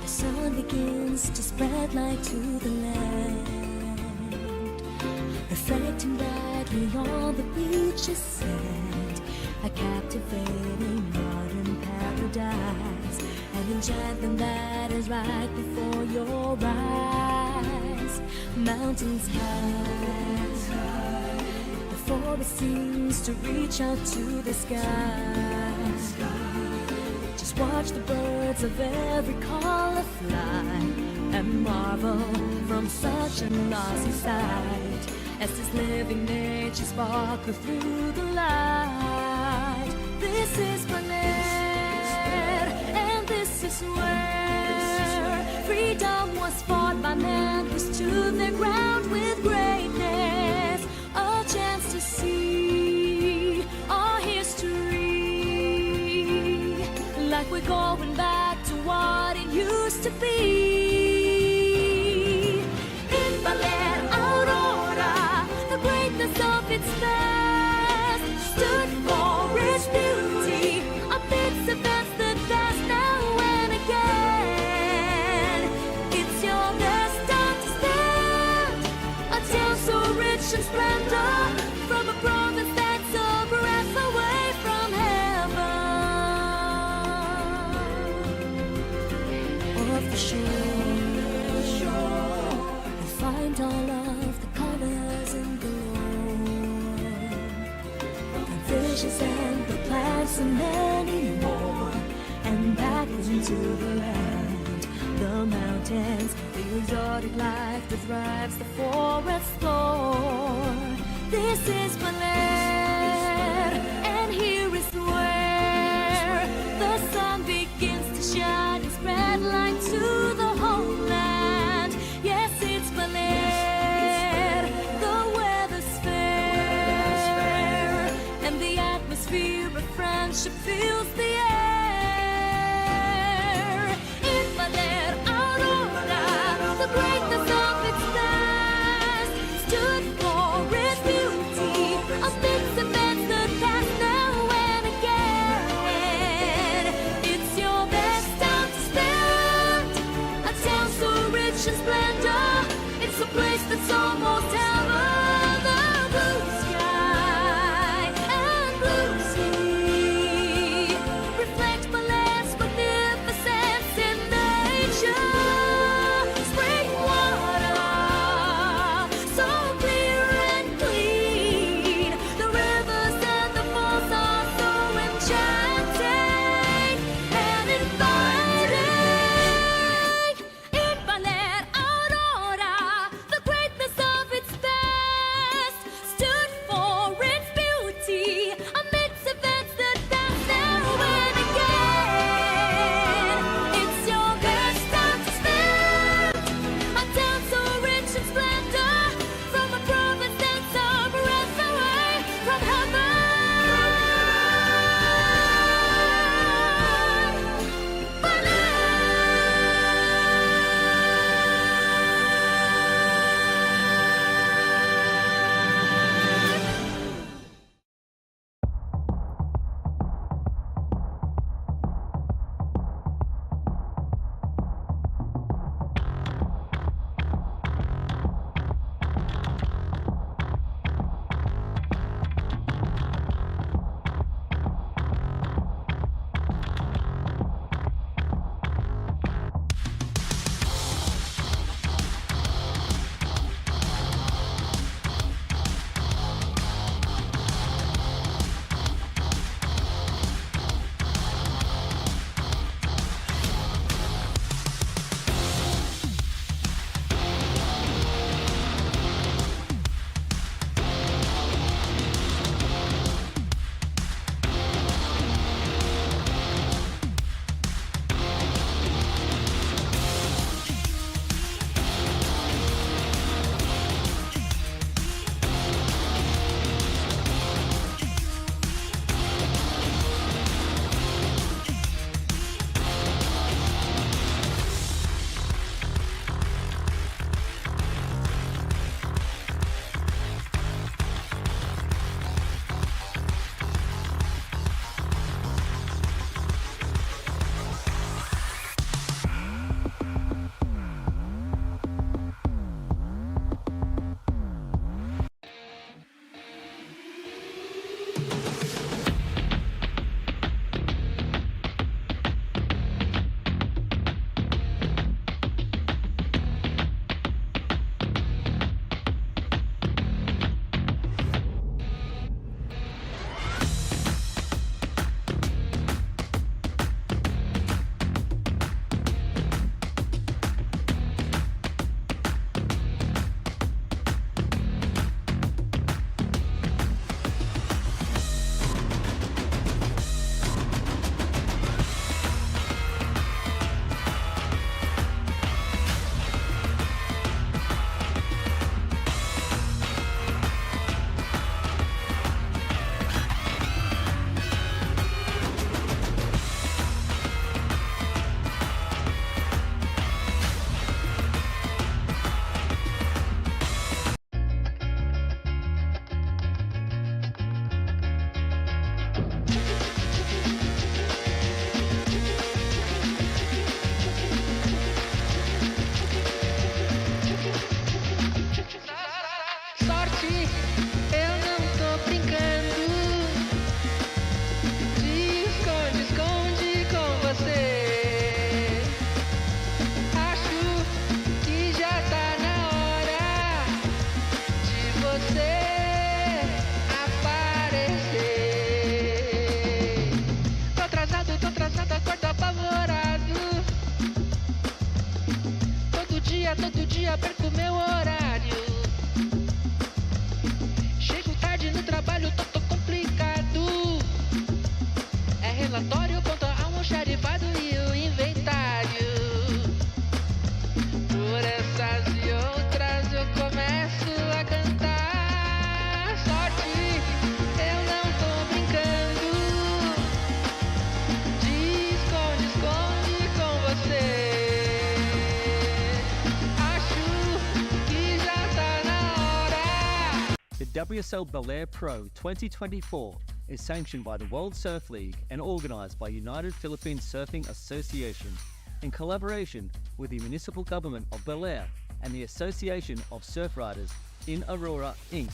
the sun begins to spread light to the land, reflecting brightly on the beach's sand, a captivating modern paradise, an enchantment that is right before your eyes. Mountains high, the forest seems to reach out to the sky. Just watch the birds of every color fly and marvel from such an awesome sight, as this living nature sparkles through the light. This is Baler, and this is where freedom was fought by men who stood their ground with greatness. A chance to see our history, like we're going back to what it used to be. In Baler, Aurora, the greatness of its past stood for its beauty, of its events that pass now and again. It's your best time to stand, a town so rich in splendor, from a province that's a breath away from heaven. Off the shore, you'll find all of the colors in glow, the fishes and the plants and many more. And back into the land, the mountains, the exotic life that thrives the forest floor. This is Baler, and here is where the sun begins to shine and spread light to the whole land. Yes, it's Baler, the weather's fair, and the atmosphere of friendship fills the air. In Baler, Aurora, the greatness of its past stood for its beauty, of its events that pass now and again. It's your best time to spend, a town so rich in splendor. It's a place that's almost heaven, the blue sky and blue sea reflect Baler's magnificence in nature. Spring water, so clear and clean, the rivers and the falls are so enchanting and inviting. In Baler, Aurora, the greatness of its WSL Baler Pro 2024 is sanctioned by the World Surf League and organised by United Philippine Surfing Association in collaboration with the Municipal Government of Baler and the Association of Surf Riders in Aurora, Inc.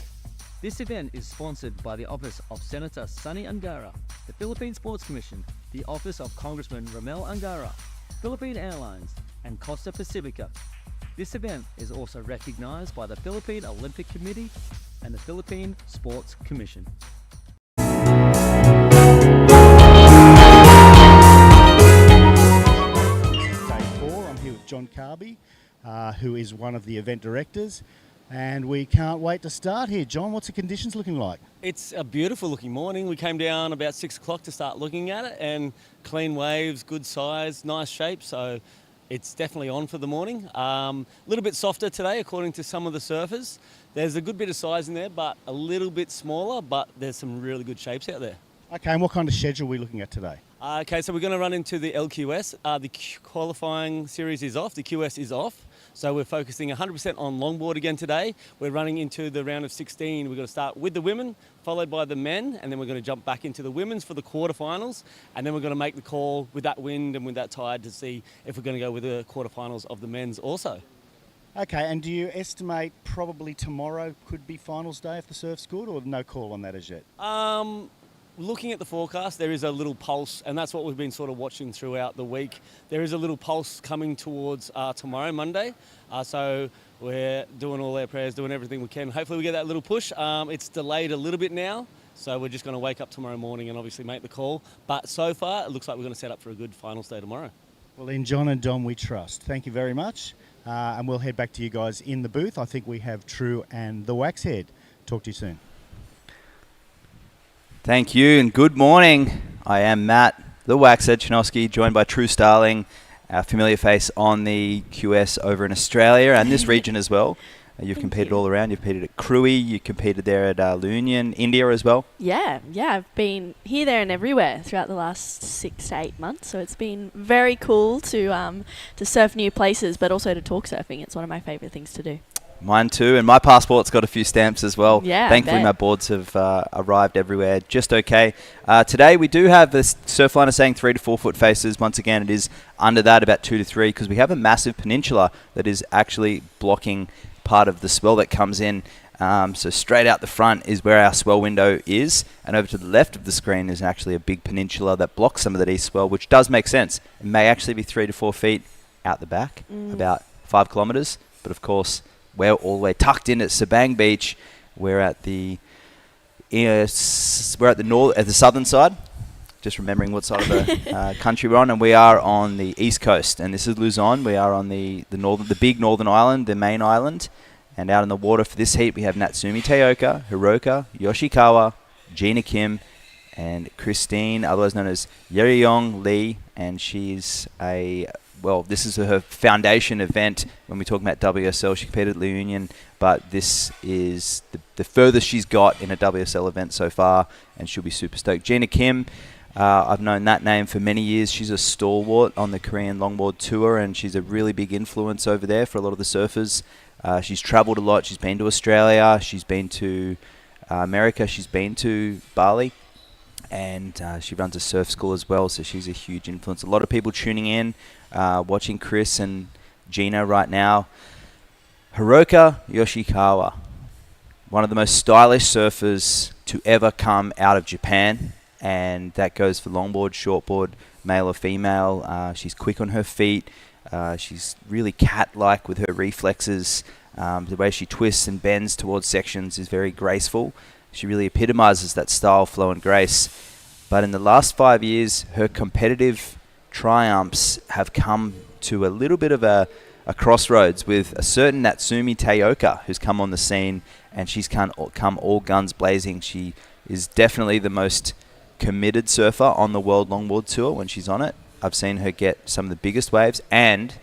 This event is sponsored by the Office of Senator Sonny Angara, the Philippine Sports Commission, the Office of Congressman Ramel Angara, Philippine Airlines, and Costa Pacifica. This event is also recognised by the Philippine Olympic Committee and the Philippine Sports Commission. Day 4, I'm here with John Carby, who is one of the event directors, and we can't wait to start here. John, what's the conditions looking like? It's a beautiful looking morning. We came down about 6 o'clock to start looking at it, and clean waves, good size, nice shape, so it's definitely on for the morning. A little bit softer today according to some of the surfers. There's a good bit of size in there, but a little bit smaller, but there's some really good shapes out there. Okay, and what kind of schedule are we looking at today? Okay, so we're going to run into the LQS. The qualifying series is off, the QS is off. So we're focusing 100% on longboard again today. We're running into the round of 16. We're going to start with the women, followed by the men, and then we're going to jump back into the women's for the quarterfinals. And then we're going to make the call with that wind and with that tide to see if we're going to go with the quarterfinals of the men's also. Okay, and do you estimate probably tomorrow could be finals day if the surf's good, or no call on that as yet? Looking at the forecast, there is a little pulse, and that's what we've been sort of watching throughout the week. There is a little pulse coming towards tomorrow, Monday. So we're doing all our prayers, doing everything we can. Hopefully we get that little push. It's delayed a little bit now, so we're just going to wake up tomorrow morning and obviously make the call. But so far, it looks like we're going to set up for a good finals day tomorrow. Well, in John and Dom we trust. Thank you very much. And we'll head back to you guys in the booth. I think we have True and the Waxhead. Talk to you soon. Thank you and good morning. I am Matt, the Waxhead Chinosky, joined by True Starling, our familiar face on the QS over in Australia and this region as well. You've competed all around. You've competed at Cruy, you competed there at La Union, India as well. Yeah, I've been here, there and everywhere throughout the last 6 to 8 months. So it's been very cool to surf new places, but also to talk surfing. It's one of my favourite things to do. Mine too, and my passport's got a few stamps as well. Yeah, thankfully my boards have arrived everywhere just okay. Today we do have the surfliner saying 3 to 4 foot faces. Once again, it is under that, about 2 to 3, because we have a massive peninsula that is actually blocking part of the swell that comes in. So straight out the front is where our swell window is, and over to the left of the screen is actually a big peninsula that blocks some of that east swell, which does make sense. It may actually be 3 to 4 feet out the back, about 5 kilometres, but of course we're all the way tucked in at Sabang Beach. We're at the southern side, just remembering what side of the country we're on, and we are on the east coast. And this is Luzon. We are on the big northern island, the main island. And out in the water for this heat, we have Natsumi Teoka, Hiroka, Yoshikawa, Gina Kim, and Christine, otherwise known as Yeriyong Lee, and she's this is her foundation event. When we talk about WSL, she competed at La Union, but this is the furthest she's got in a WSL event so far, and she'll be super stoked. Gina Kim, I've known that name for many years. She's a stalwart on the Korean longboard tour, and she's a really big influence over there for a lot of the surfers. She's travelled a lot. She's been to Australia. She's been to America. She's been to Bali. And she runs a surf school as well, so she's a huge influence. A lot of people tuning in, watching Chris and Gina right now. Hiroka Yoshikawa, one of the most stylish surfers to ever come out of Japan, and that goes for longboard, shortboard, male or female. She's quick on her feet. She's really cat-like with her reflexes. The way she twists and bends towards sections is very graceful. She really epitomizes that style, flow, and grace. But in the last 5 years, her competitive triumphs have come to a little bit of a crossroads with a certain Natsumi Teoka, who's come on the scene, and she's come all guns blazing. She is definitely the most committed surfer on the World Longboard Tour when she's on it. I've seen her get some of the biggest waves and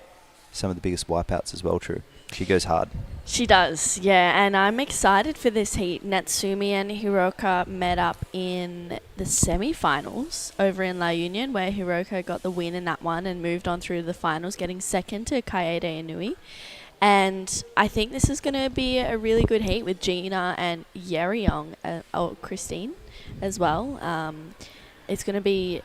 some of the biggest wipeouts as well, True. She goes hard. She does, yeah, and I'm excited for this heat. Natsumi and Hiroka met up in the semi-finals over in La Union, where Hiroka got the win in that one and moved on through to the finals, getting second to Kaede Inui. And I think this is going to be a really good heat with Gina and Yeryong, or Christine as well. It's going to be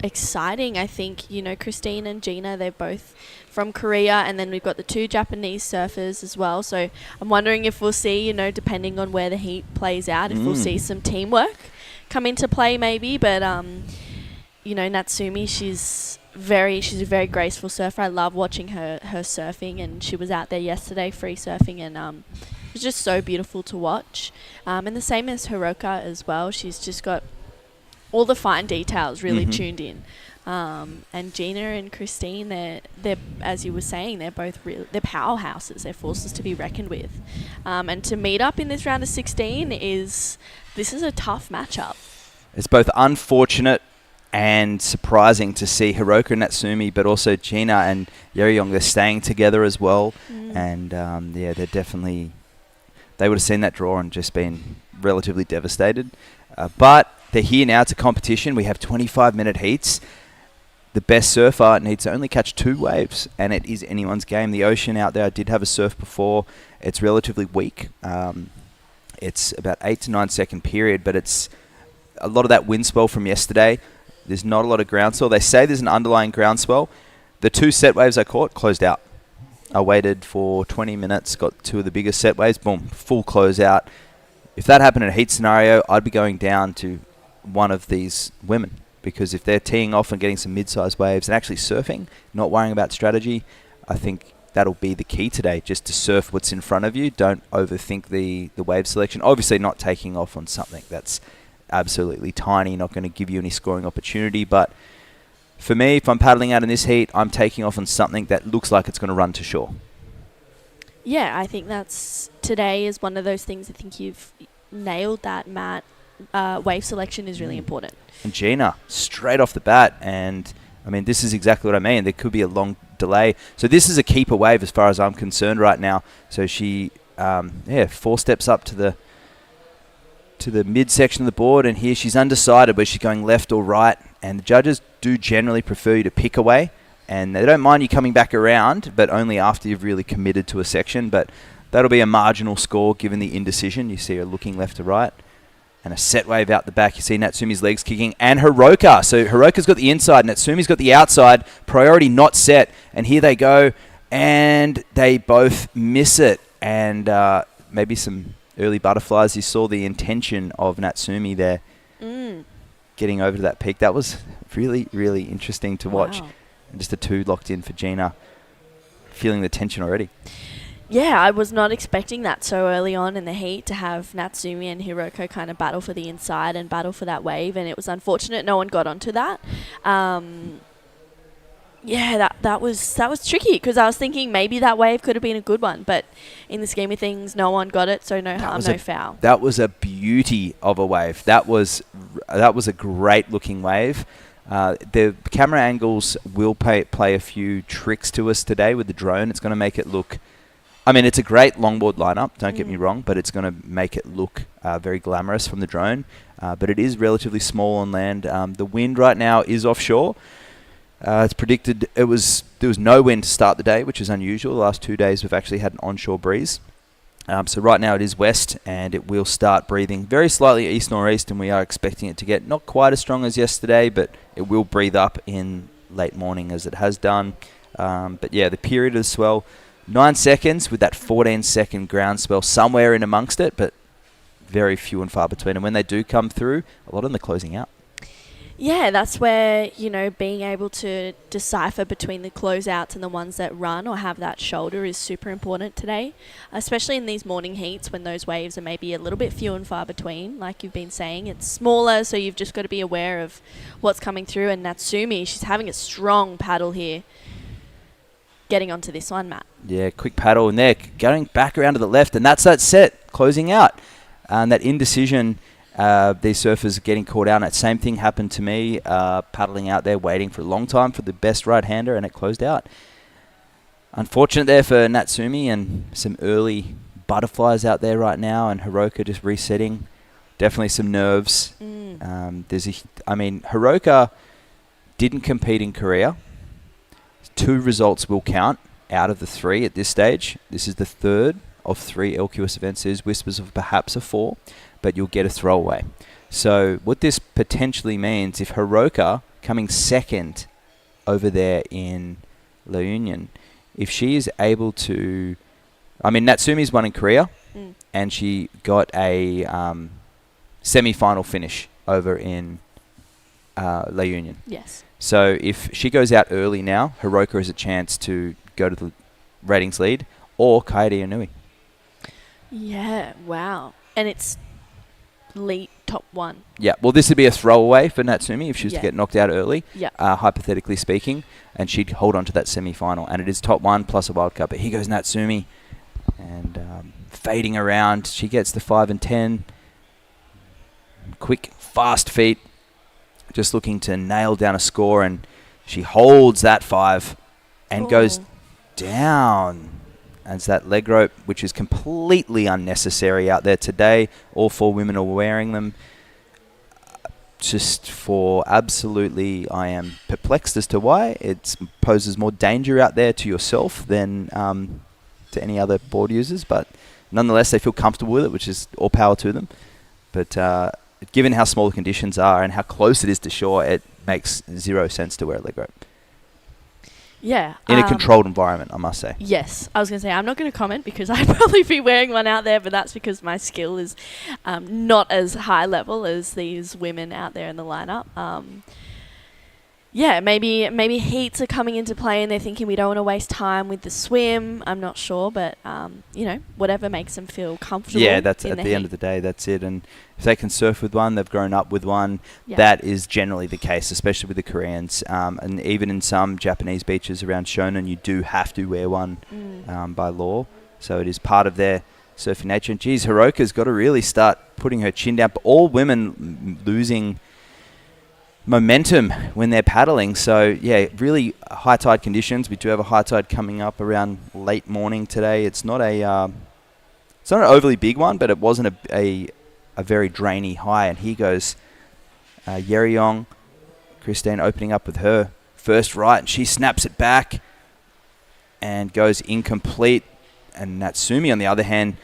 exciting. I think, Christine and Gina, they're both from Korea, and then we've got the 2 Japanese surfers as well. So I'm wondering if we'll see, depending on where the heat plays out, if we'll see some teamwork come into play maybe. But, Natsumi, she's a very graceful surfer. I love watching her surfing, and she was out there yesterday free surfing, and it was just so beautiful to watch. And the same as Hiroka as well. She's just got all the fine details really tuned in. And Gina and Christine, they're as you were saying, they're both they're powerhouses. They're forces to be reckoned with. And to meet up in this round of 16 this is a tough matchup. It's both unfortunate and surprising to see Hiroka and Natsumi, but also Gina and Yeryong, they're staying together as well. And they're definitely, they would have seen that draw and just been relatively devastated. But they're here now. It's a competition. We have 25-minute heats. The best surfer needs to only catch 2 waves, and it is anyone's game. The ocean out there, I did have a surf before. It's relatively weak. It's about 8 to 9 second period, but it's a lot of that wind swell from yesterday. There's not a lot of groundswell. They say there's an underlying groundswell. The 2 set waves I caught closed out. I waited for 20 minutes, got 2 of the biggest set waves, boom, full close out. If that happened in a heat scenario, I'd be going down to one of these women, because if they're teeing off and getting some mid-sized waves and actually surfing, not worrying about strategy, I think that'll be the key today, just to surf what's in front of you. Don't overthink the wave selection. Obviously not taking off on something that's absolutely tiny, not going to give you any scoring opportunity. But for me, if I'm paddling out in this heat, I'm taking off on something that looks like it's going to run to shore. Yeah, I think today is one of those things. I think you've nailed that, Matt. Wave selection is really important. And Gina, straight off the bat, and I mean, this is exactly what I mean. There could be a long delay. So this is a keeper wave as far as I'm concerned right now. So she, 4 steps up to the midsection of the board, and here she's undecided whether she's going left or right. And the judges do generally prefer you to pick away, and they don't mind you coming back around, but only after you've really committed to a section. But that'll be a marginal score given the indecision. You see her looking left to right. And a set wave out the back. You see Natsumi's legs kicking. And Hiroka. So Hiroka's got the inside. Natsumi's got the outside. Priority not set. And here they go. And they both miss it. And maybe some early butterflies. You saw the intention of Natsumi there. Getting over to that peak. That was really, really interesting to watch. And just the 2 locked in for Gina. Feeling the tension already. Yeah, I was not expecting that so early on in the heat, to have Natsumi and Hiroko kind of battle for the inside and battle for that wave, and it was unfortunate no one got onto that. That was tricky, because I was thinking maybe that wave could have been a good one, but in the scheme of things, no one got it, so no harm, no foul. That was a beauty of a wave. That was a great looking wave. The camera angles will play a few tricks to us today with the drone. It's going to make it look... I mean, it's a great longboard lineup, don't get me wrong, but it's going to make it look very glamorous from the drone. But it is relatively small on land. The wind right now is offshore. It's predicted there was no wind to start the day, which is unusual. The last 2 days we've actually had an onshore breeze. So right now it is west, and it will start breathing very slightly east-northeast, and we are expecting it to get not quite as strong as yesterday, but it will breathe up in late morning as it has done. But yeah, the period of the swell... 9 seconds with that 14-second ground spell somewhere in amongst it, but very few and far between. And when they do come through, a lot of them are closing out. Yeah, that's where, being able to decipher between the closeouts and the ones that run or have that shoulder is super important today, especially in these morning heats when those waves are maybe a little bit few and far between. Like you've been saying, it's smaller, so you've just got to be aware of what's coming through. And Natsumi, she's having a strong paddle here. Getting onto this one, Matt. Yeah, quick paddle, and they're going back around to the left, and that's that set, closing out. And that indecision, these surfers are getting caught out. And that same thing happened to me, paddling out there, waiting for a long time for the best right-hander, and it closed out. Unfortunate there for Natsumi, and some early butterflies out there right now, and Hiroka just resetting. Definitely some nerves. Hiroka didn't compete in Korea. 2 results will count. out of the 3 at this stage. This is the 3rd of 3 LQS events. There's whispers of perhaps a 4, but you'll get a throwaway. So what this potentially means, if Hiroka coming 2nd over there in La Union, if she is able to... I mean, Natsumi's won in Korea, and she got a semi-final finish over in La Union. Yes. So if she goes out early now, Hiroka has a chance to go to the ratings lead, or Kaede Inui. Yeah, wow. And it's lead top 1. Yeah, well, this would be a throwaway for Natsumi if she was Yeah. to get knocked out early, Yeah. hypothetically speaking, and she'd hold on to that semi-final. And it is top 1 plus a wild card. But here goes Natsumi, and fading around. She gets the 5 and 10. Quick, fast feet, just looking to nail down a score, and she holds that 5 and goes down. As that leg rope, which is completely unnecessary out there today. All 4 women are wearing them. Just for absolutely, I am perplexed as to why. It poses more danger out there to yourself than to any other board users. But nonetheless, they feel comfortable with it, which is all power to them. But given how small the conditions are and how close it is to shore, it makes 0 sense to wear a leg rope. Yeah. In a controlled environment, I must say. Yes. I was going to say, I'm not going to comment because I'd probably be wearing one out there, but that's because my skill is not as high level as these women out there in the lineup. Yeah, maybe heats are coming into play and they're thinking we don't want to waste time with the swim. I'm not sure, but, whatever makes them feel comfortable. Yeah, that's in at the end of the day, that's it. And if they can surf with one, they've grown up with one. Yeah. That is generally the case, especially with the Koreans. And even in some Japanese beaches around Shonan, you do have to wear one by law. So it is part of their surfing nature. And geez, Hiroka's got to really start putting her chin down. But all women losing momentum when they're paddling. So yeah, really high tide conditions. We do have a high tide coming up around late morning today. It's not an overly big one, but it wasn't a very drainy high. And here goes Yeryong, Christine opening up with her first right, and she snaps it back and goes incomplete. And Natsumi, on the other hand,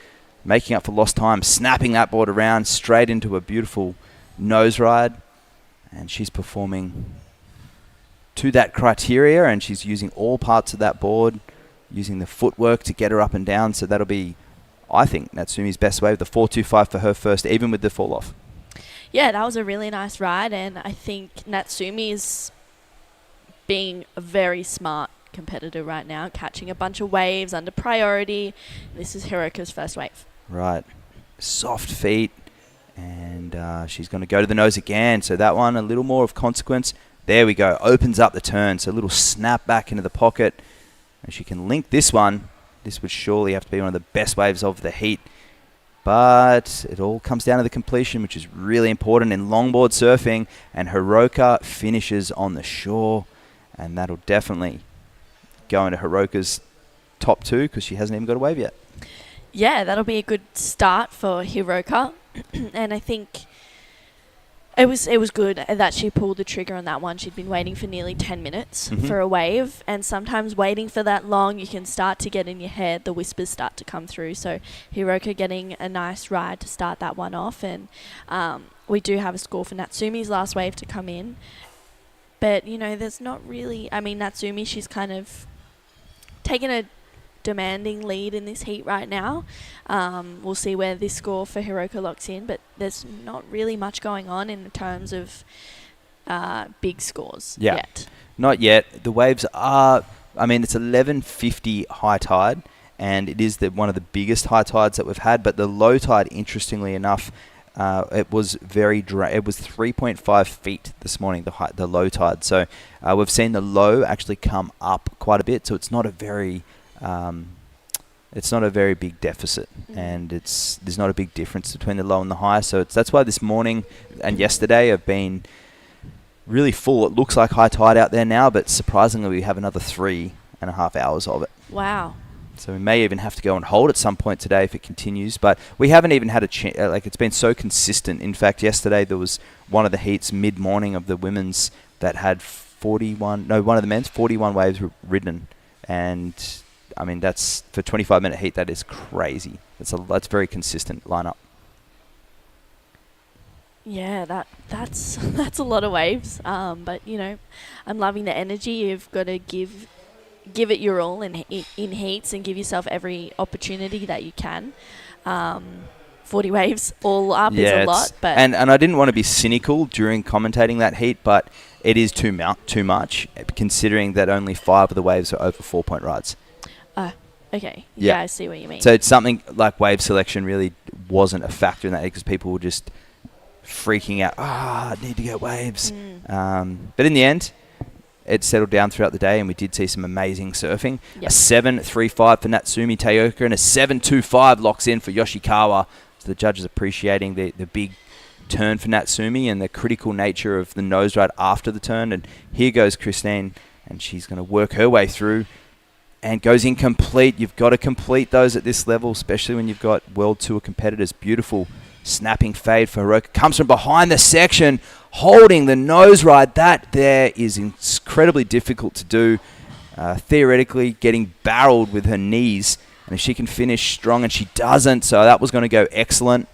making up for lost time, snapping that board around straight into a beautiful nose ride. And she's performing to that criteria, and she's using all parts of that board, using the footwork to get her up and down. So that'll be, I think, Natsumi's best wave, the 4.25 for her first, even with the fall off. Yeah, that was a really nice ride, and I think Natsumi's being a very smart competitor right now, catching a bunch of waves under priority. This is Hiroka's first wave. Right. Soft feet. And she's going to go to the nose again. So that one, a little more of consequence. There we go. Opens up the turn. So a little snap back into the pocket. And she can link this one. This would surely have to be one of the best waves of the heat. But it all comes down to the completion, which is really important in longboard surfing. And Hiroka finishes on the shore. And that'll definitely go into Hiroka's top 2 because she hasn't even got a wave yet. Yeah, that'll be a good start for Hiroka. And I think it was good that she pulled the trigger on that one. She'd been waiting for nearly 10 minutes for a wave, and sometimes waiting for that long, you can start to get in your head, the whispers start to come through. So Hiroka getting a nice ride to start that one off, and we do have a score for Natsumi's last wave to come in. But, there's not really... I mean, Natsumi, she's kind of taken a demanding lead in this heat right now. We'll see where this score for Hiroka locks in, but there's not really much going on in terms of big scores yet. Not yet. The waves are, it's 11:50 high tide, and it is one of the biggest high tides that we've had, but the low tide, interestingly enough, it was it was 3.5 feet this morning, the low tide. So we've seen the low actually come up quite a bit, so it's not a very big deficit, and there's not a big difference between the low and the high. So that's why this morning and yesterday have been really full. It looks like high tide out there now, but surprisingly we have another 3.5 hours of it. Wow. So we may even have to go and hold at some point today if it continues, but we haven't even had it's been so consistent. In fact, yesterday there was one of the heats mid-morning of the women's that had one of the men's 41 waves ridden, and I mean, that's for 25-minute heat. That is crazy. That's very consistent lineup. Yeah, that's that's a lot of waves. But you know, I'm loving the energy. You've got to give it your all in heats and give yourself every opportunity that you can. 40 waves all up is a lot, but and I didn't want to be cynical during commentating that heat, but it is too much considering that only 5 of the waves are over 4-point rides. Okay. Yeah. I see what you mean. So it's something like wave selection really wasn't a factor in that because people were just freaking out. I need to get waves. But in the end, it settled down throughout the day, and we did see some amazing surfing. Yep. A 7.35 for Natsumi Taoka and a 7.25 locks in for Yoshikawa. So the judges appreciating the big turn for Natsumi and the critical nature of the nose ride after the turn. And here goes Christine, and she's going to work her way through and goes incomplete. You've got to complete those at this level, especially when you've got World Tour competitors. Beautiful snapping fade for Hiroka. Comes from behind the section, holding the nose ride. That there is incredibly difficult to do. Theoretically, getting barreled with her knees. And if she can finish strong, and she doesn't, so that was going to go excellent.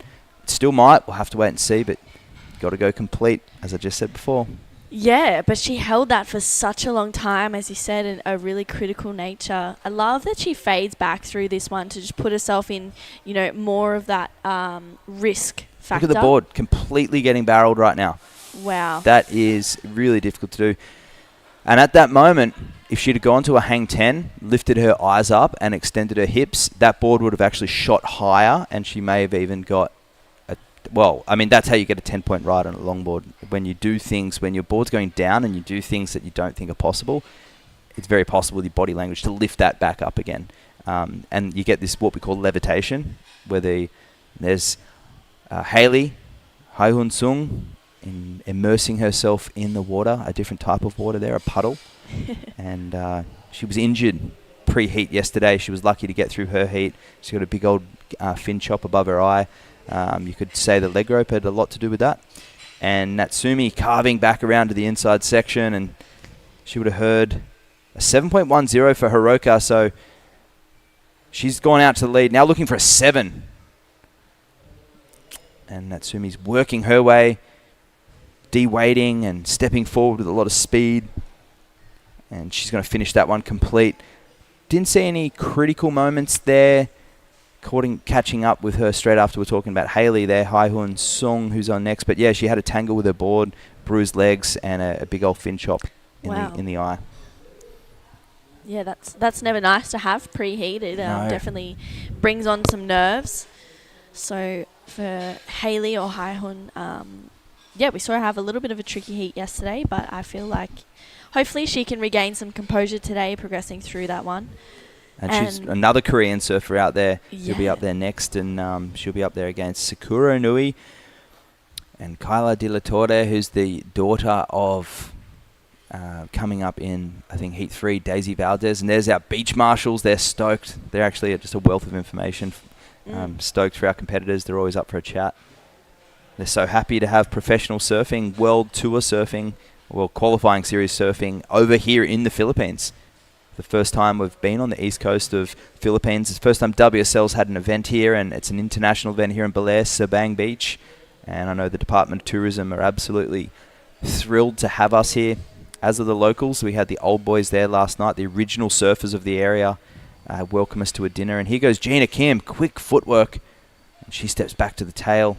Still might. We'll have to wait and see, but got to go complete, as I just said before. Yeah, but she held that for such a long time, as you said, in a really critical nature. I love that she fades back through this one to just put herself in, you know, more of that risk factor. Look at the board, completely getting barreled right now. Wow. That is really difficult to do. And at that moment, if she'd have gone to a hang 10, lifted her eyes up and extended her hips, that board would have actually shot higher, and she may have even got that's how you get a 10-point ride on a longboard. When you do things, when your board's going down and you do things that you don't think are possible, it's very possible with your body language to lift that back up again. And you get this, what we call levitation, where there's Hailey Haihun Sung immersing herself in the water, a different type of water there, a puddle. And she was injured pre-heat yesterday. She was lucky to get through her heat. She's got a big old fin chop above her eye. You could say the leg rope had a lot to do with that. And Natsumi carving back around to the inside section, and she would have heard a 7.10 for Hiroka, so she's gone out to the lead. Now looking for a 7. And Natsumi's working her way, de-weighting and stepping forward with a lot of speed. And she's going to finish that one complete. Didn't see any critical moments there. Catching up with her straight after we're talking about Hailey there, Haihun Sung, who's on next. But yeah, she had a tangle with her board, bruised legs, and a big old fin chop in the eye. Yeah, that's never nice to have pre-heat. It No. definitely brings on some nerves. So for Hailey or Haihun, we saw her have a little bit of a tricky heat yesterday, but I feel like hopefully she can regain some composure today, progressing through that one. And she's another Korean surfer out there. Yeah. She'll be up there next, and she'll be up there against Sakura Nui and Kyla De La Torre, who's the daughter of coming up in, I think, Heat 3, Daisy Valdez. And there's our beach marshals. They're stoked. They're actually just a wealth of information. Stoked for our competitors. They're always up for a chat. They're so happy to have professional surfing, World Tour surfing, qualifying series surfing over here in the Philippines. The first time we've been on the east coast of Philippines. It's the first time WSL's had an event here, and it's an international event here in Baler, Sabang Beach. And I know the Department of Tourism are absolutely thrilled to have us here. As are the locals. We had the old boys there last night, the original surfers of the area, welcome us to a dinner. And here goes Gina Kim, quick footwork. And she steps back to the tail,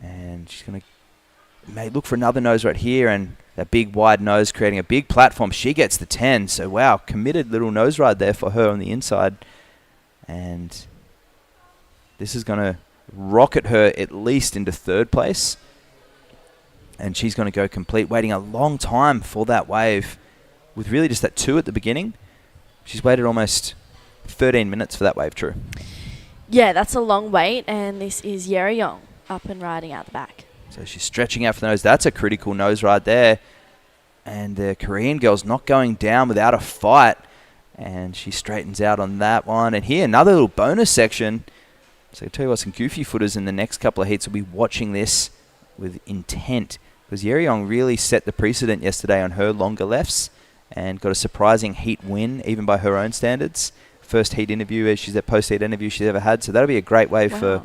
and she's going to look for another nose right here, and that big wide nose creating a big platform. She gets the 10. So, wow, committed little nose ride there for her on the inside. And this is going to rocket her at least into third place. And she's going to go complete, waiting a long time for that wave with really just that 2 at the beginning. She's waited almost 13 minutes for that wave, True. Yeah, that's a long wait, and this is Yeryong up and riding out the back. So she's stretching out for the nose. That's a critical nose ride there. And the Korean girl's not going down without a fight. And she straightens out on that one. And here, another little bonus section. So I'll tell you what, some goofy footers in the next couple of heats will be watching this with intent. Because Yeryong really set the precedent yesterday on her longer lefts and got a surprising heat win, even by her own standards. first heat interview, she's at post-heat interview she's ever had. So that'll be a great way for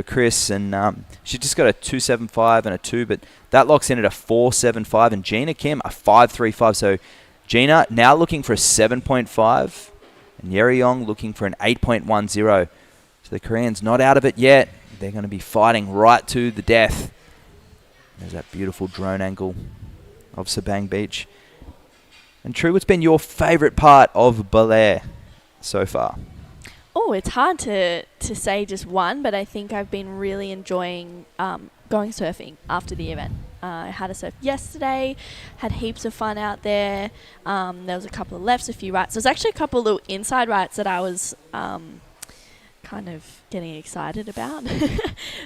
Chris. And she just got a 2.75 and a 2, but that locks in at a 4.75. And Gina Kim, a 5.35. So Gina now looking for a 7.5, and Yeryong looking for an 8.10. So the Koreans not out of it yet. They're going to be fighting right to the death. There's that beautiful drone angle of Sabang Beach. And True, what's been your favourite part of Baler so far? Oh, it's hard to say just one, but I think I've been really enjoying going surfing after the event. I had a surf yesterday, had heaps of fun out there. There was a couple of lefts, a few rights. There's actually a couple of little inside rights that I was kind of getting excited about.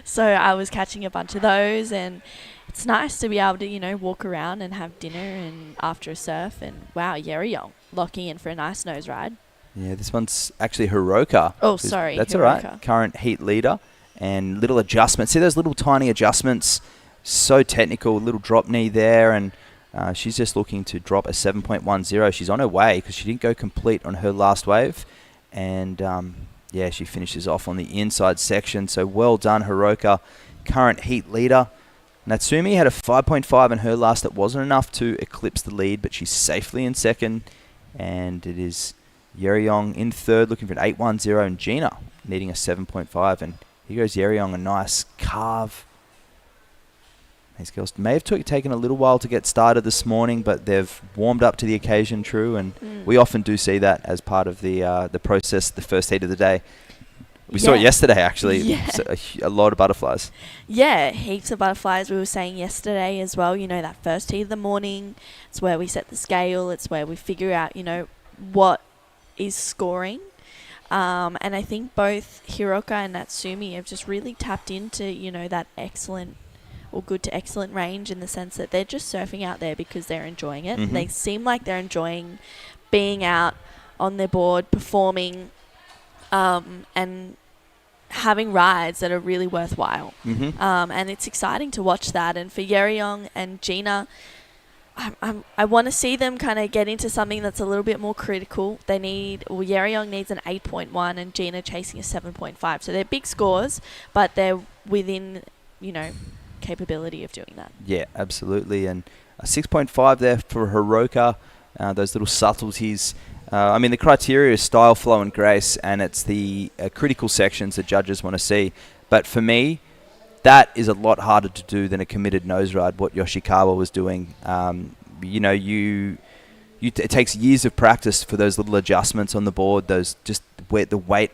So I was catching a bunch of those, and it's nice to be able to, walk around and have dinner and after a surf. And wow, Yeryong locking in for a nice nose ride. Yeah, this one's actually Hiroka. Oh, sorry. That's Hiroka. all right. Current heat leader. And little adjustments. See those little tiny adjustments? So technical. Little drop knee there. And she's just looking to drop a 7.10. She's on her way because she didn't go complete on her last wave. And, she finishes off on the inside section. So well done, Hiroka. Current heat leader. Natsumi had a 5.5 in her last. That wasn't enough to eclipse the lead, but she's safely in second. And it is Yeryong in third, looking for an 8.10, and Gina needing a 7.5. And here goes Yeryong, a nice carve. These girls may have taken a little while to get started this morning, but they've warmed up to the occasion, True, and we often do see that as part of the process, the first heat of the day. We saw it yesterday, actually. Yeah. A lot of butterflies. Yeah, heaps of butterflies. We were saying yesterday as well, that first heat of the morning, it's where we set the scale. It's where we figure out, what is scoring. And I think both Hiroka and Natsumi have just really tapped into, that excellent or good to excellent range, in the sense that they're just surfing out there because they're enjoying it. Mm-hmm. They seem like they're enjoying being out on their board, performing, and having rides that are really worthwhile. Mm-hmm. And it's exciting to watch that. And for Yeryong and Gina, I want to see them kind of get into something that's a little bit more critical. Yeryong needs an 8.1 and Gina chasing a 7.5. So they're big scores, but they're within, capability of doing that. Yeah, absolutely. And a 6.5 there for Hiroka. Those little subtleties. The criteria is style, flow, and grace, and it's the critical sections that judges want to see. But for me, that is a lot harder to do than a committed nose ride, what Yoshikawa was doing. It takes years of practice for those little adjustments on the board, the weight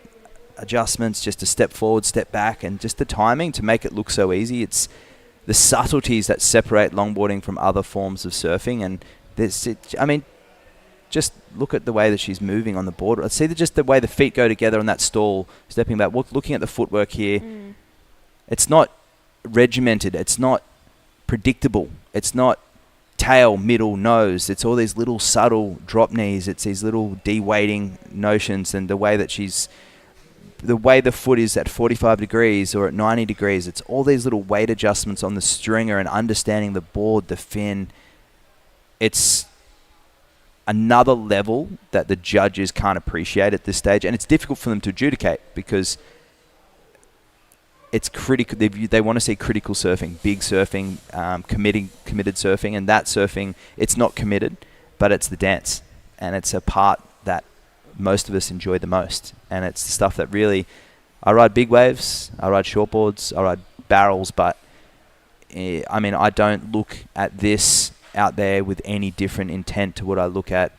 adjustments, just to step forward, step back, and just the timing to make it look so easy. It's the subtleties that separate longboarding from other forms of surfing. And just look at the way that she's moving on the board. Let's see just the way the feet go together on that stall, stepping back, looking at the footwork here. It's not regimented. It's not predictable. It's not tail, middle, nose. It's all these little subtle drop knees. It's these little de-weighting notions, and the way that the way the foot is at 45 degrees or at 90 degrees. It's all these little weight adjustments on the stringer and understanding the board, the fin. It's another level that the judges can't appreciate at this stage, and it's difficult for them to adjudicate because it's critical. They want to see critical surfing, big surfing, committed surfing, and that surfing, it's not committed, but it's the dance, and it's a part that most of us enjoy the most, and it's the stuff that really. I ride big waves, I ride shortboards, I ride barrels, but I don't look at this out there with any different intent to what I look at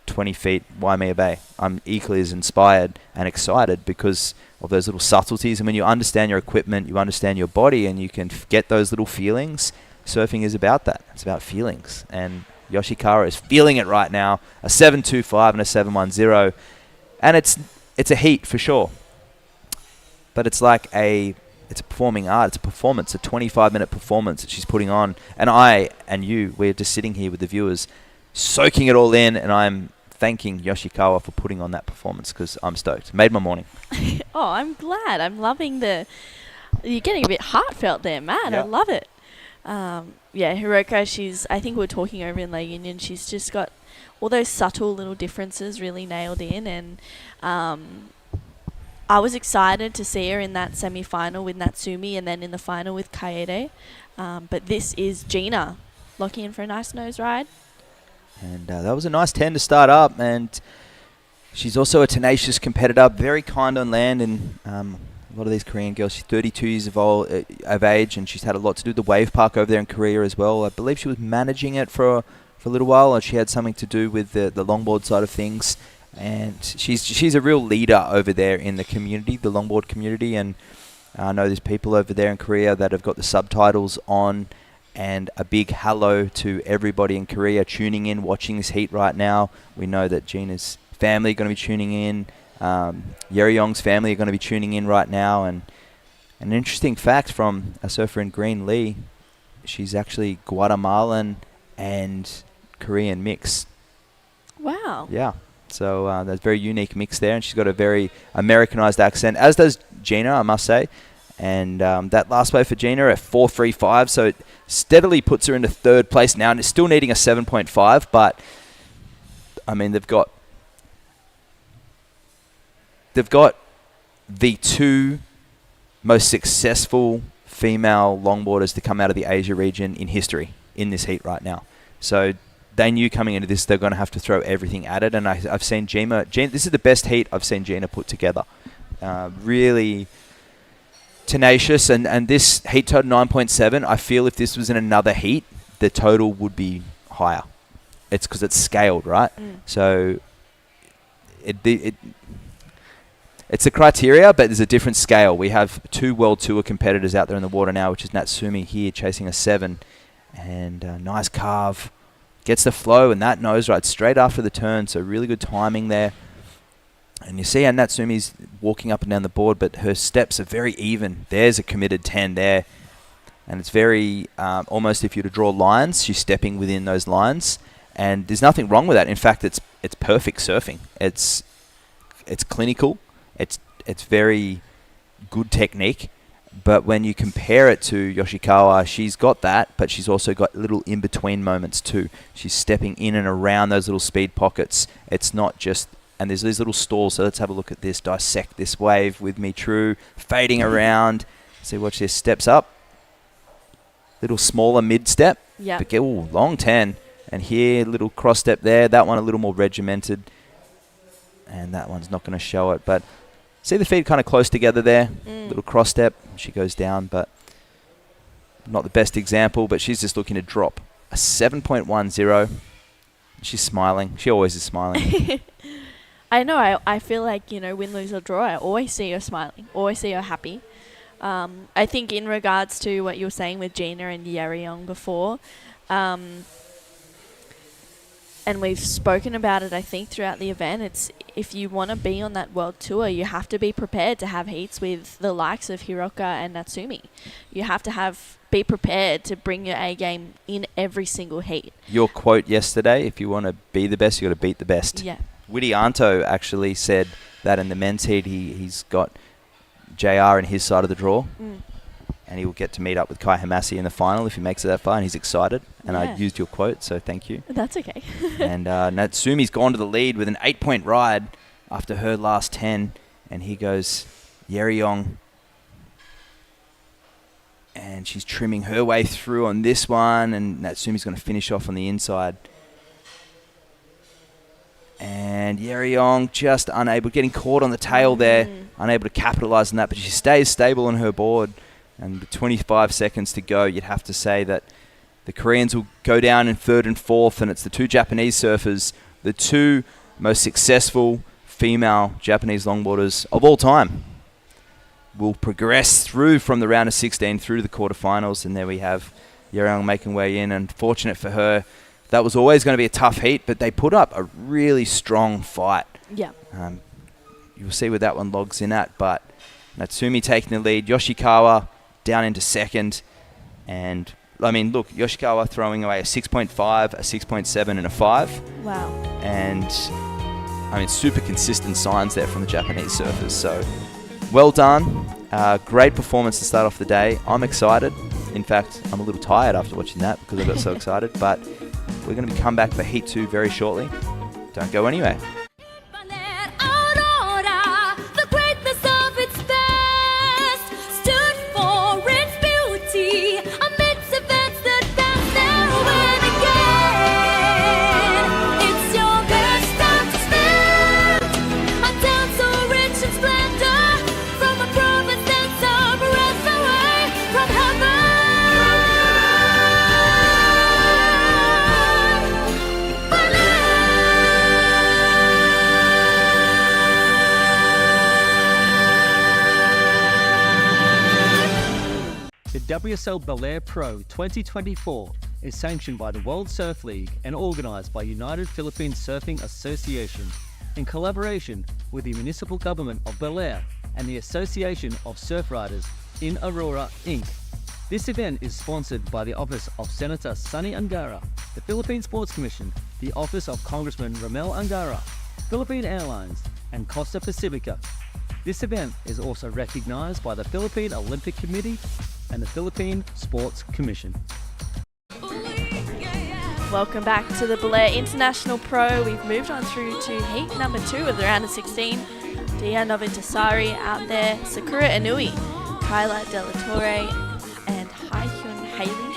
20 feet Waimea Bay. I'm equally as inspired and excited because of those little subtleties. And when you understand your equipment, you understand your body, and you can get those little feelings, surfing is about that. It's about feelings. And Yoshikawa is feeling it right now. A 7.25 and a 7.10. And it's a heat for sure. But it's like it's a performing art. It's a performance, a 25-minute performance that she's putting on. And I and you, we're just sitting here with the viewers, soaking it all in, and I'm thanking Yoshikawa for putting on that performance because I'm stoked. Made my morning. Oh, I'm glad. I'm loving you're getting a bit heartfelt there, man. Yeah. I love it. Hiroka, I think we were talking over in La Union, she's just got all those subtle little differences really nailed in, and I was excited to see her in that semi-final with Natsumi and then in the final with Kaede. But this is Gina locking in for a nice nose ride. And that was a nice 10 to start up, and she's also a tenacious competitor, very kind on land, and a lot of these Korean girls, she's 32 years of age, and she's had a lot to do with the wave park over there in Korea as well. I believe she was managing it for a little while, and she had something to do with the longboard side of things. And she's a real leader over there in the community, the longboard community, and I know there's people over there in Korea that have got the subtitles on, and a big hello to everybody in Korea tuning in, watching this heat right now. We know that Gina's family are going to be tuning in, Yeryong's family are going to be tuning in right now, and an interesting fact from a surfer in green, Lee, she's actually Guatemalan and Korean mix. Wow. Yeah. So that's a very unique mix there, and she's got a very Americanized accent, as does Gina, I must say. And that last wave for Gina at 4.35, so it steadily puts her into third place now, and it's still needing a 7.5. But I mean, they've got the two most successful female longboarders to come out of the Asia region in history in this heat right now. So they knew coming into this they're going to have to throw everything at it, and I've seen Gina. This is the best heat I've seen Gina put together. Really tenacious, and this heat total 9.7. I feel if this was in another heat, the total would be higher. It's because it's scaled, right? So it's a criteria, but there's a different scale. We have two World Tour competitors out there in the water now, which is Natsumi here chasing a 7, and nice carve. Gets the flow, and that nose ride straight after the turn, so really good timing there. And you see how Natsumi's walking up and down the board, but her steps are very even. There's a committed 10 there. And it's very, almost if you were to draw lines, she's stepping within those lines. And there's nothing wrong with that. In fact, it's perfect surfing. It's clinical. It's very good technique. But when you compare it to Yoshikawa, she's got that, but she's also got little in-between moments too. She's stepping in and around those little speed pockets. It's not just... And there's these little stalls, so let's have a look at this. Dissect this wave with me, true. Fading around. See, watch this. Steps up. Little smaller mid-step. Yeah. But long 10. And here, little cross-step there. That one a little more regimented. And that one's not going to show it, but... See the feet kind of close together there. Little cross step. She goes down, but not the best example. But she's just looking to drop a 7.10. She's smiling. She always is smiling. I know. I feel like, win, lose, or draw, I always see her smiling. Always see her happy. I think in regards to what you were saying with Gina and Yeryong before, and we've spoken about it, I think, throughout the event, it's if you want to be on that world tour, you have to be prepared to have heats with the likes of Hiroka and Natsumi. You have to be prepared to bring your A game in every single heat. Your quote yesterday, if you want to be the best, you got to beat the best. Yeah. Widianto actually said that in the men's heat, he's got JR in his side of the draw. And he will get to meet up with Kai Hamasi in the final if he makes it that far, and he's excited. And I used your quote, so thank you. That's okay. And Natsumi's gone to the lead with an 8-point ride after her last 10. And here goes Yeryong. And she's trimming her way through on this one, and Natsumi's going to finish off on the inside. And Yeryong just unable, getting caught on the tail there, unable to capitalize on that, but she stays stable on her board. And with 25 seconds to go, you'd have to say that the Koreans will go down in third and fourth, and it's the two Japanese surfers, the two most successful female Japanese longboarders of all time, will progress through from the round of 16 through to the quarterfinals. And there we have Yeryong making way in. Unfortunate for her, that was always going to be a tough heat, but they put up a really strong fight. Yeah. You'll see where that one logs in at, but Natsumi taking the lead, Yoshikawa down into second. And, I mean, look, Yoshikawa throwing away a 6.5, a 6.7, and a 5. Wow. And, I mean, super consistent signs there from the Japanese surfers. So, well done. Great performance to start off the day. I'm excited. In fact, I'm a little tired after watching that because I got so excited. But We're going to come back for Heat 2 very shortly. Don't go anywhere. Baler Aurora, the greatness of its best, stood for its beauty amidst events that pass their win again. It's your best time to spend a town so rich in splendor, from a province that's a breath away from heaven. The WSL Baler Pro 2024 is sanctioned by the World Surf League and organised by United Philippine Surfing Association in collaboration with the municipal government of Baler and the Association of Surf Riders in Aurora, Inc. This event is sponsored by the Office of Senator Sonny Angara, the Philippine Sports Commission, the Office of Congressman Ramel Angara, Philippine Airlines, and Costa Pacifica. This event is also recognised by the Philippine Olympic Committee and the Philippine Sports Commission. Welcome back to the Baler International Pro. We've moved on through to heat number 2 of the round of 16. Dia Novitasari out there, Sakura Inui, Kyla Delatorre, and Hai-Hyun Haley.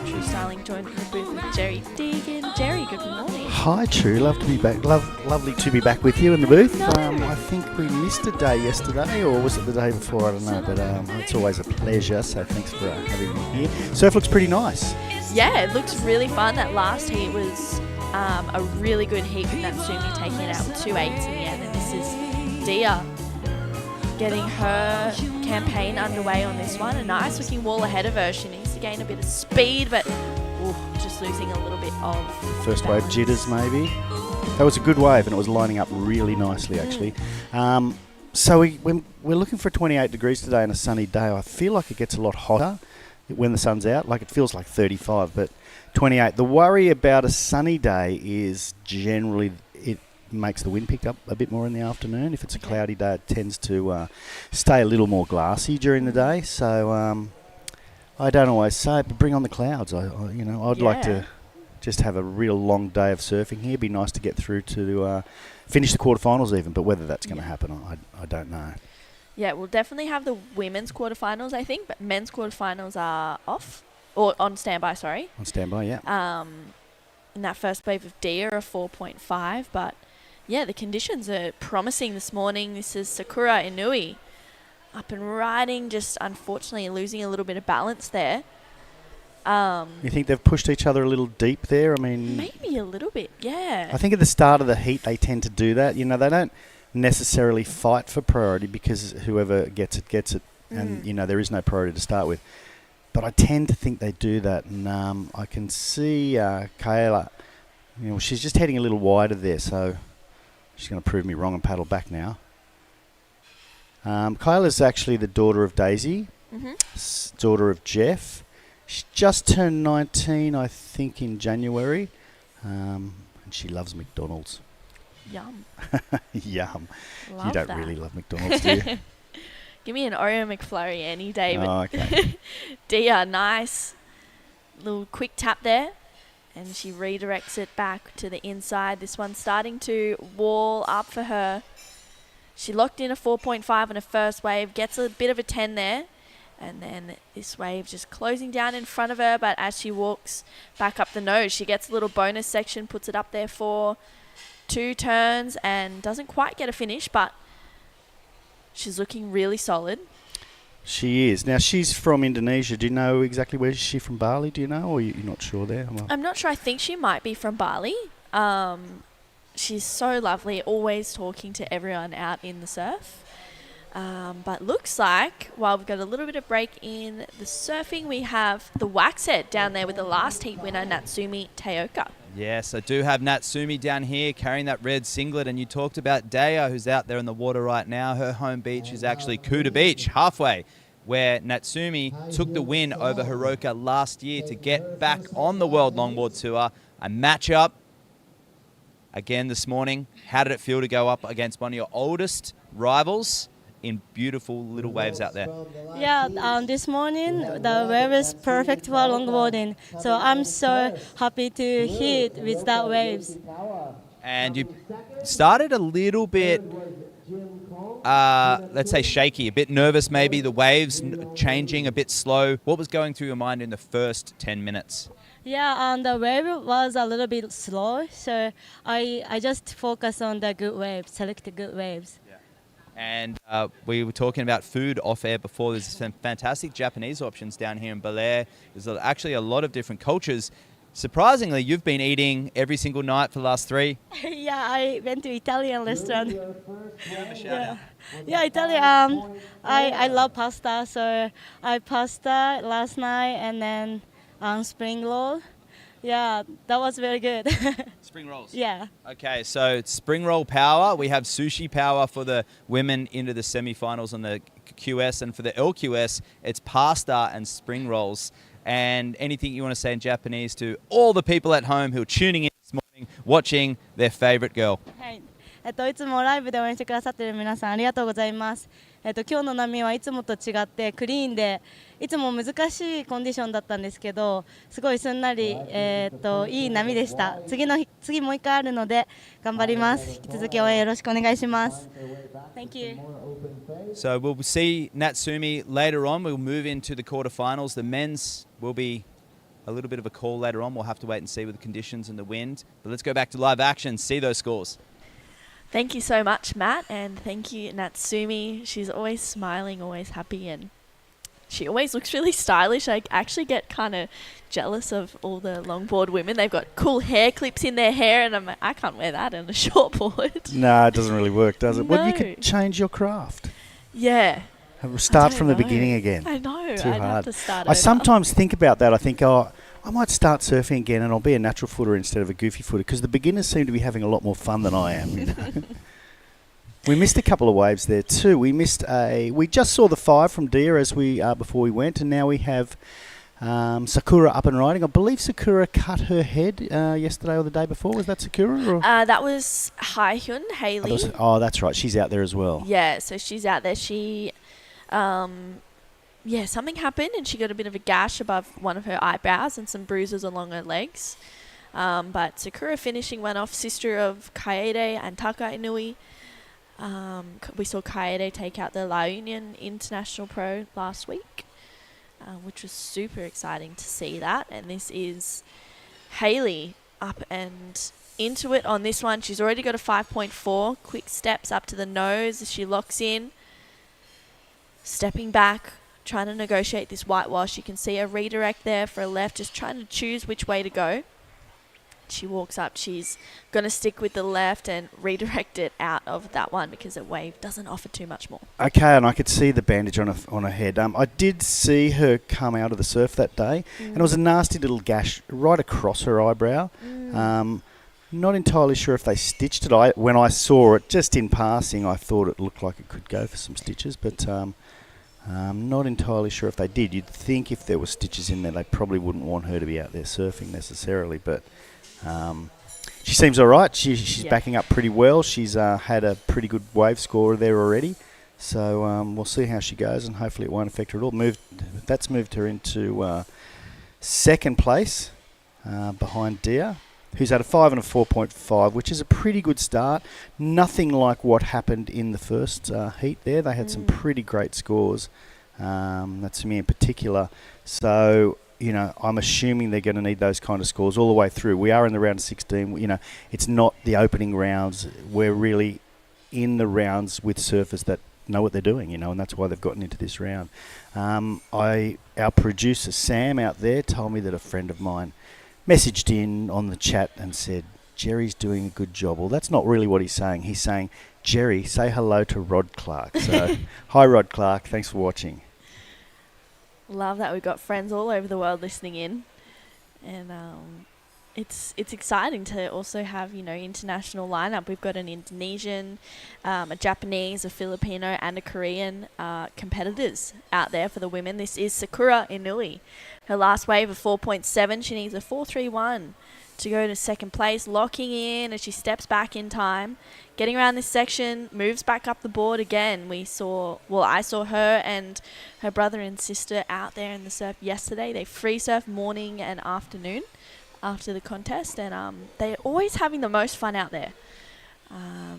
True Styling joined in the booth with Jerry Deegan. Jerry, good morning. Hi, True. Love to be back. Lovely to be back with you in the booth. No. I think we missed a day yesterday, or was it the day before? I don't know, but it's always a pleasure. So thanks for having me here. Surf looks pretty nice. Yeah, it looks really fun. That last heat was a really good heat with Natsumi taking it out with 2.8s in the end. And this is Dia getting her campaign underway on this one. A nice looking wall ahead of her. She needs to gain a bit of speed, but just losing a little bit of First wave balance. jitters, maybe. That was a good wave, and it was lining up really nicely, actually. So we're looking for 28 degrees today on a sunny day. I feel like it gets a lot hotter when the sun's out. Like, it feels like 35, but 28. The worry about a sunny day is generally it makes the wind pick up a bit more in the afternoon. If it's a cloudy day, it tends to stay a little more glassy during the day. So I don't always say it, but bring on the clouds. I'd like to just have a real long day of surfing here. It'd be nice to get through to finish the quarterfinals even, but whether that's going to happen, I don't know. Yeah, we'll definitely have the women's quarterfinals, I think, but men's quarterfinals are off, or on standby, sorry. On standby, yeah. In that first wave of Dia, a 4.5, but yeah, the conditions are promising this morning. This is Sakura Inui up and riding, just unfortunately losing a little bit of balance there. You think they've pushed each other a little deep there? I mean, Maybe a little bit, yeah. I think at the start of the heat they tend to do that. You know, they don't necessarily fight for priority because whoever gets it, and there is no priority to start with. But I tend to think they do that, and I can see Kayla. She's just heading a little wider there, so she's going to prove me wrong and paddle back now. Kyla's actually the daughter of Daisy, daughter of Jeff. She just turned 19, I think, in January, and she loves McDonald's. Yum. Yum. Love You don't that. really love McDonald's, do you? Give me an Oreo McFlurry any day. But Oh, okay. Dia, nice little quick tap there. And she redirects it back to the inside. This one's starting to wall up for her. She locked in a 4.5 on her first wave. Gets a bit of a 10 there. And then this wave just closing down in front of her. But as she walks back up the nose, she gets a little bonus section. Puts it up there for 2 turns. And doesn't quite get a finish. But she's looking really solid. She is. Now, she's from Indonesia. Do you know exactly where she's from? Bali, do you know? Or you're not sure there? I'm not sure. I think she might be from Bali. She's so lovely, always talking to everyone out in the surf. But looks like, while we've got a little bit of break in the surfing, we have the wax head down there with the last heat winner, Natsumi Teoka. Yes, I do have Natsumi down here carrying that red singlet, and you talked about Daya, who's out there in the water right now. Her home beach is actually Kuta Beach, halfway, where Natsumi took the win over Hiroka last year to get back on the World Longboard Tour. A matchup again this morning. How did it feel to go up against one of your oldest rivals in beautiful little waves out there? Yeah, this morning the wave is perfect for longboarding, so I'm so happy to hit with that waves. And you started a little bit, let's say, shaky, a bit nervous maybe, the waves changing a bit slow. What was going through your mind in the first 10 minutes? Yeah, the wave was a little bit slow, so I just focus on the good waves, select the good waves. And we were talking about food off air before. There's some fantastic Japanese options down here in Baler. There's actually a lot of different cultures. Surprisingly, you've been eating every single night for the last 3. Yeah, I went to Italian restaurant. Yeah, Italian. I love pasta, so I pasta last night and then spring roll. Yeah, that was very good. Spring rolls? Yeah. Okay, so it's spring roll power. We have sushi power for the women into the semi-finals on the QS, and for the LQS, it's pasta and spring rolls. And anything you want to say in Japanese to all the people at home who are tuning in this morning, watching their favorite girl? はい。いつもライブで応援してくださっている皆さんありがとうございます。今日の波はいつもと違ってクリーンでいつも難しいコンディションだったんですけど、すごいすんなりいい波でした。次もう一回あるので頑張ります。引き続き応援よろしくお願いします。Thank you. So we'll see Natsumi later on. We'll move into the quarterfinals. The men's will be a little bit of a call later on. We'll have to wait and see with the conditions and the wind. But let's go back to live action, see those scores. Thank you so much, Matt, and thank you, Natsumi. She's always smiling, always happy, and she always looks really stylish. I actually get kind of jealous of all the longboard women. They've got cool hair clips in their hair, and I'm like, I can't wear that on a shortboard. No, it doesn't really work, does it? No. Well, you could change your craft. Yeah. Start from the beginning again. I know. Too I'd hard. have to start I over. sometimes think about that. I think, I might start surfing again and I'll be a natural footer instead of a goofy footer, because the beginners seem to be having a lot more fun than I am. You know? We missed a couple of waves there too. We just saw the 5 from Dia as before we went, and now we have Sakura up and riding. I believe Sakura cut her head yesterday or the day before. Was that Sakura? Or? That was Haehyun, Hailey. That's right. She's out there as well. Yeah, so she's out there. She, something happened and she got a bit of a gash above one of her eyebrows and some bruises along her legs. But Sakura finishing went off, sister of Kaede and Taka Inui. We saw Kaede take out the La Union International Pro last week, which was super exciting to see that. And this is Hailey up and into it on this one. She's already got a 5.4. Quick steps up to the nose as she locks in. Stepping back, trying to negotiate this whitewash. You can see a redirect there for a left, just trying to choose which way to go. She walks up, she's going to stick with the left and redirect it out of that one because a wave doesn't offer too much more. Okay, and I could see the bandage on her head. I did see her come out of the surf that day, and it was a nasty little gash right across her eyebrow. Not entirely sure if they stitched it. When I saw it, just in passing, I thought it looked like it could go for some stitches, but I'm not entirely sure if they did. You'd think if there were stitches in there, they probably wouldn't want her to be out there surfing necessarily, but she seems all right. She's backing up pretty well. She's had a pretty good wave score there already, so we'll see how she goes, and hopefully it won't affect her at all. That's moved her into second place behind Dia, who's had a 5 and a 4.5, which is a pretty good start. Nothing like what happened in the first heat there. They had some pretty great scores, that's me in particular. So, I'm assuming they're going to need those kind of scores all the way through. We are in the round of 16. It's not the opening rounds. We're really in the rounds with surfers that know what they're doing, and that's why they've gotten into this round. Our producer, Sam, out there, told me that a friend of mine messaged in on the chat and said, Jerry's doing a good job. Well, that's not really what he's saying. He's saying, Jerry, say hello to Rod Clark. So, hi, Rod Clark. Thanks for watching. Love that we've got friends all over the world listening in, and it's exciting to also have international lineup. We've got an Indonesian, a Japanese, a Filipino, and a Korean competitors out there for the women. This is Sakura Inui. Her last wave of 4.7. She needs a 4.31 to go to second place, locking in as she steps back in time, getting around this section, moves back up the board again. I saw her and her brother and sister out there in the surf yesterday. They free surf morning and afternoon after the contest, and they're always having the most fun out there.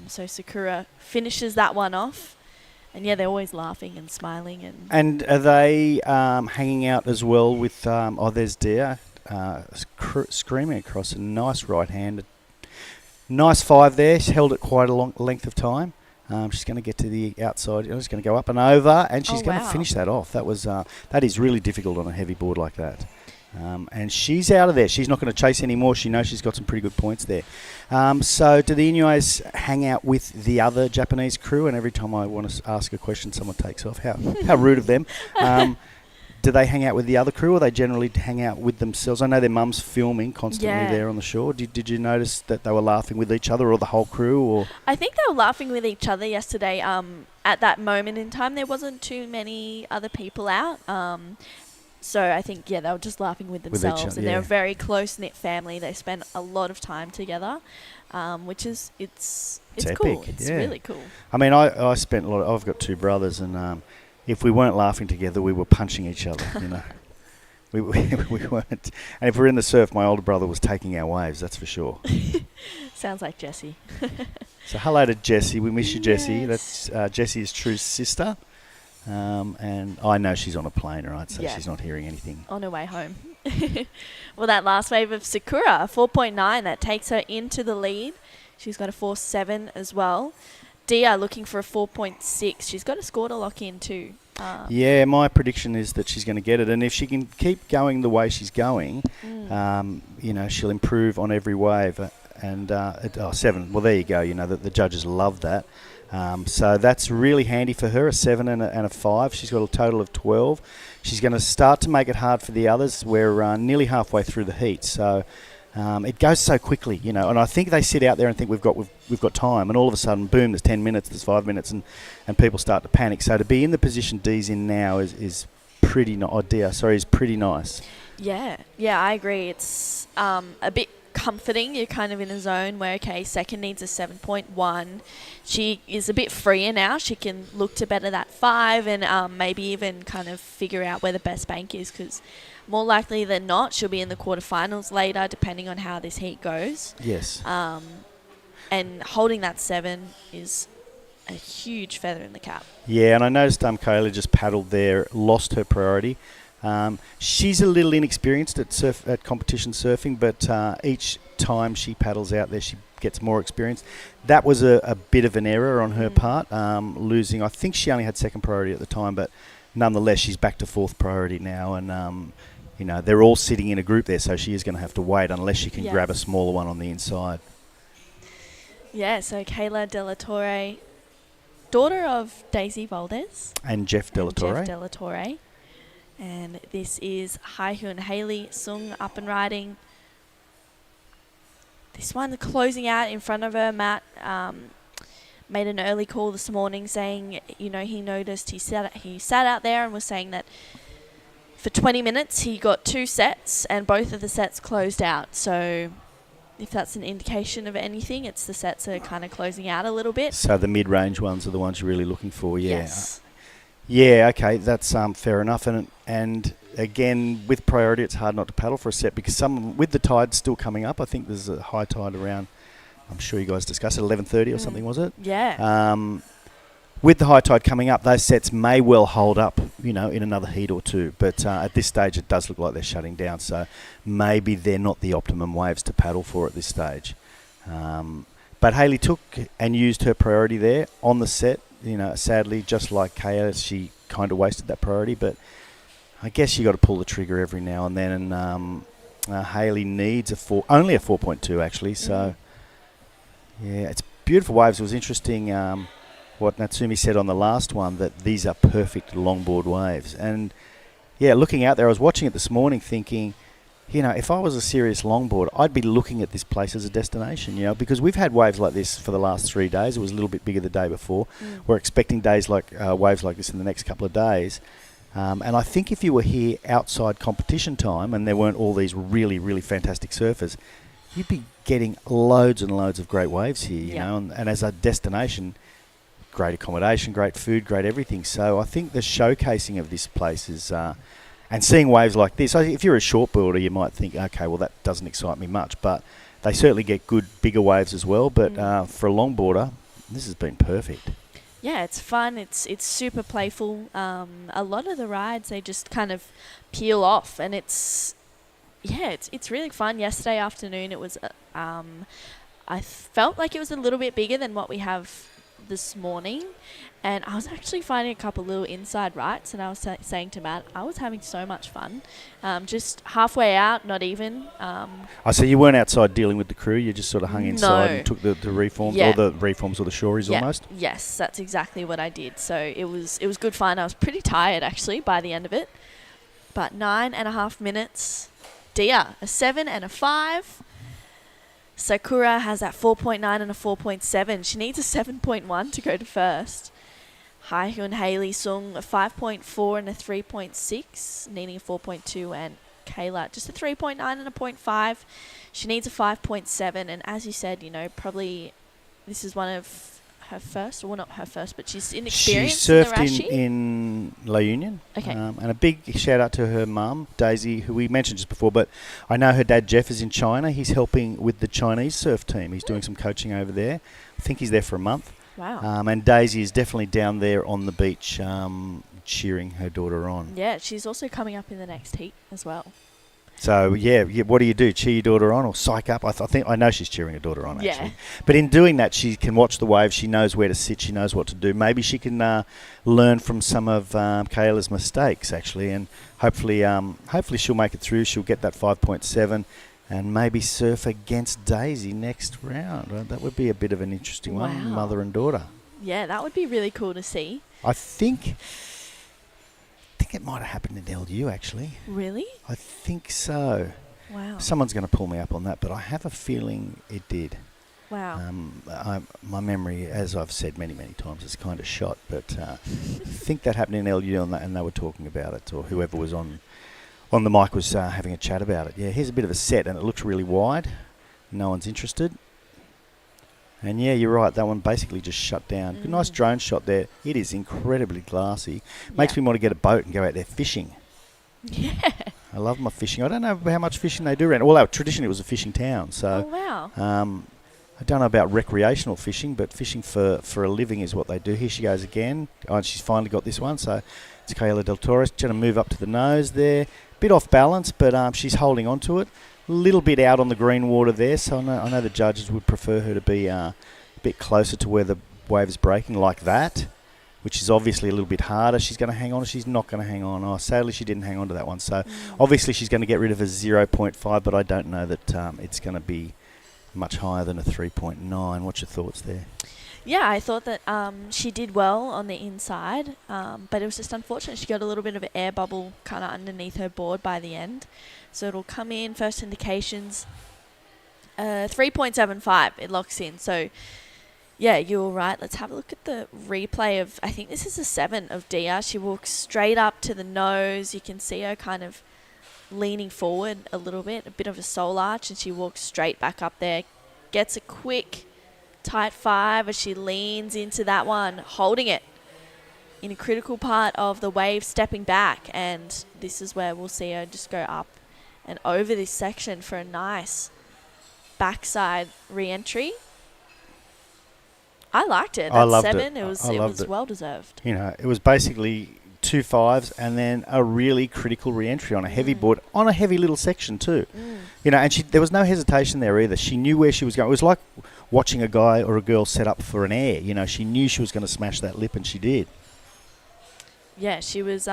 So Sakura finishes that one off. And yeah, they're always laughing and smiling. And are they hanging out as well with, there's Dia screaming across a nice right hand. Nice 5 there. She's held it quite a long length of time. She's going to get to the outside. She's going to go up and over, and she's going to finish that off. That is really difficult on a heavy board like that. And she's out of there. She's not going to chase anymore. She knows she's got some pretty good points there. So do the Inoues hang out with the other Japanese crew? And every time I want to ask a question, someone takes off. How rude of them. Do they hang out with the other crew, or they generally hang out with themselves? I know their mum's filming constantly there on the shore. Did you notice that they were laughing with each other, or the whole crew? Or I think they were laughing with each other yesterday. At that moment in time, there wasn't too many other people out. So I think, they were just laughing with themselves. With each other, and they're a very close-knit family. They spend a lot of time together, which is, it's cool. epic. It's really cool. I mean, I spent a lot. I've got 2 brothers, and if we weren't laughing together, we were punching each other, we weren't. And if we're in the surf, my older brother was taking our waves, that's for sure. Sounds like Jessie. So hello to Jessie. We miss you, Jessie. Yes. That's Jessie's true sister. And I know she's on a plane, right? So she's not hearing anything. On her way home. Well, that last wave of Sakura, 4.9, that takes her into the lead. She's got a 4.7 as well. Dia looking for a 4.6. She's got a score to lock in too. My prediction is that she's going to get it. And if she can keep going the way she's going, she'll improve on every wave. And 7. Well, there you go. The judges love that. So that's really handy for her, a 7 and a 5. She's got a total of 12. She's going to start to make it hard for the others. We're nearly halfway through the heat, so it goes so quickly, And I think they sit out there and think we've got time, and all of a sudden, boom, there's 10 minutes, there's 5 minutes, and people start to panic. So to be in the position Dee's in now is pretty is pretty nice. Yeah, I agree. It's a bit comforting. You're kind of in a zone where, second needs a 7.1. She is a bit freer now. She can look to better that 5 and maybe even kind of figure out where the best bank is, because more likely than not, she'll be in the quarterfinals later, depending on how this heat goes. Yes. And holding that 7 is a huge feather in the cap. Yeah, and I noticed Kayla just paddled there, lost her priority. She's a little inexperienced at competition surfing, but each time she paddles out there, she gets more experience. That was a bit of an error on her part, losing. I think she only had second priority at the time, but nonetheless, she's back to fourth priority now, and they're all sitting in a group there, so she is going to have to wait unless she can grab a smaller one on the inside. Yeah, so Kayla De La Torre, daughter of Daisy Valdez. And Jeff De La Torre. And this is Hai-Hun Haley Sung up and riding. This one closing out in front of her. Matt made an early call this morning saying, he noticed he sat out there and was saying that for 20 minutes he got 2 sets and both of the sets closed out. So if that's an indication of anything, it's the sets that are kind of closing out a little bit. So the mid-range ones are the ones you're really looking for, yeah. Yes. Yeah, okay, that's fair enough. And again, with priority, it's hard not to paddle for a set because with the tide still coming up, I think there's a high tide around, I'm sure you guys discussed it, 11:30 or something, was it? Yeah. With the high tide coming up, those sets may well hold up, in another heat or two. But at this stage, it does look like they're shutting down. So maybe they're not the optimum waves to paddle for at this stage. But Haley took and used her priority there on the set. Sadly, just like Kaya, she kind of wasted that priority. But I guess you got to pull the trigger every now and then. And Haley needs only a 4.2 actually. So yeah, it's beautiful waves. It was interesting what Natsumi said on the last one, that these are perfect longboard waves. And yeah, looking out there, I was watching it this morning thinking, if I was a serious longboard, I'd be looking at this place as a destination, because we've had waves like this for the last 3 days. It was a little bit bigger the day before. We're expecting waves like this in the next couple of days. And I think if you were here outside competition time and there weren't all these really, really fantastic surfers, you'd be getting loads and loads of great waves here, you Yeah. know, and as a destination, great accommodation, great food, great everything. So I think the showcasing of this place is, and seeing waves like this, if you're a shortboarder, you might think, okay, well, that doesn't excite me much, but they certainly get good, bigger waves as well. But for a longboarder, this has been perfect. Yeah, it's fun. It's super playful. A lot of the rides, they just kind of peel off, and it's really fun. Yesterday afternoon, it was I felt like it was a little bit bigger than what we have this morning, and I was actually finding a couple little inside rides, and I was saying to Matt, I was having so much fun. Just halfway out, not even. So you weren't outside dealing with the crew, you just sort of hung inside No. and took the reforms, Yeah. or the reforms or the shories Yeah. almost? Yes, that's exactly what I did. So it was good fun. I was pretty tired actually by the end of it. But 9.5 minutes. Dia, a 7 and a 5. Sakura has that 4.9 and a 4.7. She needs a 7.1 to go to first. Haihyun Haley Sung, a 5.4 and a 3.6, needing a 4.2, and Kayla just a 3.9 and a 0.5. She needs a 5.7, and as you said, you know, probably this is one of her first, well, not her first, but she's She inexperienced in the surfed Rashi. in La Union. Okay. And a big shout out to her mum, Daisy, who we mentioned just before, but I know her dad, Jeff, is in China. He's helping with the Chinese surf team. He's doing some coaching over there. I think he's there for a month. Wow. And Daisy is definitely down there on the beach cheering her daughter on. Yeah, she's also coming up in the next heat as well. So, yeah, what do you do? Cheer your daughter on or psych up? I know she's cheering her daughter on, Yeah. actually. But in doing that, she can watch the waves. She knows where to sit. She knows what to do. Maybe she can learn from some of Kayla's mistakes, actually, and hopefully she'll make it through. She'll get that 5.7 and maybe surf against Daisy next round. That would be a bit of an interesting one, Wow. mother and daughter. Yeah, that would be really cool to see. I think it might have happened in LU, actually. Really? I think so. Wow. Someone's going to pull me up on that, but I have a feeling it did. Wow. My memory, as I've said many, many times, is kind of shot, but I think that happened in LU and they were talking about it, or whoever was on the mic was having a chat about it. Yeah, here's a bit of a set, and it looks really wide. No one's interested. And yeah, you're right, that one basically just shut down. Good, nice drone shot there. It is incredibly glassy. Makes me want to get a boat and go out there fishing. Yeah. I love my fishing. I don't know how much fishing they do around. Well, traditionally it was a fishing town, so Oh, wow. I don't know about recreational fishing, but fishing for a living is what they do. Here she goes again. Oh, and she's finally got this one, so it's Kayla Del Toro. She's going to move up to the nose there. Bit off balance, but she's holding on to it. A little bit out on the green water there, so I know the judges would prefer her to be a bit closer to where the wave is breaking like that, which is obviously a little bit harder. She's going to hang on, or she's not going to hang on. Oh, sadly, she didn't hang on to that one. So obviously she's going to get rid of a 0.5, but I don't know that it's going to be much higher than a 3.9. What's your thoughts there? Yeah, I thought that she did well on the inside, but it was just unfortunate. She got a little bit of an air bubble kind of underneath her board by the end. So it'll come in, first indications, 3.75, it locks in. So, yeah, you were right. Let's have a look at the replay of, I think this is a 7 of Dia. She walks straight up to the nose. You can see her kind of leaning forward a little bit, a bit of a soul arch, and she walks straight back up there. Gets a quick tight 5 as she leans into that one, holding it in a critical part of the wave, stepping back, and this is where we'll see her just go up and over this section for a nice backside re-entry. I liked it. I That loved 7, it. it was I it loved was it. well deserved. You know, it was basically 2 5s and then a really critical re-entry on a heavy board, on a heavy little section too. You know, and there was no hesitation there either. She knew where she was going. It was like watching a guy or a girl set up for an air. You know, she knew she was going to smash that lip, and she did. Yeah, she was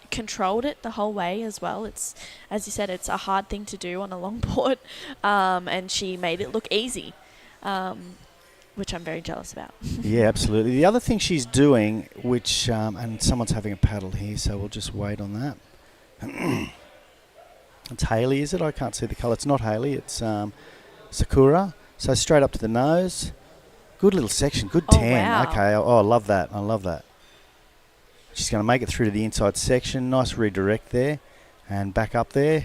controlled it the whole way as well. It's, as you said, it's a hard thing to do on a longboard, and she made it look easy, which I'm very jealous about. Yeah, absolutely. The other thing she's doing, which and someone's having a paddle here, so we'll just wait on that. It's Haley, is it? I can't see the colour. It's not Haley. It's Sakura. So straight up to the nose. Good little section. Good Oh, 10. wow. Okay. Oh, I love that. I love that. She's going to make it through to the inside section. Nice redirect there. And back up there.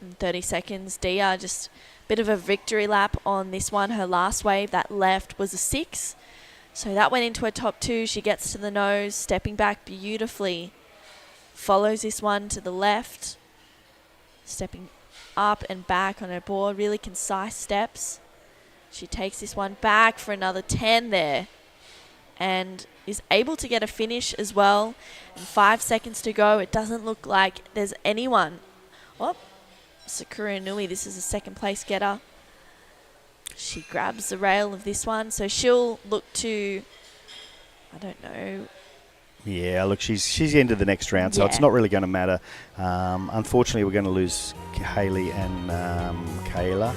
and 30 seconds. Dia just a bit of a victory lap on this one. Her last wave, that left, was a 6. So that went into her top 2. She gets to the nose, stepping back beautifully. Follows this one to the left. Stepping up and back on her board. Really concise steps. She takes this one back for another 10 there. And is able to get a finish as well. And 5 seconds to go. It doesn't look like there's anyone. Oh, Sakura Nui, this is a second place getter. She grabs the rail of this one. So she'll look to, I don't know. Yeah, look, she's into the next round, so it's not really going to matter. Unfortunately, we're going to lose Haley and Kayla.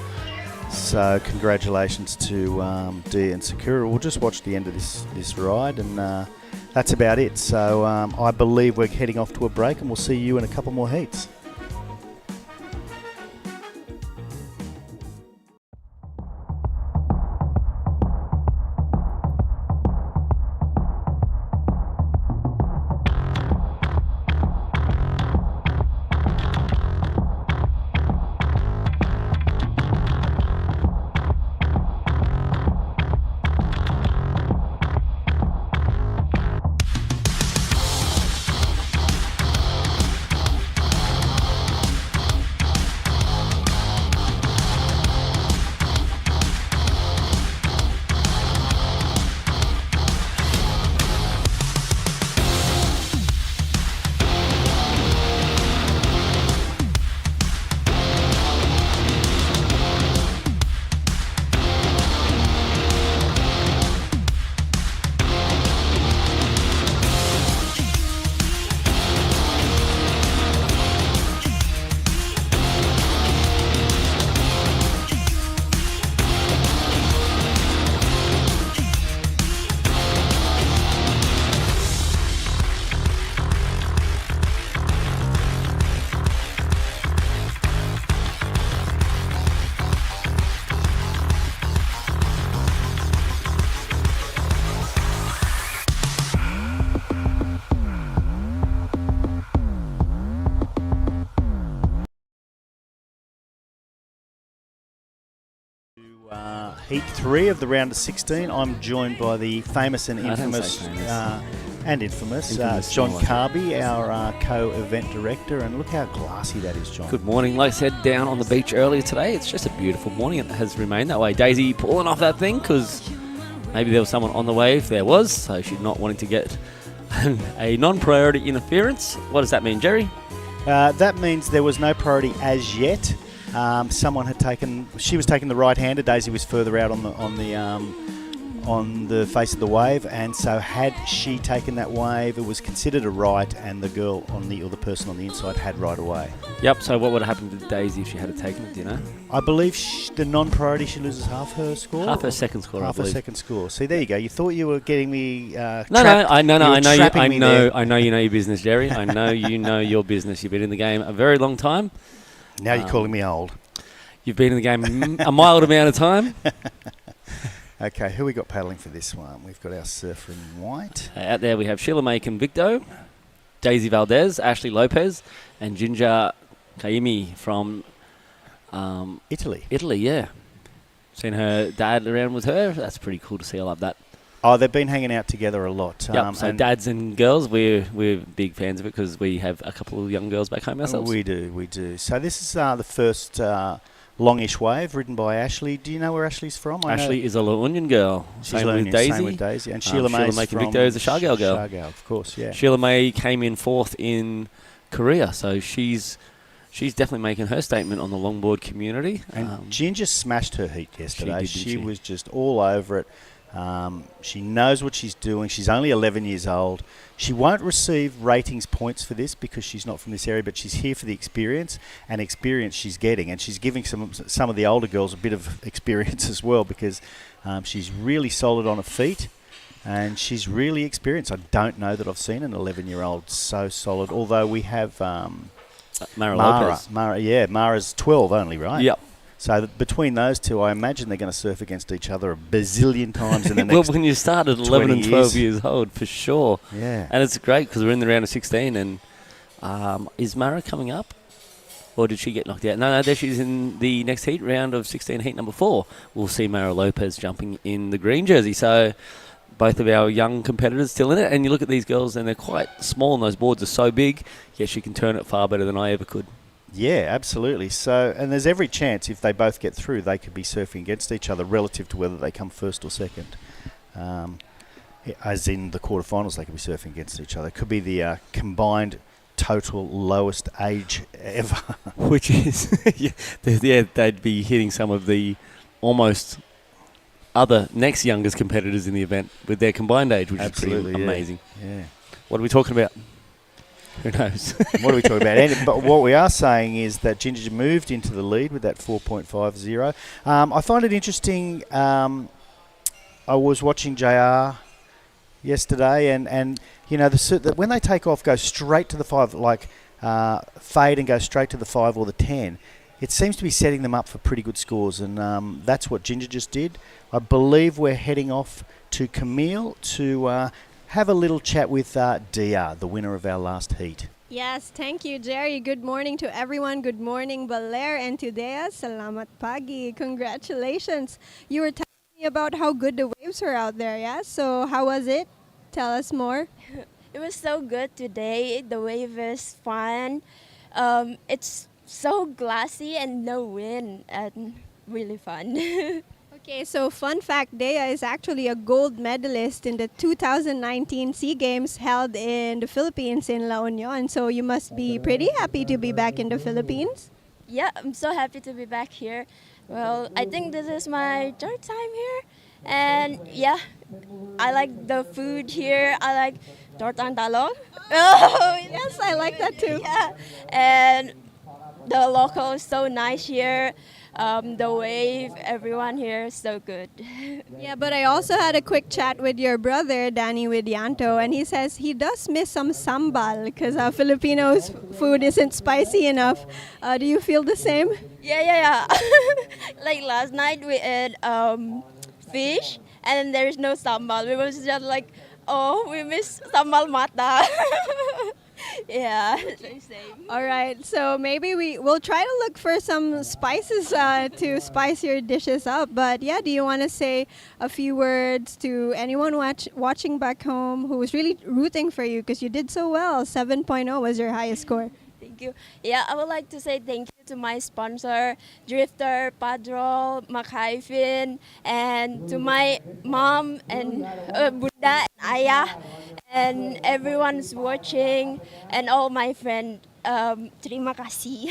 So congratulations to Dia and Sakura. We'll just watch the end of this ride, and that's about it. So I believe we're heading off to a break, and we'll see you in a couple more heats. Heat 3 of the round of 16. I'm joined by the famous and infamous, John Carby, our co-event director. And look how glassy that is, John. Good morning. Like I said, down on the beach earlier today. It's just a beautiful morning. It has remained that way. Daisy pulling off that thing because maybe there was someone on the wave. There was, so she's not wanting to get a non-priority interference. What does that mean, Jerry? That means there was no priority as yet. Someone had taken. She was taking the right-hander. Daisy was further out on the face of the wave, and so had she taken that wave, it was considered a right, and the girl or the person on the inside had right away. Yep. So what would have happened to Daisy if she had taken it? Do you know? I believe the non-priority, she loses half her score. Half her second score. Half her second score. See, there you go. You thought you were getting me. I know you know your business, Jerry. I know you know your business. You've been in the game a very long time. Now you're calling me old. You've been in the game a mild amount of time. Okay, who we got paddling for this one? We've got our surfer in white. Out there we have Sheila May Convicto, Daisy Valdez, Ashley Lopez, and Ginger Kaimi from Italy. Italy, yeah. Seen her dad around with her. That's pretty cool to see her like that. Oh, they've been hanging out together a lot. Yep, so dads and girls, we're big fans of it because we have a couple of young girls back home ourselves. We do. So this is the first longish wave ridden by Ashley. Do you know where Ashley's from? Ashley is a La Union girl. Same with Daisy. And Sheila May Convicto is a Shargale girl. Shargale, of course, yeah. Sheila May came in 4th in Korea, so she's definitely making her statement on the longboard community. And Ginger smashed her heat yesterday. She was just all over it. She knows what she's doing. She's only 11 years old. She won't receive ratings points for this because she's not from this area, but she's here for the experience, and experience she's getting. And she's giving some of the older girls a bit of experience as well because she's really solid on her feet and she's really experienced. I don't know that I've seen an 11-year-old so solid, although we have Mara Lopez. Mara's 12 only, right? Yep. So between those two, I imagine they're going to surf against each other a bazillion times in the next Well, when you start at 11 and 12 years old, for sure. Yeah. And it's great because we're in the round of 16. And is Mara coming up? Or did she get knocked out? No, there she's in the next heat, round of 16, heat number 4. We'll see Mara Lopez jumping in the green jersey. So both of our young competitors still in it. And you look at these girls and they're quite small and those boards are so big, yet she can turn it far better than I ever could. Yeah, absolutely. So, and there's every chance if they both get through, they could be surfing against each other relative to whether they come first or second. As in the quarterfinals, they could be surfing against each other. It could be the combined total lowest age ever. Which is, they'd be hitting some of the almost other next youngest competitors in the event with their combined age, which is pretty amazing. Yeah. What are we talking about? Who knows? What are we talking about? But what we are saying is that Ginger moved into the lead with that 4.50. I find it interesting. I was watching JR yesterday, and you know, when they take off, go straight to the 5, like fade and go straight to the 5 or the 10. It seems to be setting them up for pretty good scores, and that's what Ginger just did. I believe we're heading off to Camille to have a little chat with Dia, the winner of our last heat. Yes, thank you, Jerry. Good morning to everyone. Good morning, Baler and to Dea. Salamat pagi. Congratulations. You were telling me about how good the waves were out there, yeah? So how was it? Tell us more. It was so good today. The wave is fun. It's so glassy and no wind and really fun. Okay, so fun fact, Dea is actually a gold medalist in the 2019 SEA Games held in the Philippines in La Union. So you must be pretty happy to be back in the Philippines. Yeah, I'm so happy to be back here. Well, I think this is my 3rd time here. And yeah, I like the food here. I like tortang talong. Oh, yes, I like that too. Yeah, and the local is so nice here. The wave, everyone here is so good. Yeah, but I also had a quick chat with your brother, Danny Widianto, and he says he does miss some sambal because Filipinos' food isn't spicy enough. Do you feel the same? Yeah. Like last night we ate fish and there's no sambal. We was just like, oh, we miss sambal mata. Yeah, same. All right, so maybe we'll try to look for some spices to spice your dishes up. But yeah, do you want to say a few words to anyone watching back home who was really rooting for you because you did so well? 7.0 was your highest score. Thank you. Yeah, I would like to say thank you to my sponsor, Drifter, Padrol, Makaifin, and to my mom and Bunda and Ayah, and everyone's watching, and all my friends. Terima kasih.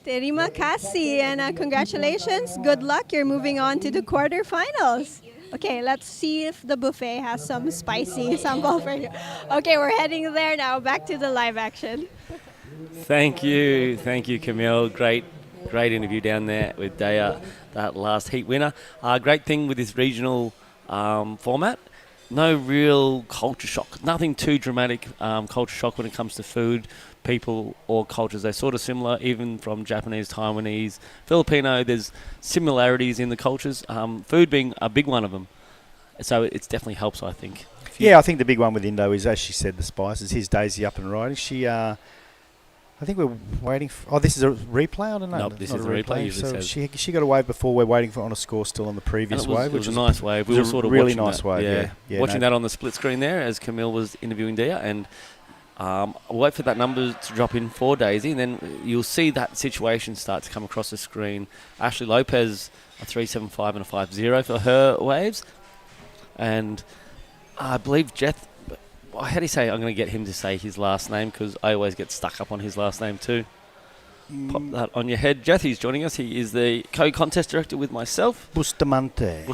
Terima kasih, and congratulations. Good luck. You're moving on to the quarterfinals. Okay, let's see if the buffet has some spicy sambal for you. Okay, we're heading there now. Back to the live action. Thank you, Camille. Great interview down there with Dea, that last heat winner. Great thing with this regional format, no real culture shock, nothing too dramatic culture shock when it comes to food, people or cultures. They're sort of similar, even from Japanese, Taiwanese, Filipino. There's similarities in the cultures, food being a big one of them. So it definitely helps, I think. Yeah, I think the big one with Indo is, as she said, the spices. Here's Daisy up and riding. She... I think we're waiting for... Oh, this is a replay? I don't know. Nope, this is a replay. So she got a wave before. We're waiting for on a score still on the previous wave. It was a nice wave. We were sort of really watching nice that. wave, yeah. Watching that on the split screen there as Camille was interviewing Dea. And I'll wait for that number to drop in for Daisy. And then you'll see that situation start to come across the screen. Ashley Lopez, a 3.75 and a 5.0 for her waves. And I believe Jeth... How do you say? I'm going to get him to say his last name because I always get stuck up on his last name too. Pop that on your head. Jethy's joining us. He is the co-contest director with myself. Bustamante.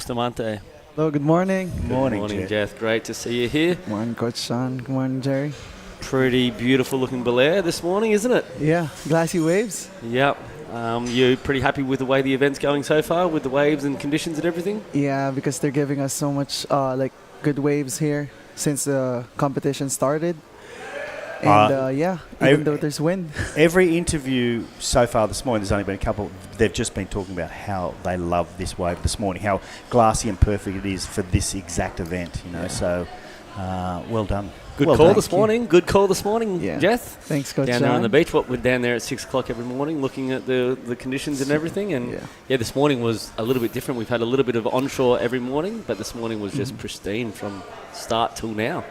Hello, good morning. Good morning, Jeth. Great to see you here. Good morning, Coach Sean. Good morning, Jerry. Pretty beautiful looking Baler this morning, isn't it? Yeah, glassy waves. Yep. You pretty happy with the way the event's going so far, with the waves and conditions and everything? Yeah, because they're giving us so much good waves here since the competition started. And even though there's wind. Every interview so far this morning, there's only been a couple, they've just been talking about how they love this wave this morning, how glassy and perfect it is for this exact event, you know. So Well done. Good Well call done. this morning. Good call this morning, Yeah. Jeth. Thanks, Coach Down there on John. the beach. We're down there at 6 o'clock every morning looking at the conditions and everything. And Yeah. this morning was a little bit different. We've had a little bit of onshore every morning, but this morning was just pristine from start till now.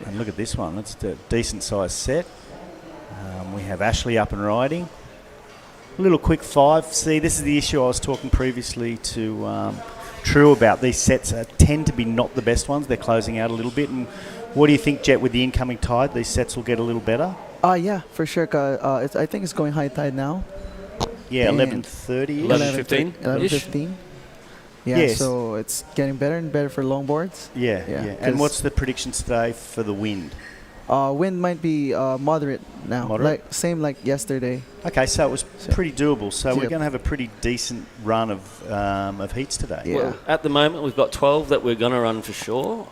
And look at this one. That's a decent sized set. We have Ashley up and riding. A little quick 5. See, this is the issue I was talking previously to True about. These sets tend to be not the best ones. They're closing out a little bit. And what do you think, Jet, with the incoming tide, these sets will get a little better? Yeah, for sure. I think it's going high tide now. Yeah, And 11:30. 11:15. 11:15. Yeah, Yes. so it's getting better and better for longboards. Yeah. And 'cause, what's the predictions today for the wind? wind might be moderate now. Moderate? Like same like yesterday. Okay, so it was pretty doable. So we're Yep. going to have a pretty decent run of heats today. Yeah. Well, at the moment, we've got 12 that we're going to run for sure,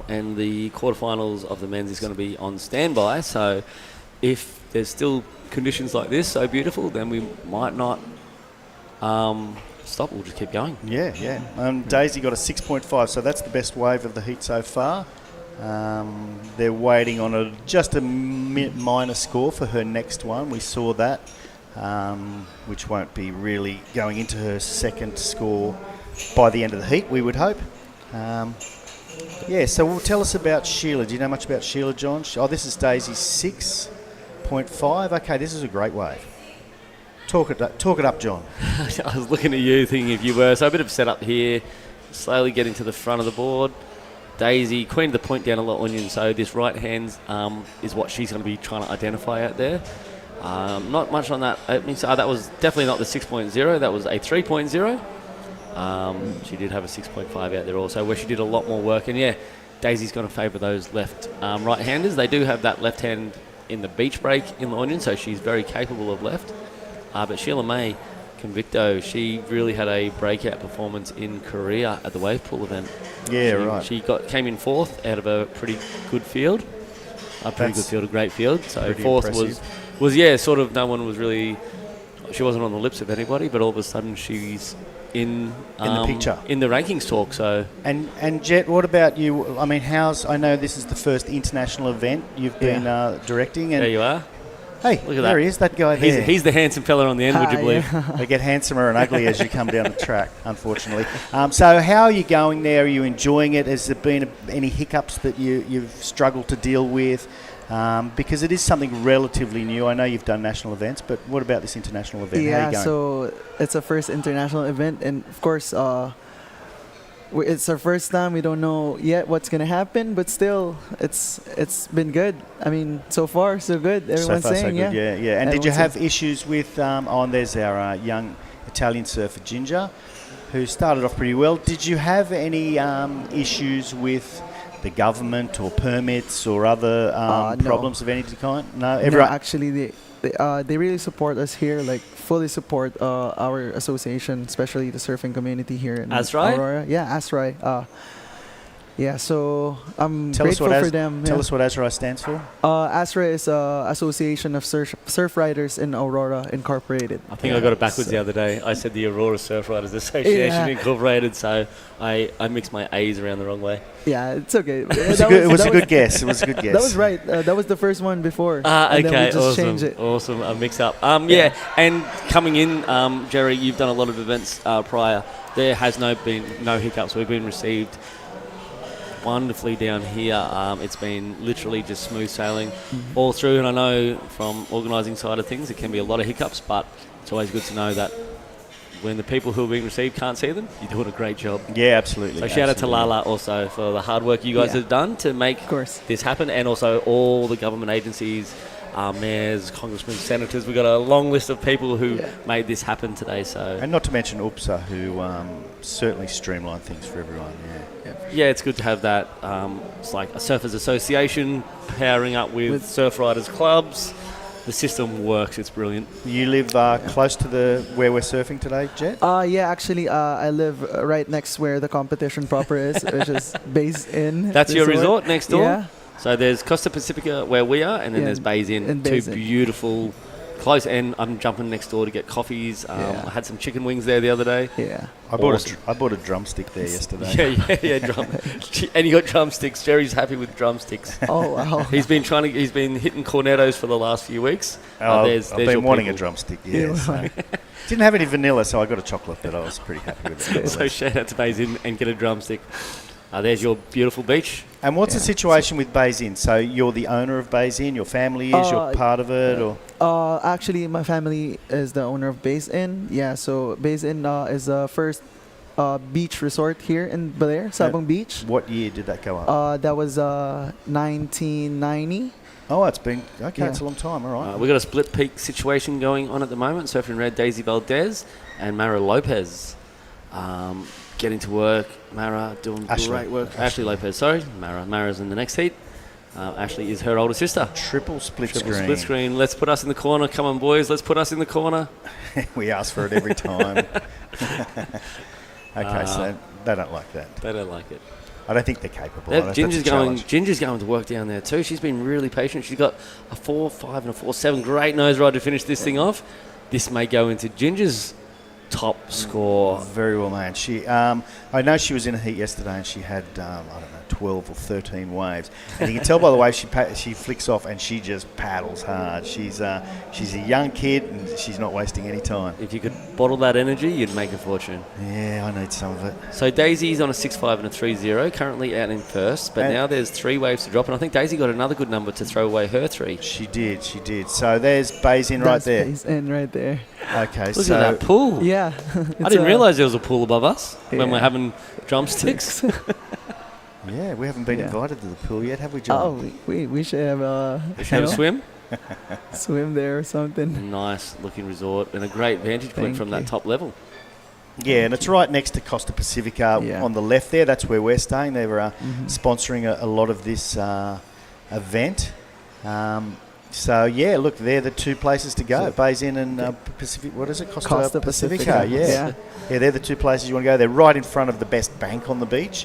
and the quarterfinals of the men's is going to be on standby. So if there's still conditions like this, so beautiful, then we might not stop. We'll just keep going. Yeah. Daisy got a 6.5, so that's the best wave of the heat so far. They're waiting on just a minor score for her next one. We saw that, which won't be really going into her second score by the end of the heat, we would hope. So tell us about Sheila. Do you know much about Sheila, John? This is Daisy's 6.5. Okay, this is a great wave. Talk it up, John. I was looking at you thinking if you were. So a bit of setup here, slowly getting to the front of the board. Daisy, queen of the point down a lot onion, so this right hand is what she's going to be trying to identify out there. Not much on that opening side. That was definitely not the 6.0, that was a 3.0. She did have a 6.5 out there also, where she did a lot more work. And Daisy's going to favour those left right-handers. They do have that left hand in the beach break in the onion, so she's very capable of left. But Sheila May Convicto, she really had a breakout performance in Korea at the wave pool event. Right. She came in 4th out of a pretty good field. A great field. So 4th was sort of no one was really, she wasn't on the lips of anybody, but all of a sudden she's in the picture. In the rankings talk. So And Jet, what about you? I mean, I know this is the first international event you've been directing. And there you are. Hey, Look at there that. he is, that guy there. He's the handsome fella on the end, would you believe? They get handsomer and uglier as you come down the track, unfortunately. So how are you going there? Are you enjoying it? Has there been any hiccups that you've struggled to deal with? Because it is something relatively new. I know you've done national events, but what about this international event? How are you going? So it's a first international event, and of course, it's our first time. We don't know yet what's gonna happen, but still, it's been good. I mean, so far so good. Everyone's saying, so good. Yeah. And did you Everyone's have issues with? There's our young Italian surfer Ginger, who started off pretty well. Did you have any issues with the government or permits or other No. problems of any kind? No, No, everyone. actually, they really support us here. Like fully support our association, especially the surfing community here in ASRAI? Aurora. Yeah, ASRAI. So I'm Tell us grateful what for them. Tell us what ASRAI stands for. ASRAI is Association of Surf Riders in Aurora Incorporated. I think I got it backwards the other day. I said the Aurora Surf Riders Association Incorporated, so I mixed my A's around the wrong way. Yeah, it's okay. It was a good guess. It was a good guess. That was right. That was the first one before. And then Okay, we just changed it. Awesome. A mix up. And coming in, Jerry, you've done a lot of events prior. There has been no hiccups. We've been received wonderfully down here. It's been literally just smooth sailing all through, and I know from organising side of things it can be a lot of hiccups, but it's always good to know that when the people who are being received can't see them, you're doing a great job. Yeah, absolutely. So shout out to Lala also for the hard work you guys have done to make this happen, and also all the government agencies, mayors, congressmen, senators. We've got a long list of people who made this happen today. So, and not to mention UPSA, who certainly streamlined things for everyone. Yeah, it's good to have that. It's like a surfers association powering up with surf riders clubs. The system works. It's brilliant. You live close to where we're surfing today, Jet? Yeah, actually, I live right next where the competition proper is, which is Bays Inn. That's your resort next door? Yeah. So there's Costa Pacifica where we are, and then there's Bays Inn. Two beautiful close, and I'm jumping next door to get coffees. I had some chicken wings there the other day. Yeah. I bought a drumstick there yesterday. Yeah. And you got drumsticks. Jerry's happy with drumsticks. Oh wow. He's been hitting cornetos for the last few weeks. I've been your wanting a people. drumstick. Yeah. So. Didn't have any vanilla, so I got a chocolate, but I was pretty happy with it. So shout out to Bays Inn and get a drumstick. There's your beautiful beach. And what's the situation with Bays Inn? So you're the owner of Bays Inn, your family is, you're part of it, or? Actually, my family is the owner of Bays Inn. Yeah, so Bays Inn is the first beach resort here in Baler, Sabang Beach. What year did that go up? That was 1990. Oh, it's been, okay, it's a long time, all right. We've got a split peak situation going on at the moment. Surfing Red, Daisy Valdez and Mara Lopez. Getting to work. Mara doing great work. Ashley Lopez, sorry. Mara's in the next heat. Ashley is her older sister. Triple split screen. Let's put us in the corner. Come on, boys. Let's put us in the corner. We ask for it every time. Okay, so they don't like that. They don't like it. I don't think they're capable. Ginger's going to work down there too. She's been really patient. She's got a 4.5 and a 4.7. Great nose ride to finish this thing off. This may go into Ginger's top score. Very well, man. She, I know she was in a heat yesterday and she had, 12 or 13 waves. And you can tell by the way she flicks off and she just paddles hard. She's a young kid and she's not wasting any time. If you could bottle that energy, you'd make a fortune. Yeah, I need some of it. So Daisy's on a 6.5 and a 3.0, currently out in first, but now there's 3 waves to drop, and I think Daisy got another good number to throw away her 3. She did. So there's Bays Inn right there. Bays Inn right there. Okay, Look at that pool. Yeah. I didn't realise there was a pool above us when we're having drumsticks. Yeah, we haven't been invited to the pool yet, have we, John? Oh, we should have a swim? Swim there or something. Nice looking resort and a great vantage point from that top level. Yeah, and it's right next to Costa Pacifica on the left there. That's where we're staying. They were sponsoring a lot of this event. So, yeah, look, they're the 2 places to go. Bays Inn and Pacific, what is it? Costa Pacifica. Yeah, they're the 2 places you want to go. They're right in front of the best bank on the beach.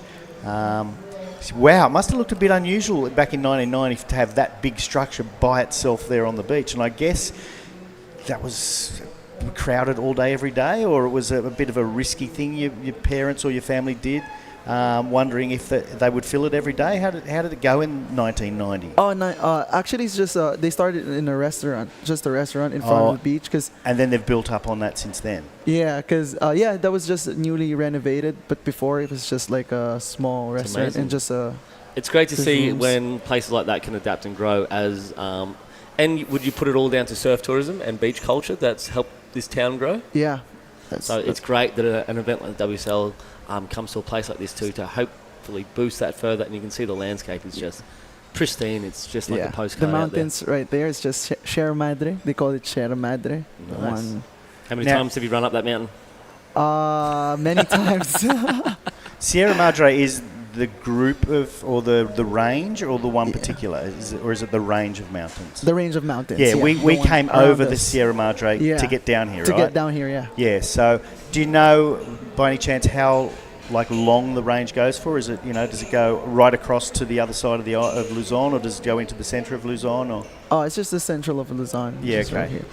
Wow, it must have looked a bit unusual back in 1990 to have that big structure by itself there on the beach. And I guess that was crowded all day, every day, or it was a bit of a risky thing your parents or your family did, wondering if they would fill it every day. How did it go in 1990? Oh, no, actually, it's just they started in a restaurant, just a restaurant in front of the beach. And then they've built up on that since then. Yeah, because that was just newly renovated, but before it was just like a small restaurant and just It's great to see rooms. when places like that can adapt and grow as. And would you put it all down to surf tourism and beach culture that's helped this town grow? Yeah. So it's great that an event like the WSL comes to a place like this too to hopefully boost that further. And you can see the landscape is just pristine. It's just like a postcard. The mountains right there. It's just Sierra Madre. They call it Sierra Madre. Nice. How many times have you run up that mountain? Many times. Sierra Madre is the group of, or the range, or the one particular? Is it the range of mountains? The range of mountains. Yeah, we came over the Sierra Madre to get down here, right? To get down here, yeah. Yeah, so do you know, by any chance, how long the range goes for? Is it, does it go right across to the other side of Luzon, or does it go into the centre of Luzon? Or? Oh, it's just the central of Luzon. Yeah, okay. Right here.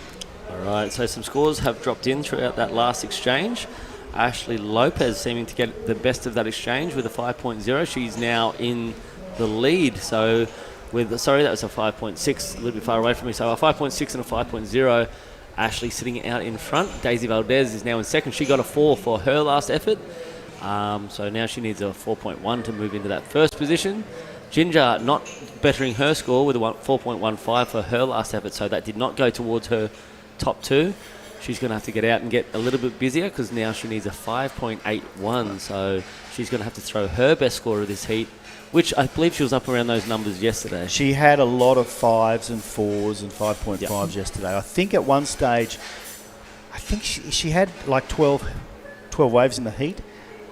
All right, so some scores have dropped in throughout that last exchange. Ashley Lopez seeming to get the best of that exchange with a 5.0. She's now in the lead. So that was a 5.6, a little bit far away from me. So a 5.6 and a 5.0. Ashley sitting out in front. Daisy Valdez is now in second. She got a 4 for her last effort. So now she needs a 4.1 to move into that first position. Ginger not bettering her score with a 4.15 for her last effort. So that did not go towards her top 2. She's going to have to get out and get a little bit busier because now she needs a 5.81. So she's going to have to throw her best score of this heat, which I believe she was up around those numbers yesterday. She had a lot of 5s and 4s and 5.5s yesterday. I think at one stage, she had like 12 waves in the heat.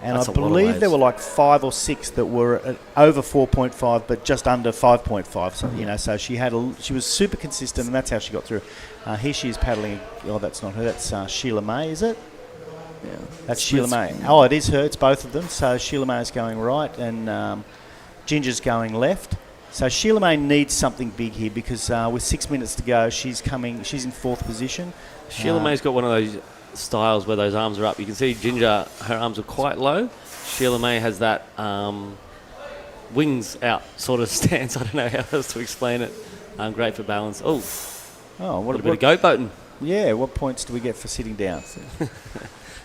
And That's I believe there were like 5 or 6 that were over 4.5, but just under 5.5. So, so she was super consistent, and that's how she got through. Here she is paddling. Oh, that's not her. That's Sheila May, is it? Yeah. That's Sheila May. Oh, it is her. It's both of them. So Sheila May is going right, and Ginger's going left. So Sheila May needs something big here because with 6 minutes to go, she's in fourth position. Sheila May's got one of those styles where those arms are up. You can see Ginger, her arms are quite low. Sheila May has that wings out sort of stance. I don't know how else to explain it. Great for balance. Oh, what a bit of goat boating. Yeah, what points do we get for sitting down?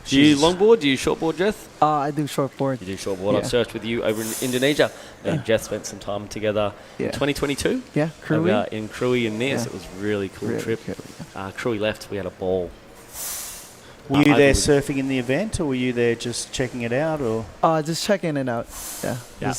Do you longboard? Do you shortboard, Jeth? I do shortboard. You do shortboard. Yeah. I've searched with you over in Indonesia. And Jeth spent some time together in 2022. Yeah, Cruy. Over in Cruy and Nias. Yeah. It was a really cool trip. Cruy left. We had a ball. Were you there surfing in the event, or were you there just checking it out, or? Just checking it out. Yeah. Yeah.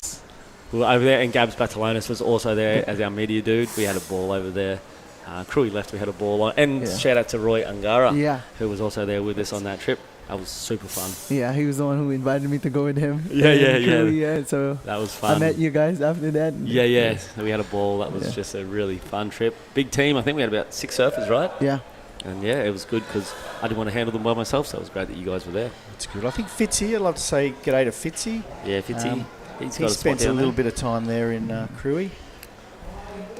We were over there, and Gabs Batalonis was also there as our media dude. We had a ball over there. Cruy left. We had a ball on. And shout out to Roy Angara, who was also there with us on that trip. That was super fun. Yeah, he was the one who invited me to go with him. Yeah. So that was fun. I met you guys after that. Yeah. So we had a ball. That was just a really fun trip. Big team. I think we had about 6 surfers, right? Yeah. And it was good because I didn't want to handle them by myself, so it was great that you guys were there. That's good. I think Fitzy, I'd love to say g'day to Fitzy. Yeah, Fitzy. He spent a little bit of time there in Cruy.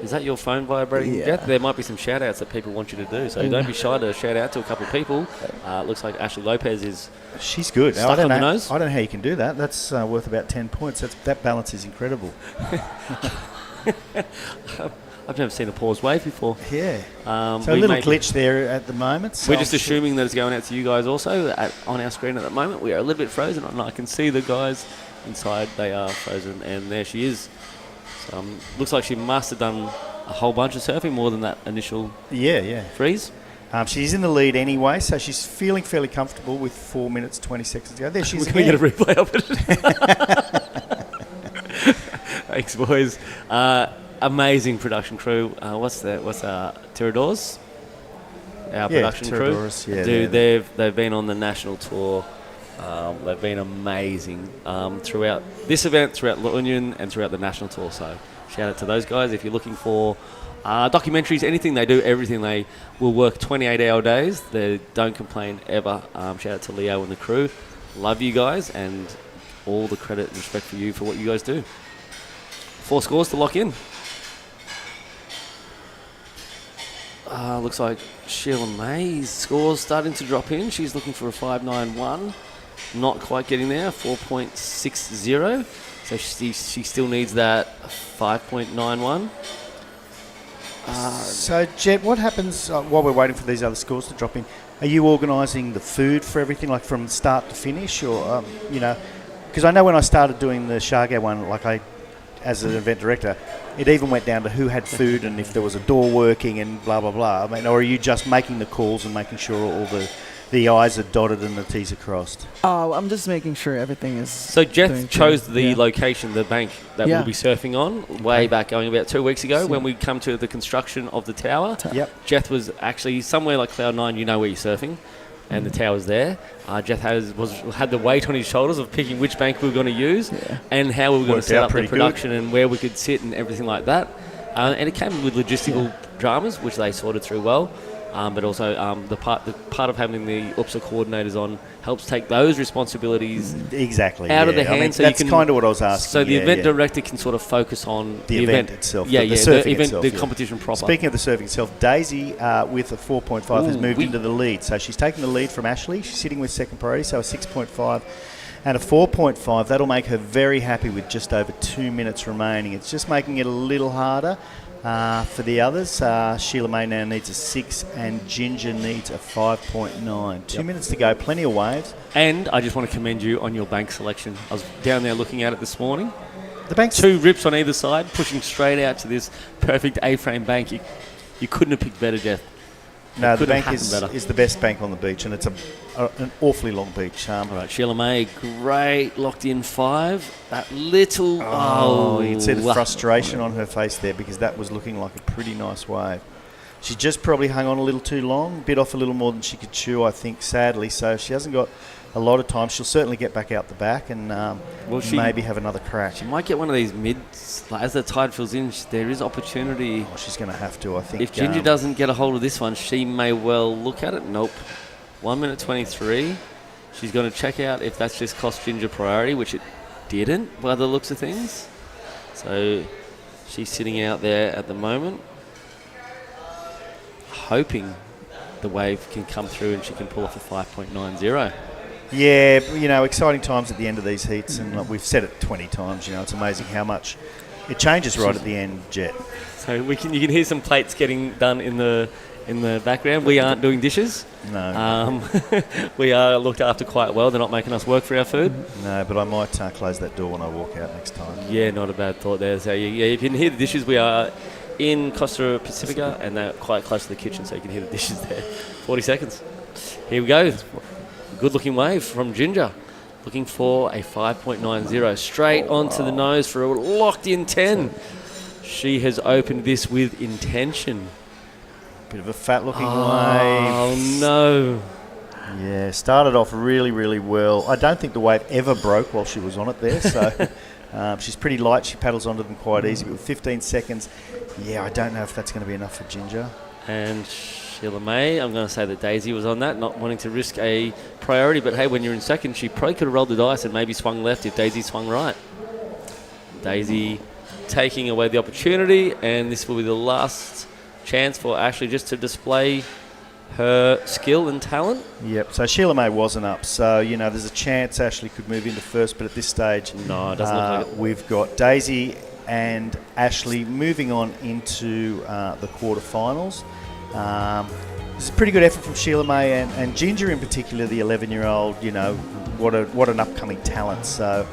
Is that your phone vibrating, Jeff? There might be some shout-outs that people want you to do, so don't be shy to shout out to a couple of people. Looks like Ashley Lopez is She's good. stuck on the nose. I don't know how you can do that. That's worth about 10 points. That balance is incredible. I've never seen a pause wave before. Yeah. So a little glitch there at the moment. So we're just assuming that it's going out to you guys also. On our screen at the moment, we are a little bit frozen, and I can see the guys inside. They are frozen, and there she is. So, looks like she must have done a whole bunch of surfing, more than that initial freeze. She's in the lead anyway, so she's feeling fairly comfortable with 4 minutes, 20 seconds to go. There she's again. Can we get a replay of it? Thanks, boys. Amazing production crew. What's Tiradors? Our production crew. Yeah, dude, they've been on the national tour. They've been amazing throughout this event, throughout La Union, and throughout the national tour. So shout out to those guys. If you're looking for documentaries, anything, they do everything. They will work 28-hour days. They don't complain ever. Shout out to Leo and the crew. Love you guys, and all the credit and respect for you for what you guys do. 4 scores to lock in. Looks like Sheila May's scores starting to drop in. She's looking for a 5.91. Not quite getting there, 4.60. So she still needs that 5.91. So, Jet, what happens while we're waiting for these other scores to drop in? Are you organising the food for everything, like from start to finish? Or, because I know when I started doing the Shargo one, as an event director, it even went down to who had food and if there was a door working and blah, blah, blah. I mean, or are you just making the calls and making sure all the I's are dotted and the T's are crossed? I'm just making sure everything is... So Jeff chose the location, the bank that we'll be surfing on, way back going about 2 weeks ago when we come to the construction of the tower. Yep. Jeff was actually somewhere like Cloud 9, you know where you're surfing, and the tower's there. Jeff had the weight on his shoulders of picking which bank we were going to use and how we were going to set up the production and where we could sit and everything like that. And it came with logistical dramas, which they sorted through well. But also the part of having the UPSA coordinators on helps take those responsibilities out of the hands. So that's kind of what I was asking. So the event director can sort of focus on the event itself. The surfing itself, the competition proper. Speaking of the surfing itself, Daisy with a 4.5 has moved into the lead. So she's taken the lead from Ashley. She's sitting with second priority, so a 6.5 and a 4.5. That'll make her very happy with just over 2 minutes remaining. It's just making it a little harder. For the others, Sheila May now needs a 6 and Ginger needs a 5.9. 2 minutes to go, plenty of waves. And I just want to commend you on your bank selection. I was down there looking at it this morning. The bank's 2 rips on either side, pushing straight out to this perfect A-frame bank. You couldn't have picked better, Jeff. No, the bank is the best bank on the beach, and it's an awfully long beach. All right, Sheila May, great, locked in 5. That little... you can see the frustration on her face there because that was looking like a pretty nice wave. She just probably hung on a little too long, bit off a little more than she could chew, I think, sadly. So she hasn't got a lot of time. She'll certainly get back out the back and maybe have another crack. She might get one of these mids. As the tide fills in, there is opportunity. She's going to have to, I think. If Ginger doesn't get a hold of this one, she may well look at it. Nope. 1 minute 23. She's going to check out if that's just cost Ginger priority, which it didn't by the looks of things. So She's sitting out there at the moment, hoping the wave can come through and she can pull off a 5.90. Yeah, exciting times at the end of these heats, and like we've said it 20 times. It's amazing how much it changes right at the end, Jet. So you can hear some plates getting done in the background. We aren't doing dishes. No. We are looked after quite well. They're not making us work for our food. No, but I might close that door when I walk out next time. Yeah, not a bad thought there. So yeah, if you can hear the dishes, we are in Costa Pacifica, and they're quite close to the kitchen, so you can hear the dishes there. 40 seconds. Here we go. Good looking wave from Ginger. Looking for a 5.90. Straight onto the nose for a locked in 10. She has opened this with intention. Bit of a fat looking wave. Oh no. Yeah, started off really, really well. I don't think the wave ever broke while she was on it there, so she's pretty light. She paddles onto them quite easy, but with 15 seconds, yeah, I don't know if that's going to be enough for Ginger. And Sheila May, I'm going to say that Daisy was on that, not wanting to risk a priority, but hey, when you're in second, she probably could have rolled the dice and maybe swung left if Daisy swung right. Daisy taking away the opportunity, and this will be the last chance for Ashley just to display her skill and talent. Yep, so Sheila May wasn't up, so there's a chance Ashley could move into first, but at this stage, no, it doesn't look like it. We've got Daisy and Ashley moving on into the quarterfinals. This is a pretty good effort from Sheila May and Ginger in particular, the 11-year-old. What an upcoming talent. So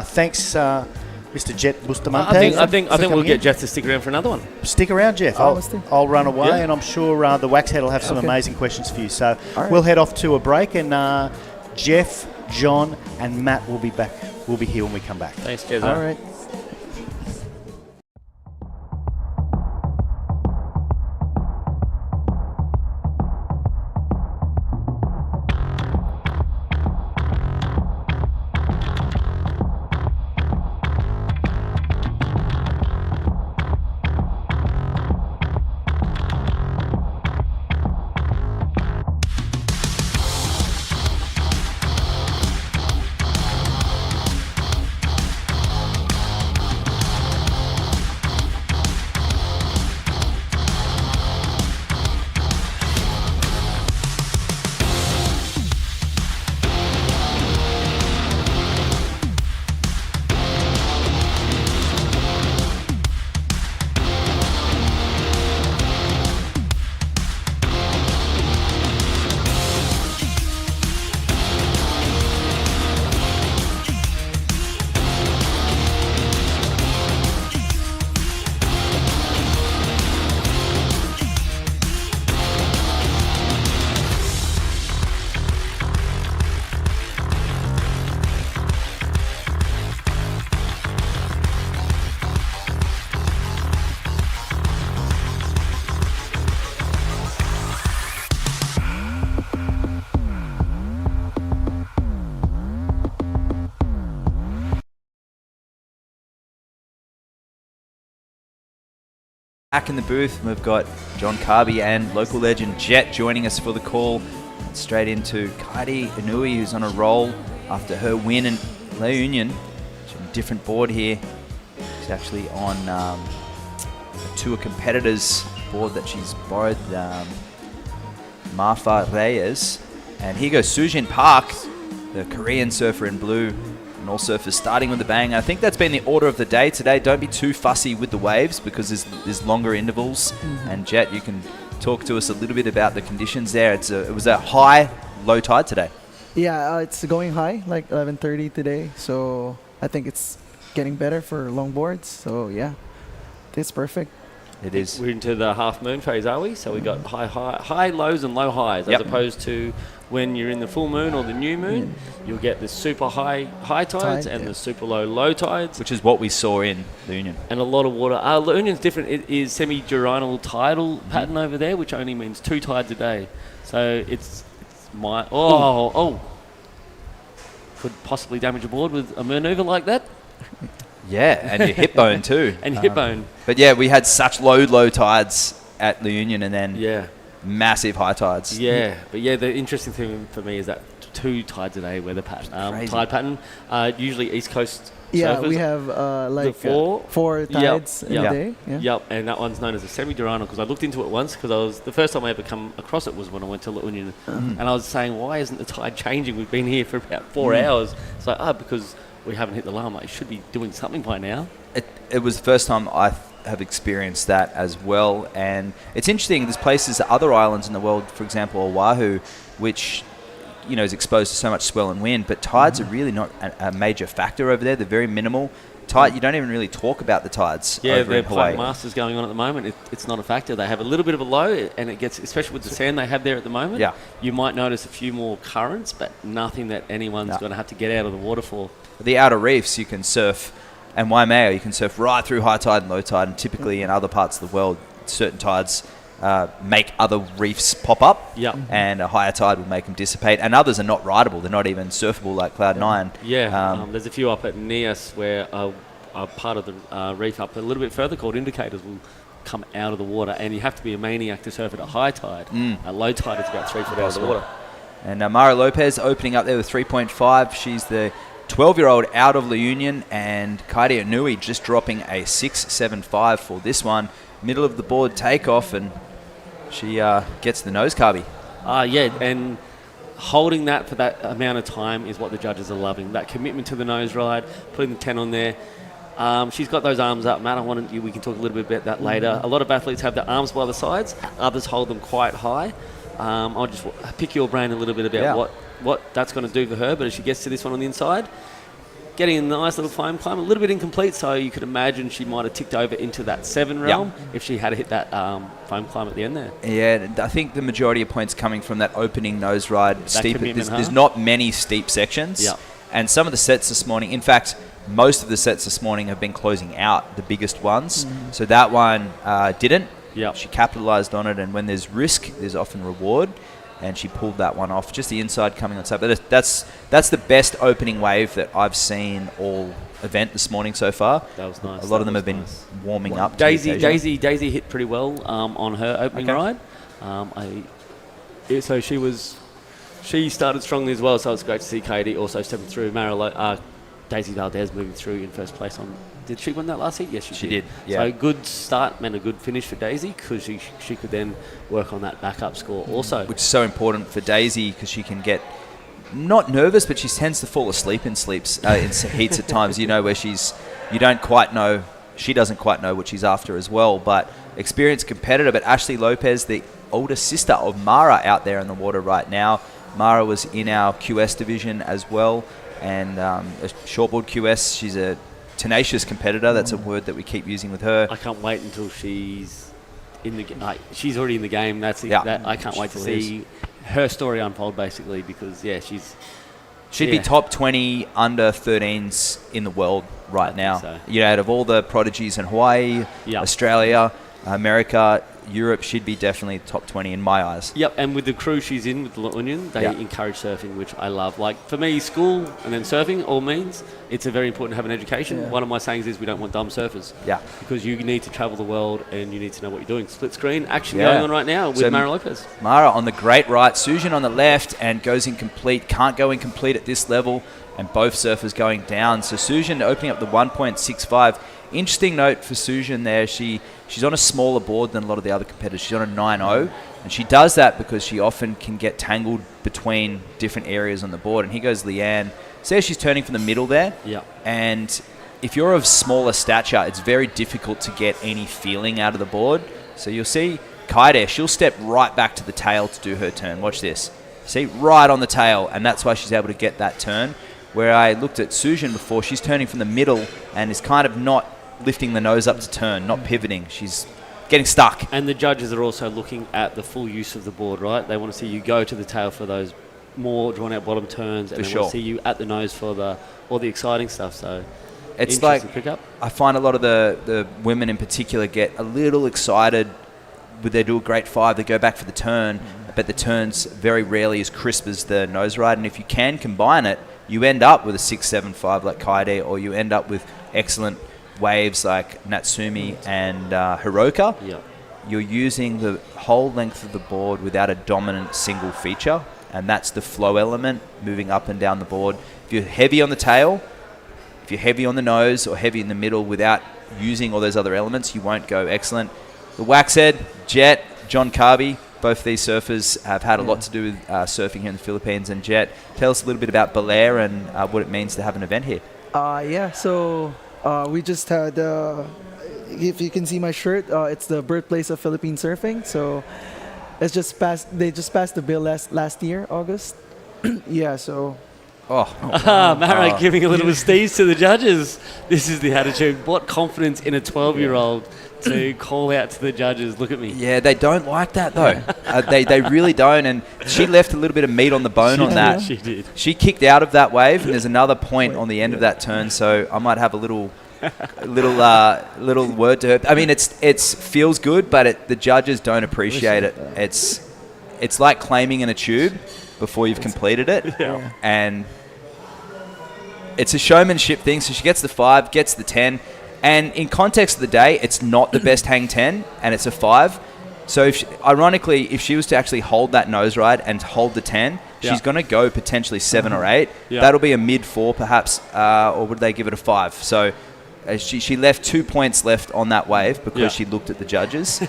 thanks, Mr. Jet Bustamante. I think we'll get Jeff to stick around for another one. Stick around, Jeff. I'll run away, and I'm sure the Waxhead will have some amazing questions for you. So we'll head off to a break, and Jeff, John, and Matt will be back. We'll be here when we come back. Thanks, Jez. All right. Back in the booth, we've got John Carby and local legend Jet joining us for the call. Straight into Kairi Inui, who's on a roll after her win in La Union. She's on a different board here. She's actually on a tour competitors board that she's borrowed, Marfa Reyes. And here goes Sujin Park, the Korean surfer in blue. And all surfers starting with a bang. I think that's been the order of the day today. Don't be too fussy with the waves because there's longer intervals. And Jet, you can talk to us a little bit about the conditions there. It was a high, low tide today. Yeah, it's going high, like 11:30 today. So I think it's getting better for longboards. So yeah, it's perfect. It is. We're into the half moon phase, are we? So we got high lows and low highs, as opposed to when you're in the full moon or the new moon. You'll get the super high tides and the super low tides, which is what we saw in the Union. And a lot of water. The Union's different. It is semi-diurnal tidal pattern over there, which only means 2 tides a day. So it's could possibly damage a board with a manoeuvre like that. Yeah, and your hip bone too. And hip bone. But yeah, we had such low tides at the Union, and then massive high tides. Yeah, but the interesting thing for me is that 2 tides a day weather pattern. Tide pattern. Usually East Coast Yeah, surfers. we have like four? 4 tides in a day. Yeah. Yep, and that one's known as a semi-diurnal because I looked into it once because the first time I ever come across it was when I went to La Union, and I was saying, why isn't the tide changing? We've been here for about 4 hours. It's like, because we haven't hit the alarm. It should be doing something by now. It was the first time I have experienced that as well, and it's interesting. There's places, other islands in the world, for example, Oahu, which is exposed to so much swell and wind, but tides are really not a major factor over there. They're very minimal. Tide, you don't even really talk about the tides. Yeah, over their in Hawaii. Masters going on at the moment. It's not a factor. They have a little bit of a low, and it gets, especially with the sand they have there at the moment. Yeah. You might notice a few more currents, but nothing that anyone's going to have to get out of the water for. The outer reefs, you can surf, and Waimea, you can surf right through high tide and low tide, and typically in other parts of the world, certain tides make other reefs pop up, and a higher tide will make them dissipate, and others are not rideable. They're not even surfable like Cloud 9. Yeah, there's a few up at Nias where a part of the reef up a little bit further called indicators will come out of the water, and you have to be a maniac to surf at a high tide. At low tide, it's about 3 foot out of the water. And Mara Lopez opening up there with 3.5. She's the 12-year-old out of La Union, and Kairi Nui just dropping a 6.75 for this one. Middle of the board takeoff, and she gets the nose carby. Yeah, and holding that for that amount of time is what the judges are loving. That commitment to the nose ride, putting the 10 on there. She's got those arms up, Matt. We can talk a little bit about that later. A lot of athletes have their arms by the sides. Others hold them quite high. I'll just pick your brain a little bit about what that's going to do for her. But as she gets to this one on the inside, getting a nice little foam climb, a little bit incomplete, so you could imagine she might have ticked over into that 7 realm if she had hit that foam climb at the end there. Yeah, I think the majority of points coming from that opening nose ride. That Steep. commitment, There's not many steep sections. Yeah. And some of the sets this morning, in fact, most of the sets this morning have been closing out, the biggest ones. So that one didn't. Yeah. She capitalised on it, and when there's risk, there's often reward. And she pulled that one off. Just the inside coming on top. But that's the best opening wave that I've seen all event this morning so far. That was nice. A lot of them have been warming up. Daisy hit pretty well on her opening ride. So she started strongly as well. So it's great to see Katie also stepping through. Daisy Valdez moving through in first place on. Did she win that last heat? Yes, she did. Yeah. So good start and a good finish for Daisy because she could then work on that backup score also. Which is so important for Daisy because she can get not nervous, but she tends to fall asleep in heats at times. Where she doesn't quite know what she's after as well. But experienced competitor. But Ashley Lopez, the older sister of Mara, out there in the water right now. Mara was in our QS division as well, and a shortboard QS. She's a tenacious competitor. That's a word that we keep using with her. I can't wait until she's in the she's already in the game. I can't wait to see her story unfold basically because she'd be top 20 under 13s in the world right now. So. Out of all the prodigies in Hawaii, Australia, America, Europe, she'd be definitely top 20 in my eyes. Yep, and with the crew she's in with La Union, they encourage surfing, which I love. Like, for me, school and then surfing all means it's very important to have an education. Yeah. One of my sayings is we don't want dumb surfers. Yeah. Because you need to travel the world and you need to know what you're doing. Split screen action going on right now with Mara Lopez. Mara on the great right, Sujan on the left, and goes incomplete. Can't go incomplete at this level, and both surfers going down. So Sujan opening up the 1.65. Interesting note for Sujan there. She's on a smaller board than a lot of the other competitors. She's on a 9.0, and she does that because she often can get tangled between different areas on the board. And here goes Leanne. See, she's turning from the middle there. Yeah. And if you're of smaller stature, it's very difficult to get any feeling out of the board. So you'll see Kaide, she'll step right back to the tail to do her turn. Watch this. See, right on the tail, and that's why she's able to get that turn. Where I looked at Sujan before, she's turning from the middle and is kind of not lifting the nose up to turn, not pivoting. She's getting stuck. And the judges are also looking at the full use of the board, right? They want to see you go to the tail for those more drawn out bottom turns, and they want to see you at the nose for all the exciting stuff. So it's like pickup. I find a lot of the women in particular get a little excited when they do a great five. They go back for the turn, but the turn's very rarely as crisp as the nose ride. And if you can combine it, you end up with a 6.75 like Kaide, or you end up with excellent waves like Natsumi and Hiroka. Yeah. You're using the whole length of the board without a dominant single feature, and that's the flow element moving up and down the board. If you're heavy on the tail, If you're heavy on the nose or heavy in the middle without using all those other elements, you won't go excellent. The Waxhead, Jet, John Carby, both these surfers have had a lot to do with surfing here in the Philippines. And Jet, tell us a little bit about Baler and what it means to have an event here. So we just had, if you can see my shirt, it's the birthplace of Philippine surfing. So they just passed the bill last year, August. So... Mara giving a little steeze to the judges. This is the attitude. What confidence in a 12-year-old to call out to the judges. Look at me. Yeah, they don't like that, though. They really don't. And she left a little bit of meat on the bone on that. She did. She kicked out of that wave, and there's another point on the end of that turn, so I might have a little word to her. I mean, it feels good, but the judges don't appreciate it. It's like claiming in a tube before you've completed it. Yeah. And it's a showmanship thing. So she gets the 5, gets the 10. And in context of the day, it's not the best hang 10, and it's a 5. So ironically, if she was to actually hold that nose ride and hold the 10, she's going to go potentially 7 or 8. Yeah. That'll be a mid 4 perhaps, or would they give it a 5? So she left 2 points left on that wave because she looked at the judges.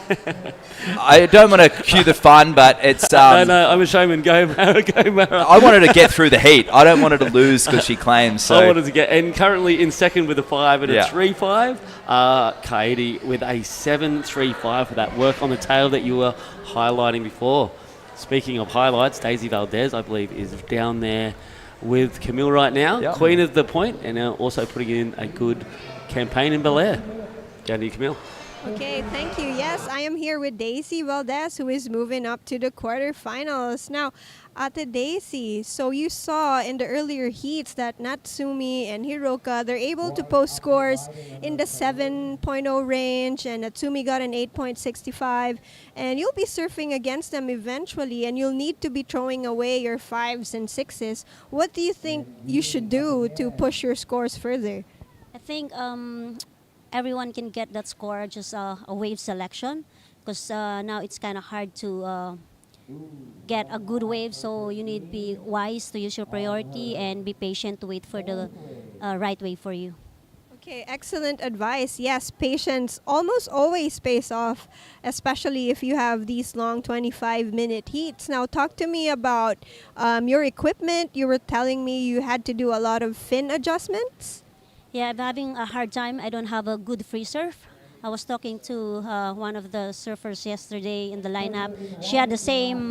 I don't want to cue the fun, but it's... no, I'm a showman. Go, Mara, go, Mara. I wanted to get through the heat. I don't want her to lose because she claims. So. I wanted to get... And currently in second with a 5 and a 3-5. Kaidi with a 7-3-5 for that work on the tail that you were highlighting before. Speaking of highlights, Daisy Valdez, I believe, is down there with Camille right now. Queen of the point, and now also putting in a good campaign in Baler. Down to you, Camille. Okay, thank you. Yes, I am here with Daisy Valdez, who is moving up to the quarterfinals. Now, Ate Daisy, so you saw in the earlier heats that Natsumi and Hiroka, they're able to post scores in the 7.0 range, and Natsumi got an 8.65, and you'll be surfing against them eventually, and you'll need to be throwing away your 5s and 6s. What do you think you should do to push your scores further? I think everyone can get that score, just a wave selection, because now it's kind of hard to get a good wave, so you need to be wise to use your priority and be patient to wait for the right wave for you. Okay, excellent advice. Yes, patience almost always pays off, especially if you have these long 25-minute heats. Now, talk to me about your equipment. You were telling me you had to do a lot of fin adjustments. Yeah, I'm having a hard time. I don't have a good free surf. I was talking to one of the surfers yesterday in the lineup. She had the same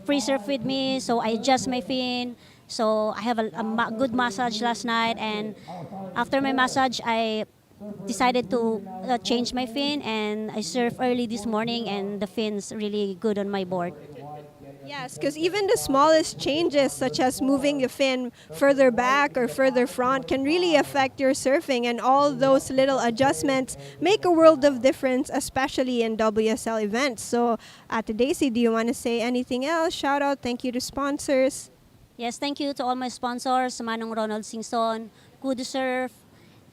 free surf with me, so I adjust my fin. So I have a good massage last night, and after my massage, I decided to change my fin, and I surf early this morning, and the fin's really good on my board. Yes, because even the smallest changes, such as moving the fin further back or further front, can really affect your surfing, and all those little adjustments make a world of difference, especially in WSL events. So, Ate Daisy, do you want to say anything else? Shout out, thank you to sponsors. Yes, thank you to all my sponsors, Manong Ronald Singson, Good Surf,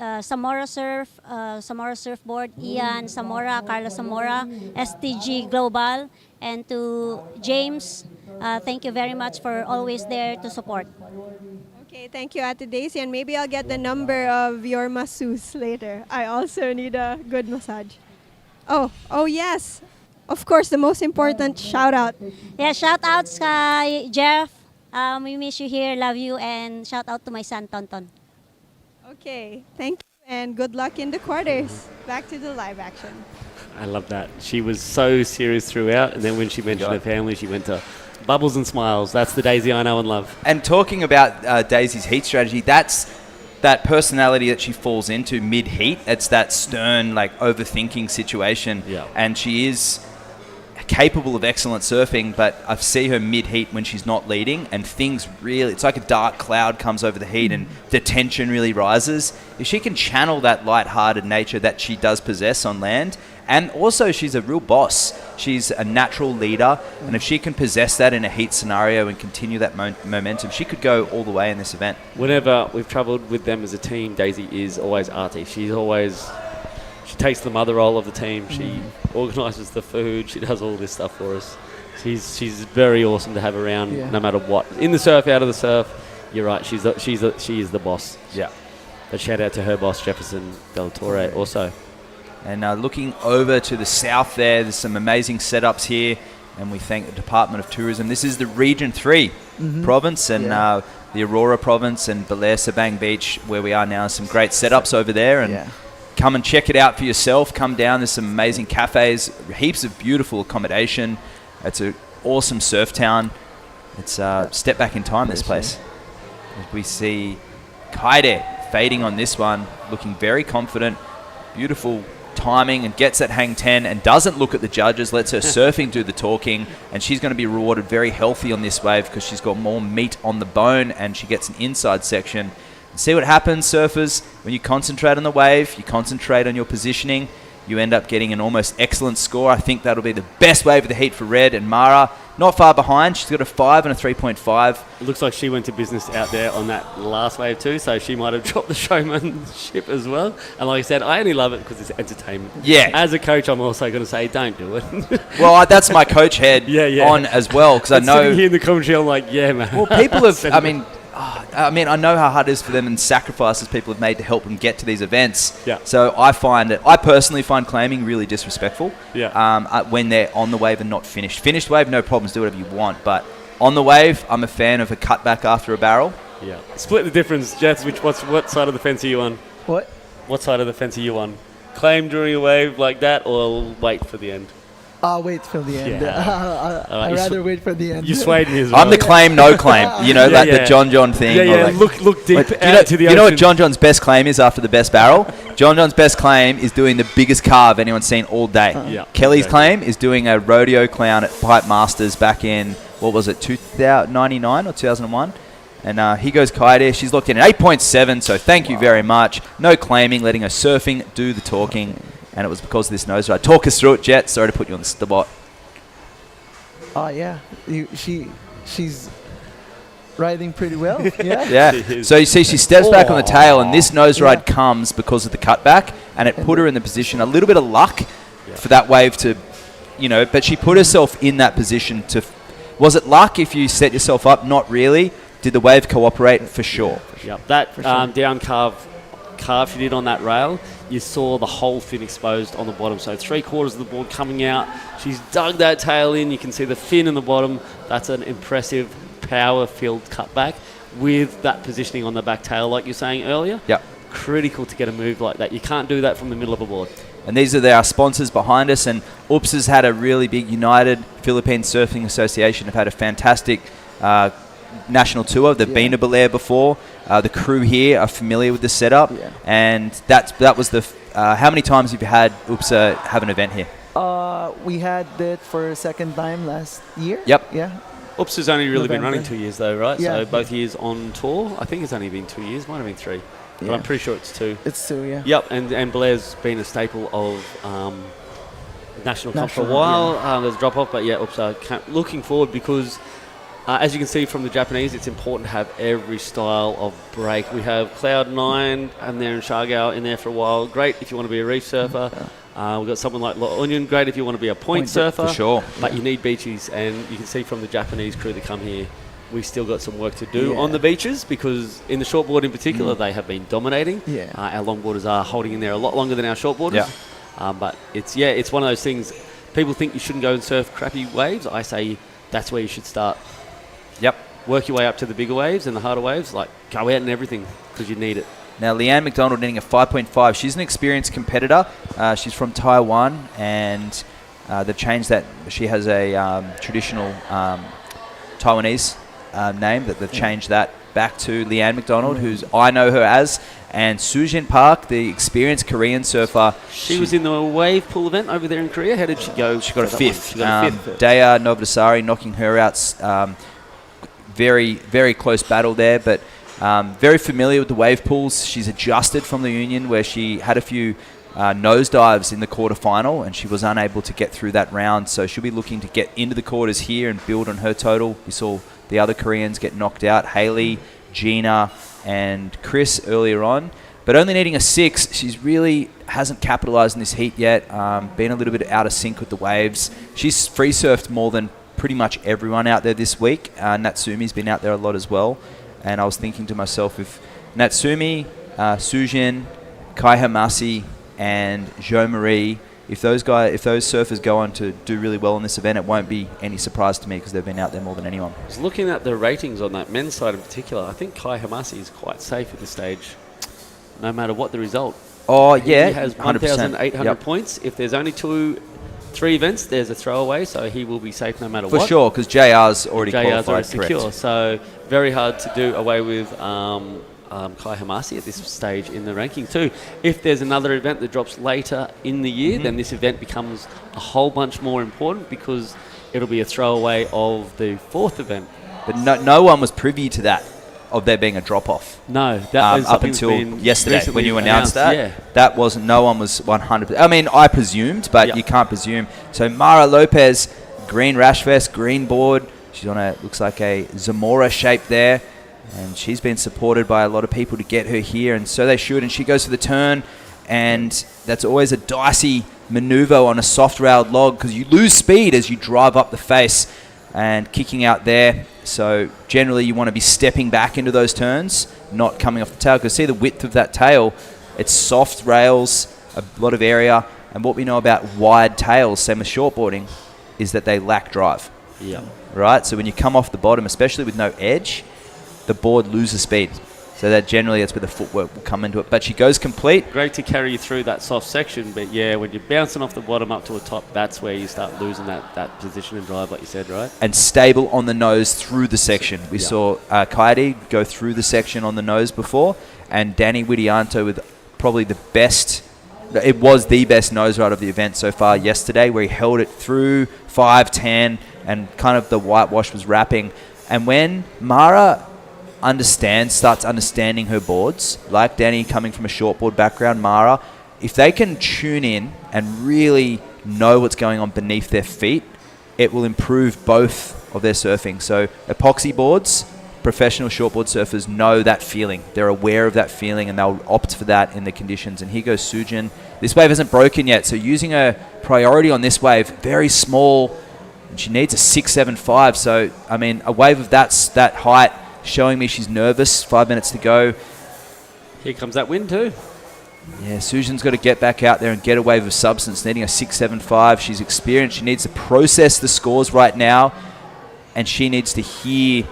Samora Surf, Samora Surfboard, Ian Samora, Carla Samora, STG Global, and to James, thank you very much for always there to support. Okay, thank you, Ate Daisy, and maybe I'll get the number of your masseuse later. I also need a good massage. Oh yes, of course, the most important shout out. Yeah, shout outs kay Jeff. We miss you here, love you, and shout out to my son Tonton. Okay, thank you, and good luck in the quarters. Back to the live action. I love that. She was so serious throughout, and then when she mentioned her family, she went to bubbles and smiles. That's the Daisy I know and love. And talking about Daisy's heat strategy, that's that personality that she falls into mid-heat. It's that stern, like, overthinking situation. Yeah. And she is capable of excellent surfing, but I see her mid-heat when she's not leading, and things really, it's like a dark cloud comes over the heat and the tension really rises. If she can channel that light-hearted nature that she does possess on land, and also she's a real boss. She's a natural leader, and if she can possess that in a heat scenario and continue that momentum, she could go all the way in this event. Whenever we've travelled with them as a team, Daisy is always arty. She takes the mother role of the team. She organises the food. She does all this stuff for us. She's very awesome to have around, no matter what. In the surf, out of the surf. you're right. She is the boss. Yeah. But shout out to her boss, Jefferson Del Torre, also. And looking over to the south there's some amazing setups here, and we thank the Department of Tourism. This is the Region 3 province, and the Aurora province and Baler Sabang Beach, where we are now. Some great setups over there, and come and check it out for yourself. Come down. There's some amazing cafes, heaps of beautiful accommodation. It's an awesome surf town. It's step back in time, this place. We see Kaide fading on this one, looking very confident. Beautiful timing, and gets that hang 10 and doesn't look at the judges, lets her surfing do the talking, and she's going to be rewarded very healthy on this wave because she's got more meat on the bone, and she gets an inside section. See what happens, surfers, when you concentrate on the wave, you concentrate on your positioning, you end up getting an almost excellent score. I think that'll be the best wave of the heat for Red, and Mara not far behind. She's got a 5 and a 3.5. It looks like she went to business out there on that last wave too, so she might have dropped the showmanship as well. And like I said, I only love it because it's entertainment. Yeah. As a coach, I'm also going to say, don't do it. Well, that's my coach head on as well, because I know... Sitting here in the commentary, I'm like, yeah, man. Well, people have... I know how hard it is for them and sacrifices people have made to help them get to these events. Yeah. So I personally find claiming really disrespectful. Yeah. When they're on the wave and not finished. Finished wave, no problems, do whatever you want. But on the wave, I'm a fan of a cutback after a barrel. Yeah. Split the difference, Jets. What side of the fence are you on? What? What side of the fence are you on? Claim during a wave like that, or wait for the end? I'll wait till the end. Yeah. I'd rather wait for the end. You swayed me as well. I'm the claim, no claim. You know, the John thing. Yeah. Look deep out to the ocean. You know what John's best claim is after the best barrel? John's best claim is doing the biggest carve anyone's seen all day. Kelly's claim is doing a rodeo clown at Pipe Masters back in, 2099 or 2001? And he goes Kaide. She's locked in at 8.7, so thank you very much. No claiming, letting her surfing do the talking. And it was because of this nose ride. Talk us through it, Jet. Sorry to put you on the spot. Yeah. She's riding pretty well. Yeah. Yeah. So you see she steps back on the tail, and this nose ride comes because of the cutback, and it put her in the position. A little bit of luck for that wave to, but she put herself in that position to... Was it luck if you set yourself up? Not really. Did the wave cooperate? For sure. Yep. That down carve she did on that rail, you saw the whole fin exposed on the bottom. So 3/4 of the board coming out. She's dug that tail in. You can see the fin in the bottom. That's an impressive power-filled cutback with that positioning on the back tail, like you're saying earlier. Yep. Critical to get a move like that. You can't do that from the middle of a board. And these are our sponsors behind us. And UPS has had a really big United Philippine Surfing Association have had a fantastic national tour. They've been to Baler before. The crew here are familiar with the setup, and that was the. How many times have you had UPSA have an event here? We had it for a second time last year. Yep. Yeah. UPSA's only really been running 2 years though, right? Yeah. So both years on tour. I think it's only been 2 years. Might have been 3. But I'm pretty sure it's 2. It's 2, yeah. Yep, and Blair's been a staple of National Comp for a while. There's a drop-off, but UPSA looking forward because... as you can see from the Japanese, it's important to have every style of break. We have Cloud9 and there in Shargao in there for a while. Great if you want to be a reef surfer. We've got someone like La Onion. Great if you want to be a point surfer. For sure. But you need beaches, and you can see from the Japanese crew that come here, we still got some work to do on the beaches because in the shortboard in particular, they have been dominating. Yeah. Our longboarders are holding in there a lot longer than our shortboarders. But it's one of those things. People think you shouldn't go and surf crappy waves. I say that's where you should start. Yep. Work your way up to the bigger waves and the harder waves. Like, go out and everything because you need it. Now, Leanne McDonald needing a 5.5. She's an experienced competitor. She's from Taiwan, and they've changed that. She has a traditional Taiwanese name that they've changed that back to Leanne McDonald, who's I know her as, and Sujin Park, the experienced Korean surfer. She was in the wave pool event over there in Korea. How did she go? She got a 5th. She got a 5th. Daya Novdasari knocking her out. Very, very close battle there, but very familiar with the wave pools. She's adjusted from the Union where she had a few nosedives in the quarterfinal and she was unable to get through that round. So she'll be looking to get into the quarters here and build on her total. We saw the other Koreans get knocked out, Haley, Gina, and Chris earlier on. But only needing a 6, she's really hasn't capitalised in this heat yet. Been a little bit out of sync with the waves. She's free surfed more than pretty much everyone out there this week. Natsumi's been out there a lot as well. And I was thinking to myself, if Natsumi, Sujin, Kai Hamasi, and Jo Marie, if those surfers go on to do really well in this event, it won't be any surprise to me because they've been out there more than anyone. I was looking at the ratings on that men's side in particular. I think Kai Hamasi is quite safe at this stage, no matter what the result. Oh, yeah. He has 1,800 points. If there's only 2-3 events, there's a throwaway, so he will be safe no matter what. For sure, because JR's already JR's qualified, already secure. correct. So very hard to do away with Kai Hamasi at this stage in the ranking too. If there's another event that drops later in the year, then this event becomes a whole bunch more important because it'll be a throwaway of the 4th event. But no one was privy to that, of there being a drop-off. No, that was up until yesterday when you announced that. Yeah. That wasn't, no one was 100%. I mean, I presumed, but you can't presume. So Mara Lopez, green rash vest, green board. She's on looks like a Zamora shape there. And she's been supported by a lot of people to get her here, and so they should. And she goes for the turn, and that's always a dicey maneuver on a soft-railed log because you lose speed as you drive up the face and kicking out there. So generally you want to be stepping back into those turns, not coming off the tail. Because see the width of that tail, it's soft rails, a lot of area. And what we know about wide tails, same with shortboarding, is that they lack drive. Yeah. Right? So when you come off the bottom, especially with no edge, the board loses speed. So that generally that's where the footwork will come into it. But she goes complete. Great to carry you through that soft section, but yeah, when you're bouncing off the bottom up to a top, that's where you start losing that position and drive, like you said, right? And stable on the nose through the section. We saw Kaidi go through the section on the nose before, and Danny Widianto with probably the best, it was the best nose ride of the event so far yesterday, where he held it through 5-10 and kind of the whitewash was wrapping. And when Mara starts understanding her boards, like Danny coming from a shortboard background, Mara, if they can tune in and really know what's going on beneath their feet, it will improve both of their surfing. So epoxy boards, professional shortboard surfers know that feeling. They're aware of that feeling and they'll opt for that in the conditions. And here goes Sujin. This wave hasn't broken yet, so using a priority on this wave, very small, and she needs a 6.75. So, I mean, a wave of that height, showing me she's nervous. 5 minutes to go. Here comes that wind too. Yeah, Sujin's got to get back out there and get a wave of substance, needing a 6.75. She's experienced. She needs to process the scores right now, and she needs to hear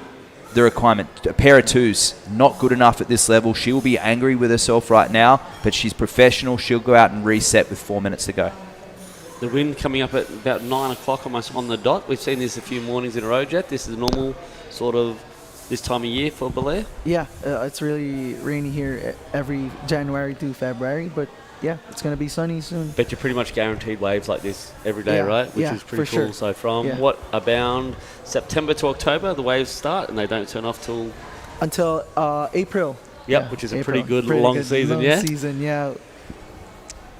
the requirement. A pair of 2s, not good enough at this level. She will be angry with herself right now, but she's professional. She'll go out and reset with 4 minutes to go. The wind coming up at about 9 o'clock, almost on the dot. We've seen this a few mornings in a row, Jet. This is a normal sort of this time of year for Baler? Yeah, it's really rainy here every January to February, but yeah, it's going to be sunny soon. But you're pretty much guaranteed waves like this every day, right? Which is pretty cool. Sure. So from about September to October, the waves start and they don't turn off until April. Yep, which is a pretty good long season, season, yeah.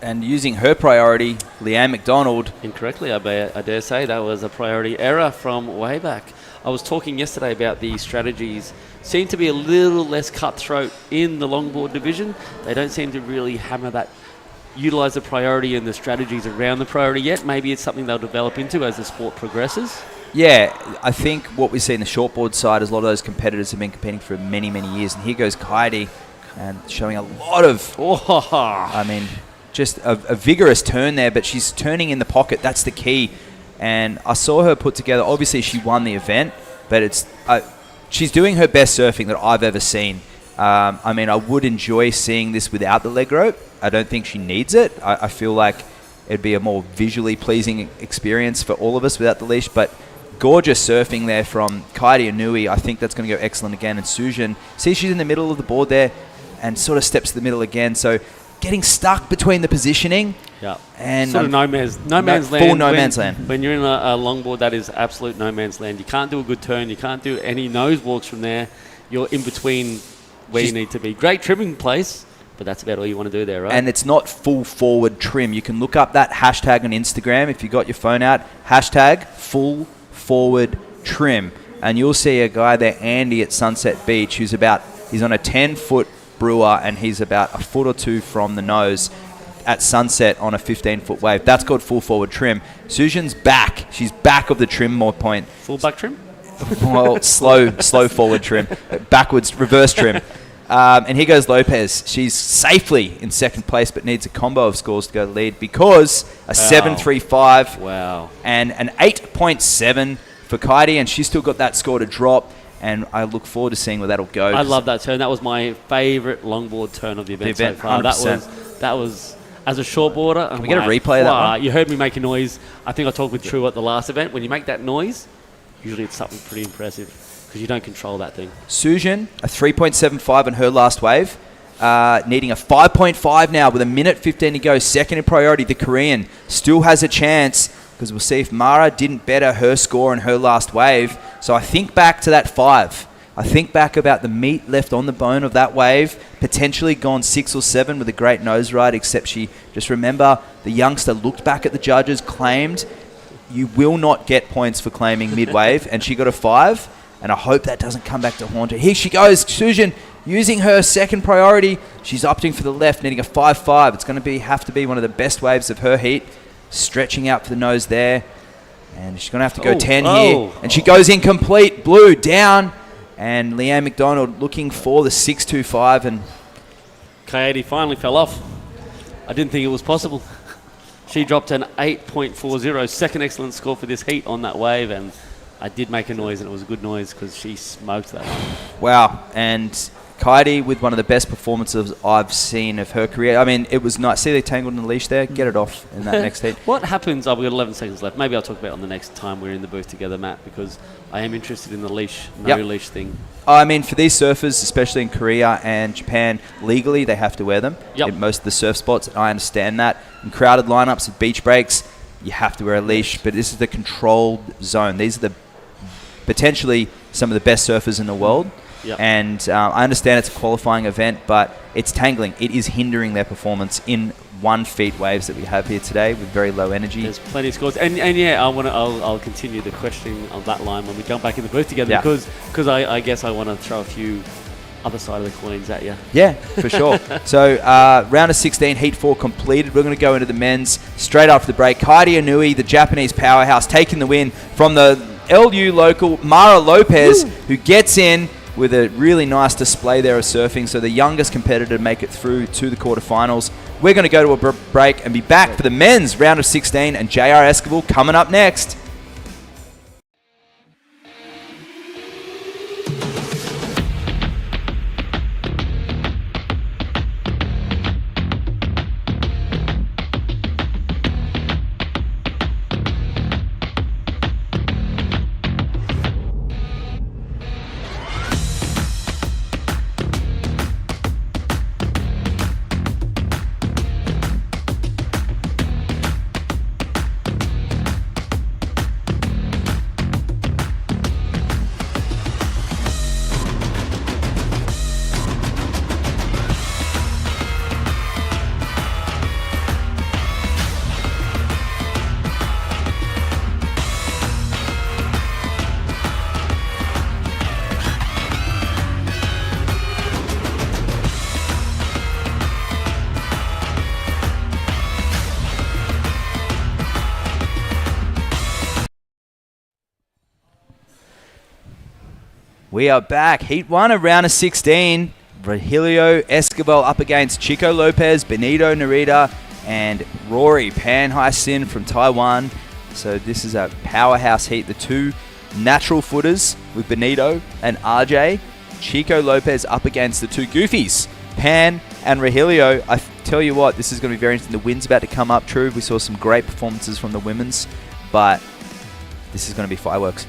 And using her priority, Leanne McDonald. Incorrectly, I dare say. That was a priority error from way back. I was talking yesterday about the strategies seem to be a little less cutthroat in the longboard division. They don't seem to really hammer that, utilise the priority and the strategies around the priority yet. Maybe it's something they'll develop into as the sport progresses. Yeah, I think what we see in the shortboard side is a lot of those competitors have been competing for many, many years. And here goes Kaidi and showing a lot of, I mean, just a vigorous turn there, but she's turning in the pocket. That's the key. And I saw her put together, obviously she won the event, but it's she's doing her best surfing that I've ever seen. I mean, I would enjoy seeing this without the leg rope. I don't think she needs it. I feel like it'd be a more visually pleasing experience for all of us without the leash, but gorgeous surfing there from Kaidi Inui. I think that's going to go excellent again. And Sujin, see, she's in the middle of the board there and sort of steps to the middle again. So getting stuck between the positioning. Yeah. And sort of no man's land. Full no man's land. When you're in a longboard, that is absolute no man's land. You can't do a good turn. You can't do any nose walks from there. You're in between where you need to be. Great trimming place, but that's about all you want to do there, right? And it's not full forward trim. You can look up that hashtag on Instagram if you got your phone out. Hashtag full forward trim. And you'll see a guy there, Andy, at Sunset Beach, he's on a 10-foot brewer and he's about a foot or two from the nose at sunset on a 15-foot wave. That's called full forward trim. Sujin's back. She's back of the trim more point. Full back trim? Well, slow forward trim, backwards, reverse trim. And here goes Lopez. She's safely in second place, but needs a combo of scores to go to lead because a 7.35 and an 8.7 for Kaidi, and she's still got that score to drop. And I look forward to seeing where that'll go. I love that turn. That was my favourite longboard turn of the event so far. 100%. That was as a shortboarder. Can we get a replay of that one? You heard me make a noise. I think I talked with True at the last event. When you make that noise, usually it's something pretty impressive because you don't control that thing. Sujin, a 3.75 on her last wave. Needing a 5.5 now with a minute 15 to go. Second in priority, the Korean still has a chance because we'll see if Mara didn't better her score in her last wave. So I think back to that 5. I think back about the meat left on the bone of that wave, potentially gone 6 or 7 with a great nose ride, except she, just remember, the youngster looked back at the judges, claimed, you will not get points for claiming mid-wave, and she got a 5, and I hope that doesn't come back to haunt her. Here she goes, Sujin, using her second priority. She's opting for the left, needing a 5.5. It's going to have to be one of the best waves of her heat. Stretching out for the nose there. And she's going to have to go 10 here. And she goes incomplete. Blue down. And Leanne McDonald looking for the 6.25. And Kaidi finally fell off. I didn't think it was possible. She dropped an 8.40. Second excellent score for this heat on that wave. And I did make a noise, and it was a good noise because she smoked that one. Wow. And Kaidi with one of the best performances I've seen of her career. I mean, it was nice. See they tangled in the leash there? Get it off in that next heat. What happens? We've got 11 seconds left. Maybe I'll talk about it on the next time we're in the booth together, Matt, because I am interested in the leash, leash thing. I mean, for these surfers, especially in Korea and Japan, legally they have to wear them in most of the surf spots. I understand that. In crowded lineups of beach breaks, you have to wear a leash, but this is the controlled zone. These are the potentially some of the best surfers in the world. And I understand it's a qualifying event, but it's tangling. It is hindering their performance in 1 feet waves that we have here today with very low energy. There's plenty of scores, and yeah, I'll continue the questioning on that line when we jump back in the booth together because I guess I want to throw a few other side of the coins at you. Yeah, for sure. So round of 16, heat 4 completed. We're going to go into the men's straight after the break. Kaidi Inui, the Japanese powerhouse, taking the win from the LU local Mara Lopez, who gets in with a really nice display there of surfing. So the youngest competitor to make it through to the quarterfinals. We're going to go to a break and be back for the men's round of 16 and JR Esquivel coming up next. We are back. Heat 1 of round of 16. Rogelio Esquivel up against Chico Lopez, Benito Narita, and Rory Pan-Hai-Sin from Taiwan. So this is a powerhouse heat. The two natural footers with Benito and RJ. Chico Lopez up against the two goofies, Pan and Rogelio. I tell you what, this is going to be very interesting. The wind's about to come up, true. We saw some great performances from the women's, but this is going to be fireworks.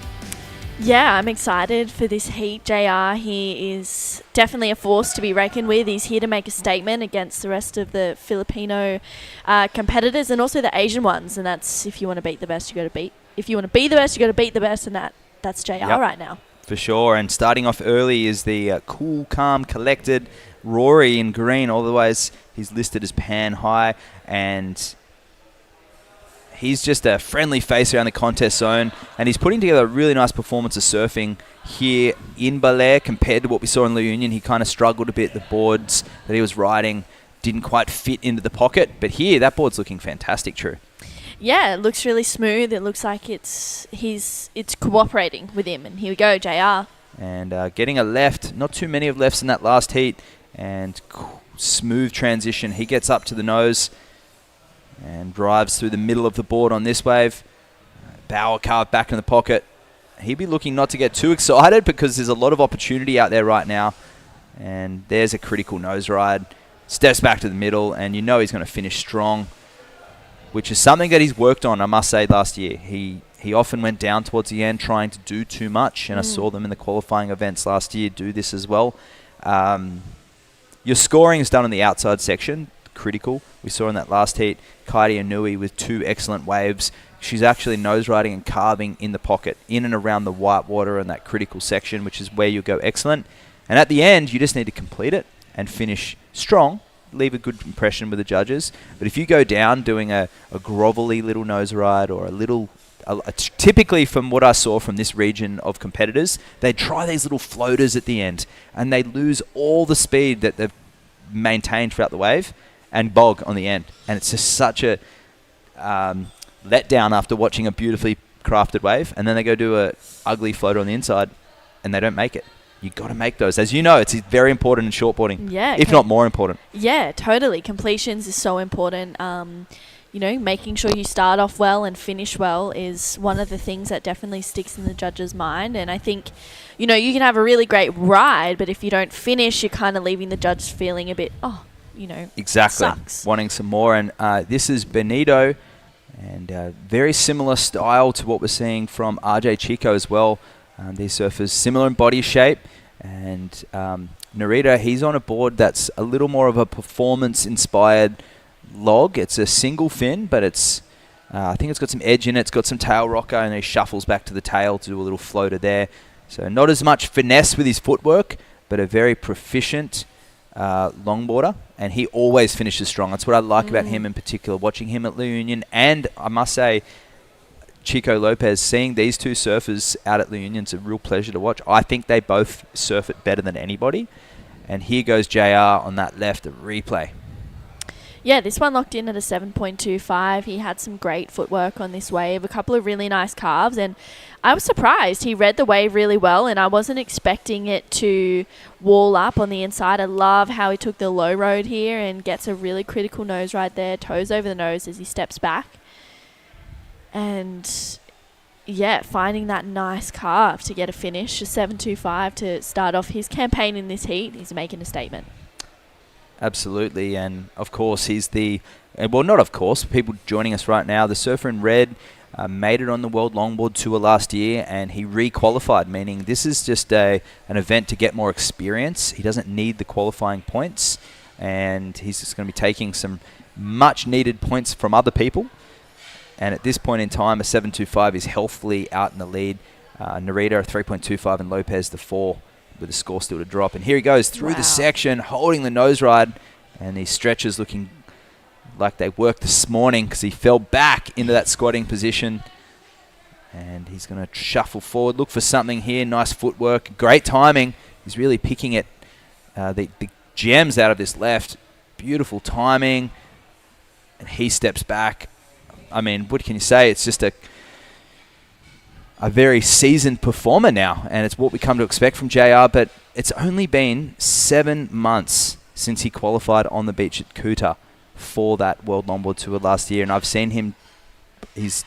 Yeah, I'm excited for this heat. JR, he is definitely a force to be reckoned with. He's here to make a statement against the rest of the Filipino competitors and also the Asian ones. And that's, if you want to beat the best, you got to beat. If you want to be the best, you got to beat the best, and that's JR right now. For sure. And starting off early is the cool, calm, collected Rory in green. Otherwise, he's listed as Pan High, and he's just a friendly face around the contest zone, and he's putting together a really nice performance of surfing here in Baler compared to what we saw in La Union. He kind of struggled a bit. The boards that he was riding didn't quite fit into the pocket, but here, that board's looking fantastic, True. Yeah, it looks really smooth. It looks like it's cooperating with him. And here we go, JR. And getting a left, not too many of lefts in that last heat, and smooth transition. He gets up to the nose and drives through the middle of the board on this wave. Bauer carved back in the pocket. He'd be looking not to get too excited because there's a lot of opportunity out there right now. And there's a critical nose ride. Steps back to the middle, and you know he's going to finish strong, which is something that he's worked on, I must say, last year. He often went down towards the end trying to do too much, and I saw them in the qualifying events last year do this as well. Your scoring is done in the outside section, critical. We saw in that last heat, Kaidi Inui with 2 excellent waves. She's actually nose riding and carving in the pocket, in and around the white water and that critical section, which is where you go excellent. And at the end, you just need to complete it and finish strong, leave a good impression with the judges. But if you go down doing a grovelly little nose ride or typically from what I saw from this region of competitors, they try these little floaters at the end and they lose all the speed that they've maintained throughout the wave and bog on the end. And it's just such a letdown after watching a beautifully crafted wave, and then they go do a ugly floater on the inside and they don't make it. You got to make those. As you know, it's very important in shortboarding, if not more important. Yeah, totally. Completions is so important. Making sure you start off well and finish well is one of the things that definitely sticks in the judge's mind. And I think, you can have a really great ride, but if you don't finish, you're kind of leaving the judge feeling a bit, exactly, sucks. Wanting some more. And this is Benito, and very similar style to what we're seeing from RJ Chico as well. These surfers similar in body shape, and Narita, he's on a board that's a little more of a performance-inspired log. It's a single fin, but it's I think it's got some edge in it. It's got some tail rocker, and he shuffles back to the tail to do a little floater there. So not as much finesse with his footwork, but a very proficient longboarder, and he always finishes strong. That's what I like about him in particular, watching him at La Union, and I must say, Chico Lopez, seeing these two surfers out at La Union's a real pleasure to watch. I think they both surf it better than anybody. And here goes JR on that left, a replay. Yeah, this one locked in at a 7.25. He had some great footwork on this wave, a couple of really nice carves, and I was surprised. He read the wave really well, and I wasn't expecting it to wall up on the inside. I love how he took the low road here and gets a really critical nose ride there, toes over the nose as he steps back. And yeah, finding that nice carve to get a finish, a 7.25 to start off his campaign in this heat. He's making a statement. Absolutely, and of course he's not of course, people joining us right now, the surfer in red made it on the World Longboard Tour last year, and he re-qualified, meaning this is just an event to get more experience. He doesn't need the qualifying points, and he's just going to be taking some much needed points from other people. And at this point in time, a 7.25 is healthily out in the lead. Narita, a 3.25, and Lopez, the 4, with the score still to drop. And here he goes through the section, holding the nose ride. And these stretches looking like they worked this morning because he fell back into that squatting position. And he's going to shuffle forward, look for something here. Nice footwork, great timing. He's really picking it, the gems out of this left. Beautiful timing. And he steps back. I mean, what can you say? It's just a very seasoned performer now, and it's what we come to expect from JR, but it's only been 7 months since he qualified on the beach at Kuta for that World Longboard Tour last year, and I've seen him, he's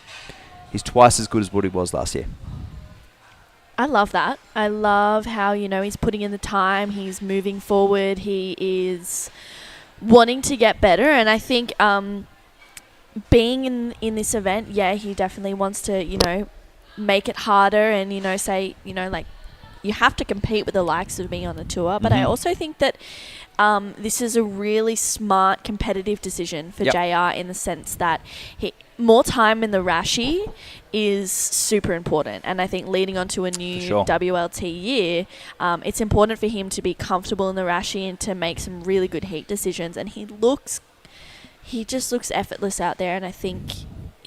twice as good as what he was last year. I love that. I love how, he's putting in the time, he's moving forward, he is wanting to get better, and I think being in this event, he definitely wants to, make it harder and, say, like, you have to compete with the likes of me on the tour. But I also think that this is a really smart competitive decision for JR in the sense that more time in the Rashi is super important. And I think leading on to a new WLT year, it's important for him to be comfortable in the Rashi and to make some really good heat decisions. And he just looks effortless out there, and I think,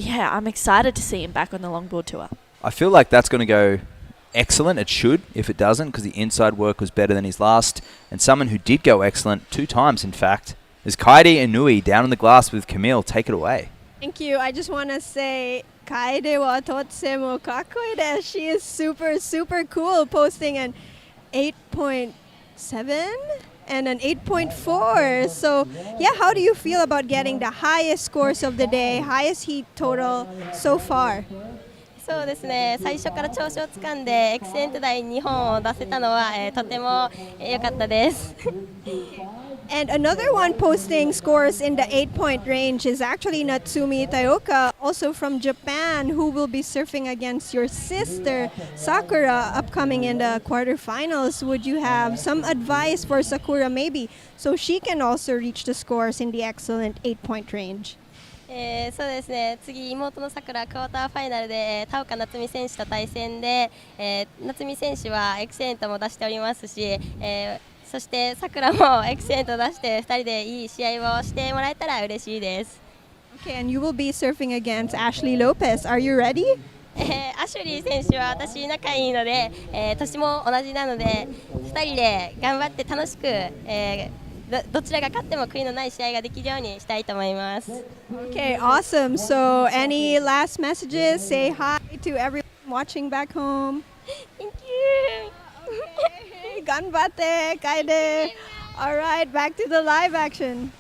I'm excited to see him back on the longboard tour. I feel like that's going to go excellent. It should, if it doesn't, because the inside work was better than his last. And someone who did go excellent 2 times, in fact, is Kaidi Inui down in the glass with Camille. Take it away. Thank you. I just want to say, Kaede wa totsemo kakkoi desu. She is super, super cool, posting an 8.7 and an 8.4. So, yeah, how do you feel about getting the highest scores of the day, highest heat total so far? そうですね、最初から調子をつかんでエクセレント台2本を出せたのは、とても良かったです。And another one posting scores in the 8-point range is actually Natsumi Taoka, also from Japan, who will be surfing against your sister Sakura upcoming in the quarterfinals. Would you have some advice for Sakura maybe so she can also reach the scores in the excellent 8-point range? そうですね、次、妹のさくらクォーターファイナルで田岡夏美選手と対戦で、夏美選手はエクセレントも出しておりますし、そしてさくらもエクセレント出して2人でいい試合をしてもらえたら嬉しいです。Okay, and you will be surfing against Ashley Lopez. Are you ready? アシュリー選手は私仲いいので、年も同じなので2人で頑張って楽しく、どちらが勝っても悔いのない試合ができるようにしたいと思います。Okay, awesome. So, any last messages? Say hi to everyone watching back home. Thank you. Ganbatte, Kaede. All right, back to the live action.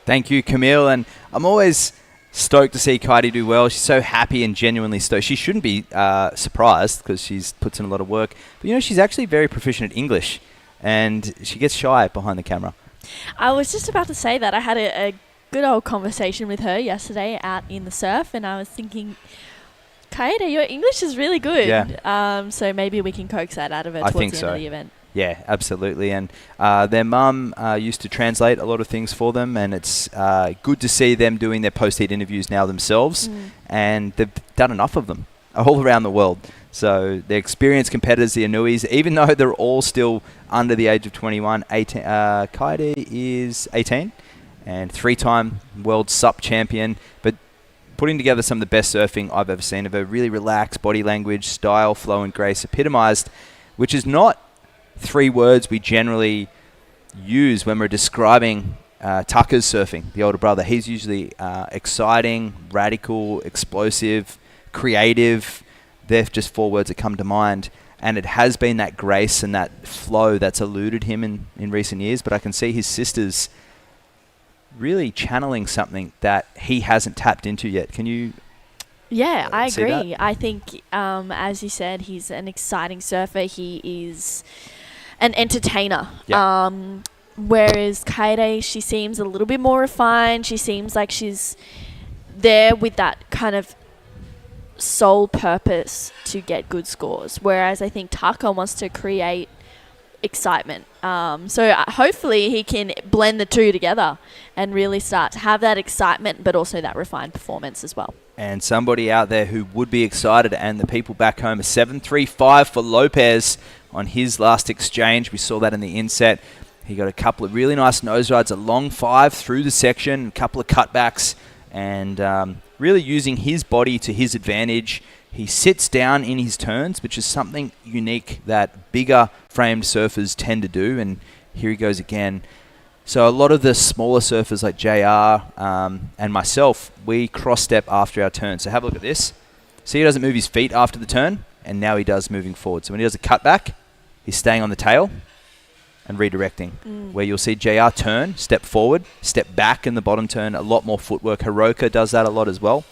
Thank you, Camille. And I'm always stoked to see Kaede do well. She's so happy and genuinely stoked. She shouldn't be surprised because she's puts in a lot of work. But, you know, she's actually very proficient at English. And she gets shy behind the camera. I was just about to say that. I had a good old conversation with her yesterday out in the surf, and I was thinking, Kaede, your English is really good. Yeah. So maybe we can coax that out of her towards the end of the event. Yeah, absolutely. And their mum used to translate a lot of things for them, and it's good to see them doing their post-heat interviews now themselves. And they've done enough of them all around the world. So they're experienced competitors, the Inuis, even though they're all still under the age of 21. Kaede is 18 and 3-time world SUP champion, but putting together some of the best surfing I've ever seen of her. Really relaxed body language, style, flow and grace epitomized, which is not 3 words we generally use when we're describing Tucker's surfing, the older brother. He's usually exciting, radical, explosive, creative. They're just 4 words that come to mind. And it has been that grace and that flow that's eluded him in recent years. But I can see his sisters really channeling something that he hasn't tapped into yet. Can you? Yeah, I see agree. that? I think, as you said, he's an exciting surfer. He is an entertainer. Yeah. Whereas Kaede, she seems a little bit more refined. She seems like she's there with that kind of sole purpose to get good scores, whereas I think Tucker wants to create excitement. So hopefully he can blend the two together and really start to have that excitement but also that refined performance as well. And somebody out there who would be excited, and the people back home, a 7.35 for Lopez on his last exchange. We saw that in the inset. He got a couple of really nice nose rides, a long 5 through the section, a couple of cutbacks, and really using his body to his advantage. He sits down in his turns, which is something unique that bigger framed surfers tend to do. And here he goes again. So a lot of the smaller surfers like JR and myself, we cross-step after our turn. So have a look at this. See, he doesn't move his feet after the turn, and now he does moving forward. So when he does a cutback, he's staying on the tail and redirecting, where you'll see JR turn, step forward, step back in the bottom turn, a lot more footwork. Hiroka does that a lot as well.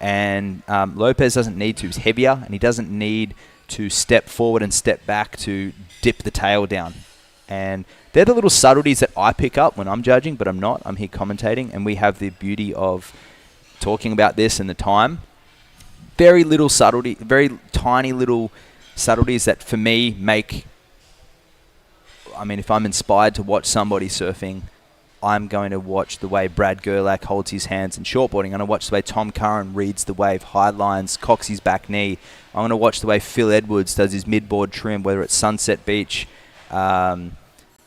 And Lopez doesn't need to. He's heavier, and he doesn't need to step forward and step back to dip the tail down. And they're the little subtleties that I pick up when I'm judging, but I'm not. I'm here commentating, and we have the beauty of talking about this and the time. Very little subtlety, very tiny little subtleties that for me make... I mean, if I'm inspired to watch somebody surfing, I'm going to watch the way Brad Gerlach holds his hands in shortboarding. I'm going to watch the way Tom Curran reads the wave, high lines, cocks his back knee. I'm going to watch the way Phil Edwards does his midboard trim, whether it's Sunset Beach, San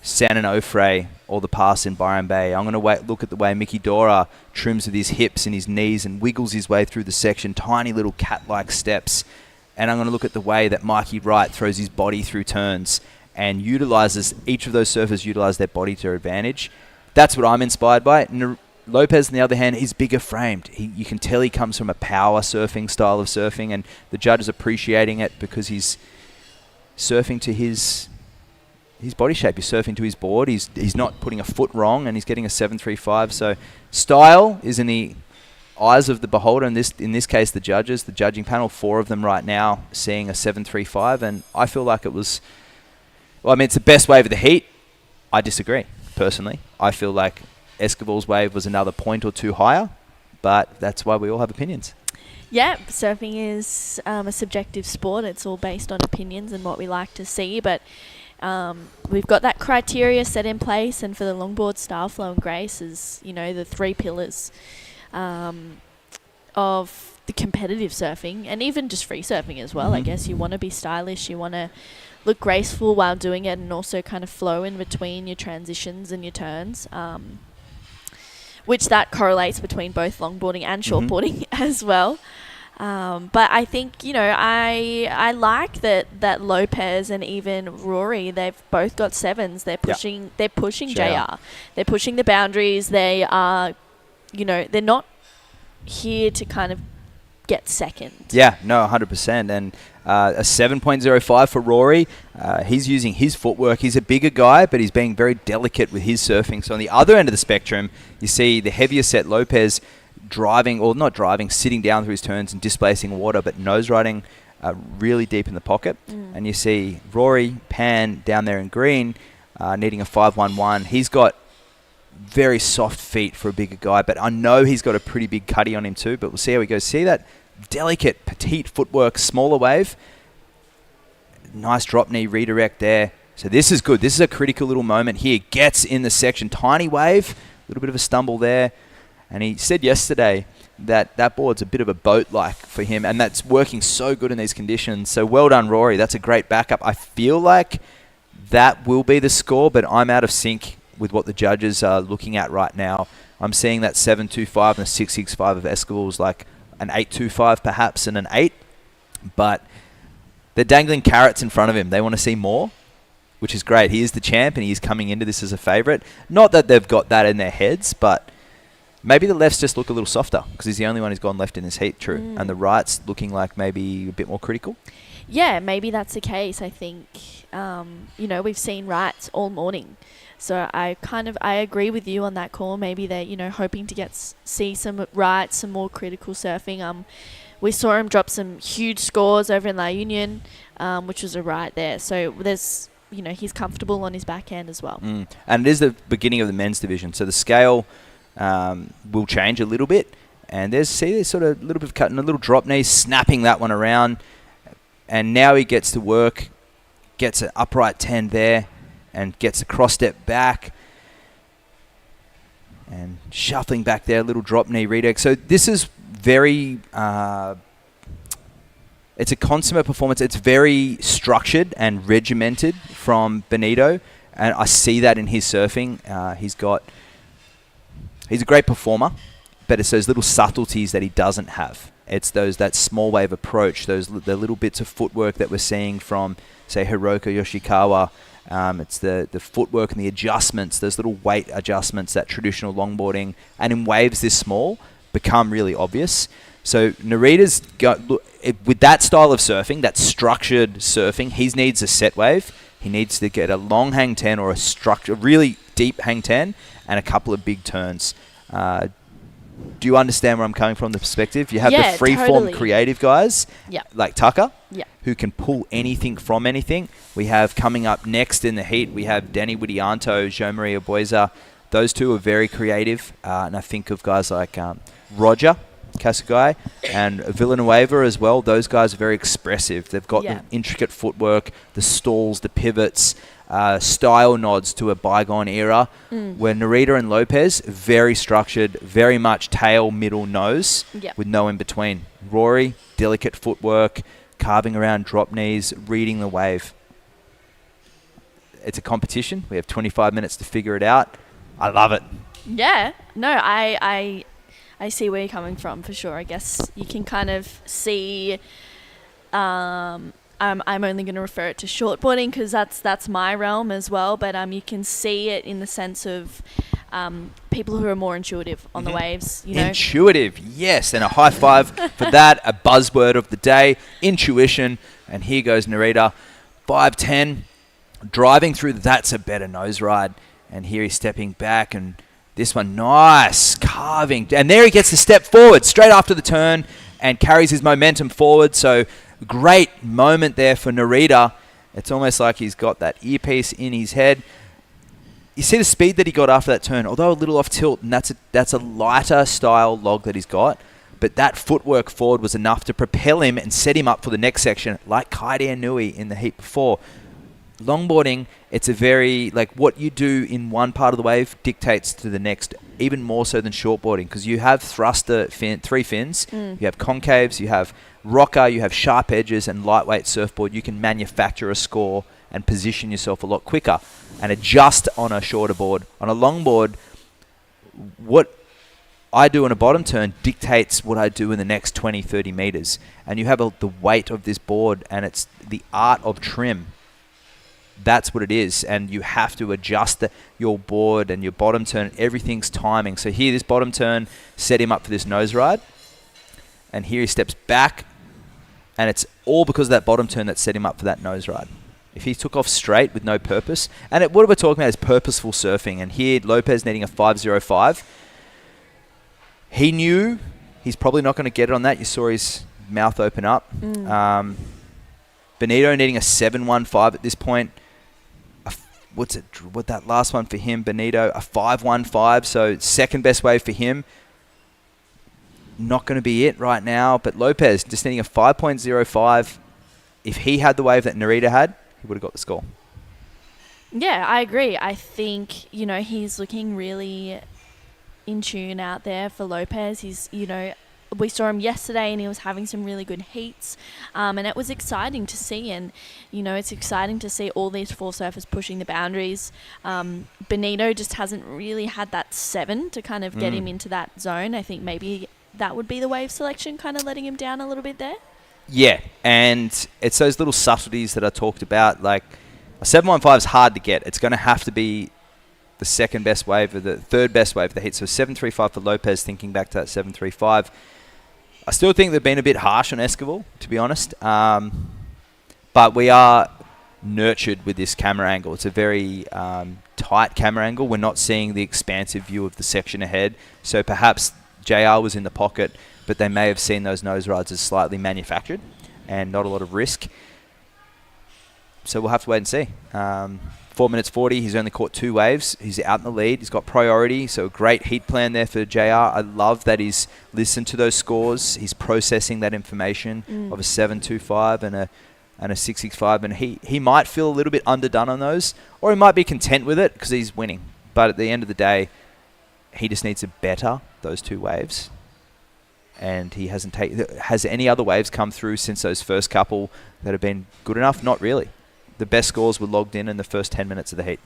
Onofre, or the pass in Byron Bay. I'm going to look at the way Mickey Dora trims with his hips and his knees and wiggles his way through the section, tiny little cat-like steps. And I'm going to look at the way that Mikey Wright throws his body through turns and utilizes, each of those surfers utilize their body to their advantage. That's what I'm inspired by. Lopez, on the other hand, he's bigger framed. You can tell he comes from a power surfing style of surfing, and the judge is appreciating it because he's surfing to his body shape. He's surfing to his board. He's not putting a foot wrong, and he's getting a 7.35. So style is in the eyes of the beholder. In this case, the judges, the judging panel, 4 of them right now, seeing a 7.35, and I feel like it was. Well, I mean, it's the best wave of the heat. I disagree personally. I feel like Esquivel's wave was another point or two higher, but that's why we all have opinions. Yeah, surfing is a subjective sport. It's all based on opinions and what we like to see, but we've got that criteria set in place, and for the longboard, style, flow and grace is, the 3 pillars of the competitive surfing, and even just free surfing as well. I guess you want to be stylish, you want to look graceful while doing it, and also kind of flow in between your transitions and your turns, which that correlates between both longboarding and shortboarding as well. But I think, I like that Lopez and even Rory, they've both got 7s. They're pushing JR. They're pushing the boundaries. They are, they're not here to kind of get second. Yeah, no, 100%. And a 7.05 for Rory. He's using his footwork. He's a bigger guy, but he's being very delicate with his surfing. So on the other end of the spectrum, you see the heavier set Lopez sitting down through his turns and displacing water, but nose riding really deep in the pocket. And you see Rory Pan down there in green, needing a 5.11. He's got very soft feet for a bigger guy, but I know he's got a pretty big cutty on him too, but we'll see how he goes. See that delicate, petite footwork, smaller wave. Nice drop knee redirect there. So this is good. This is a critical little moment here. Gets in the section. Tiny wave, a little bit of a stumble there. And he said yesterday that board's a bit of a boat-like for him, and that's working so good in these conditions. So well done, Rory. That's a great backup. I feel like that will be the score, but I'm out of sync with what the judges are looking at right now. I'm seeing that 7.25 and a 6.65 of Esquivel's like an 8.25 perhaps and an 8. But they're dangling carrots in front of him. They want to see more, which is great. He is the champ, and he is coming into this as a favourite. Not that they've got that in their heads, but maybe the lefts just look a little softer because he's the only one who's gone left in this heat, true. And the right's looking like maybe a bit more critical. Yeah, maybe that's the case. I think, we've seen rights all morning. So I agree with you on that call. Maybe they're, hoping to see some rights, some more critical surfing. We saw him drop some huge scores over in La Union, which was a right there. So there's, he's comfortable on his backhand as well. And it is the beginning of the men's division. So the scale will change a little bit. And there's sort of a little bit of cutting, a little drop knee, snapping that one around. And now he gets to work, gets an upright 10 there, and gets a cross step back. And shuffling back there, a little drop knee redeck. So this is very... it's a consummate performance. It's very structured and regimented from Benito. And I see that in his surfing. He's a great performer, but it's those little subtleties that he doesn't have. It's that small wave approach, the little bits of footwork that we're seeing from, say, Hiroka Yoshikawa. It's the footwork and the adjustments, those little weight adjustments that traditional longboarding and in waves this small become really obvious. So Narita's with that style of surfing, that structured surfing, he needs a set wave. He needs to get a long hang 10 or a really deep hang 10 and a couple of big turns. Do you understand where I'm coming from, the perspective? You have the freeform creative guys like Tucker who can pull anything from anything. We have coming up next in the heat, we have Danny Widianto, Jo-Maria Boisa. Those two are very creative. And I think of guys like Roger Kasugai and Villanueva as well. Those guys are very expressive. They've got the intricate footwork, the stalls, the pivots, style nods to a bygone era, where Narita and Lopez, very structured, very much tail, middle, nose, with no in between. Rory, delicate footwork, carving around drop knees, reading the wave. It's a competition. We have 25 minutes to figure it out. I love it. Yeah. No, I see where you're coming from, for sure. I guess you can kind of see... I'm only going to refer it to shortboarding because that's my realm as well. But you can see it in the sense of people who are more intuitive on the waves. You know, Intuitive, yes, and a high five for that, a buzzword of the day, intuition. And here goes Narita, 5-10, driving through. That's a better nose ride. And here he's stepping back, and this one, nice carving. And there he gets the step forward straight after the turn and carries his momentum forward. So great moment there for Narita. It's almost like he's got that earpiece in his head. You see the speed that he got after that turn, although a little off tilt, and that's a lighter style log that he's got. But that footwork forward was enough to propel him and set him up for the next section, like Kaide Nui in the heat before. Longboarding, it's a very, like, what you do in one part of the wave dictates to the next, even more so than shortboarding, because you have thruster three fins, you have concaves, you have rocker, you have sharp edges, and lightweight surfboard. You can manufacture a score and position yourself a lot quicker and adjust on a shorter board. On a longboard, what I do in a bottom turn dictates what I do in the next 20, 30 meters. And you have the weight of this board, and it's the art of trim. That's what it is. And you have to adjust your board and your bottom turn. Everything's timing. So here, this bottom turn set him up for this nose ride. And here he steps back. And it's all because of that bottom turn that set him up for that nose ride. If he took off straight with no purpose, and what we're talking about is purposeful surfing. And here, Lopez needing a 5.05. He knew he's probably not going to get it on that. You saw his mouth open up. Benito needing a 7.15 at this point. What that last one for him, Benito, a 5.15. So second best wave for him. Not going to be it right now. But Lopez just needing a 5.05. If he had the wave that Narita had, he would have got the score. Yeah, I agree. I think, you know, he's looking really in tune out there for Lopez. He's, you know, we saw him yesterday and he was having some really good heats, and it was exciting to see. And, you know, it's exciting to see all these four surfers pushing the boundaries. Benito just hasn't really had that 7 to kind of get him into that zone. I think maybe that would be the wave selection kind of letting him down a little bit there. Yeah, and it's those little subtleties that I talked about. Like, a 7.15 is hard to get. It's going to have to be the second best wave or the third best wave of the heat. So 7.35 for Lopez, thinking back to that 7.35. I still think they've been a bit harsh on Esquivel, to be honest. But we are nurtured with this camera angle. It's a very tight camera angle. We're not seeing the expansive view of the section ahead. So perhaps JR was in the pocket, but they may have seen those nose rides as slightly manufactured and not a lot of risk. So we'll have to wait and see. 4 minutes 40, he's only caught 2 waves. He's out in the lead. He's got priority, so a great heat plan there for JR. I love that he's listened to those scores. He's processing that information of a 7.25 and a 6.65, and he might feel a little bit underdone on those, or he might be content with it because he's winning. But at the end of the day, he just needs to better those 2 waves. And he hasn't taken. Has any other waves come through since those first couple that have been good enough? Not really. The best scores were logged in the first 10 minutes of the heat.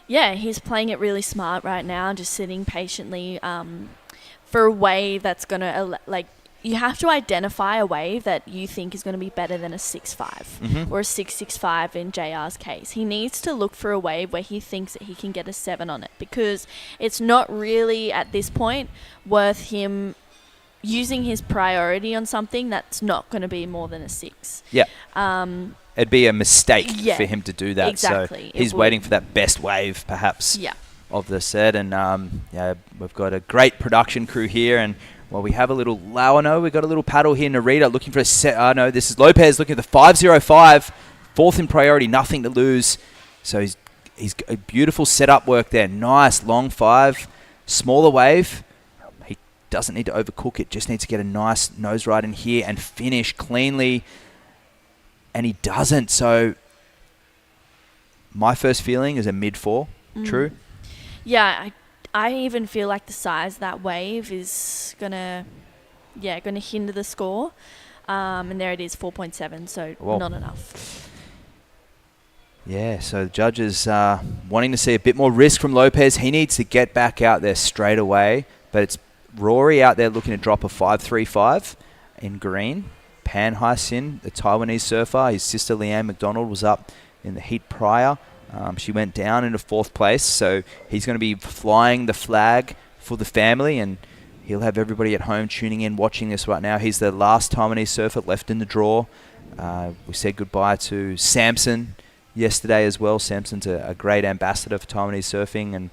Yeah, he's playing it really smart right now, just sitting patiently for a wave that's going to, like, you have to identify a wave that you think is going to be better than a 6.5 or a 6.65 in JR's case. He needs to look for a wave where he thinks that he can get a 7 on it, because it's not really, at this point, worth him using his priority on something that's not going to be more than a 6. Yeah. It'd be a mistake for him to do that. Exactly. So he's waiting for that best wave, perhaps, of the set. And we've got a great production crew here. And well, we have a little Lauano. We've got a little paddle here, Narita, looking for a set. No, this is Lopez looking at the 5.05, 4th in priority, nothing to lose. So he's got a beautiful setup work there. Nice long 5, smaller wave. He doesn't need to overcook it, just needs to get a nice nose ride in here and finish cleanly. And he doesn't. So my first feeling is a mid-4. True? Yeah, I even feel like the size of that wave is gonna hinder the score. And there it is, 4.7. So not enough. Yeah, so the judges wanting to see a bit more risk from Lopez. He needs to get back out there straight away. But it's Rory out there looking to drop a 5.35 in green. Pan Hai Sin, the Taiwanese surfer, his sister Leanne McDonald was up in the heat prior. She went down into 4th place, so he's going to be flying the flag for the family, and he'll have everybody at home tuning in, watching this right now. He's the last Taiwanese surfer left in the draw. We said goodbye to Samson yesterday as well. Samson's a great ambassador for Taiwanese surfing, and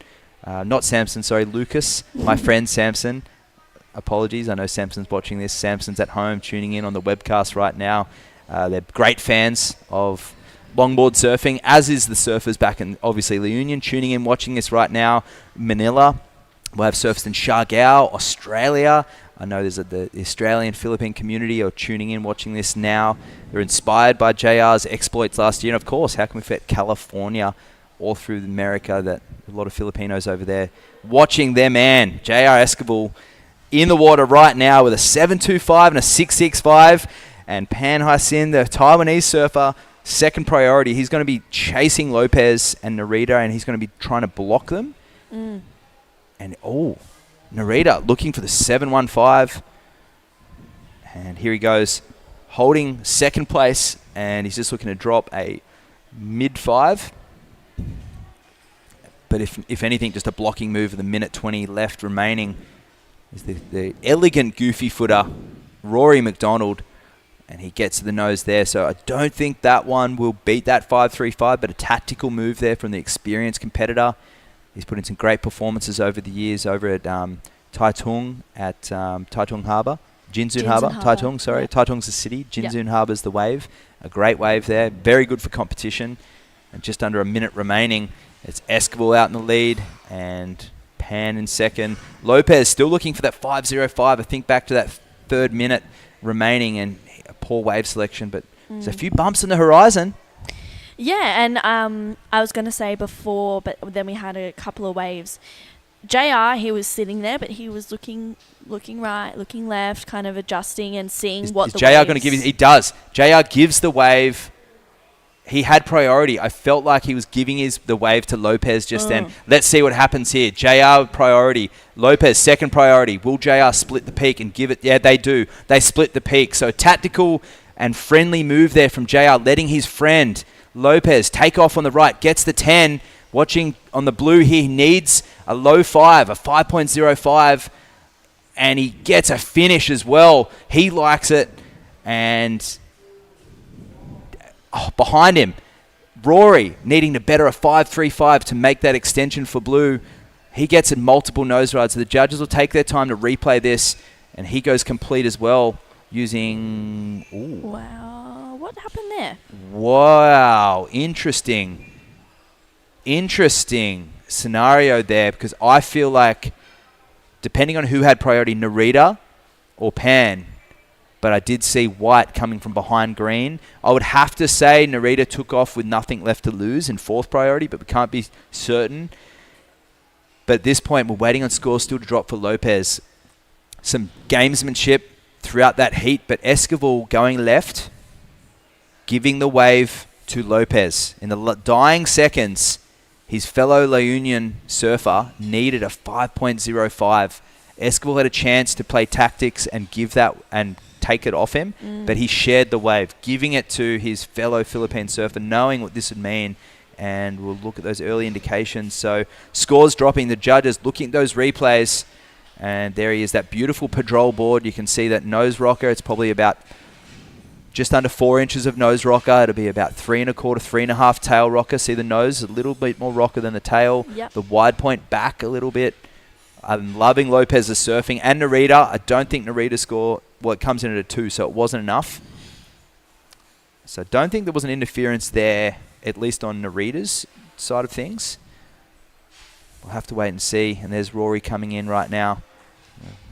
not Samson, sorry, Lucas, my friend Samson. Apologies, I know Samson's watching this. Samson's at home tuning in on the webcast right now. They're great fans of longboard surfing, as is the surfers back in, obviously, La Union, tuning in, watching this right now. Manila, we'll have surfers in Siargao, Australia. I know there's the Australian Philippine community are tuning in, watching this now. They're inspired by JR's exploits last year. And, of course, how can we forget California, all through America, that a lot of Filipinos over there watching their man, JR Esquivel, in the water right now with a 7.25 and a 6.65. And Pan Hai-Sin, the Taiwanese surfer, second priority. He's going to be chasing Lopez and Narita, and he's going to be trying to block them. And, Narita looking for the 7.15. And here he goes, holding second place, and he's just looking to drop a mid-5. But if anything, just a blocking move with a minute 20 left remaining is the elegant goofy footer, Rory McDonald. And he gets to the nose there. So I don't think that one will beat that 5.35, but a tactical move there from the experienced competitor. He's put in some great performances over the years over at Taitung at Taitung Harbour. Jinzun Harbour. Taitung, sorry. Yeah. Taitung's the city. Jinzun Harbour's the wave. A great wave there. Very good for competition. And just under a minute remaining, it's Esquivel out in the lead and Pan in second. Lopez still looking for that 5.05. I think back to that 3rd minute remaining, and a poor wave selection, but there's a few bumps in the horizon. Yeah, and I was going to say before, but then we had a couple of waves. JR, he was sitting there, but he was looking right, looking left, kind of adjusting and seeing what the JR going to give him? He does. JR gives the wave. He had priority. I felt like he was giving the wave to Lopez just then. Let's see what happens here. JR priority. Lopez second priority. Will JR split the peak and give it? Yeah, they do. They split the peak. So tactical and friendly move there from JR, letting his friend Lopez take off on the right. Gets the 10. Watching on the blue here, he needs a low 5, a 5.05. And he gets a finish as well. He likes it. And behind him, Rory needing to better a 5.35 to make that extension for blue. He gets in multiple nose rides. So the judges will take their time to replay this, and he goes complete as well using... Wow, what happened there? Wow, interesting scenario there, because I feel like, depending on who had priority, Narita or Pan, but I did see White coming from behind green. I would have to say Narita took off with nothing left to lose in 4th priority, but we can't be certain. But at this point, we're waiting on scores still to drop for Lopez. Some gamesmanship throughout that heat, but Esquivel going left, giving the wave to Lopez. In the dying seconds, his fellow La Union surfer needed a 5.05. Esquivel had a chance to play tactics and give that and take it off him, but he shared the wave, giving it to his fellow Philippine surfer, knowing what this would mean. And we'll look at those early indications. So scores dropping, the judges looking at those replays, and there he is, that beautiful Padrol board. You can see that nose rocker. It's probably about just under 4 inches of nose rocker. It'll be about 3.25, 3.5 tail rocker. See the nose, a little bit more rocker than the tail. Yep. The wide point back a little bit. I'm loving Lopez's surfing. And Narita, I don't think Narita's score, well, it comes in at a 2, so it wasn't enough. So I don't think there was an interference there, at least on Narita's side of things. We'll have to wait and see. And there's Rory coming in right now,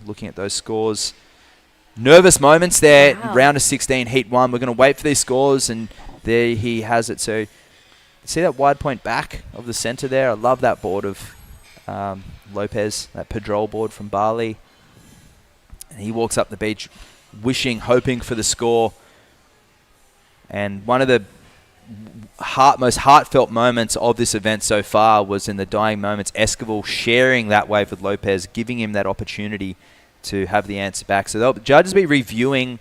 looking at those scores. Nervous moments there. Wow. Round of 16, heat 1. We're going to wait for these scores, and there he has it. So see that wide point back of the center there? I love that board of Lopez, that Padrol board from Bali. And he walks up the beach wishing, hoping for the score. And one of the most heartfelt moments of this event so far was in the dying moments, Esquivel sharing that wave with Lopez, giving him that opportunity to have the answer back. So the judges will be reviewing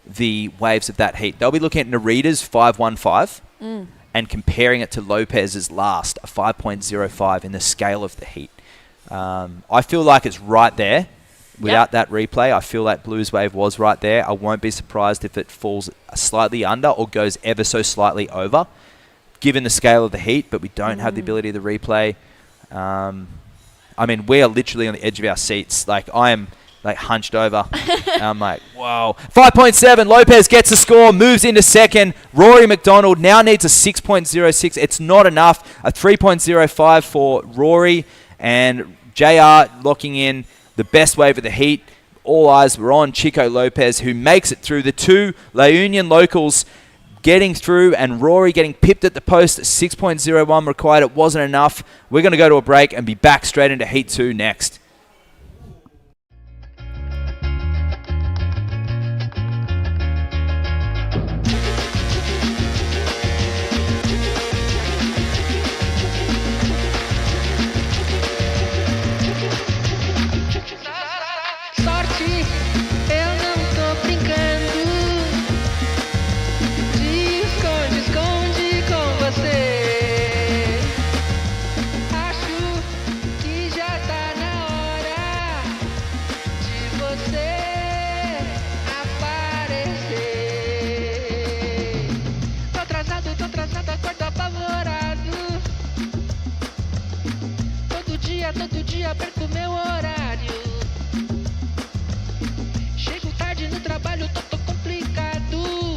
the waves of that heat. They'll be looking at Narita's 5.15 and comparing it to Lopez's last, a 5.05 in the scale of the heat. I feel like it's right there. Without that replay, I feel like Blues Wave was right there. I won't be surprised if it falls slightly under or goes ever so slightly over, given the scale of the heat, but we don't have the ability of the replay. I mean, we are literally on the edge of our seats. Like, I am like hunched over. And I'm like, whoa. 5.7, Lopez gets the score, moves into second. Rory McDonald now needs a 6.06. It's not enough. A 3.05 for Rory, and JR locking in the best wave of the heat. All eyes were on Chico Lopez, who makes it through. The two La Union locals getting through, and Rory getting pipped at the post. 6.01 required. It wasn't enough. We're going to go to a break and be back straight into Heat 2 next. Todo dia perco meu horário. Chego tarde no trabalho, tô complicado.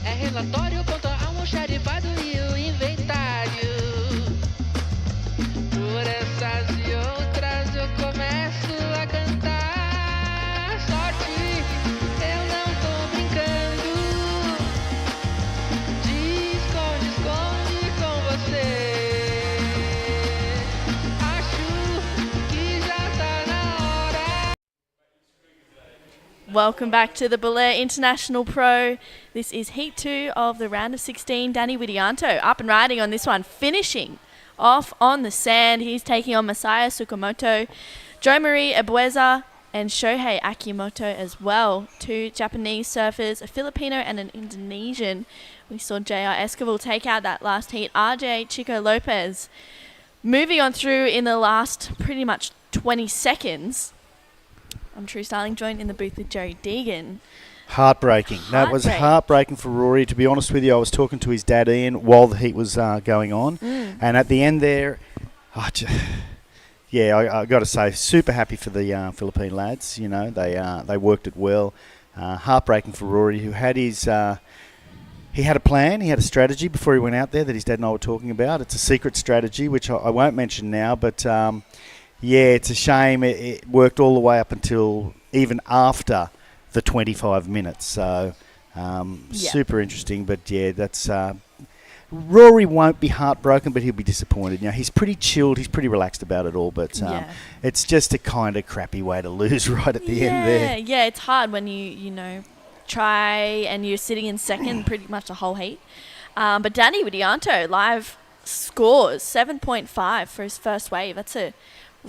É relatório, conta almoxarifado e o inventário. Por essas e outras eu começo a cantar. Sorte, eu não tô brincando. De esconde com você. Welcome back to the Baler International Pro. This is Heat 2 of the round of 16. Danny Widianto up and riding on this one, finishing off on the sand. He's taking on Masaya Tsukamoto, Jo Marie Ebueza, and Shohei Akimoto as well. Two Japanese surfers, a Filipino and an Indonesian. We saw JR Esquivel take out that last heat. RJ Chico Lopez moving on through in the last pretty much 20 seconds. I'm True Starling, joined in the booth with Jerry Deegan. Heartbreaking. That was heartbreaking for Rory. To be honest with you, I was talking to his dad Ian while the heat was going on. And at the end there, I got to say, super happy for the Philippine lads. You know, they worked it well. Heartbreaking for Rory, who had his... he had a plan, he had a strategy before he went out there that his dad and I were talking about. It's a secret strategy, which I won't mention now, but... yeah, it's a shame it worked all the way up until even after the 25 minutes. So, super interesting. But, yeah, that's... Rory won't be heartbroken, but he'll be disappointed. You know, he's pretty chilled. He's pretty relaxed about it all. But it's just a kind of crappy way to lose right at the end there. Yeah, it's hard when you try and you're sitting in second pretty much the whole heat. But Danny Widianto, live scores 7.5 for his first wave. That's a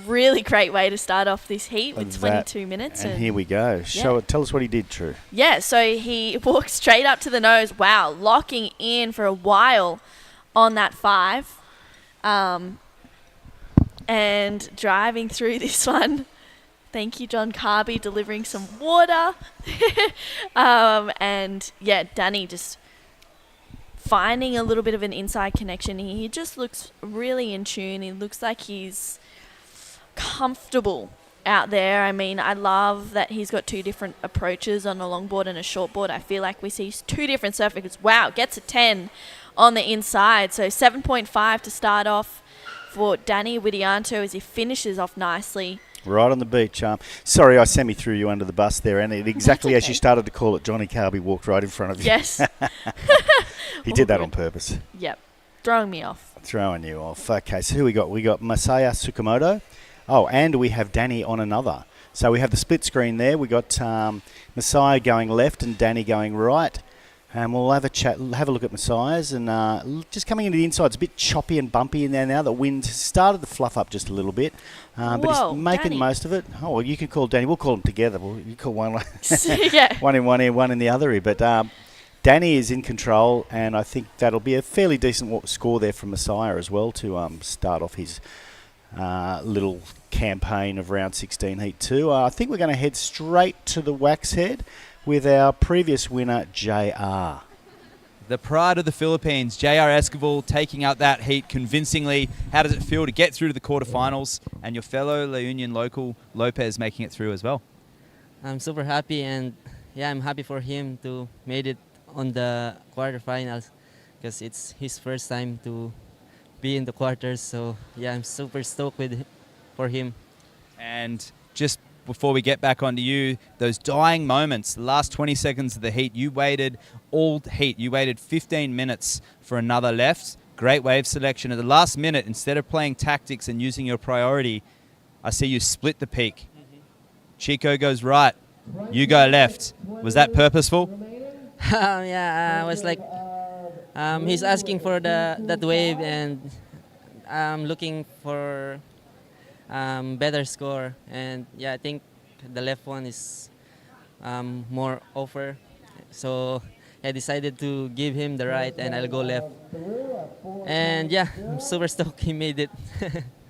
really great way to start off this heat with 22 minutes. And here we go. Tell us what he did, True. Yeah, so he walked straight up to the nose. Wow, locking in for a while on that 5. And driving through this one. Thank you, John Carby, delivering some water. And, yeah, Danny just finding a little bit of an inside connection. He just looks really in tune. He looks like he's comfortable out there. I mean, I love that he's got two different approaches on a longboard and a shortboard. I feel like we see two different surfers. Wow, gets a 10 on the inside. So 7.5 to start off for Danny Widianto as he finishes off nicely. Right on the beach. Sorry, I semi-threw you under the bus there, and exactly as you started to call it, Johnny Carby walked right in front of you. Yes. He did that on purpose. Yep. Throwing me off. Throwing you off. Okay, so who we got? We got Masaya Tsukamoto. Oh, and we have Danny on another. So we have the split screen there. We got Masaya going left and Danny going right. And we'll have a chat, have a look at Messiah's. And just coming into the inside, it's a bit choppy and bumpy in there now. The wind started to fluff up just a little bit. But he's making the most of it. Oh, well, you can call Danny. We'll call them together. You call one, yeah. one in one ear, one in the other ear. But Danny is in control, and I think that'll be a fairly decent score there from Messiah as well to start off his little campaign of round 16 heat 2. I think we're going to head straight to the wax head with our previous winner, JR. The pride of the Philippines, JR Esquivel, taking out that heat convincingly. How does it feel to get through to the quarterfinals and your fellow La Union local, Lopez, making it through as well? I'm super happy, and yeah, I'm happy for him to made it on the quarterfinals because it's his first time to be in the quarters. So yeah, I'm super stoked for him. And just before we get back onto you, those dying moments, the last 20 seconds of the heat, you waited all heat. You waited 15 minutes for another left. Great wave selection. At the last minute, instead of playing tactics and using your priority, I see you split the peak. Chico goes right, you go left. Was that purposeful? Yeah, I was like, he's asking for that wave, and I'm looking for better score, and yeah, I think the left one is more offer, so I decided to give him the right, and I'll go left. And yeah, I'm super stoked he made it.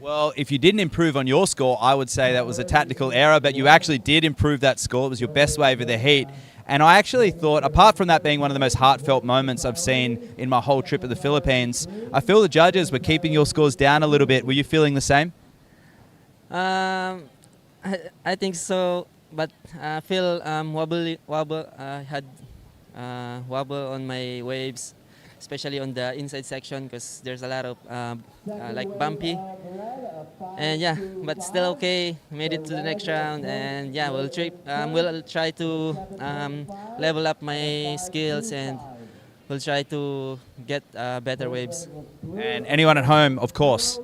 Well, if you didn't improve on your score, I would say that was a tactical error, but you actually did improve that score. It was your best wave of the heat. And I actually thought, apart from that being one of the most heartfelt moments I've seen in my whole trip to the Philippines, I feel the judges were keeping your scores down a little bit. Were you feeling the same? I think so, but I feel had wobble on my waves, especially on the inside section because there's a lot of like bumpy. And yeah, but still okay. Made it to the next round, and yeah, we'll try to level up my skills, and we'll try to get better waves. And anyone at home, of course,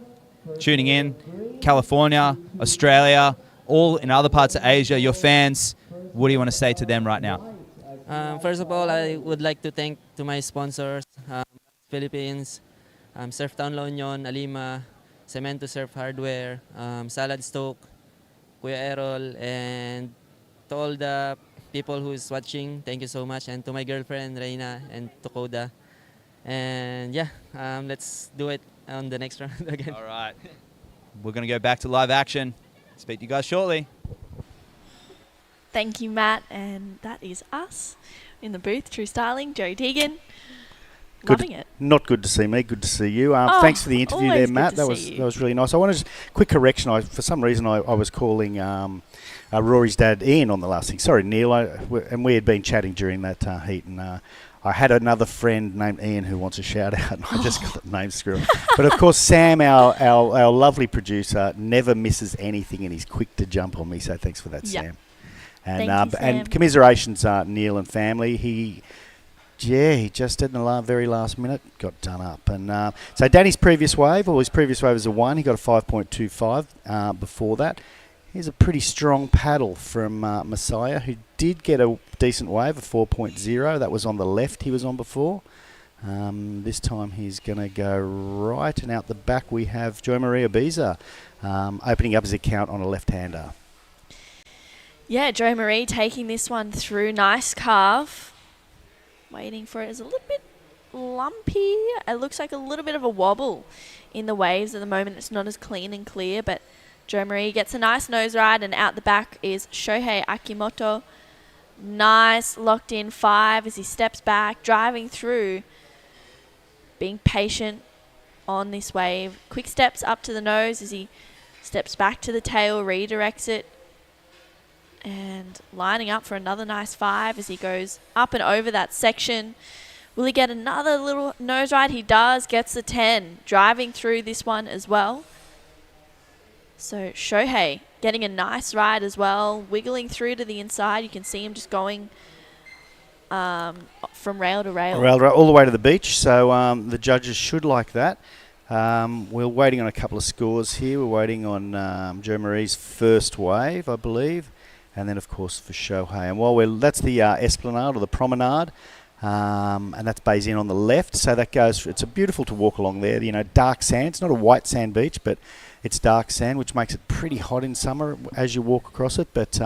tuning in, California, Australia, all in other parts of Asia, your fans, what do you want to say to them right now? First of all, I would like to thank to my sponsors, Philippines, Surftown La Union, Alima, Cemento Surf Hardware, Salad Stoke, Kuya Errol, and to all the people who is watching, thank you so much, and to my girlfriend, Reina, and to Koda. And yeah, let's do it on the next round again. All right. We're going to go back to live action. Speak to you guys shortly. Thank you, Matt, and that is us in the booth. True Styling, Joe Deegan. Loving it. Not good to see me. Good to see you. Thanks for the interview there, Matt. That was really nice. I want to just quick correction. For some reason I was calling Rory's dad Ian on the last thing. Sorry, Neil. And we had been chatting during that heat, and I had another friend named Ian who wants a shout out, and I just got the name screwed. But of course, Sam, our lovely producer, never misses anything, and he's quick to jump on me. So thanks for that, Sam. And Thank you, Sam. And commiserations, Neil and family. He just in the very last minute got done up. And so Danny's previous wave, his previous wave was a 1. He got a 5.25 before that. Here's a pretty strong paddle from Messiah, who did get a decent wave, a 4.0. That was on the left he was on before. This time he's going to go right, and out the back we have Joe Maria Biza opening up his account on a left-hander. Yeah, Joe Marie taking this one through. Nice carve. Waiting for it. It's a little bit lumpy. It looks like a little bit of a wobble in the waves at the moment. It's not as clean and clear, but Joe Marie gets a nice nose ride, and out the back is Shohei Akimoto. Nice locked in 5 as he steps back, driving through, being patient on this wave. Quick steps up to the nose as he steps back to the tail, redirects it, and lining up for another nice 5 as he goes up and over that section. Will he get another little nose ride? He does, gets the 10, driving through this one as well. So Shohei getting a nice ride as well, wiggling through to the inside. You can see him just going from rail to rail. Rail all the way to the beach, so the judges should like that. We're waiting on a couple of scores here. We're waiting on Joe Marie's first wave, I believe. And then, of course, for Shohei. And that's the Esplanade or the Promenade, and that's Bays Inn on the left. So that goes. It's beautiful to walk along there. You know, dark sand. It's not a white sand beach, but it's dark sand, which makes it pretty hot in summer as you walk across it. But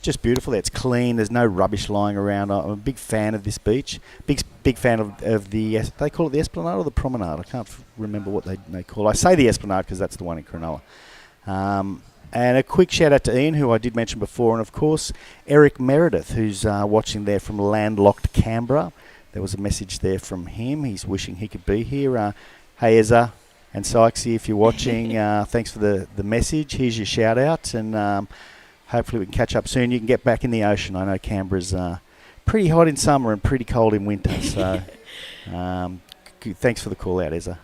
just beautiful. It's clean. There's no rubbish lying around. I'm a big fan of this beach. Big fan of the, they call it the Esplanade or the Promenade. I can't remember what they call it. I say the Esplanade because that's the one in Cronulla. And a quick shout out to Ian, who I did mention before, and of course Eric Meredith, who's watching there from landlocked Canberra. There was a message there from him. He's wishing he could be here. Hey Ezra and Sykesy, if you're watching, thanks for the message. Here's your shout out, and hopefully we can catch up soon. You can get back in the ocean. I know Canberra's pretty hot in summer and pretty cold in winter. So thanks for the call out, Ezra.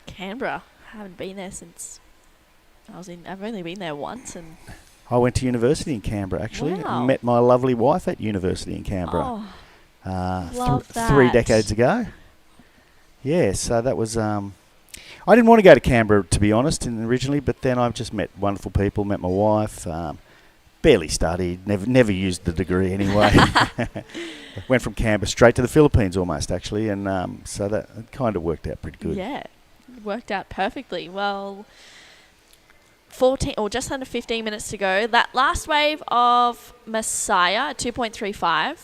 Canberra. I haven't been there since I've only been there once, and I went to university in Canberra, actually. Wow. Met my lovely wife at university in Canberra. Love that. 3 decades ago. Yeah, so that was... I didn't want to go to Canberra, to be honest, originally, but then I've just met wonderful people, met my wife, barely studied, never used the degree anyway. Went from Canberra straight to the Philippines almost, actually, and so that kind of worked out pretty good. yeah, it worked out perfectly. Well, 14 or just under 15 minutes to go. That last wave of Messiah at 2.35.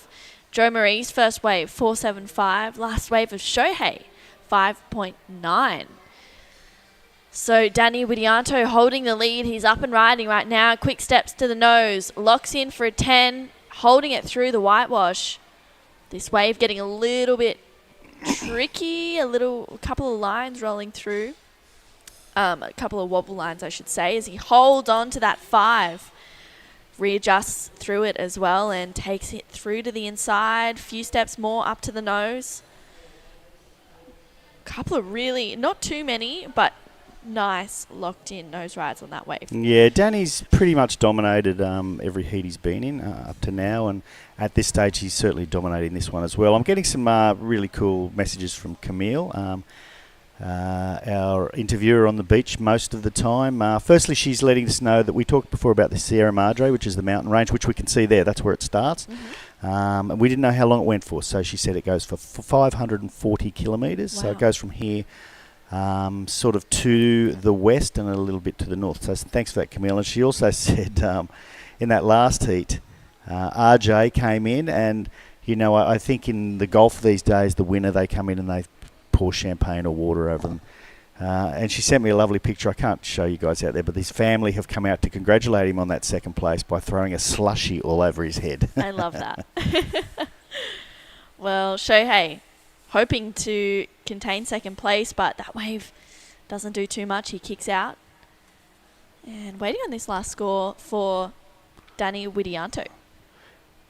Joe Marie's first wave 4.75. Last wave of Shohei 5.9. So Danny Widianto holding the lead. He's up and riding right now. Quick steps to the nose. Locks in for a 10. Holding it through the whitewash. This wave getting a little bit tricky. A couple of lines rolling through. A couple of wobble lines, I should say, as he holds on to that 5. Readjusts through it as well and takes it through to the inside. Few steps more up to the nose. Couple of really, not too many, but nice locked in nose rides on that wave. Yeah, Danny's pretty much dominated every heat he's been in up to now, and at this stage he's certainly dominating this one as well. I'm getting some really cool messages from Camille, our interviewer on the beach most of the time. Firstly, she's letting us know that we talked before about the Sierra Madre, which is the mountain range, which we can see there. That's where it starts. And we didn't know how long it went for, so she said it goes for 540 kilometres. Wow. So it goes from here sort of to the west and a little bit to the north. So thanks for that, Camille. And she also said in that last heat, RJ came in, and you know, I think in the golf these days, the winner, they come in and they pour champagne or water over them. And she sent me a lovely picture. I can't show you guys out there, but his family have come out to congratulate him on that second place by throwing a slushy all over his head. I love that. Well, Shohei hoping to contain second place, but that wave doesn't do too much. He kicks out. And waiting on this last score for Danny Widianto.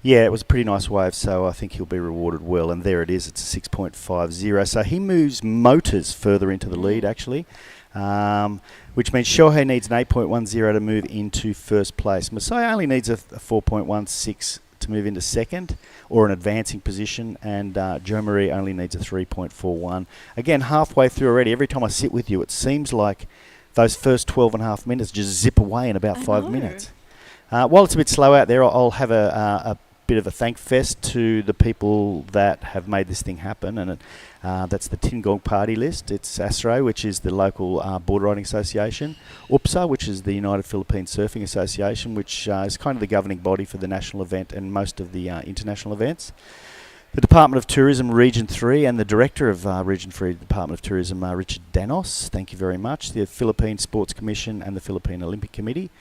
Yeah, it was a pretty nice wave, so I think he'll be rewarded well. And there it is, it's a 6.50. So he moves Motors further into the lead, actually, which means Shohei needs an 8.10 to move into first place. Messiah only needs a 4.16 to move into second, or an advancing position, and Joe Marie only needs a 3.41. Again, halfway through already. Every time I sit with you, it seems like those first 12 and a half minutes just zip away in about 5 minutes. While it's a bit slow out there, I'll have a bit of a thank fest to the people that have made this thing happen, and that's the Tingong Party list. It's ASRO, which is the local board riding association, UPSA, which is the United Philippine Surfing Association, which is kind of the governing body for the national event and most of the international events. The Department of Tourism Region 3 and the Director of Region 3 Department of Tourism, Richard Danos, thank you very much. The Philippine Sports Commission and the Philippine Olympic Committee,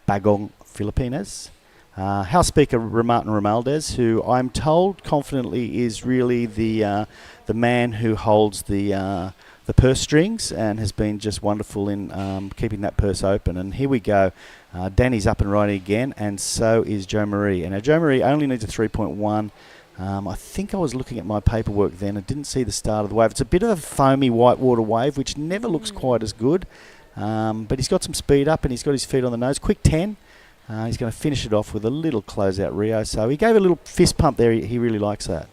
Bagong Filipinas. House Speaker Martin Romualdez, who I'm told confidently is really the man who holds the purse strings and has been just wonderful in keeping that purse open. And here we go. Danny's up and riding again, and so is Joe Marie. And now Joe Marie only needs a 3.1. I think I was looking at my paperwork then and didn't see the start of the wave. It's a bit of a foamy whitewater wave, which never looks quite as good. But he's got some speed up and he's got his feet on the nose. Quick 10. He's going to finish it off with a little closeout Rio. So he gave a little fist pump there. He really likes that.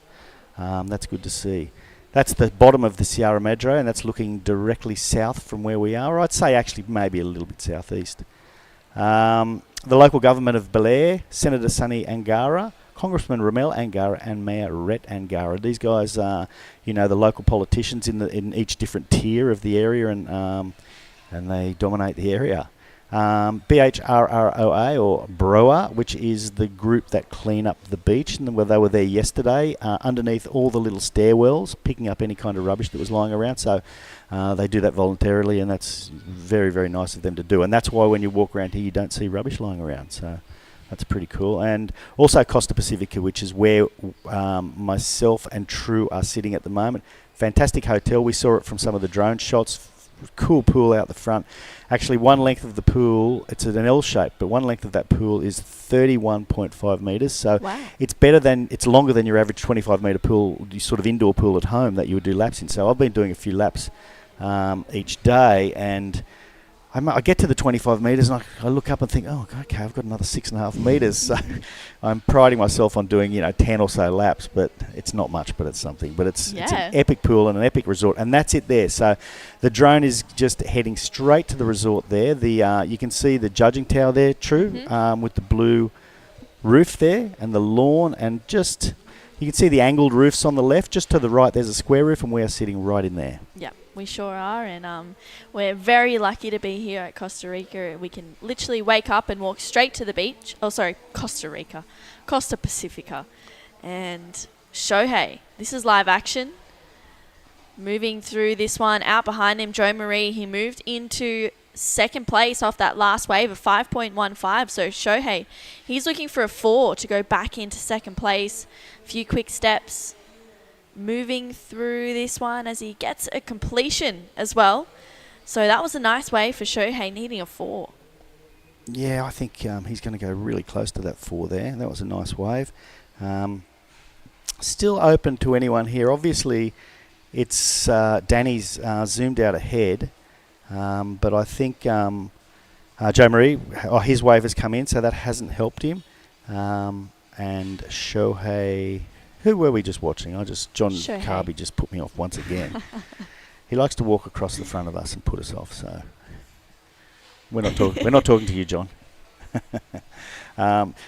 That's good to see. That's the bottom of the Sierra Madre, and that's looking directly south from where we are. I'd say actually maybe a little bit southeast. The local government of Baler, Senator Sonny Angara, Congressman Ramel Angara, and Mayor Rhett Angara. These guys are, the local politicians in each different tier of the area, and they dominate the area. BHRROA, or BROA, which is the group that clean up the beach. And they were there yesterday underneath all the little stairwells, picking up any kind of rubbish that was lying around. So they do that voluntarily, and that's very, very nice of them to do. And that's why when you walk around here, you don't see rubbish lying around. So that's pretty cool. And also Costa Pacifica, which is where myself and True are sitting at the moment. Fantastic hotel. We saw it from some of the drone shots. Cool pool out the front. Actually, one length of the pool, it's an L shape, but one length of that pool is 31.5 metres. So it's longer than your average 25 metre pool, sort of indoor pool at home that you would do laps in. So I've been doing a few laps each day, and I get to the 25 metres and I look up and think, oh, okay, I've got another 6.5 metres. So I'm priding myself on doing, 10 or so laps, but it's not much, but it's something. But it's an epic pool and an epic resort, and that's it there. So the drone is just heading straight to the resort there. You can see the judging tower there, True, with the blue roof there and the lawn, and just you can see the angled roofs on the left. Just to the right, there's a square roof, and we are sitting right in there. Yeah. We sure are, and we're very lucky to be here at Costa Rica. We can literally wake up and walk straight to the beach. Oh, sorry, Costa Rica. Costa Pacifica. And Shohei, this is live action. Moving through this one, out behind him, Joe Marie. He moved into second place off that last wave of 5.15. So Shohei, he's looking for a 4 to go back into second place. A few quick steps. Moving through this one as he gets a completion as well. So that was a nice way for Shohei, needing a 4. Yeah, I think he's going to go really close to that 4 there. That was a nice wave. Still open to anyone here. Obviously, it's Danny's zoomed out ahead. But I think Joe Marie, his wave has come in, so that hasn't helped him. And Shohei... Who were we just watching? John Carby just put me off once again. He likes to walk across the front of us and put us off. So we're not talking to you, John.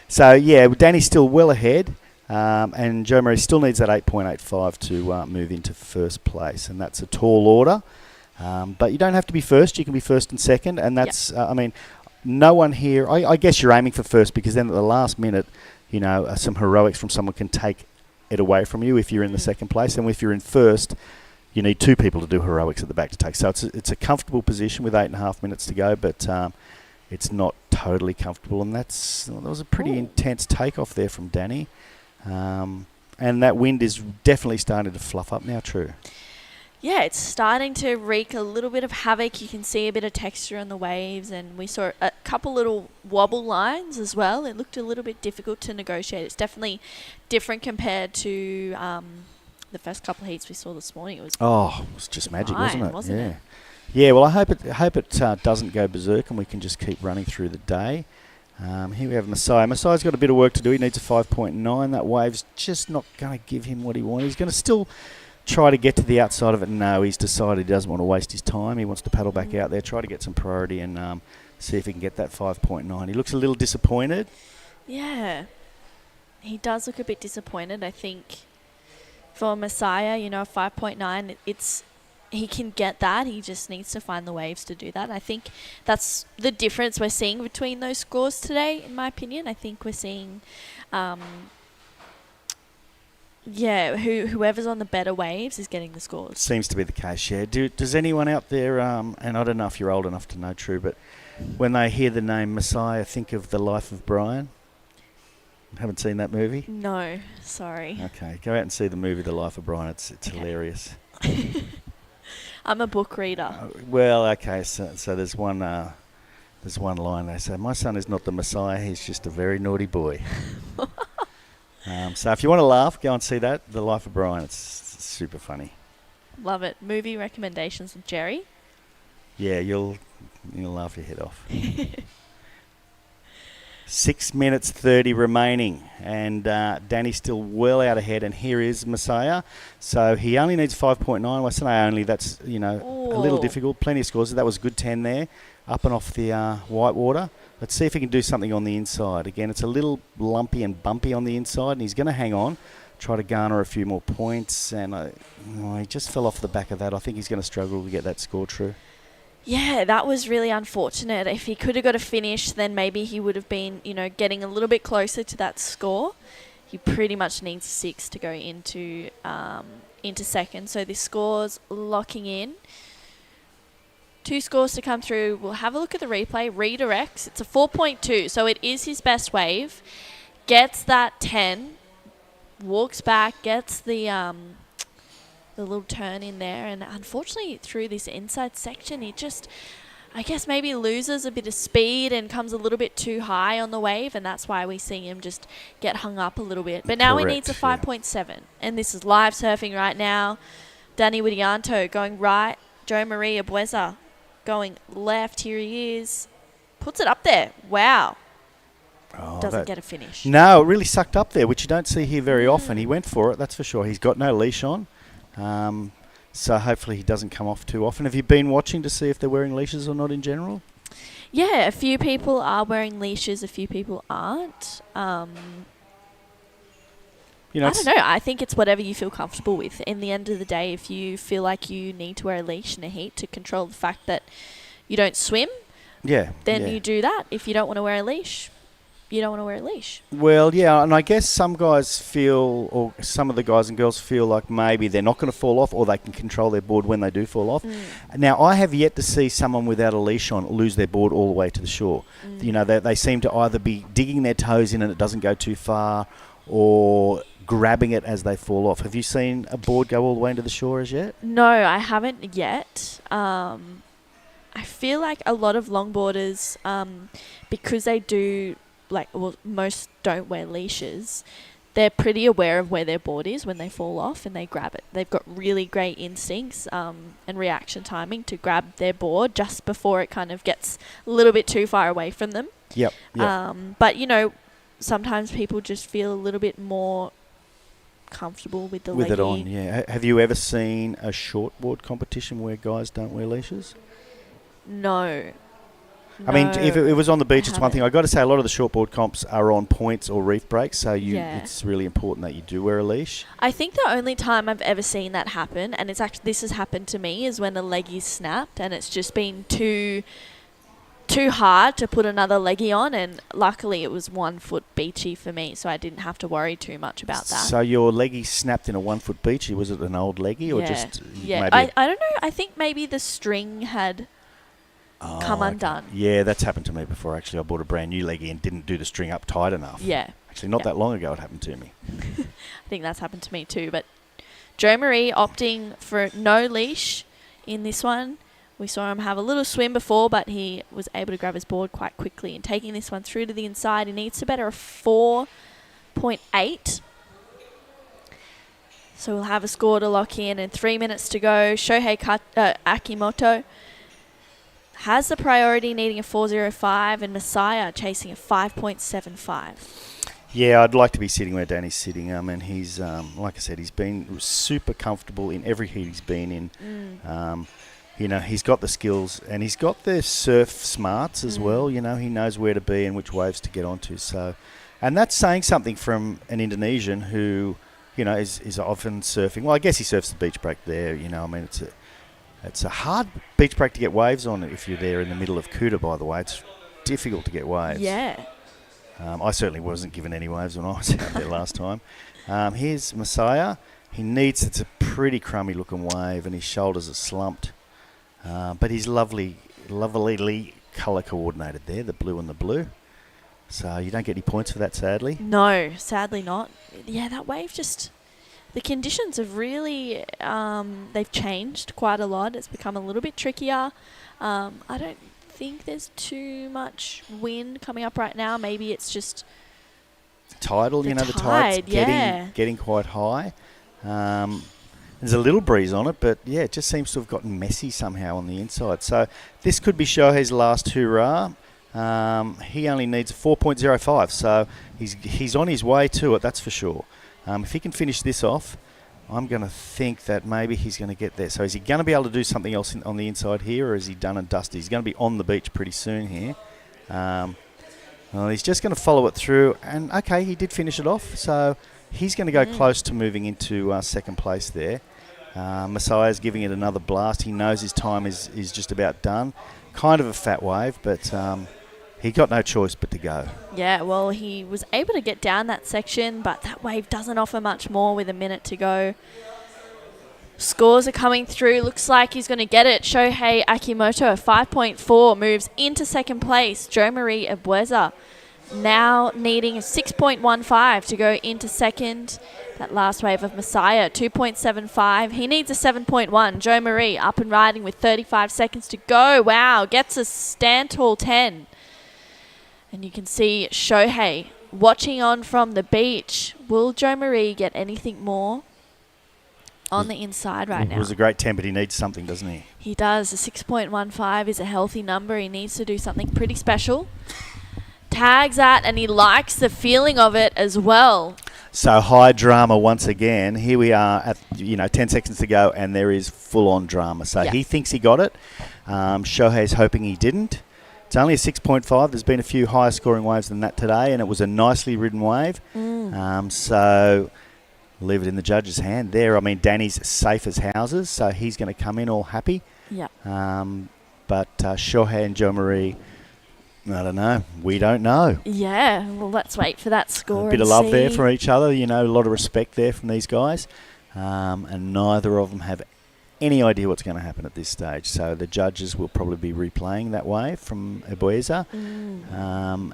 So yeah, Danny's still well ahead, and Joe Marie still needs that 8.85 to move into first place, and that's a tall order. But you don't have to be first; you can be first and second, and that's. No one here. I guess you're aiming for first because then at the last minute, some heroics from someone can take it away from you if you're in the second place, and if you're in first, you need 2 people to do heroics at the back to take. So it's a comfortable position with 8.5 minutes to go, but it's not totally comfortable, and that was a pretty intense takeoff there from Danny, and that wind is definitely starting to fluff up now. True. Yeah, it's starting to wreak a little bit of havoc. You can see a bit of texture on the waves, and we saw a couple little wobble lines as well. It looked a little bit difficult to negotiate. It's definitely different compared to the first couple of heats we saw this morning. It was just magic, wasn't it? Yeah. Well, I hope it doesn't go berserk, and we can just keep running through the day. Here we have Messiah. Messiah's got a bit of work to do. He needs a 5.9. That wave's just not going to give him what he wants. He's going to still try to get to the outside of it. No, he's decided he doesn't want to waste his time. He wants to paddle back out there, try to get some priority, and see if he can get that 5.9. He looks a little disappointed. Yeah, he does look a bit disappointed. I think for Messiah, 5.9, he can get that. He just needs to find the waves to do that. I think that's the difference we're seeing between those scores today, in my opinion. I think we're seeing... whoever's on the better waves is getting the scores. Seems to be the case, yeah. Does anyone out there, and I don't know if you're old enough to know, True, but when they hear the name Messiah, think of The Life of Brian? Haven't seen that movie? No, sorry. Okay, go out and see the movie The Life of Brian. It's hilarious. I'm a book reader. Well, okay, so there's one line they say, "My son is not the Messiah, he's just a very naughty boy." So if you want to laugh, go and see that, The Life of Brian. It's super funny. Love it. Movie recommendations with Jerry. Yeah, you'll laugh your head off. 6 minutes 30 remaining, and Danny's still well out ahead, and here is Messiah. So he only needs 5.9. Well, I say only, that's a little difficult. Plenty of scores. That was a good 10 there, up and off the white water. Let's see if he can do something on the inside. Again, it's a little lumpy and bumpy on the inside, and he's going to hang on, try to garner a few more points, and he just fell off the back of that. I think he's going to struggle to get that score. True. Yeah, that was really unfortunate. If he could have got a finish, then maybe he would have been, getting a little bit closer to that score. He pretty much needs 6 to go into second. So this score's locking in. 2 scores to come through. We'll have a look at the replay. Redirects. It's a 4.2, so it is his best wave. Gets that 10. Walks back. Gets the little turn in there. And unfortunately, through this inside section, he just, I guess, maybe loses a bit of speed and comes a little bit too high on the wave. And that's why we see him just get hung up a little bit. But now he needs a 5.7. And this is live surfing right now. Danny Widianto going right. Joe Maria Bueza going left. Here he is. Puts it up there. Wow. Doesn't get a finish. No, it really sucked up there, which you don't see here very often. He went for it, that's for sure. He's got no leash on. So hopefully he doesn't come off too often. Have you been watching to see if they're wearing leashes or not in general? Yeah, a few people are wearing leashes, a few people aren't. I don't know. I think it's whatever you feel comfortable with. In the end of the day, if you feel like you need to wear a leash in a heat to control the fact that you don't swim, then you do that. If you don't want to wear a leash, you don't want to wear a leash. Well, yeah, and I guess some guys feel, or some of the guys and girls feel like maybe they're not going to fall off or they can control their board when they do fall off. Now, I have yet to see someone without a leash on lose their board all the way to the shore. They seem to either be digging their toes in and it doesn't go too far, or grabbing it as they fall off. Have you seen a board go all the way into the shore as yet? No, I haven't yet. I feel like a lot of longboarders, because they do, most don't wear leashes, they're pretty aware of where their board is when they fall off and they grab it. They've got really great instincts and reaction timing to grab their board just before it kind of gets a little bit too far away from them. Yep. But, sometimes people just feel a little bit more comfortable with the with leggy. it on, yeah. Have you ever seen a shortboard competition where guys don't wear leashes? No. I mean, if it was on the beach, it's one thing. I've got to say, a lot of the shortboard comps are on points or reef breaks, so it's really important that you do wear a leash. I think the only time I've ever seen that happen, and this has happened to me, is when a leggy snapped and it's just been too hard to put another leggy on, and luckily it was 1 foot beachy for me, so I didn't have to worry too much about that. So your leggy snapped in a 1 foot beachy. Was it an old leggy or just... Yeah, I don't know. I think maybe the string had come undone. Yeah, that's happened to me before, actually. I bought a brand new leggy and didn't do the string up tight enough. Yeah. Actually, not that long ago it happened to me. I think that's happened to me too, but Joe Marie opting for no leash in this one. We saw him have a little swim before, but he was able to grab his board quite quickly. And taking this one through to the inside, he needs to better a 4.8. So we'll have a score to lock in and 3 minutes to go. Shohei Akimoto has the priority, needing a 4.05, and Messiah chasing a 5.75. Yeah, I'd like to be sitting where Danny's sitting. I mean, he's, like I said, he's been super comfortable in every heat he's been in. He's got the skills and he's got the surf smarts as well. He knows where to be and which waves to get onto. So, and that's saying something from an Indonesian who, is often surfing. Well, I guess he surfs the beach break there. I mean, it's a hard beach break to get waves on if you're there in the middle of Kuta, by the way. It's difficult to get waves. Yeah. I certainly wasn't given any waves when I was out there last time. Here's Messiah. It's a pretty crummy looking wave and his shoulders are slumped. But he's lovely colour coordinated there, the blue and the blue. So you don't get any points for that, sadly. No, sadly not. Yeah, that wave the conditions have really, they've changed quite a lot. It's become a little bit trickier. I don't think there's too much wind coming up right now. Maybe it's just tidal, the tide's getting quite high. There's a little breeze on it, but yeah, it just seems to have gotten messy somehow on the inside. So this could be Shohei's last hurrah. He only needs a 4.05, so he's on his way to it, that's for sure. If he can finish this off, I'm going to think that maybe he's going to get there. So is he going to be able to do something else on the inside here, or is he done and dusted? He's going to be on the beach pretty soon here. Well, he's just going to follow it through, and okay, he did finish it off, so he's going to go close to moving into second place there. Messiah's giving it another blast. He knows his time is just about done. Kind of a fat wave, but he got no choice but to go. Yeah, well, he was able to get down that section, but that wave doesn't offer much more with a minute to go. Scores are coming through. Looks like he's going to get it. Shohei Akimoto, 5.4, moves into second place. Jo Marie Ebueza now needing a 6.15 to go into second. That last wave of Messiah, 2.75. He needs a 7.1. Jo Marie up and riding with 35 seconds to go. Wow, gets a stand tall 10. And you can see Shohei watching on from the beach. Will Jo Marie get anything more on the inside right now? It was a great 10, but he needs something, doesn't he? He does. A 6.15 is a healthy number. He needs to do something pretty special. Tags that, and he likes the feeling of it as well. So high drama once again. Here we are at 10 seconds to go, and there is full-on drama. So he thinks he got it. Shohei's hoping he didn't. It's only a 6.5. There's been a few higher scoring waves than that today, and it was a nicely ridden wave. So leave it in the judge's hand there. I mean, Danny's safe as houses, so he's going to come in all happy. Yeah. But Shohei and Jo Marie, I don't know. We don't know. Yeah, well, let's wait for that score. A bit of love there for each other, a lot of respect there from these guys. And neither of them have any idea what's going to happen at this stage. So the judges will probably be replaying that wave from Ebueza.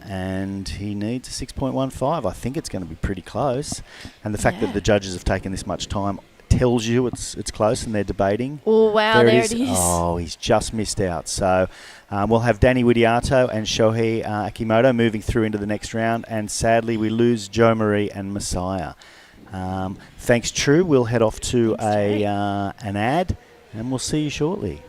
And he needs a 6.15. I think it's going to be pretty close. And the fact that the judges have taken this much time tells you it's close and they're debating. Oh, wow, there it is. Oh, he's just missed out. So we'll have Danny Widiato and Shohei Akimoto moving through into the next round. And sadly, we lose Jo Marie and Messiah. Thanks, True. We'll head off to an ad, and we'll see you shortly.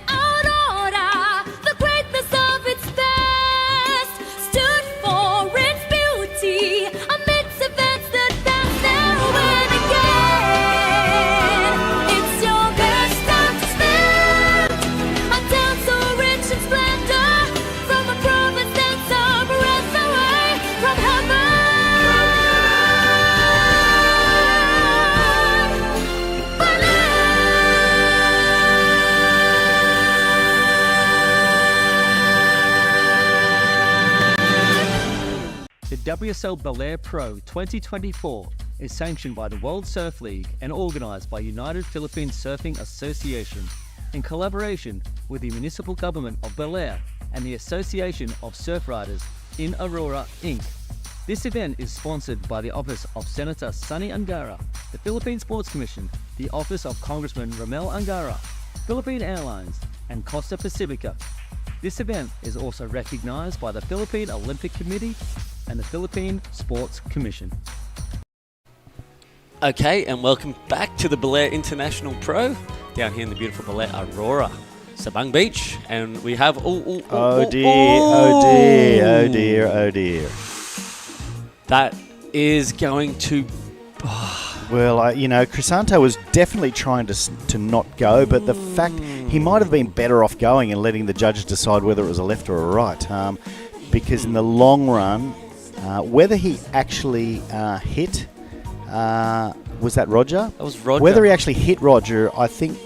Aurora, the greatness of its best, stood for its beauty amidst events that pass now and again. It's your best time to spend a town so rich in splendor, from a province that's so breath away from heaven. The WSL Baler Pro 2024 is sanctioned by the World Surf League and organised by United Philippine Surfing Association in collaboration with the Municipal Government of Baler and the Association of Surf Riders in Aurora, Inc. This event is sponsored by the Office of Senator Sonny Angara, the Philippine Sports Commission, the Office of Congressman Ramel Angara, Philippine Airlines, and Costa Pacifica. This event is also recognised by the Philippine Olympic Committee and the Philippine Sports Commission. Okay, and welcome back to the Baler International Pro down here in the beautiful Baler Aurora, Sabang Beach, and we have Oh dear. That is going to. Well, Crisanto was definitely trying to not go, but the fact he might have been better off going and letting the judges decide whether it was a left or a right, because in the long run, whether he actually hit, was that Roger? That was Roger. Whether he actually hit Roger, I think.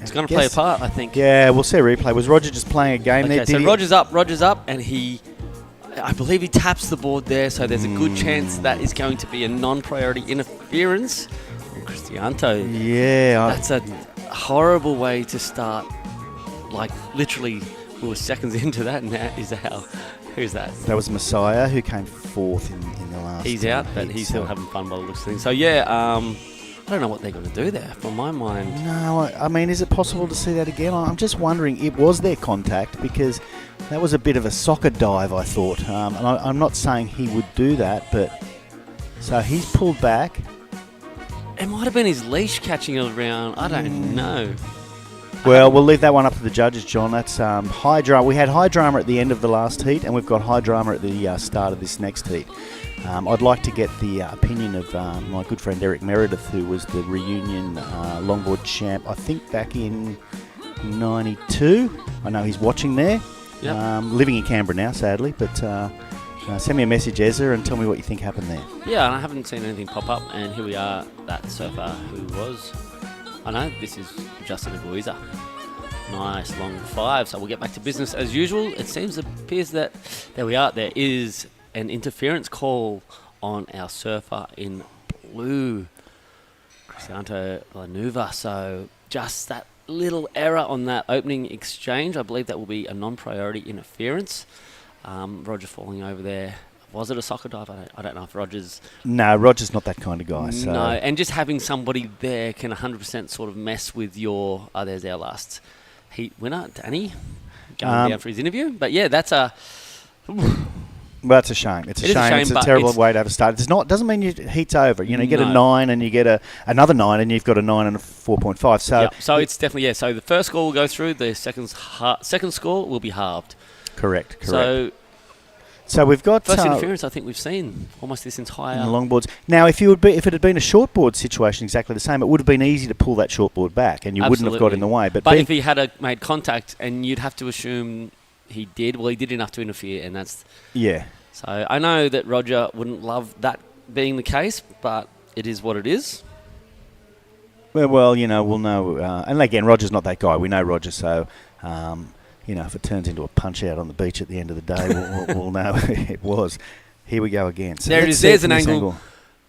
It's going to play a part, I think. Yeah, we'll see a replay. Was Roger just playing a game there? So Roger's up, and I believe he taps the board there, so there's a good chance that is going to be a non-priority interference from Cristianto. Yeah. That's a horrible way to start. Like, literally, we were seconds into that, and that is how. Who's that? That was Messiah, who came fourth in the last. He's out, but he's still having fun by the looks of things. So, yeah, I don't know what they're going to do there, from my mind. No, I mean, is it possible to see that again? I'm just wondering, it was their contact, because that was a bit of a soccer dive, I thought. And I'm not saying he would do that, but... So he's pulled back. It might have been his leash catching it around. I don't know. Well, we'll leave that one up to the judges, John. That's high drama. We had high drama at the end of the last heat, and we've got high drama at the start of this next heat. I'd like to get the opinion of my good friend Eric Meredith, who was the reunion longboard champ, I think back in 92. I know he's watching there. Yep. Living in Canberra now, sadly, but Send me a message, Ezra, and tell me what you think happened there. Yeah, and I haven't seen anything pop up, and here we are, that surfer who was, I know, this is Justin Aguiza. Nice long 5, so we'll get back to business as usual. It appears that, there we are, there is an interference call on our surfer in blue, Crisanto Lanuva, so just that little error on that opening exchange. I believe that will be a non-priority interference. Roger falling over there. Was it a soccer dive? I don't know if Roger's... No, Roger's not that kind of guy. So. No, and just having somebody there can 100% sort of mess with your... there's our last heat winner, Danny, going down for his interview. But yeah, that's a... Well, it's a shame. It's a shame. It's a terrible way to have a start. Doesn't mean your heat's over. You get a 9 and you get another 9 and you've got a 9 and a 4.5. So so it's definitely, so the first score will go through. The second score will be halved. Correct. So we've got first interference I think we've seen almost this entire... In the longboards. Now, if it had been a shortboard situation exactly the same, it would have been easy to pull that shortboard back and you wouldn't have got in the way. But if he had made contact, and you'd have to assume... He did. Well, he did enough to interfere, and that's... Yeah. So I know that Roger wouldn't love that being the case, but it is what it is. Well, we'll know. And again, Roger's not that guy. We know Roger, so, if it turns into a punch-out on the beach at the end of the day, we'll know it was. Here we go again. So there's an angle.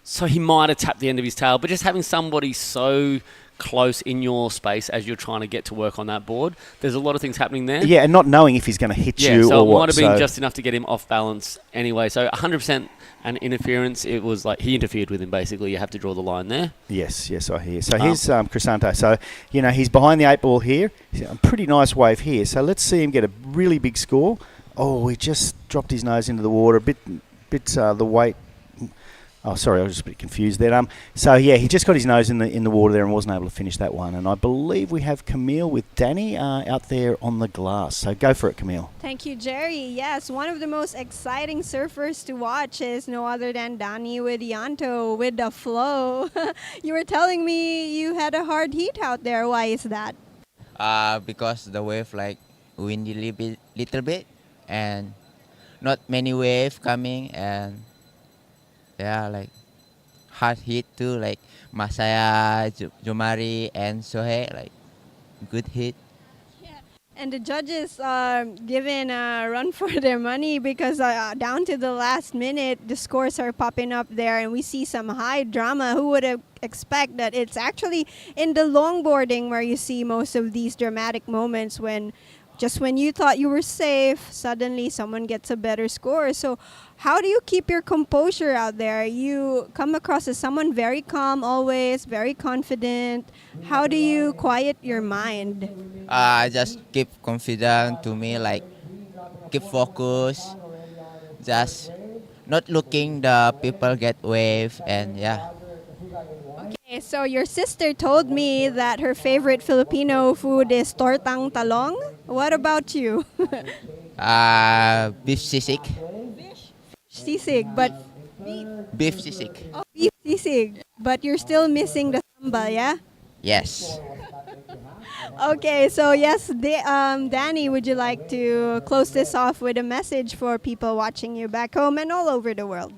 So he might have tapped the end of his tail, but just having somebody so... close in your space as you're trying to get to work on that board. There's a lot of things happening there. Yeah, and not knowing if he's going to hit you so or what. It might have been just enough to get him off balance anyway. So 100% an interference. It was like he interfered with him, basically. You have to draw the line there. Yes, I hear. So here's Crisanto. So, he's behind the 8 ball here. A pretty nice wave here. So let's see him get a really big score. Oh, he just dropped his nose into the water. A bit the weight... Oh, sorry, I was just a bit confused there. He just got his nose in the water there and wasn't able to finish that one. And I believe we have Camille with Danny out there on the glass. So go for it, Camille. Thank you, Jerry. Yes, one of the most exciting surfers to watch is no other than Danny with Yanto with the flow. You were telling me you had a hard heat out there. Why is that? Because the wave windy little bit and not many wave coming and... Yeah, hard hit too, Masaya, Jomari, and Sohei, good hit. Yeah. And the judges are given a run for their money because down to the last minute, the scores are popping up there and we see some high drama. Who would expect that it's actually in the longboarding where you see most of these dramatic moments when you thought you were safe, suddenly someone gets a better score. So how do you keep your composure out there? You come across as someone very calm always, very confident. How do you quiet your mind? I just keep confident to me, keep focus, just not looking the people get wave and yeah. Okay, so your sister told me that her favorite Filipino food is tortang talong. What about you? Beef sisig. Sisig, but... Beef sisig. Oh, beef sisig. But you're still missing the sambal, yeah? Yes. Okay, so yes, Danny, would you like to close this off with a message for people watching you back home and all over the world?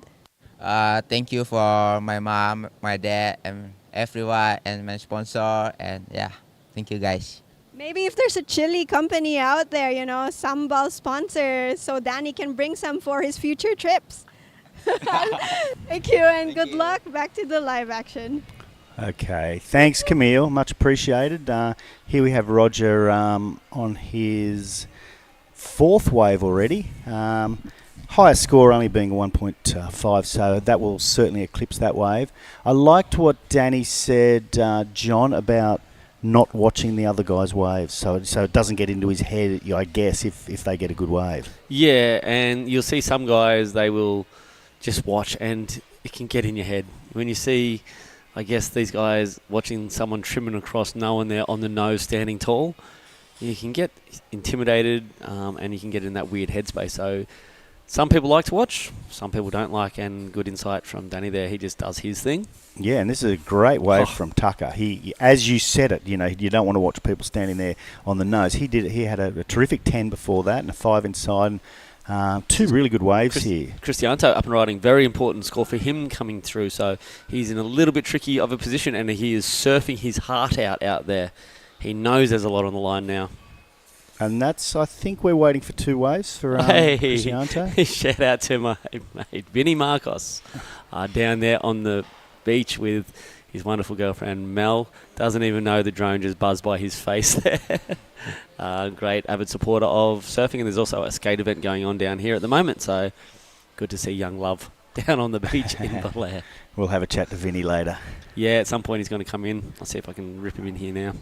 Thank you for my mom, my dad, and everyone, and my sponsor, and yeah, thank you guys. Maybe if there's a chili company out there, sambal sponsor, so Danny can bring some for his future trips. Thank you and good luck. Back to the live action. Okay, thanks Camille, much appreciated. Here we have Roger on his 4th wave already. Highest score only being 1.5, so that will certainly eclipse that wave. I liked what Danny said, John, about not watching the other guy's waves, so it doesn't get into his head, I guess, if they get a good wave. Yeah, and you'll see some guys, they will just watch and it can get in your head. When you see, I guess, these guys watching someone trimming across knowing they're on the nose standing tall, you can get intimidated and you can get in that weird headspace. So some people like to watch, some people don't like, and good insight from Danny there. He just does his thing. Yeah, and this is a great wave from Tucker. He, as you said it, you don't want to watch people standing there on the nose. He had a terrific 10 before that and a 5 inside. Two really good waves here. Cristianto up and riding, very important score for him coming through. So he's in a little bit tricky of a position, and he is surfing his heart out there. He knows there's a lot on the line now. And that's, I think we're waiting for two waves for Cristianto. Shout out to my mate Vinny Marcos down there on the beach with his wonderful girlfriend Mel. Doesn't even know the drone just buzzed by his face there. Great avid supporter of surfing, and there's also a skate event going on down here at the moment, so good to see young love down on the beach in Baler. We'll have a chat to Vinny later. Yeah, at some point he's going to come in. I'll see if I can rip him in here now.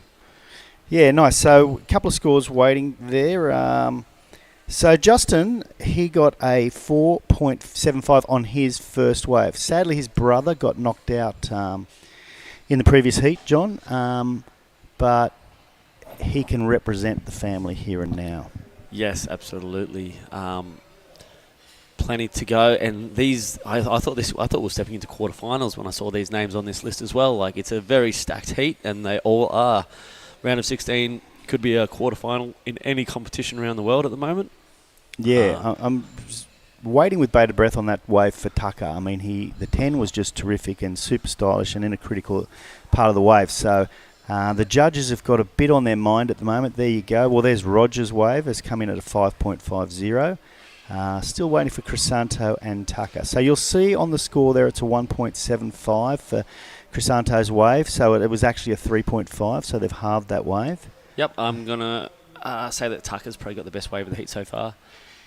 Yeah, nice. So a couple of scores waiting there. So Justin, he got a 4.75 on his first wave. Sadly, his brother got knocked out in the previous heat, John, but he can represent the family here and now. Yes, absolutely. Plenty to go, and these I thought we were stepping into quarterfinals when I saw these names on this list as well. Like, it's a very stacked heat, and they all are. Round of 16 could be a quarterfinal in any competition around the world at the moment. Yeah, I'm waiting with bated breath on that wave for Tucker. I mean, the 10 was just terrific and super stylish and in a critical part of the wave. So the judges have got a bit on their mind at the moment. There you go. Well, there's Roger's wave has come in at a 5.50. Still waiting for Crisanto and Tucker. So you'll see on the score there it's a 1.75 for Crisanto's wave. So it was actually a 3.5, so they've halved that wave. Yep, I'm going to say that Tucker's probably got the best wave of the heat so far.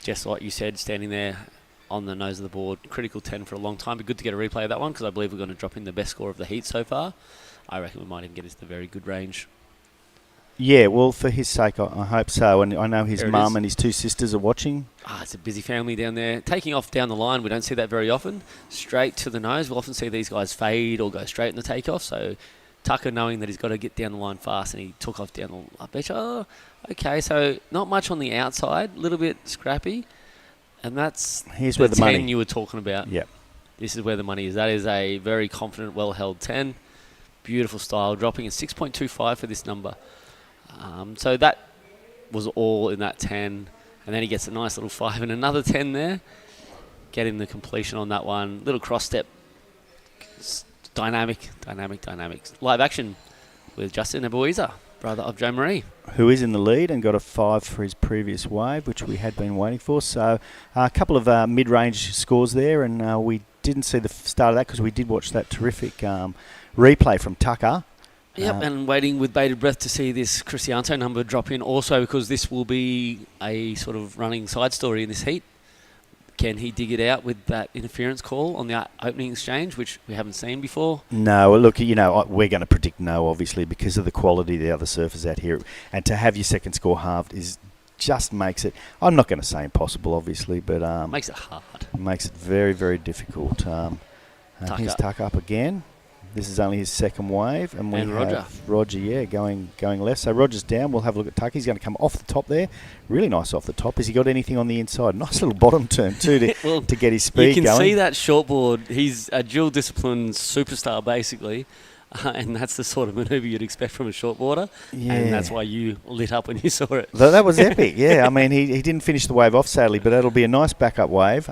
Just like you said, standing there on the nose of the board, critical 10 for a long time. Be good to get a replay of that one because I believe we're going to drop in the best score of the heat so far. I reckon we might even get into the very good range. Yeah, well, for his sake, I hope so. And I know his mum and his two sisters are watching. It's a busy family down there. Taking off down the line, we don't see that very often. Straight to the nose. We'll often see these guys fade or go straight in the takeoff. So Tucker, knowing that he's got to get down the line fast, and he took off down the beach. Oh, okay, so not much on the outside, a little bit scrappy. And that's Here's where the money you were talking about. Yep. This is where the money is. That is a very confident, well-held 10. Beautiful style, dropping a 6.25 for this number. So that was all in that 10. And then he gets a nice little 5 and another 10 there. Getting the completion on that one. Little cross step. Dynamic. Live action with Justin Ebuiza, brother of Joe Marie. Who is in the lead and got a 5 for his previous wave, which we had been waiting for. So a couple of mid-range scores there, and we didn't see the start of that because we did watch that terrific replay from Tucker. Yep, and waiting with bated breath to see this Cristianto number drop in also, because this will be a sort of running side story in this heat. Can he dig it out with that interference call on the opening exchange, which we haven't seen before? No, well, look, we're going to predict no, obviously, because of the quality of the other surfers out here. And to have your second score halved just makes it, I'm not going to say impossible, obviously, but makes it hard. Makes it very, very difficult. Here's Tuck up again. This is only his second wave, and we have Roger, going left. So Roger's down. We'll have a look at Tuck. He's going to come off the top there. Really nice off the top. Has he got anything on the inside? Nice little bottom turn too to get his speed going. You can see that shortboard. He's a dual discipline superstar basically, and that's the sort of manoeuvre you'd expect from a shortboarder. Yeah. And that's why you lit up when you saw it. That was epic. Yeah, I mean he didn't finish the wave off sadly, but that'll be a nice backup wave.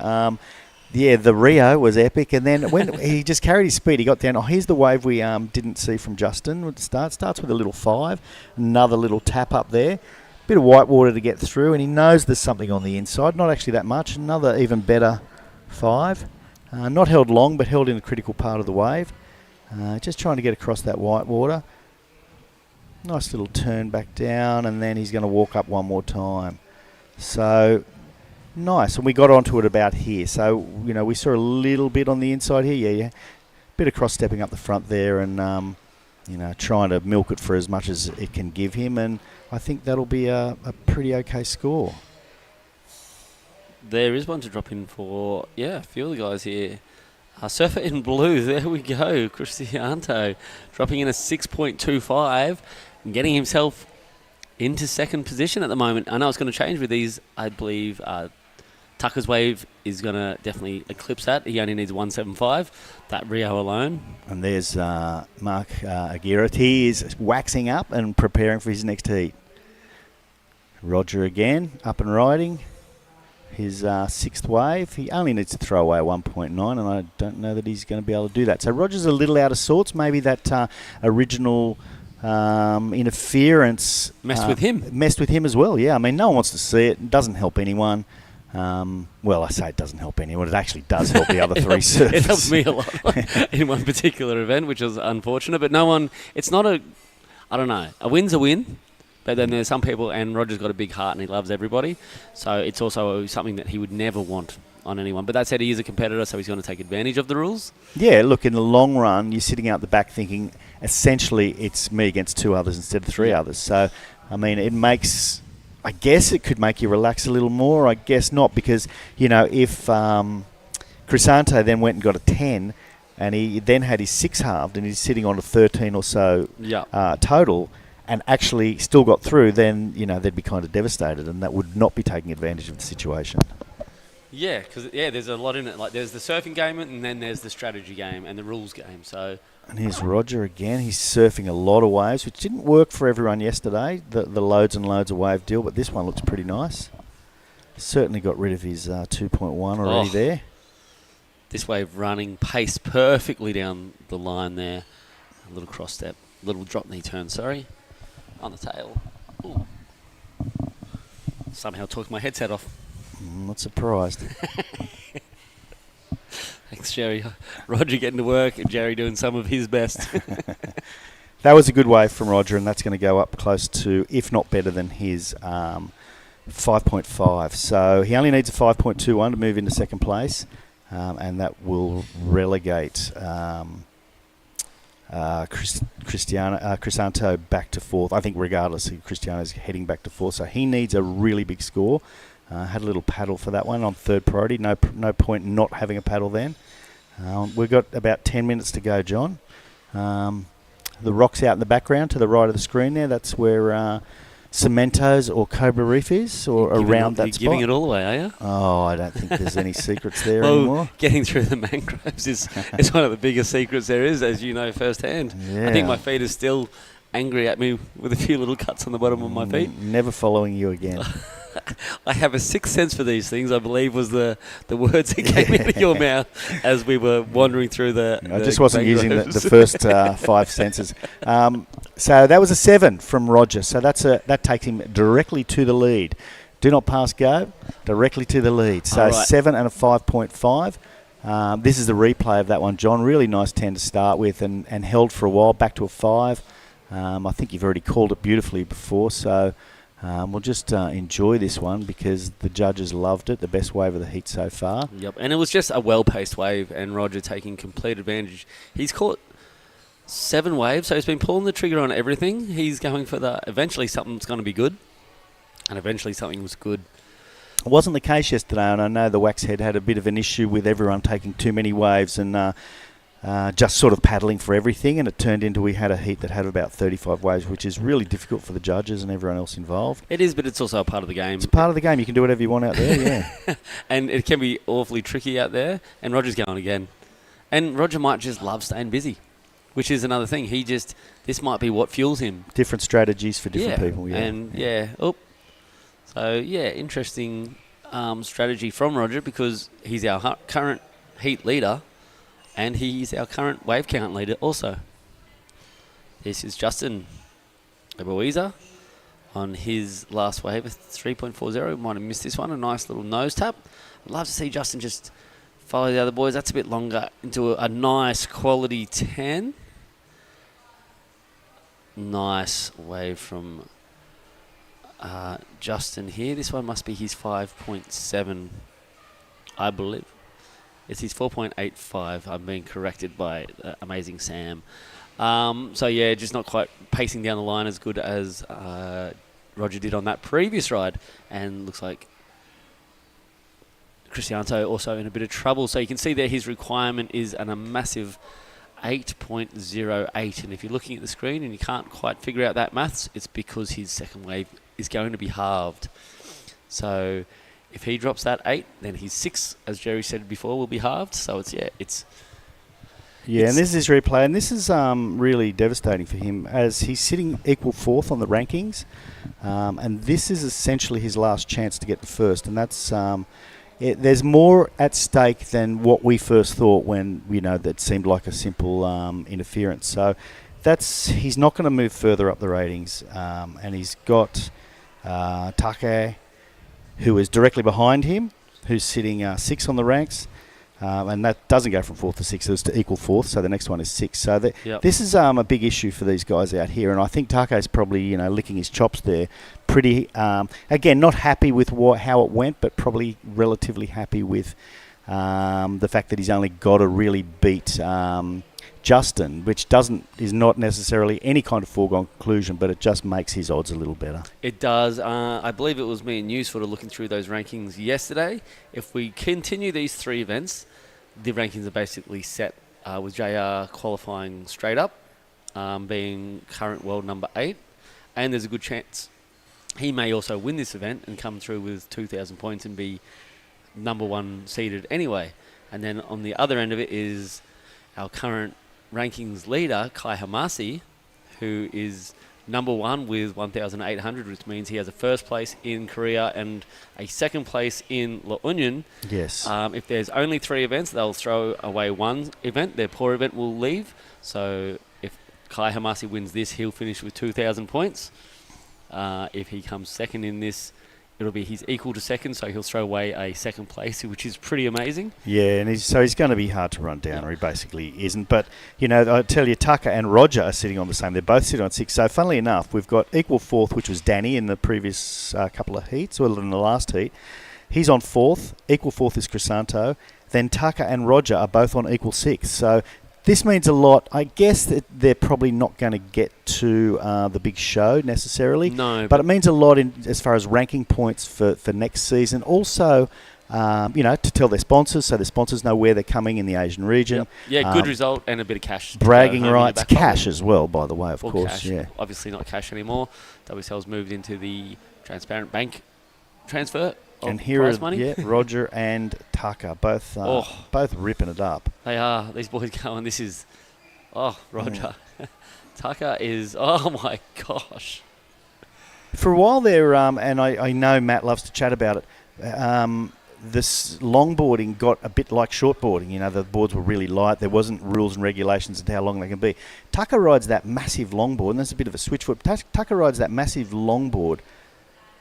Yeah, the Rio was epic, and then when he just carried his speed, he got down. Oh, here's the wave we didn't see from Justin. It starts with a little 5, another little tap up there, bit of white water to get through, and he knows there's something on the inside. Not actually that much. Another even better 5, not held long, but held in a critical part of the wave. Just trying to get across that white water. Nice little turn back down, and then he's going to walk up one more time. So. Nice, and we got onto it about here. So, we saw a little bit on the inside here. Yeah. Bit of cross-stepping up the front there and, trying to milk it for as much as it can give him. And I think that'll be a pretty okay score. There is one to drop in for, a few of the guys here. Surfer in blue, there we go. Cristianto dropping in a 6.25 and getting himself into second position at the moment. I know it's going to change with these, I believe. Tucker's wave is going to definitely eclipse that. He only needs 175, that Rio alone. And there's Mark Aguirre. He is waxing up and preparing for his next heat. Roger again, up and riding. his sixth wave. He only needs to throw away 1.9, and I don't know that he's going to be able to do that. So Roger's a little out of sorts. Maybe that original interference Messed with him. Messed with him as well, yeah. I mean, no one wants to see it. It doesn't help anyone. Well, I say it doesn't help anyone. It actually does help the other three surfers. It helps me a lot in one particular event, which was unfortunate. But no one, it's not a, I don't know, a win's a win. But then there's some people, and Roger's got a big heart and he loves everybody. So it's also something that he would never want on anyone. But that said, he is a competitor, so he's going to take advantage of the rules. Yeah, look, in the long run, you're sitting out the back thinking, essentially, it's me against two others instead of three others. So, I mean, it makes... I guess it could make you relax a little more. I guess not, because, you know, if Crisanto then went and got a 10 and he then had his 6 halved and he's sitting on a 13 or so total and actually still got through, then, you know, they'd be kind of devastated, and that would not be taking advantage of the situation. Yeah, because, there's a lot in it. Like, there's the surfing game and then there's the strategy game and the rules game. So... And here's Roger again. He's surfing a lot of waves, which didn't work for everyone yesterday, the loads and loads of wave deal, but this one looks pretty nice. Certainly got rid of his 2.1 already there. This wave running pace perfectly down the line there. A little cross step, little drop knee turn, sorry, on the tail. Ooh. Somehow took my headset off. Not surprised. Thanks, Jerry. Roger getting to work and Jerry doing some of his best. That was a good wave from Roger, and that's going to go up close to, if not better than his 5.5. So he only needs a 5.21 to move into second place, and that will relegate Crisanto back to fourth. I think regardless, Cristiano's heading back to fourth, so he needs a really big score. Had a little paddle for that one on third priority. No point not having a paddle then. We've got about 10 minutes to go, John. The rock's out in the background to the right of the screen there. That's where Cementos or Cobra Reef is, or around that spot. You're giving it all away, are you? Oh, I don't think there's any secrets there well, anymore. Getting through the mangroves is one of the biggest secrets there is, as you know firsthand. Yeah. I think my feet are still angry at me with a few little cuts on the bottom of my feet. Never following you again. I have a sixth sense for these things, I believe was the words that came out of your mouth as we were wandering through the I just wasn't using the first 5 senses. So that was a 7 from Roger. So that takes him directly to the lead. Do not pass go, directly to the lead. So 7 and a 5.5. This is the replay of that one, John. Really nice 10 to start with, and held for a while, back to a 5. I think you've already called it beautifully before, so... we'll just enjoy this one because the judges loved it. The best wave of the heat so far. Yep, and it was just a well-paced wave, and Roger taking complete advantage. He's caught 7 waves, so he's been pulling the trigger on everything. He's going for eventually something's going to be good, and eventually something was good. It wasn't the case yesterday, and I know the Wax Head had a bit of an issue with everyone taking too many waves and just sort of paddling for everything, and it turned into we had a heat that had about 35 waves, which is really difficult for the judges and everyone else involved. It is, but it's also a part of the game. It's part of the game. You can do whatever you want out there, yeah. And it can be awfully tricky out there, and Roger's going again. And Roger might just love staying busy, which is another thing. This might be what fuels him. Different strategies for different people, yeah. And, So, interesting strategy from Roger, because he's our current heat leader, and he's our current wave count leader also. This is Justin Ebenezer on his last wave, 3.40. Might have missed this one. A nice little nose tap. I'd love to see Justin just follow the other boys. That's a bit longer into a nice quality 10. Nice wave from Justin here. This one must be his 5.7, I believe. It's his 4.85. I'm being corrected by amazing Sam. Just not quite pacing down the line as good as Roger did on that previous ride. And looks like Crisanto also in a bit of trouble. So you can see there his requirement is a massive 8.08. And if you're looking at the screen and you can't quite figure out that maths, it's because his second wave is going to be halved. So... if he drops that 8, then his 6, as Jerry said before, will be halved. So Yeah, and this is replay, and this is really devastating for him as he's sitting equal fourth on the rankings, and this is essentially his last chance to get to first, and that's there's more at stake than what we first thought when that seemed like a simple interference. So he's not going to move further up the ratings, and he's got Take, who is directly behind him, who's sitting 6 on the ranks. And that doesn't go from 4th to 6th, it's to equal 4th, so the next one is 6. So this is a big issue for these guys out here, and I think Take's probably licking his chops there. Pretty, again, not happy with how it went, but probably relatively happy with the fact that he's only got to really beat Justin, which is not necessarily any kind of foregone conclusion, but it just makes his odds a little better. It does. I believe it was me and you sort of looking through those rankings yesterday. If we continue these 3 events, the rankings are basically set with JR qualifying straight up, being current world number 8, and there's a good chance he may also win this event and come through with 2,000 points and be number 1 seeded anyway. And then on the other end of it is our current rankings leader, Kai Hamasi, who is number 1 with 1,800, which means he has a first place in Korea and a second place in La Union. Yes. If there's only 3 events, they'll throw away 1 event. Their poor event will leave. So if Kai Hamasi wins this, he'll finish with 2,000 points. If he comes second in this, it'll be he's equal to second, so he'll throw away a second place, which is pretty amazing. Yeah, and he's going to be hard to run down, or he basically isn't. But, I tell you, Tucker and Roger are sitting on the same. They're both sitting on 6. So, funnily enough, we've got equal 4th, which was Danny in the previous couple of heats, or in the last heat. He's on 4th. Equal 4th is Crisanto. Then Tucker and Roger are both on equal 6th. So, this means a lot. I guess that they're probably not going to get to the big show necessarily. No. But it means a lot as far as ranking points for next season. Also, to tell their sponsors, so the sponsors know where they're coming in the Asian region. Yep. Yeah, good result and a bit of cash. Bragging rights, cash as well, by the way, of course. Cash. Yeah. Obviously not cash anymore. WSL's moved into the transparent bank transfer. And here are Roger and Tucker, both ripping it up. They are. These boys going. This is, Roger. Tucker is. Oh my gosh. For a while there, and I know Matt loves to chat about it. This longboarding got a bit like shortboarding. The boards were really light. There wasn't rules and regulations as to how long they can be. Tucker rides that massive longboard, and there's a bit of a switch foot. Tucker rides that massive longboard.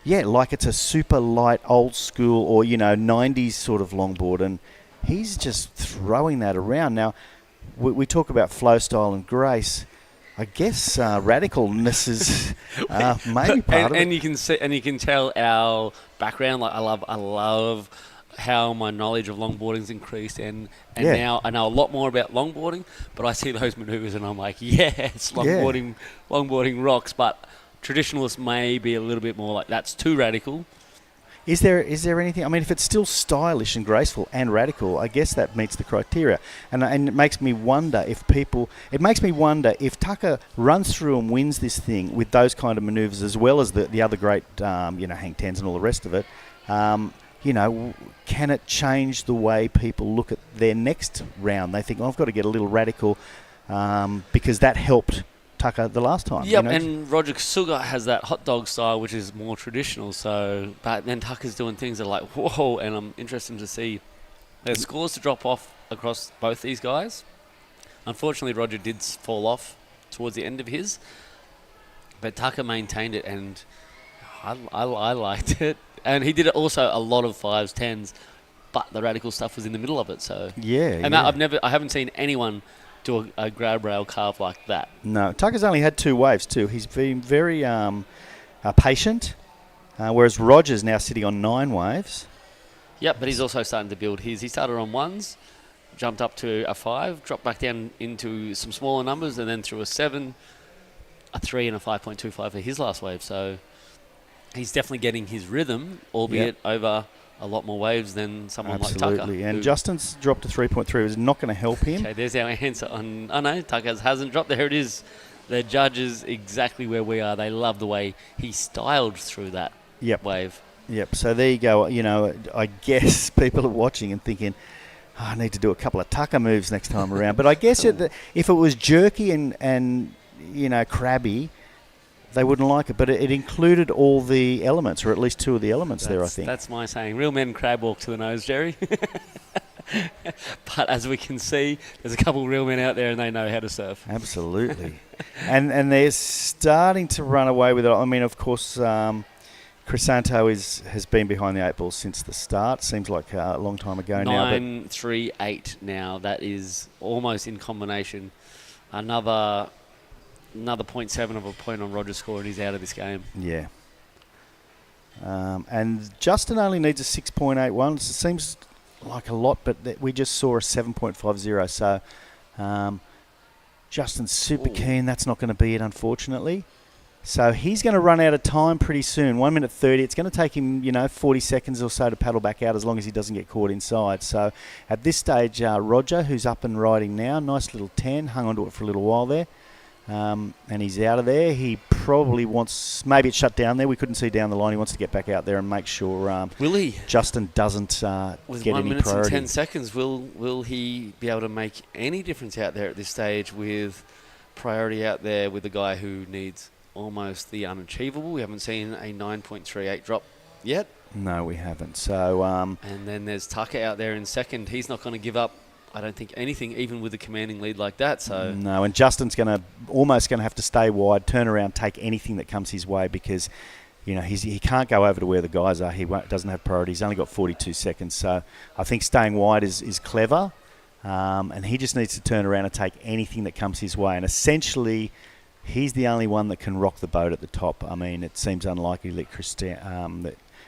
Yeah, like it's a super light, old school or, 90s sort of longboard. And he's just throwing that around. Now, we talk about flow, style and grace. I guess radicalness is maybe part of it. And you can see, and you can tell our background. Like I love how my knowledge of longboarding's increased, and now I know a lot more about longboarding. But I see those manoeuvres, and I'm like, yes, longboarding rocks. But traditionalists may be a little bit more like that's too radical. Is there anything? I mean, if it's still stylish and graceful and radical, I guess that meets the criteria. And it makes me wonder if Tucker runs through and wins this thing with those kind of manoeuvres as well as the other great, hang tens and all the rest of it. Can it change the way people look at their next round? They think, I've got to get a little radical because that helped Tucker the last time. Yep, and Roger Suga has that hot dog style, which is more traditional. So, but then Tucker's doing things that are like, whoa, and I'm interested to see their scores to drop off across both these guys. Unfortunately, Roger did fall off towards the end of his, but Tucker maintained it, and I liked it. And he did it also a lot of 5s, 10s, but the radical stuff was in the middle of it. So I haven't seen anyone do a grab rail carve like that. No, Tucker's only had 2 waves too. He's been very patient, whereas Roger's now sitting on 9 waves. Yep, but he's also starting to build his. He started on 1s, jumped up to a 5, dropped back down into some smaller numbers, and then through a 7, a 3, and a 5.25 for his last wave. So he's definitely getting his rhythm, albeit over a lot more waves than someone like Tucker. Absolutely, and Justin's dropped to 3.3 is not going to help him. Okay, there's our answer on... Oh no, Tucker hasn't dropped. There it is. The judges exactly where we are. They love the way he styled through that wave. Yep, so there you go. I guess people are watching and thinking, I need to do a couple of tucker moves next time around. But I guess if it was jerky and crabby, they wouldn't like it. But it included all the elements, or at least two of the elements there, I think. That's my saying. Real men crab walk to the nose, Jerry. But as we can see, there's a couple of real men out there and they know how to surf. Absolutely. and they're starting to run away with it. I mean, of course, Crisanto has been behind the 8 ball since the start. Seems like a long time ago now. 9-3-8 now. That is almost in combination. Another 0.7 of a point on Roger's score and he's out of this game. Yeah. And Justin only needs a 6.81. It seems like a lot, but we just saw a 7.50. So Justin's super keen. That's not going to be it, unfortunately. So he's going to run out of time pretty soon. 1 minute 30. It's going to take him, 40 seconds or so to paddle back out, as long as he doesn't get caught inside. So at this stage, Roger, who's up and riding now, nice little 10, hung onto it for a little while there. And he's out of there. He probably wants, maybe it's shut down there. We couldn't see down the line. He wants to get back out there and make sure will he? Justin doesn't With get 1 any minute priority. and 10 seconds, will he be able to make any difference out there at this stage with priority out there with a guy who needs almost the unachievable? We haven't seen a 9.38 drop yet. No, we haven't. So and then there's Tucker out there in second. He's not going to give up, I don't think, anything, even with a commanding lead like that. So no, and Justin's almost going to have to stay wide, turn around, take anything that comes his way, because he can't go over to where the guys are. He doesn't have priority. He's only got 42 seconds. So I think staying wide is clever, and he just needs to turn around and take anything that comes his way. And essentially, he's the only one that can rock the boat at the top. I mean, it seems unlikely that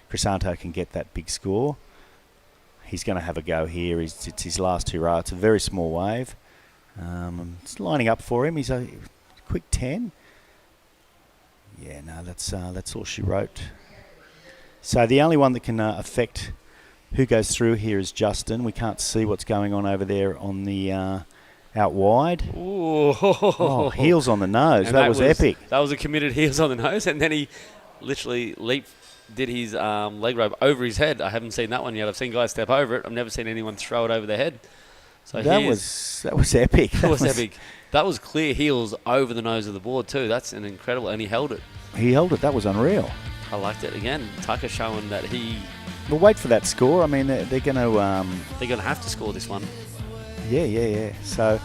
Crisanto can get that big score. He's going to have a go here. It's his last hurrah. It's a very small wave. It's lining up for him. He's a quick 10. Yeah, no, that's all she wrote. So the only one that can affect who goes through here is Justin. We can't see what's going on over there on the out wide. Oh, heels on the nose. That was epic. That was a committed heels on the nose, and then he literally did his leg rope over his head. I haven't seen that one yet. I've seen guys step over it. I've never seen anyone throw it over their head. So that was epic. That was epic. That was clear heels over the nose of the board too. That's an incredible, and he held it. He held it. That was unreal. I liked it again. Tucker showing that he. We'll wait for that score. I mean, they're going to. They're going to have to score this one. Yeah. So,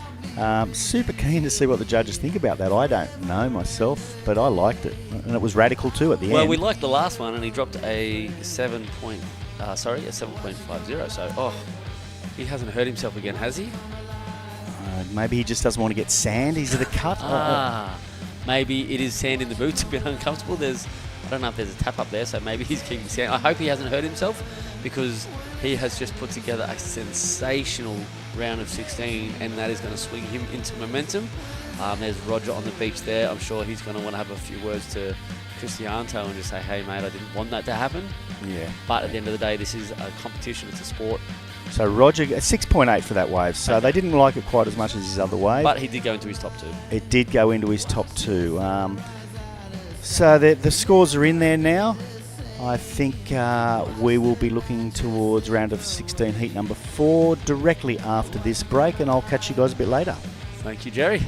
super keen to see what the judges think about that. I don't know myself, but I liked it, and it was radical too at the end. Well, we liked the last one, and he dropped a 7.50. So, he hasn't hurt himself again, has he? Maybe he just doesn't want to get sand. He's at a cut. Maybe it is sand in the boots. A bit uncomfortable. I don't know if there's a tap up there, so maybe he's keeping sand. I hope he hasn't hurt himself, because he has just put together a sensational round of 16, and that is going to swing him into momentum. There's Roger on the beach there. I'm sure he's going to want to have a few words to Crisanto and just say, hey, mate, I didn't want that to happen. Yeah. But at the end of the day, this is a competition. It's a sport. So Roger, 6.8 for that wave. So they didn't like it quite as much as his other wave. But he did go into his top two. It did go into his top two. So the scores are in there now. I think we will be looking towards round of 16, heat number 4, directly after this break, and I'll catch you guys a bit later. Thank you, Jerry.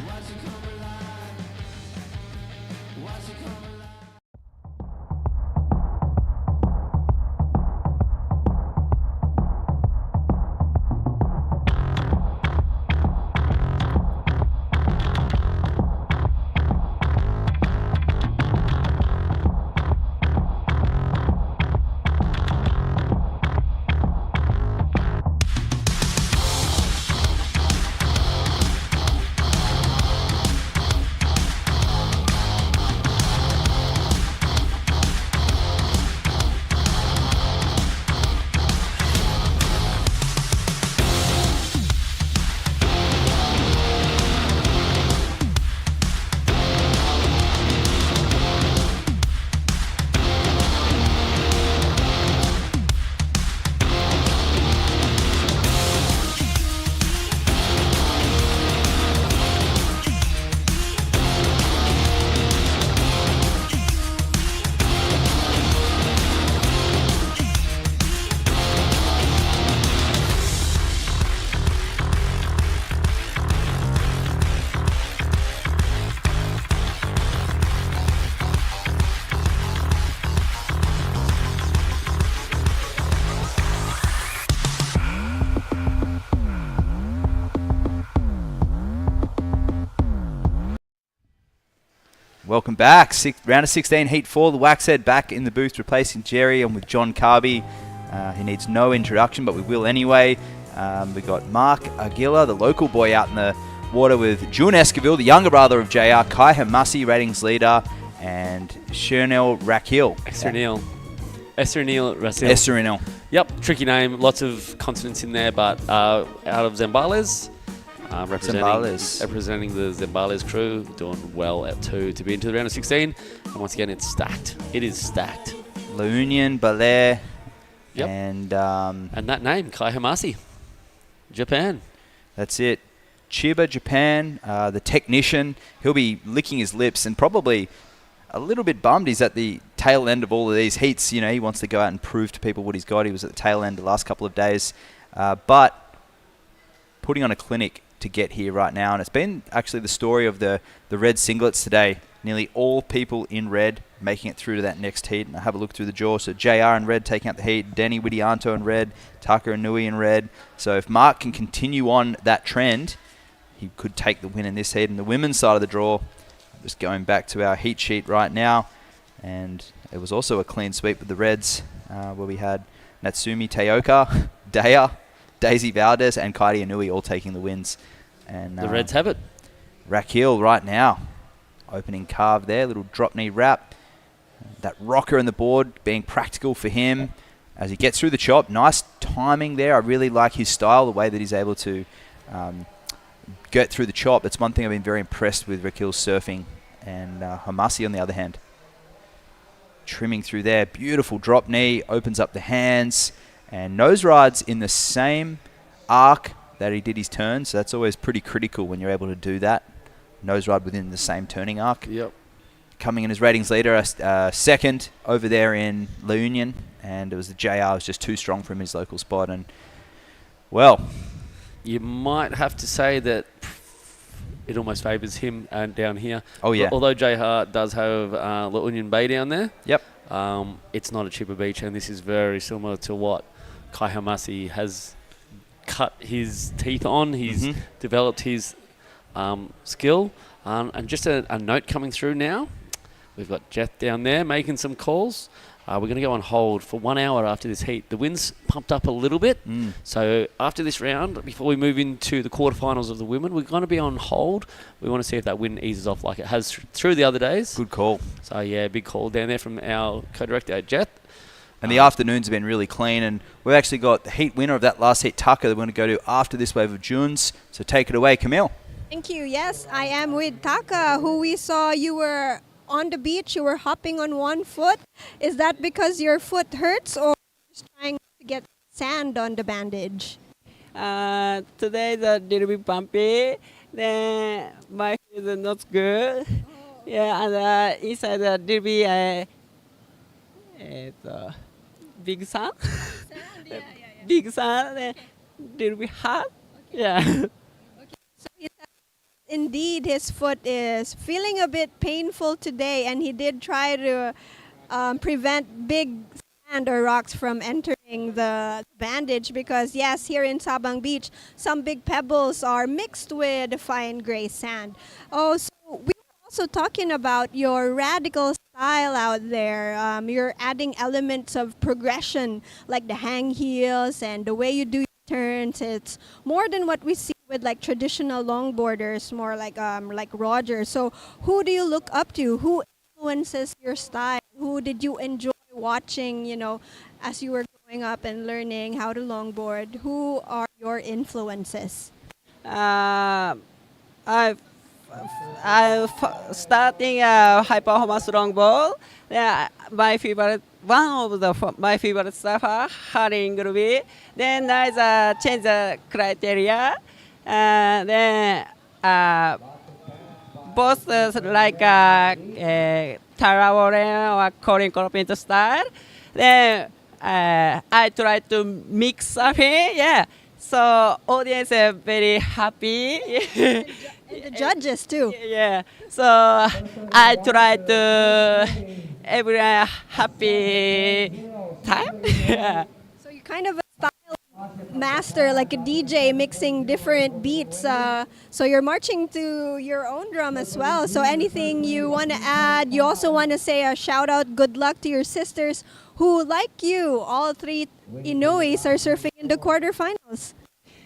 Welcome back. Round of 16, Heat 4. The Waxhead back in the booth replacing Jerry and with John Carby. He needs no introduction, but we will anyway. We got Mark Aguilar, the local boy, out in the water with June Esquivel, the younger brother of JR, Kai Hamasi, ratings leader, and Shernel Rakil. Esther Neil. Yep, tricky name. Lots of consonants in there, but out of Zambales. Representing the Zambales crew, doing well at 2 to be into the round of 16. And once again, it's stacked. It is stacked. La Union, Baler, yep. and that name, Kai Hamasi, Japan. That's it. Chiba, Japan, the technician. He'll be licking his lips and probably a little bit bummed. He's at the tail end of all of these heats. You know, he wants to go out and prove to people what he's got. He was at the tail end the last couple of days. But putting on a clinic to get here right now, and it's been actually the story of the red singlets today. Nearly all people in red making it through to that next heat. And I have a look through the jaw. So JR in red taking out the heat, Denny Widianto in red, Taka Inui in red. So if Mark can continue on that trend, he could take the win in this heat. And the women's side of the draw, just going back to our heat sheet right now, and it was also a clean sweep with the reds, where we had Natsumi Teoka, Daya, Daisy Valdez, and Kairi Inui all taking the wins. And the Reds have it. Rakil right now, opening carve there, little drop knee wrap. That rocker in the board being practical for him as he gets through the chop. Nice timing there. I really like his style, the way that he's able to get through the chop. That's one thing I've been very impressed with Rakil's surfing. And Hamasi, on the other hand, trimming through there. Beautiful drop knee, opens up the hands, and nose rides in the same arc that he did his turn. So that's always pretty critical when you're able to do that. Nose ride within the same turning arc. Yep. Coming in as ratings leader, second over there in La Union, and it was the JR was just too strong for him in his local spot. And well, you might have to say that it almost favours him down here. Oh yeah. Although JR does have La Union Bay down there. Yep. It's not a cheaper beach, and this is very similar to what Kai Hamasi has cut his teeth on. He's developed his skill. And just a note coming through now. We've got Jeff down there making some calls. We're going to go on hold for 1 hour after this heat. The wind's pumped up a little bit. So after this round, before we move into the quarterfinals of the women, we're going to be on hold. We want to see if that wind eases off like it has through the other days. Good call. So yeah, big call down there from our co-director, Jeff. And the afternoons have been really clean, and we've actually got the heat winner of that last heat, Tucker, that we're going to go to after this wave of Junes. So take it away, Camille. Thank you. Yes, I am with Taka, who we saw you were on the beach. You were hopping on one foot. Is that because your foot hurts, or just trying to get sand on the bandage? Today is a little bit bumpy. Then my feet is not good. Yeah, and inside a little bit big sun. Big sun. Then little bit hot. Yeah. So he said indeed his foot is feeling a bit painful today, and he did try to prevent big sand or rocks from entering the bandage, because yes, here in Sabang Beach, some big pebbles are mixed with fine gray sand. Oh, so we were also talking about your radical style out there. You're adding elements of progression, like the hang heels and the way you do your turns. It's more than what we see with like traditional longboarders, more like Roger. So who do you look up to? Who influences your style? Who did you enjoy watching, as you were growing up and learning how to longboard? Who are your influences? I'm starting high performance longboard. Yeah, my favorite surfer, Harry Ingruby. Then I change the criteria. Then both like Tara Warren or Colin Colpinto style. Then I try to mix surfing. Yeah, so audience is very happy. And the judges too. Yeah, so I try to every happy time. Yeah. So you kind of a style master, like a DJ, mixing different beats. So you're marching to your own drum as well. So anything you want to add? You also want to say a shout out, good luck to your sisters who, like you, all three Inois are surfing in the quarterfinals.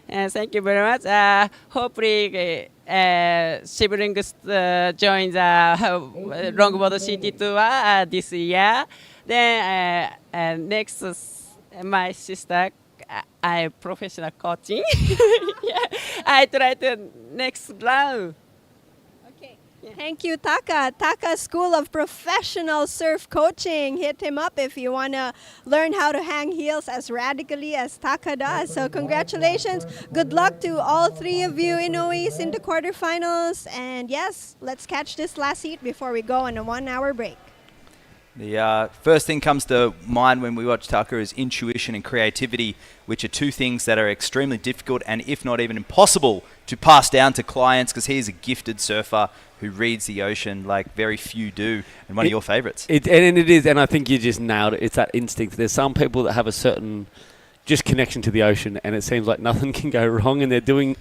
Thank you very much. Hopefully, siblings join the Longboard City Tour this year. Then next, my sister, I professional coaching. Yeah, I try to next round. Thank you, Taka. Taka School of Professional Surf Coaching. Hit him up if you want to learn how to hang heels as radically as Taka does. So congratulations. Good luck to all three of you Inois in the quarterfinals. And yes, let's catch this last heat before we go on a 1 hour break. The first thing comes to mind when we watch Tucker is intuition and creativity, which are two things that are extremely difficult and if not even impossible to pass down to clients, because he's a gifted surfer who reads the ocean like very few do, and one of your favourites. And it is, and I think you just nailed it. It's that instinct. There's some people that have a certain just connection to the ocean, and it seems like nothing can go wrong, and they're doing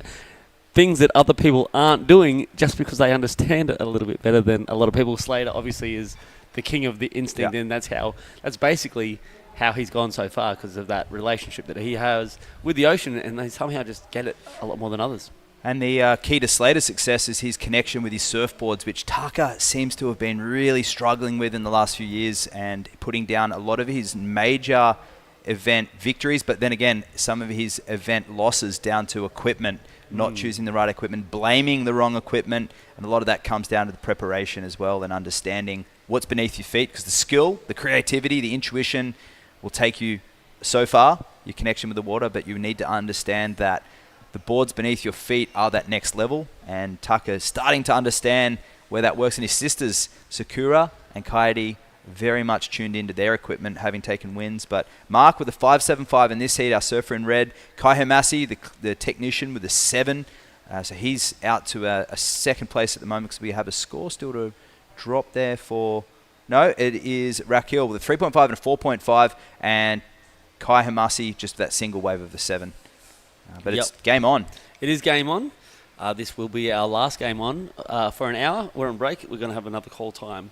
things that other people aren't doing just because they understand it a little bit better than a lot of people. Slater obviously is the king of the instinct, and that's basically how he's gone so far, because of that relationship that he has with the ocean, and they somehow just get it a lot more than others. And the key to Slater's success is his connection with his surfboards, which Taka seems to have been really struggling with in the last few years, and putting down a lot of his major event victories, but then again, some of his event losses down to equipment, not choosing the right equipment, blaming the wrong equipment, and a lot of that comes down to the preparation as well, and understanding what's beneath your feet, because the skill, the creativity, the intuition will take you so far, your connection with the water, but you need to understand that the boards beneath your feet are that next level, and Tucker is starting to understand where that works. And his sisters, Sakura and Kaede, very much tuned into their equipment, having taken wins. But Mark with a 5.75 in this heat, our surfer in red. Kai Hamasi, the technician, with a 7. So he's out to a second place at the moment, because we have a score still to drop there for... No, it is Raquel with a 3.5 and a 4.5, and Kai Hamasi just that single wave of a 7. But it's game on. It is game on. This will be our last game on for an hour. We're on break. We're going to have another call time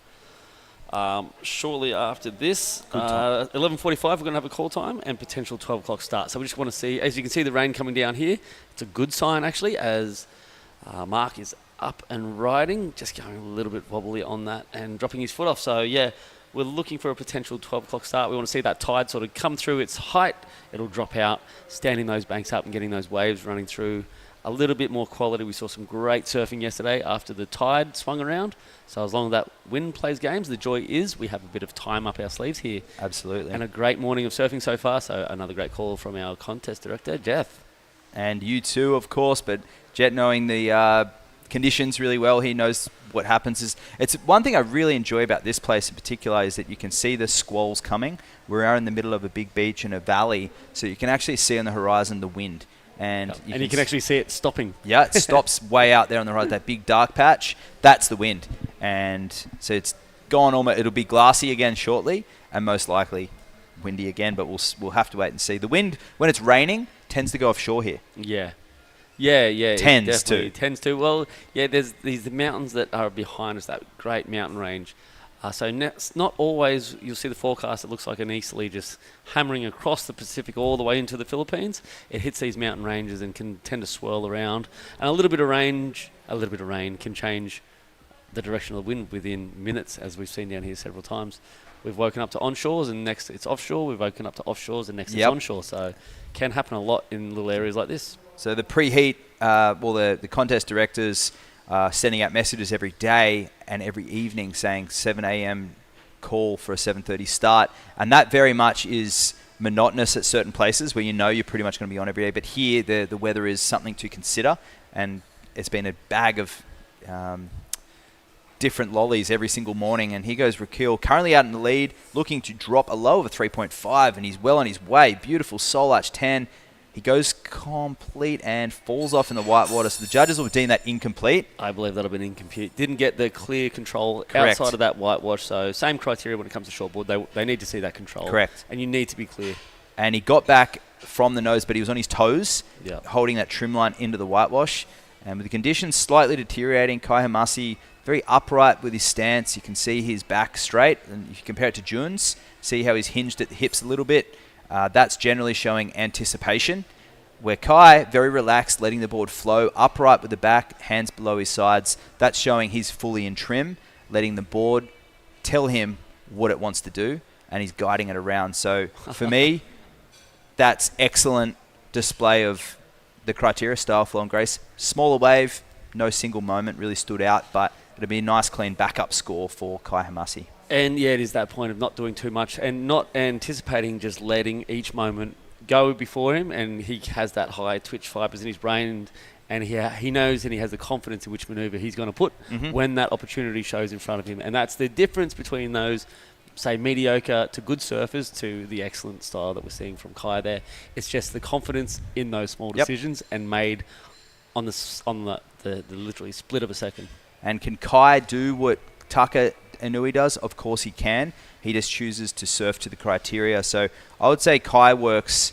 shortly after this. 11:45, we're going to have a call time and potential 12 o'clock start. So we just want to see, as you can see the rain coming down here, it's a good sign actually, as Mark is up and riding, just going a little bit wobbly on that and dropping his foot off. So yeah, we're looking for a potential 12 o'clock start. We want to see that tide sort of come through its height. It'll drop out, standing those banks up and getting those waves running through. A little bit more quality. We saw some great surfing yesterday after the tide swung around. So as long as that wind plays games, the joy is we have a bit of time up our sleeves here. Absolutely. And a great morning of surfing so far. So another great call from our contest director, Jeff. And you too, of course. But Jet, knowing the conditions really well, he knows what happens. It's one thing I really enjoy about this place in particular is that you can see the squalls coming. We are in the middle of a big beach and a valley, so you can actually see on the horizon the wind. And you can actually see it stopping. Yeah, it stops way out there on the right, that big dark patch. That's the wind. And so it's gone almost, it'll be glassy again shortly, and most likely windy again, but we'll have to wait and see. The wind, when it's raining, tends to go offshore here. Yeah. Tends to. Well, yeah, there's these mountains that are behind us, that great mountain range. So it's not always, you'll see the forecast, it looks like an easterly just hammering across the Pacific all the way into the Philippines. It hits these mountain ranges and can tend to swirl around. And a little bit of rain can change the direction of the wind within minutes, as we've seen down here several times. We've woken up to onshores and next it's offshore. We've woken up to offshores and next it's onshore. So it can happen a lot in little areas like this. So the preheat, the contest directors sending out messages every day and every evening saying 7 a.m. call for a 7:30 start. And that very much is monotonous at certain places where you know you're pretty much going to be on every day. But here, the weather is something to consider. And it's been a bag of different lollies every single morning. And here goes Raquel, currently out in the lead, looking to drop a low of a 3.5. And he's well on his way. Beautiful soul arch 10. He goes complete and falls off in the white water. So the judges will deem that incomplete. I believe that'll be incomplete. Didn't get the clear control Correct. outside of that whitewash. So same criteria when it comes to shortboard. They need to see that control. Correct. And you need to be clear. and he got back from the nose, but he was on his toes, Yep. holding that trim line into the whitewash. And with the conditions slightly deteriorating, Kai Hamasi very upright with his stance. You can see his back straight, and if you compare it to Jun's, see how he's hinged at the hips a little bit. That's generally showing anticipation. Where Kai, very relaxed, letting the board flow, upright with the back, hands below his sides. That's showing he's fully in trim, letting the board tell him what it wants to do, and he's guiding it around. So for me, that's excellent display of the criteria, style, flow, and grace. Smaller wave, no single moment really stood out, but it'll be a nice, clean backup score for Kai Hamasi. And yeah, it is that point of not doing too much and not anticipating, just letting each moment go before him, and he has that high twitch fibers in his brain, and he knows and he has the confidence in which maneuver he's going to put when that opportunity shows in front of him. And that's the difference between those, say, mediocre to good surfers to the excellent style that we're seeing from Kai there. It's just the confidence in those small decisions and made on the literally split of a second. And can Kai do what Taka Inui does? Of course he can. He just chooses to surf to the criteria. So I would say Kai works,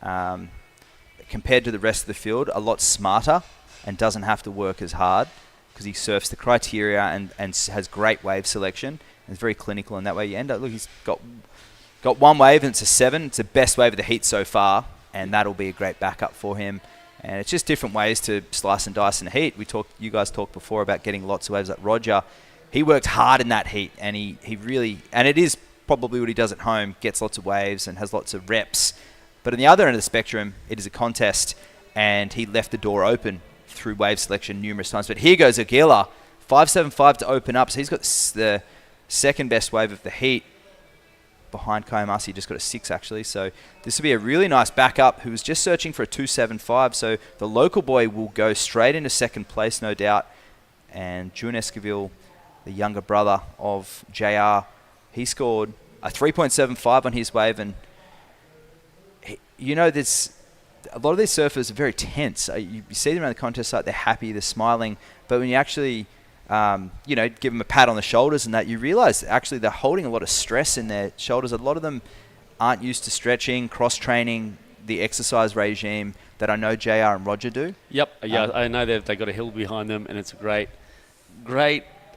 compared to the rest of the field, a lot smarter and doesn't have to work as hard because he surfs the criteria and has great wave selection. And is very clinical in that way. You end up, look, he's got one wave and it's a 7. It's the best wave of the heat so far, and that'll be a great backup for him. And it's just different ways to slice and dice in the heat. You guys talked before about getting lots of waves like Roger. He worked hard in that heat, and he really, and it is probably what he does at home, gets lots of waves and has lots of reps. But on the other end of the spectrum, it is a contest, and he left the door open through wave selection numerous times. But here goes Aguilar, 5.75 to open up. So he's got the second best wave of the heat behind Kai Hamasi. Just got a 6 actually. So this will be a really nice backup who was just searching for a 2.75. So the local boy will go straight into second place, no doubt. And June Esquivel, the younger brother of JR, he scored a 3.75 on his wave. And there's a lot of these surfers are very tense. You see them around the contest site, they're happy, they're smiling. But when you actually give them a pat on the shoulders and that, you realize actually they're holding a lot of stress in their shoulders. A lot of them aren't used to stretching, cross-training, the exercise regime that I know JR and Roger do. Yep, yeah, I know they've got a hill behind them, and it's a great,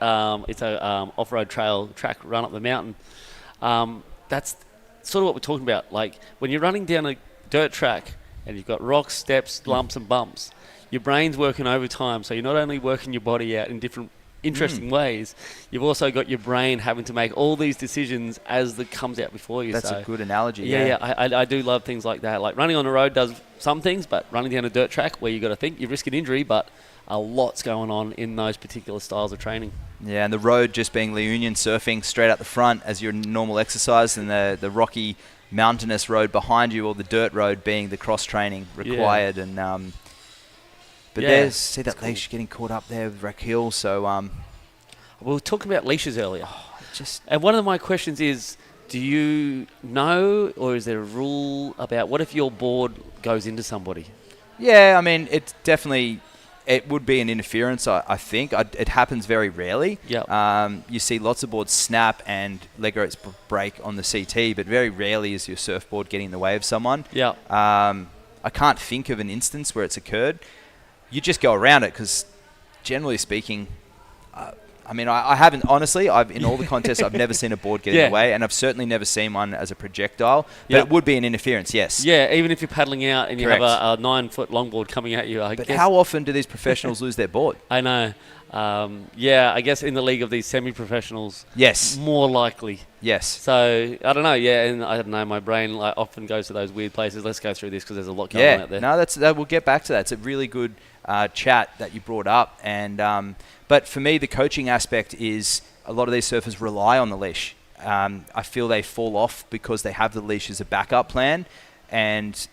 it's a off-road track run up the mountain. That's sort of what we're talking about. Like when you're running down a dirt track and you've got rocks, steps, lumps and bumps, your brain's working overtime, so you're not only working your body out in different interesting ways, you've also got your brain having to make all these decisions as it comes out before you. That's a good analogy. Yeah, I do love things like that. Like running on the road does some things, but running down a dirt track where you've got to think, you risk an injury, but a lot's going on in those particular styles of training. Yeah, and the road just being Leunion surfing straight out the front as your normal exercise, and the rocky mountainous road behind you, or the dirt road being the cross training required. And but see that leash getting caught up there with Raquel. So we were talking about leashes earlier. And one of my questions is, do you know, or is there a rule about what if your board goes into somebody? Yeah, I mean, it's definitely, it would be an interference, I think. It happens very rarely. Yep. You see lots of boards snap and leg rates break on the CT, but very rarely is your surfboard getting in the way of someone. Yeah. I can't think of an instance where it's occurred. You just go around it because, generally speaking, I mean, I haven't, honestly, in all the contests, I've never seen a board get in the way, and I've certainly never seen one as a projectile, but it would be an interference, yes. Yeah, even if you're paddling out and you have a 9-foot longboard coming at you. But how often do these professionals lose their board? I know. I guess in the league of these semi-professionals, yes, more likely. Yes. So, I don't know, and I don't know, my brain often goes to those weird places. Let's go through this because there's a lot going on out there. No, we'll get back to that. It's a really good chat that you brought up. And but for me, the coaching aspect is a lot of these surfers rely on the leash. I feel they fall off because they have the leash as a backup plan, and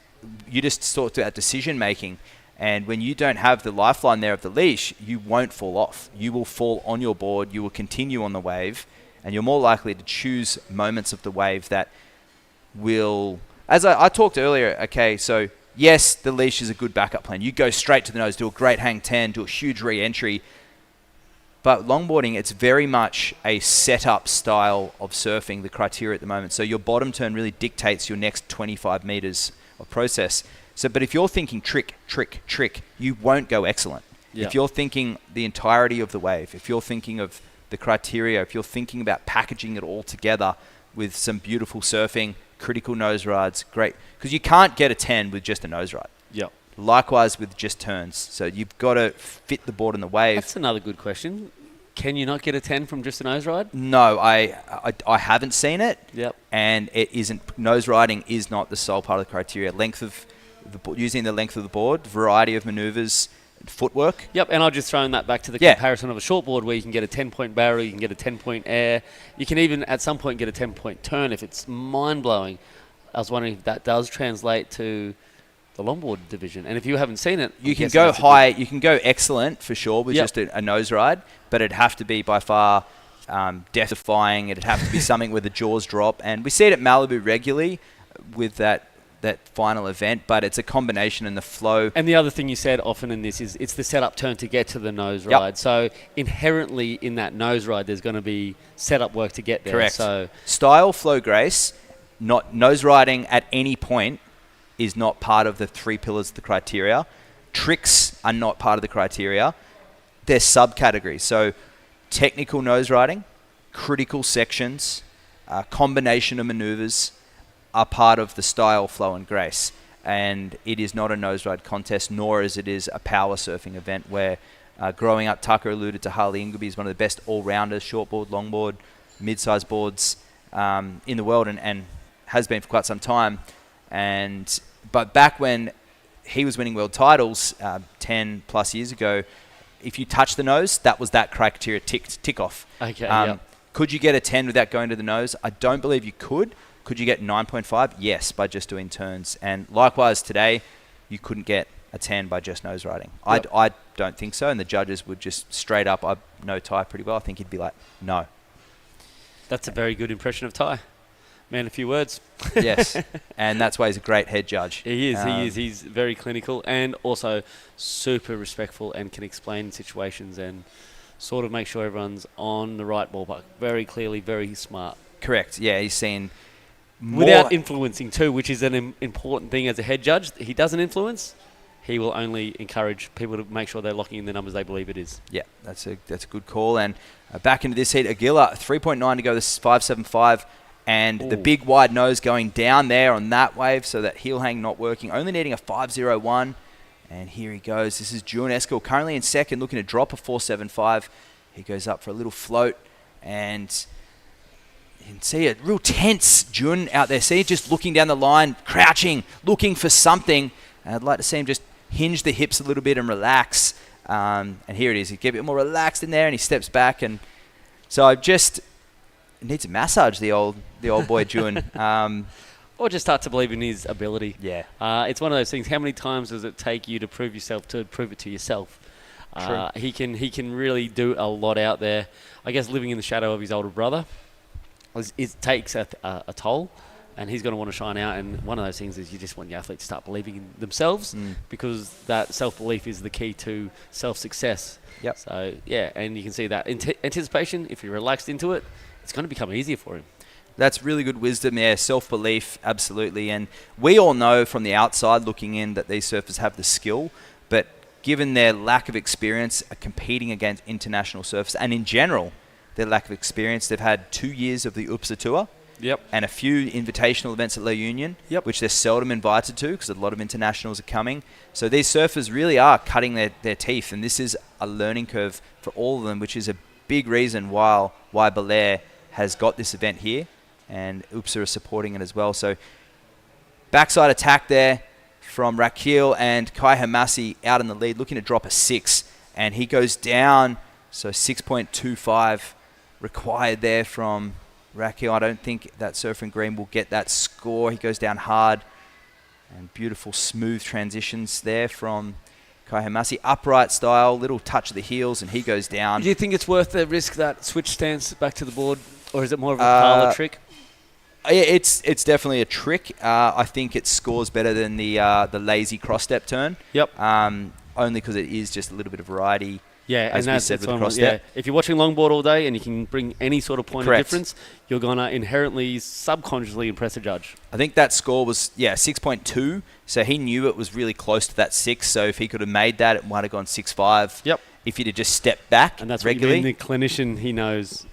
you just sort of that decision making. And when you don't have the lifeline there of the leash, you won't fall off. You will fall on your board. You will continue on the wave, and you're more likely to choose moments of the wave that will, as I talked earlier, okay, so yes, the leash is a good backup plan. You go straight to the nose, do a great hang 10, do a huge re-entry. But longboarding, it's very much a setup style of surfing, the criteria at the moment. So your bottom turn really dictates your next 25 meters of process. So, but if you're thinking trick, trick, trick, you won't go excellent. Yeah. If you're thinking the entirety of the wave, if you're thinking of the criteria, if you're thinking about packaging it all together with some beautiful surfing, critical nose rides, great. Because you can't get a 10 with just a nose ride. Yep. Likewise with just turns. So you've got to fit the board and the wave. That's another good question. Can you not get a 10 from just a nose ride? No, I haven't seen it. Yep. And it isn't. Nose riding is not the sole part of the criteria. Length of using the length of the board, variety of maneuvers, footwork. Yep, and I've just thrown that back to the Yeah. comparison of a shortboard where you can get a 10-point barrel, you can get a 10-point air, you can even at some point get a 10-point turn if it's mind-blowing. I was wondering if that does translate to the longboard division. And if you haven't seen it, You can go high, you can go excellent for sure with Yep. just a nose ride, but it'd have to be by far death-defying. It'd have to be something where the jaws drop. And we see it at Malibu regularly with that final event, but it's a combination in the flow. And the other thing you said often in this is it's the setup turn to get to the nose Yep. ride. So inherently in that nose ride, there's going to be setup work to get there. Correct. So Style, flow, grace, not nose riding at any point is not part of the 3 pillars of the criteria. Tricks are not part of the criteria. They're subcategories. So technical nose riding, critical sections, combination of maneuvers are part of the style, flow, and grace. And it is not a nose ride contest, nor is it a power surfing event where growing up, Tucker alluded to Harley Ingleby is one of the best all-rounders, shortboard, longboard, mid-sized boards in the world and has been for quite some time. But back when he was winning world titles 10 plus years ago, if you touch the nose, that was that criteria tick off. Okay, yeah. Could you get a 10 without going to the nose? I don't believe you could. Could you get 9.5? Yes, by just doing turns. And likewise today, you couldn't get a 10 by just nose riding. Yep. I don't think so. And the judges would just straight up, I know Ty pretty well. I think he'd be like, no. that's a very good impression of Ty. Man, a few words. Yes. And that's why he's a great head judge. He is. He's very clinical and also super respectful and can explain situations and sort of make sure everyone's on the right ballpark. Very clearly, very smart. Correct. Yeah, he's seen more. Without influencing too, which is an important thing as a head judge. He doesn't influence. He will only encourage people to make sure they're locking in the numbers they believe it is. Yeah, that's a good call. And back into this heat, Aguila, 3.9 to go, this is 5.75. And the big wide nose going down there on that wave, so that heel hang not working, only needing a 5.01. And here he goes. This is June Eskil, currently in second, looking to drop a 4.75. He goes up for a little float, and you can see it, real tense June out there. See, just looking down the line, crouching, looking for something. And I'd like to see him just hinge the hips a little bit and relax. And here it is. He gets a bit more relaxed in there, and he steps back. And so I just needs a massage, the old boy June. Or just start to believe in his ability. Yeah. It's one of those things. How many times does it take you to prove yourself, to prove it to yourself? True. He can really do a lot out there. I guess living in the shadow of his older brother, it takes a toll, and he's going to want to shine out. And one of those things is you just want your athlete to start believing in themselves, because that self-belief is the key to self-success. Yep. So, yeah, and you can see that anticipation, if you're relaxed into it, it's going to become easier for him. That's really good wisdom there, self-belief, absolutely. And we all know from the outside looking in that these surfers have the skill, but given their lack of experience competing against international surfers, and in general, their lack of experience, they've had 2 years of the UPSA Tour. Yep. And a few invitational events at La Union, which they're seldom invited to because a lot of internationals are coming. So these surfers really are cutting their teeth, and this is a learning curve for all of them, which is a big reason why Baler has got this event here, and UPSA are supporting it as well. So backside attack there from Rakil, and Kai Hamasi out in the lead, looking to drop a 6, and he goes down. So 6.25 required there from Rakil. I don't think that surfing green will get that score. He goes down hard, and beautiful smooth transitions there from Kai Hamasi. Upright style, little touch of the heels, and he goes down. Do you think it's worth the risk, that switch stance back to the board, or is it more of a parlor trick? Yeah, it's definitely a trick. I think it scores better than the lazy cross step turn. Yep. Only because it is just a little bit of variety Yeah, as and we that's said with the one, cross yeah. step. If you're watching longboard all day and you can bring any sort of point Correct. of difference, you're going to inherently, subconsciously impress a judge. I think that score was 6.2. So he knew it was really close to that 6. So if he could have made that, it might have gone 6.5. Yep. If he'd have just stepped back And that's regularly. what you mean, the clinician, he knows,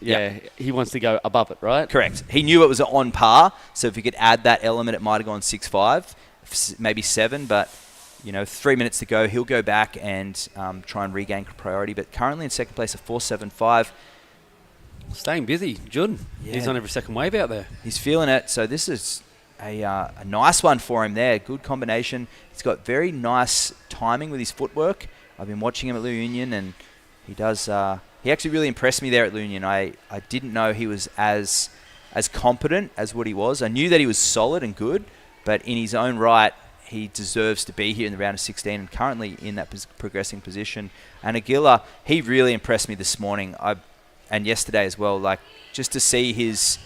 he wants to go above it, right? Correct. He knew it was on par. So if he could add that element, it might have gone 6.5, maybe 7. But 3 minutes to go, he'll go back and try and regain priority. But currently in second place at 4.75. Staying busy, Jun. Yeah. He's on every second wave out there. He's feeling it. So this is a nice one for him there. Good combination. He's got very nice timing with his footwork. I've been watching him at Lu Union, and he does. He actually really impressed me there at Lu Union. I didn't know he was as competent as what he was. I knew that he was solid and good, but in his own right, he deserves to be here in the round of 16 and currently in that progressing position. And Aguilar, he really impressed me this morning and yesterday as well. Like, just to see his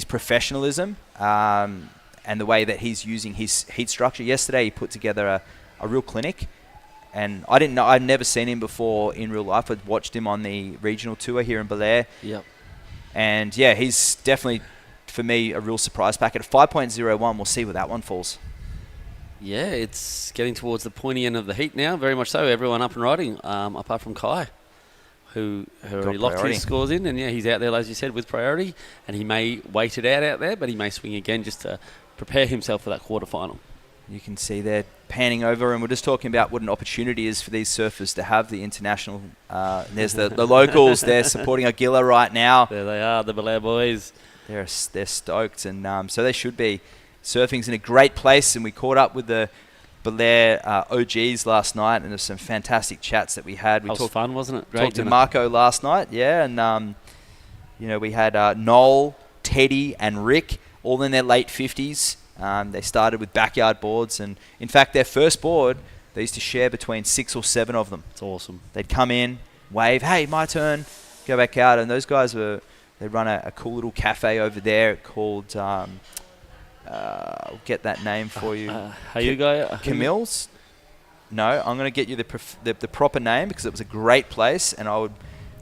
professionalism and the way that he's using his heat structure. Yesterday, he put together a real clinic. And I didn't know, I'd never seen him before in real life. I'd watched him on the regional tour here in Baler. Yep. And yeah, he's definitely, for me, a real surprise packet. 5.01, we'll see where that one falls. Yeah, it's getting towards the pointy end of the heat now, very much so. Everyone up and riding, apart from Kai, who already locked priority. his scores in. And yeah, he's out there, as you said, with priority. And he may wait it out there, but he may swing again just to prepare himself for that quarterfinal. You can see they're panning over, and we're just talking about what an opportunity is for these surfers to have the international. There's the locals. They're supporting Aguilar right now. There they are, the Baler boys. They're stoked, and so they should be. Surfing's in a great place, and we caught up with the Baler OGs last night, and there's some fantastic chats that we had. That was fun, wasn't it? Great Talked to dinner. Marco last night, yeah, and we had Noel, Teddy, and Rick, all in their late 50s. They started with backyard boards, and in fact, their first board, they used to share between 6 or 7 of them. It's awesome. They'd come in, wave, hey, my turn, go back out, and those guys they run a cool little cafe over there called, I'll get that name for you. Camille's? No, I'm going to get you the proper name because it was a great place, and I would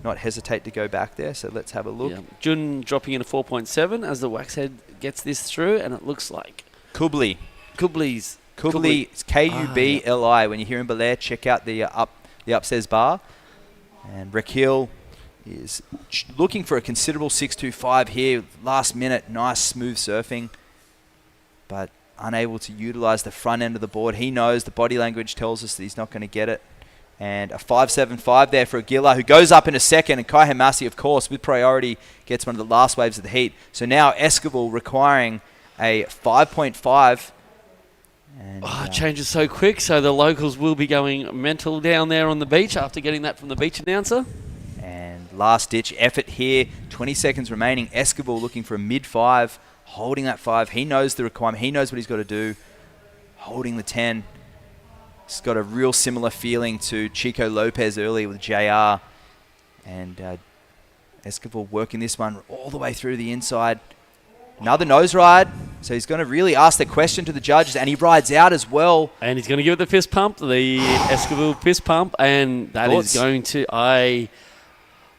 not hesitate to go back there, so let's have a look. Yeah. Jun dropping in a 4.7 as the Waxhead gets this through, and it looks like Kubli. Kubli's. Kubli, it's Kubli. Yeah. When you're here in Baler, check out the upstairs bar. And Raquel is looking for a considerable 6.25 here. Last minute, nice smooth surfing, but unable to utilize the front end of the board. He knows, the body language tells us that he's not going to get it. And a 5.75 there for Aguilar, who goes up in a second. And Kai Hamasi, of course, with priority, gets one of the last waves of the heat. So now Esquivel requiring a 5.5. And it changes so quick, so the locals will be going mental down there on the beach after getting that from the beach announcer. And last-ditch effort here. 20 seconds remaining. Esquivel looking for a mid-5, holding that 5. He knows the requirement. He knows what he's got to do. Holding the 10. It's got a real similar feeling to Chico Lopez earlier with JR. And Esquivel working this one all the way through the inside. Another nose ride. So he's going to really ask the question to the judges, and he rides out as well. And he's going to give it the fist pump, the Esquivel fist pump, and that is going to...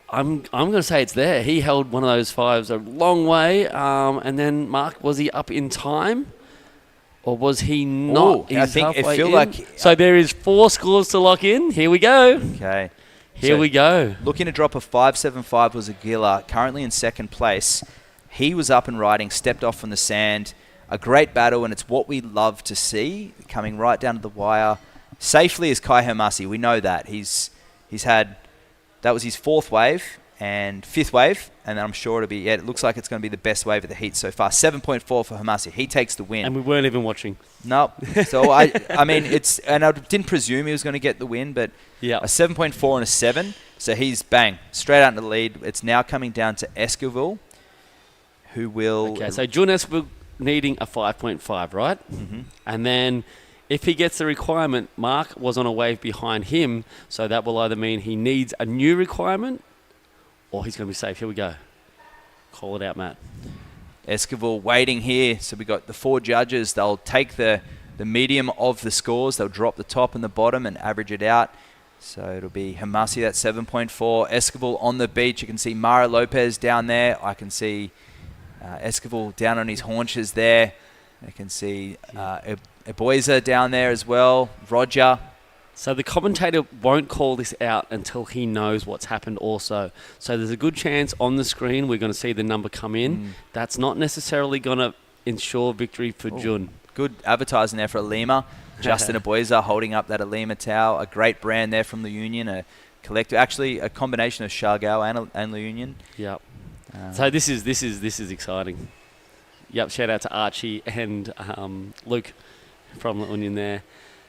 I'm going to say it's there. He held one of those 5s a long way, and then Mark, was he up in time? Or was he not? I think it feel like... So there is 4 scores to lock in. Here we go. Okay. Here we go. Looking to drop a 5.75 was Aguilar, currently in second place. He was up and riding, stepped off from the sand. A great battle, and it's what we love to see, coming right down to the wire. Safely is Kai Hamasi. We know that. He's had... That was his 4th wave and 5th wave, and I'm sure it'll be... it looks like it's going to be the best wave of the heat so far. 7.4 for Hamasi. He takes the win. And we weren't even watching. No. So, I mean, it's... And I didn't presume he was going to get the win, but yeah, a 7.4 and a 7. So he's, bang, straight out into the lead. It's now coming down to Esquivel, who will... Okay, so Jun Esquivel needing a 5.5, right? Mm-hmm. And then... if he gets the requirement, Mark was on a wave behind him, so that will either mean he needs a new requirement or he's going to be safe. Here we go. Call it out, Matt. Esquivel waiting here. So we got the 4 judges. They'll take the medium of the scores. They'll drop the top and the bottom and average it out. So it'll be Hamasi, that's 7.4. Esquivel on the beach. You can see Mara Lopez down there. I can see Esquivel down on his haunches there. I can see Eboiza down there as well. Roger. So the commentator won't call this out until he knows what's happened also. So there's a good chance on the screen we're going to see the number come in. That's not necessarily going to ensure victory for Jun. Good advertising there for Alima. Justin Eboiza holding up that Alima towel. A great brand there from La Union. A collector, actually a combination of Chargau and La Union. Yep. So this is exciting. Yep. Shout out to Archie and Luke from La Union there.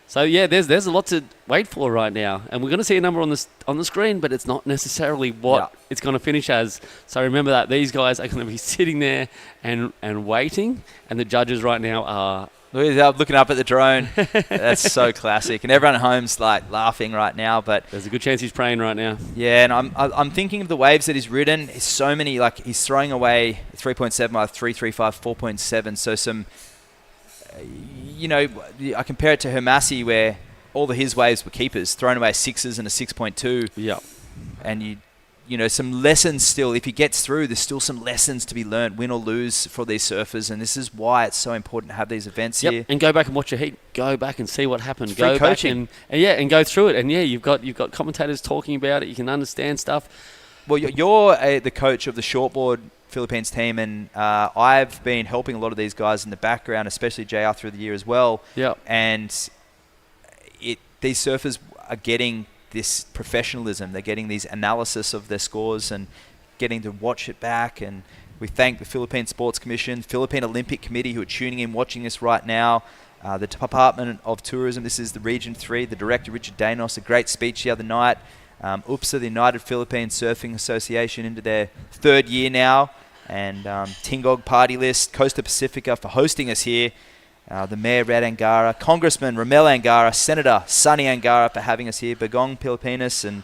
So yeah, there's a lot to wait for right now, and we're going to see a number on the screen, but it's not necessarily what it's going to finish as. So remember that these guys are going to be sitting there and waiting, and the judges right now are looking up at the drone. That's so classic, and everyone at home's like laughing right now. But there's a good chance he's praying right now. Yeah, and I'm thinking of the waves that he's ridden. It's so many, like he's throwing away 3.7 by 335, 4.7. So some. I compare it to Hermasi, where all of his waves were keepers, thrown away 6s and a 6.2. Yeah. And some lessons still. If he gets through, there's still some lessons to be learnt, win or lose, for these surfers. And this is why it's so important to have these events here. And go back and watch your heat. Go back and see what happened. It's free go coaching. back and go through it. And you've got commentators talking about it. You can understand stuff. Well, you're the coach of the shortboard Philippines team, and I've been helping a lot of these guys in the background, especially JR through the year as well. Yeah. And these surfers are getting this professionalism. They're getting these analysis of their scores and getting to watch it back. And we thank the Philippine Sports Commission, Philippine Olympic Committee, who are tuning in, watching this right now. The Department of Tourism, this is the Region 3, the director, Richard Danos, a great speech the other night. UPSA, the United Philippine Surfing Association, into their 3rd year now. And Tingog Party List, Costa Pacifica for hosting us here. The Mayor, Red Angara, Congressman Ramel Angara, Senator Sonny Angara for having us here, Bagong Pilipinas, and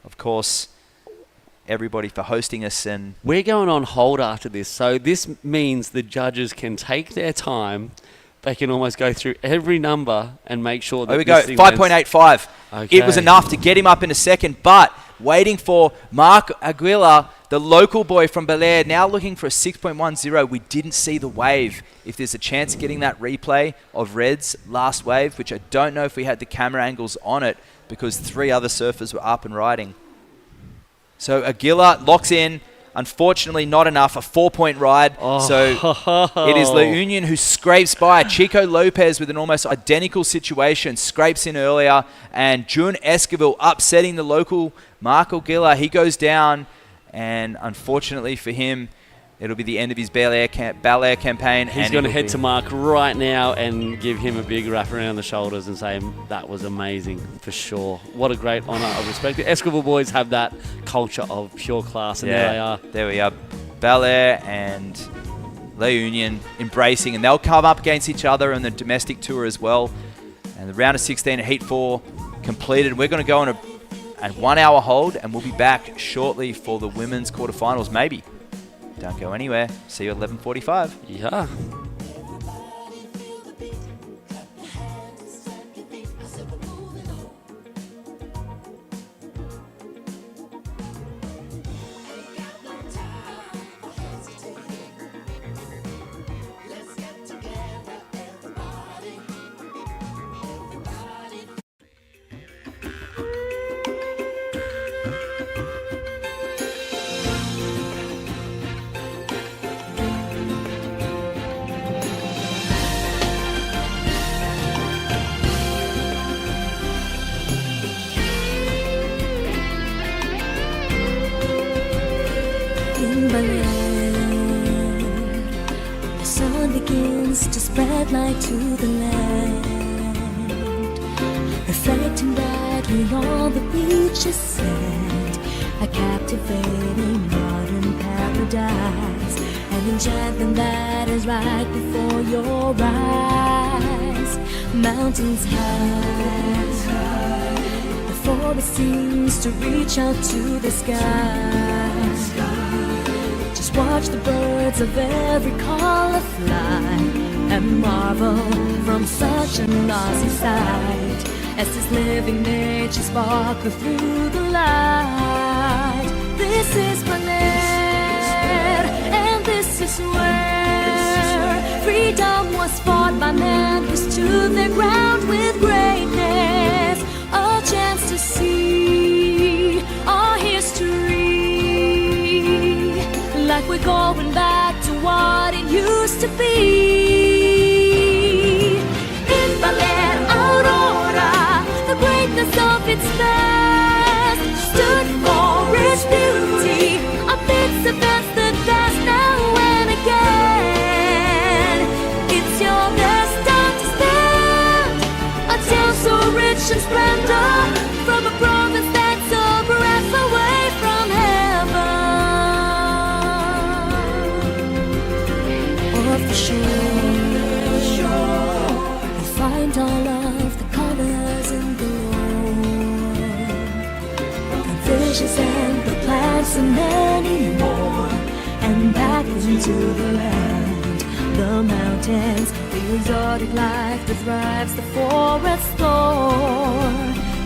of course everybody for hosting us. And we're going on hold after this, so this means the judges can take their time. They can almost go through every number and make sure that... There we go, 5.85. Okay. It was enough to get him up in a second, but waiting for Mark Aguilar, the local boy from Baler, now looking for a 6.10. We didn't see the wave. If there's a chance of getting that replay of Red's last wave, which I don't know if we had the camera angles on it, because 3 other surfers were up and riding. So Aguilar locks in. Unfortunately, not enough. A 4-point ride. So it is La Union who scrapes by. Chico Lopez with an almost identical situation scrapes in earlier, and Jun Esquivel upsetting the local Mark Aguilar. He goes down, and unfortunately for him, it'll be the end of his Baler campaign. He's going to head to Mark right now and give him a big wrap around the shoulders and say that was amazing for sure. What a great honour. I respect it. Esquivel boys have that culture of pure class, and there they are. There we are. Baler and La Union embracing, and they'll come up against each other on the domestic tour as well. And the round of 16 at Heat 4 completed. We're going to go on a 1-hour hold, and we'll be back shortly for the women's quarterfinals, maybe. Don't go anywhere. See you at 11:45. Yeah. The sun begins to spread light to the land, reflecting brightly on the beach's sand, a captivating modern paradise, an enchantment that is right before your eyes. Mountains high, the forest seems to reach out to the sky. Just watch the birds of every color fly and marvel from such a lossy sight as this living nature sparkle through the light. This is my land, and this is where freedom was fought by men who stood their ground with greatness. A chance to see our history, like we're going back to what it used to be. In Baler, Aurora, the greatness of its past stood for its beauty of its events that pass now and again. It's your best time to stand, a town so rich in splendor, from a province that's a breath away from heaven. Off the shore, you find all of the colors in the the fishes and the plants and many more. And back into the land, the mountains, the exotic life that thrives the forest floor.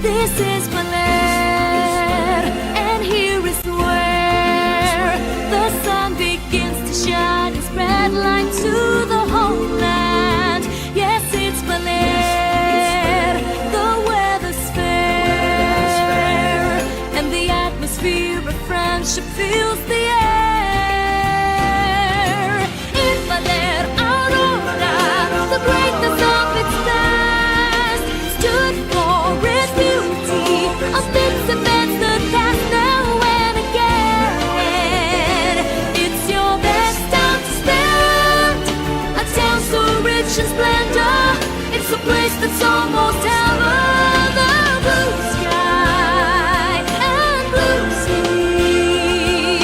This is my land, and here is where the sun begins to shine and spread light to the whole land. Yes, it's my land, the weather's fair, and the atmosphere of friendship fills the air. In Baler, Aurora, the greatness of its past stood for its beauty of its events that pass now and again. It's your best time to stand, a town so rich in splendor. It's a place that's almost heaven. The blue sky and blue sea,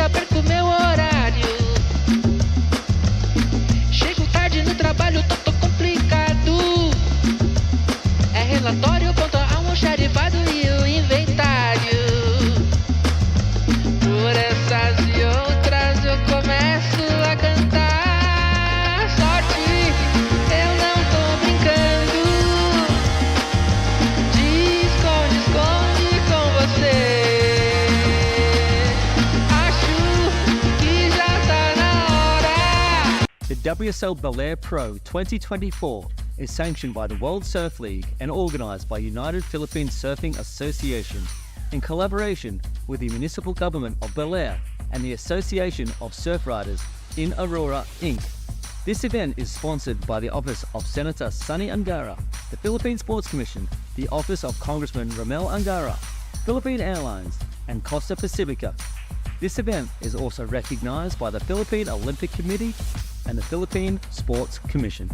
só perco meu horário. Chego tarde no trabalho, tô complicado. É relatório, conta almoxarifado e o inventário. Por essas e outras eu começo a cantar. Sorte, eu não tô brincando. De esconde com você. Acho que já tá na hora. The WSL Baler Pro 2024 is sanctioned by the World Surf League and organized by United Philippine Surfing Association in collaboration with the municipal government of Baler and the Association of Surf Riders in Aurora, Inc. This event is sponsored by the Office of Senator Sonny Angara, the Philippine Sports Commission, the Office of Congressman Romel Angara, Philippine Airlines, and Costa Pacifica. This event is also recognized by the Philippine Olympic Committee and the Philippine Sports Commission.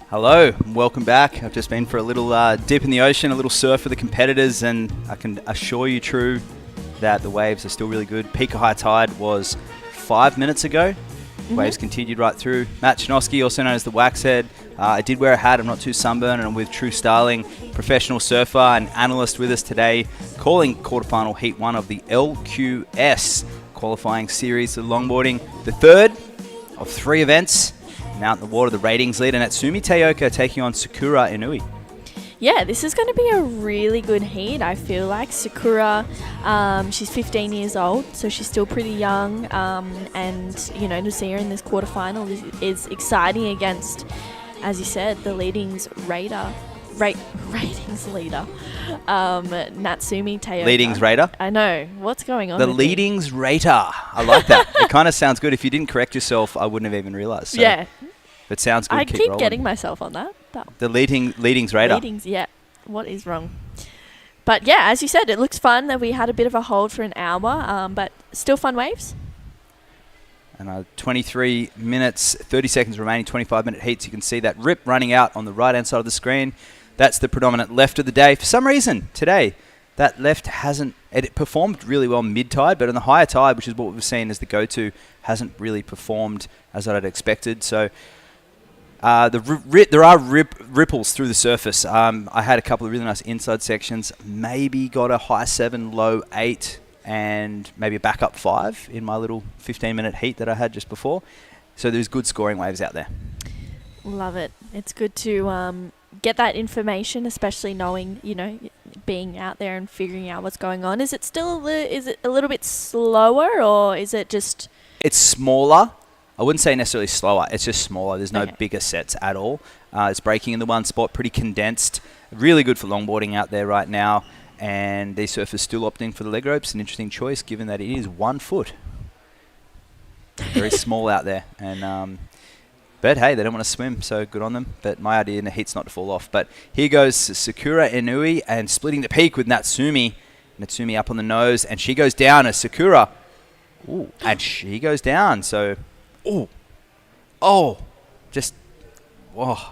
Hello, and welcome back. I've just been for a little dip in the ocean, a little surf for the competitors, and I can assure you, True, that the waves are still really good. Peak of high tide was 5 minutes ago. Waves continued right through. Matt Chinoski, also known as the Waxhead. I did wear a hat. I'm not too sunburned, and I'm with True Starling, professional surfer and analyst with us today, calling quarterfinal heat 1 of the LQS qualifying series of longboarding. The third of 3 events. And out in the water, the ratings leader, Natsumi Teioka, taking on Sakura Inui. Yeah, this is going to be a really good heat, I feel like. Sakura, she's 15 years old, so she's still pretty young. And, you know, to see her in this quarterfinal is exciting against, as you said, the ratings leader, Natsumi Teioka. Leadings rater? I know. What's going on? The with leadings rater. I like that. It kind of sounds good. If you didn't correct yourself, I wouldn't have even realised. So yeah. It sounds good. I keep keep rolling. getting myself on that. The leadings rater. Leadings, yeah. What is wrong? But yeah, as you said, it looks fun that we had a bit of a hold for an hour, but still fun waves. And 23 minutes, 30 seconds remaining, 25-minute heats. You can see that rip running out on the right-hand side of the screen. That's the predominant left of the day. For some reason, today, that left hasn't... It performed really well mid-tide, but on the higher tide, which is what we've seen as the go-to, hasn't really performed as I'd expected. So there are ripples through the surface. I had a couple of really nice inside sections. Maybe got a high 7, low 8, and maybe a backup 5 in my little 15-minute heat that I had just before. So there's good scoring waves out there. Love it. It's good to get that information, especially knowing, you know, being out there and figuring out what's going on. Is it still is it a little bit slower, or is it just... It's smaller. I wouldn't say necessarily slower. It's just smaller. There's no bigger sets at all. It's breaking in the one spot, pretty condensed. Really good for longboarding out there right now. And these surfers still opting for the leg ropes. An interesting choice, given that it is 1 foot. Very small out there. And but hey, they don't want to swim, so good on them. But my idea in the heat's not to fall off. But here goes Sakura Inui and splitting the peak with Natsumi. Natsumi up on the nose, and she goes down as Sakura. Ooh, and she goes down. So, just,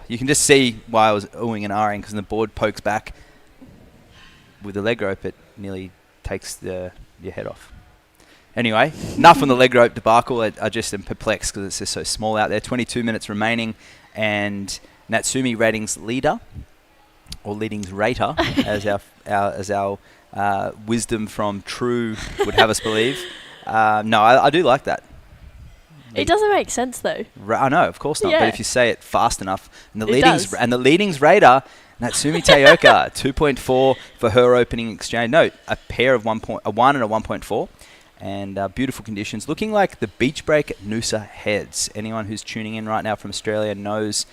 you can just see why I was oohing and ahhing, because when the board pokes back with the leg rope, it nearly takes your head off. Anyway, enough on the leg rope debacle. I just am perplexed because it's just so small out there. 22 minutes remaining, and Natsumi ratings leader, or leadings rater, as our wisdom from True would have us believe. No, I do like that. It doesn't make sense though. I know, of course not. Yeah. But if you say it fast enough, and the It leadings rater, Natsumi Teioka, 2.4 for her opening exchange. No, a pair of 1 and a 1.4. And beautiful conditions, looking like the beach break at Noosa Heads. Anyone who's tuning in right now from Australia knows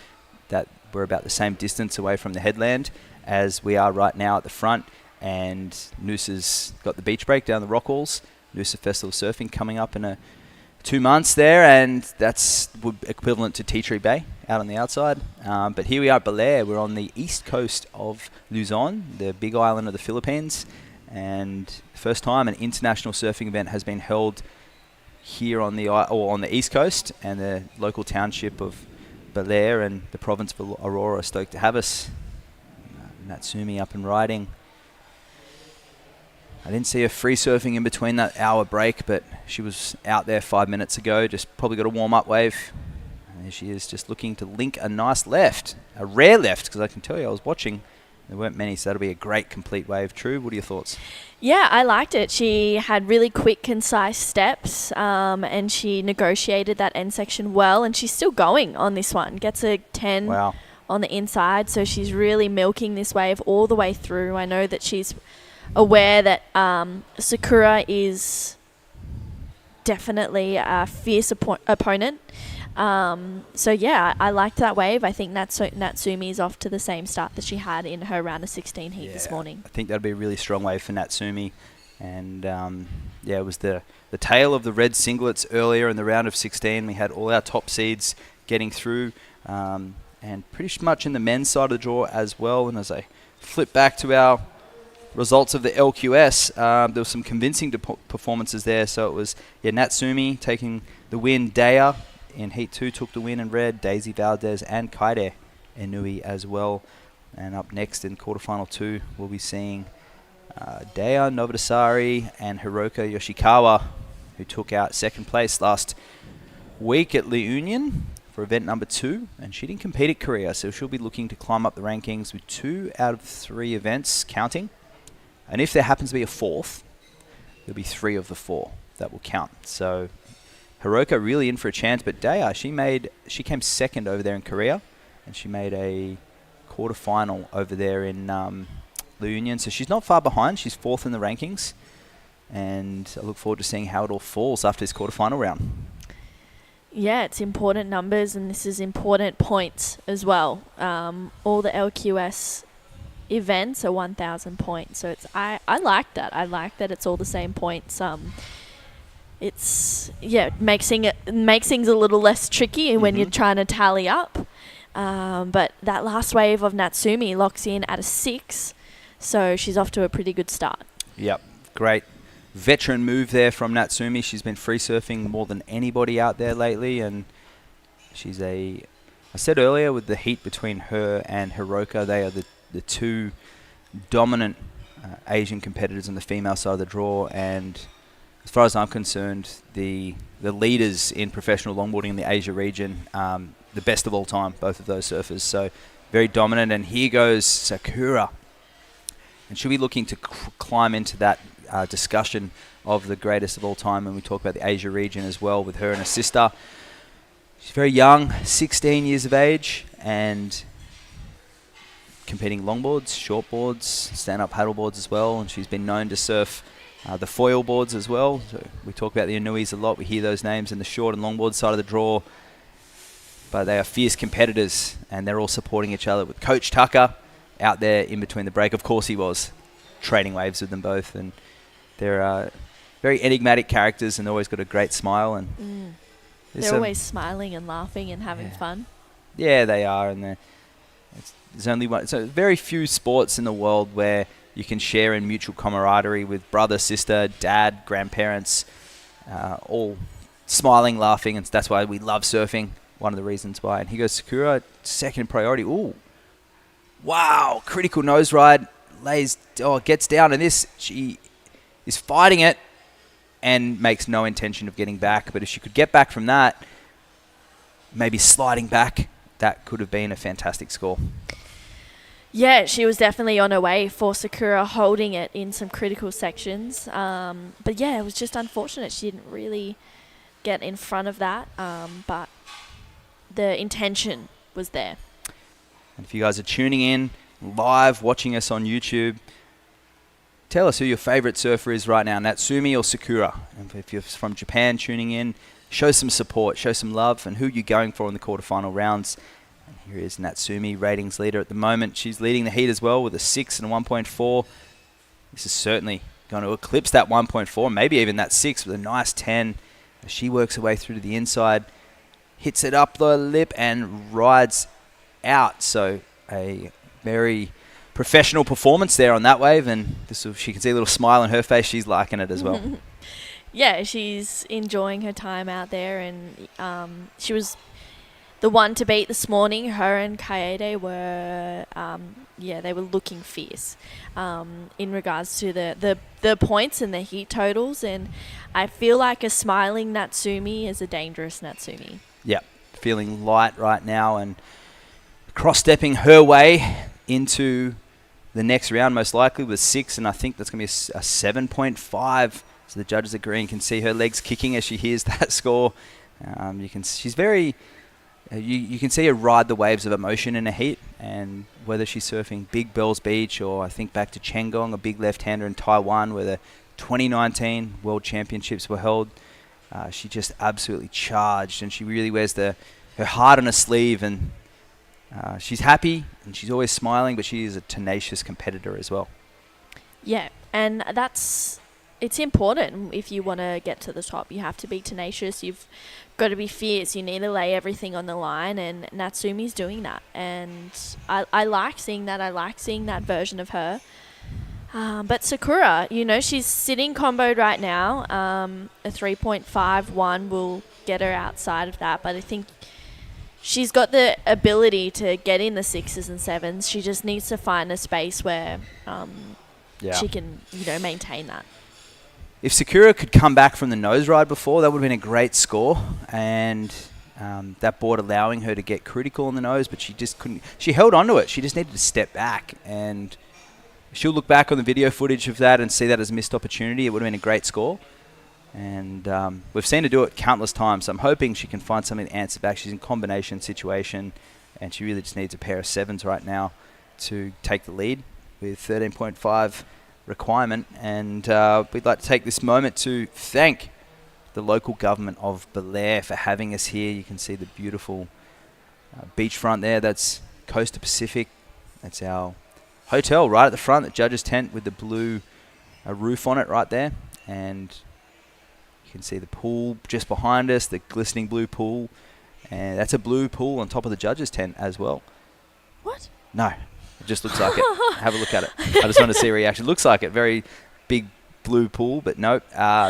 that we're about the same distance away from the headland as we are right now at the front. And Noosa's got the beach break down the rock walls. Noosa Festival of Surfing coming up in 2 months there, and that's equivalent to Tea Tree Bay out on the outside. But here we are at Baler. We're on the east coast of Luzon, the big island of the Philippines. And first time an international surfing event has been held here on the east coast, and the local township of Baler and the province of Aurora are stoked to have us. Natsumi up and riding. I didn't see her free surfing in between that hour break, but she was out there 5 minutes ago, just probably got a warm-up wave. And there she is, just looking to link a nice left, a rare left, because I can tell you I was watching. There weren't many, so that'll be a great complete wave. True, what are your thoughts? Yeah, I liked it. She had really quick, concise steps, and she negotiated that end section well, and she's still going on this one. Gets a 10 on the inside, so she's really milking this wave all the way through. I know that she's aware that Sakura is definitely a fierce opponent. So yeah, I liked that wave. I think Natsumi is off to the same start that she had in her round of 16 heat this morning. I think that'd be a really strong wave for Natsumi. And it was the tail of the red singlets earlier in the round of 16. We had all our top seeds getting through, and pretty much in the men's side of the draw as well. And as I flip back to our results of the LQS, there were some convincing performances there. So it was Natsumi taking the win. Daya in Heat 2 took the win in red. Daisy Valdez and Kaide Inui as well. And up next in quarterfinal 2, we'll be seeing Dea Novodasari and Hiroka Yoshikawa, who took out second place last week at La Union for event number 2, and she didn't compete at Korea, so she'll be looking to climb up the rankings with 2 out of 3 events counting. And if there happens to be a 4th, there'll be 3 of the 4 that will count. So Hiroka really in for a chance, but Dea, she came second over there in Korea, and she made a quarterfinal over there in La Union, so she's not far behind. She's 4th in the rankings, and I look forward to seeing how it all falls after this quarterfinal round. Yeah, it's important numbers, and this is important points as well. All the LQS events are 1,000 points, so I like that. I like that it's all the same points. Makes things a little less tricky when you're trying to tally up. But that last wave of Natsumi locks in at a 6, so she's off to a pretty good start. Yep, great veteran move there from Natsumi. She's been free surfing more than anybody out there lately, and I said earlier, with the heat between her and Hiroka, they are the 2 dominant Asian competitors on the female side of the draw, and as far as I'm concerned, the leaders in professional longboarding in the Asia region, the best of all time, both of those surfers. So very dominant, and here goes Sakura, and she'll be looking to climb into that discussion of the greatest of all time when we talk about the Asia region as well, with her and her sister. She's very young, 16 years of age, and competing longboards, shortboards, stand-up paddleboards as well, and she's been known to surf the foil boards as well. So we talk about the Inuis a lot. We hear those names in the short and longboard side of the draw, but they are fierce competitors, and they're all supporting each other, with Coach Tucker out there in between the break. Of course he was, trading waves with them both, and they're very enigmatic characters and always got a great smile. And they're always smiling and laughing and having fun. Yeah, they are, and there's only one. So very few sports in the world where you can share in mutual camaraderie with brother, sister, dad, grandparents, all smiling, laughing, and that's why we love surfing. One of the reasons why. And he goes Sakura, second priority. Ooh, wow! Critical nose ride, gets down, and she is fighting it and makes no intention of getting back. But if she could get back from that, maybe sliding back, that could have been a fantastic score. Yeah, she was definitely on her way for Sakura, holding it in some critical sections. But yeah, it was just unfortunate she didn't really get in front of that. But the intention was there. And if you guys are tuning in live, watching us on YouTube, tell us who your favorite surfer is right now, Natsumi or Sakura. And if you're from Japan tuning in, show some support, show some love, and who you're going for in the quarterfinal rounds. And here is Natsumi, ratings leader at the moment. She's leading the heat as well with a 6 and a 1.4. This is certainly going to eclipse that 1.4, maybe even that 6 with a nice 10. As she works her way through to the inside, hits it up the lip and rides out. So a very professional performance there on that wave, and she can see a little smile on her face. She's liking it as well. Yeah, she's enjoying her time out there, and she was the one to beat this morning. Her and Kaede were, they were looking fierce in regards to the points and the heat totals, and I feel like a smiling Natsumi is a dangerous Natsumi. Yeah, feeling light right now and cross-stepping her way into the next round, most likely with 6, and I think that's going to be a 7.5. So the judges agreeing, can see her legs kicking as she hears that score. She's very. You can see her ride the waves of emotion in a heat, and whether she's surfing Big Bells Beach or I think back to Chengong, a big left-hander in Taiwan, where the 2019 World Championships were held, she just absolutely charged, and she really wears her heart on her sleeve, and she's happy and she's always smiling, but she is a tenacious competitor as well. Yeah, and it's important if you want to get to the top. You have to be tenacious. You've got to be fierce. You need to lay everything on the line, and Natsumi's doing that. And I like seeing that. I like seeing that version of her. But Sakura, she's sitting comboed right now. A 3.51 will get her outside of that, but I think she's got the ability to get in the 6s and 7s. She just needs to find a space where she can, maintain that. If Sakura could come back from the nose ride before, that would have been a great score. And that board allowing her to get critical on the nose, but she just couldn't. She held onto it. She just needed to step back. And she'll look back on the video footage of that and see that as a missed opportunity. It would have been a great score. And we've seen her do it countless times. So I'm hoping she can find something to answer back. She's in combination situation, and she really just needs a pair of 7s right now to take the lead with 13.5 requirement. And we'd like to take this moment to thank the local government of Baler for having us here. You can see the beautiful beachfront there. That's Costa Pacific. That's our hotel right at the front, the judge's tent with the blue roof on it right there. And you can see the pool just behind us, the glistening blue pool. And that's a blue pool on top of the judge's tent as well. What? No, it just looks like it. Have a look at it. I just want to see a reaction. Looks like it. Very big blue pool, but nope.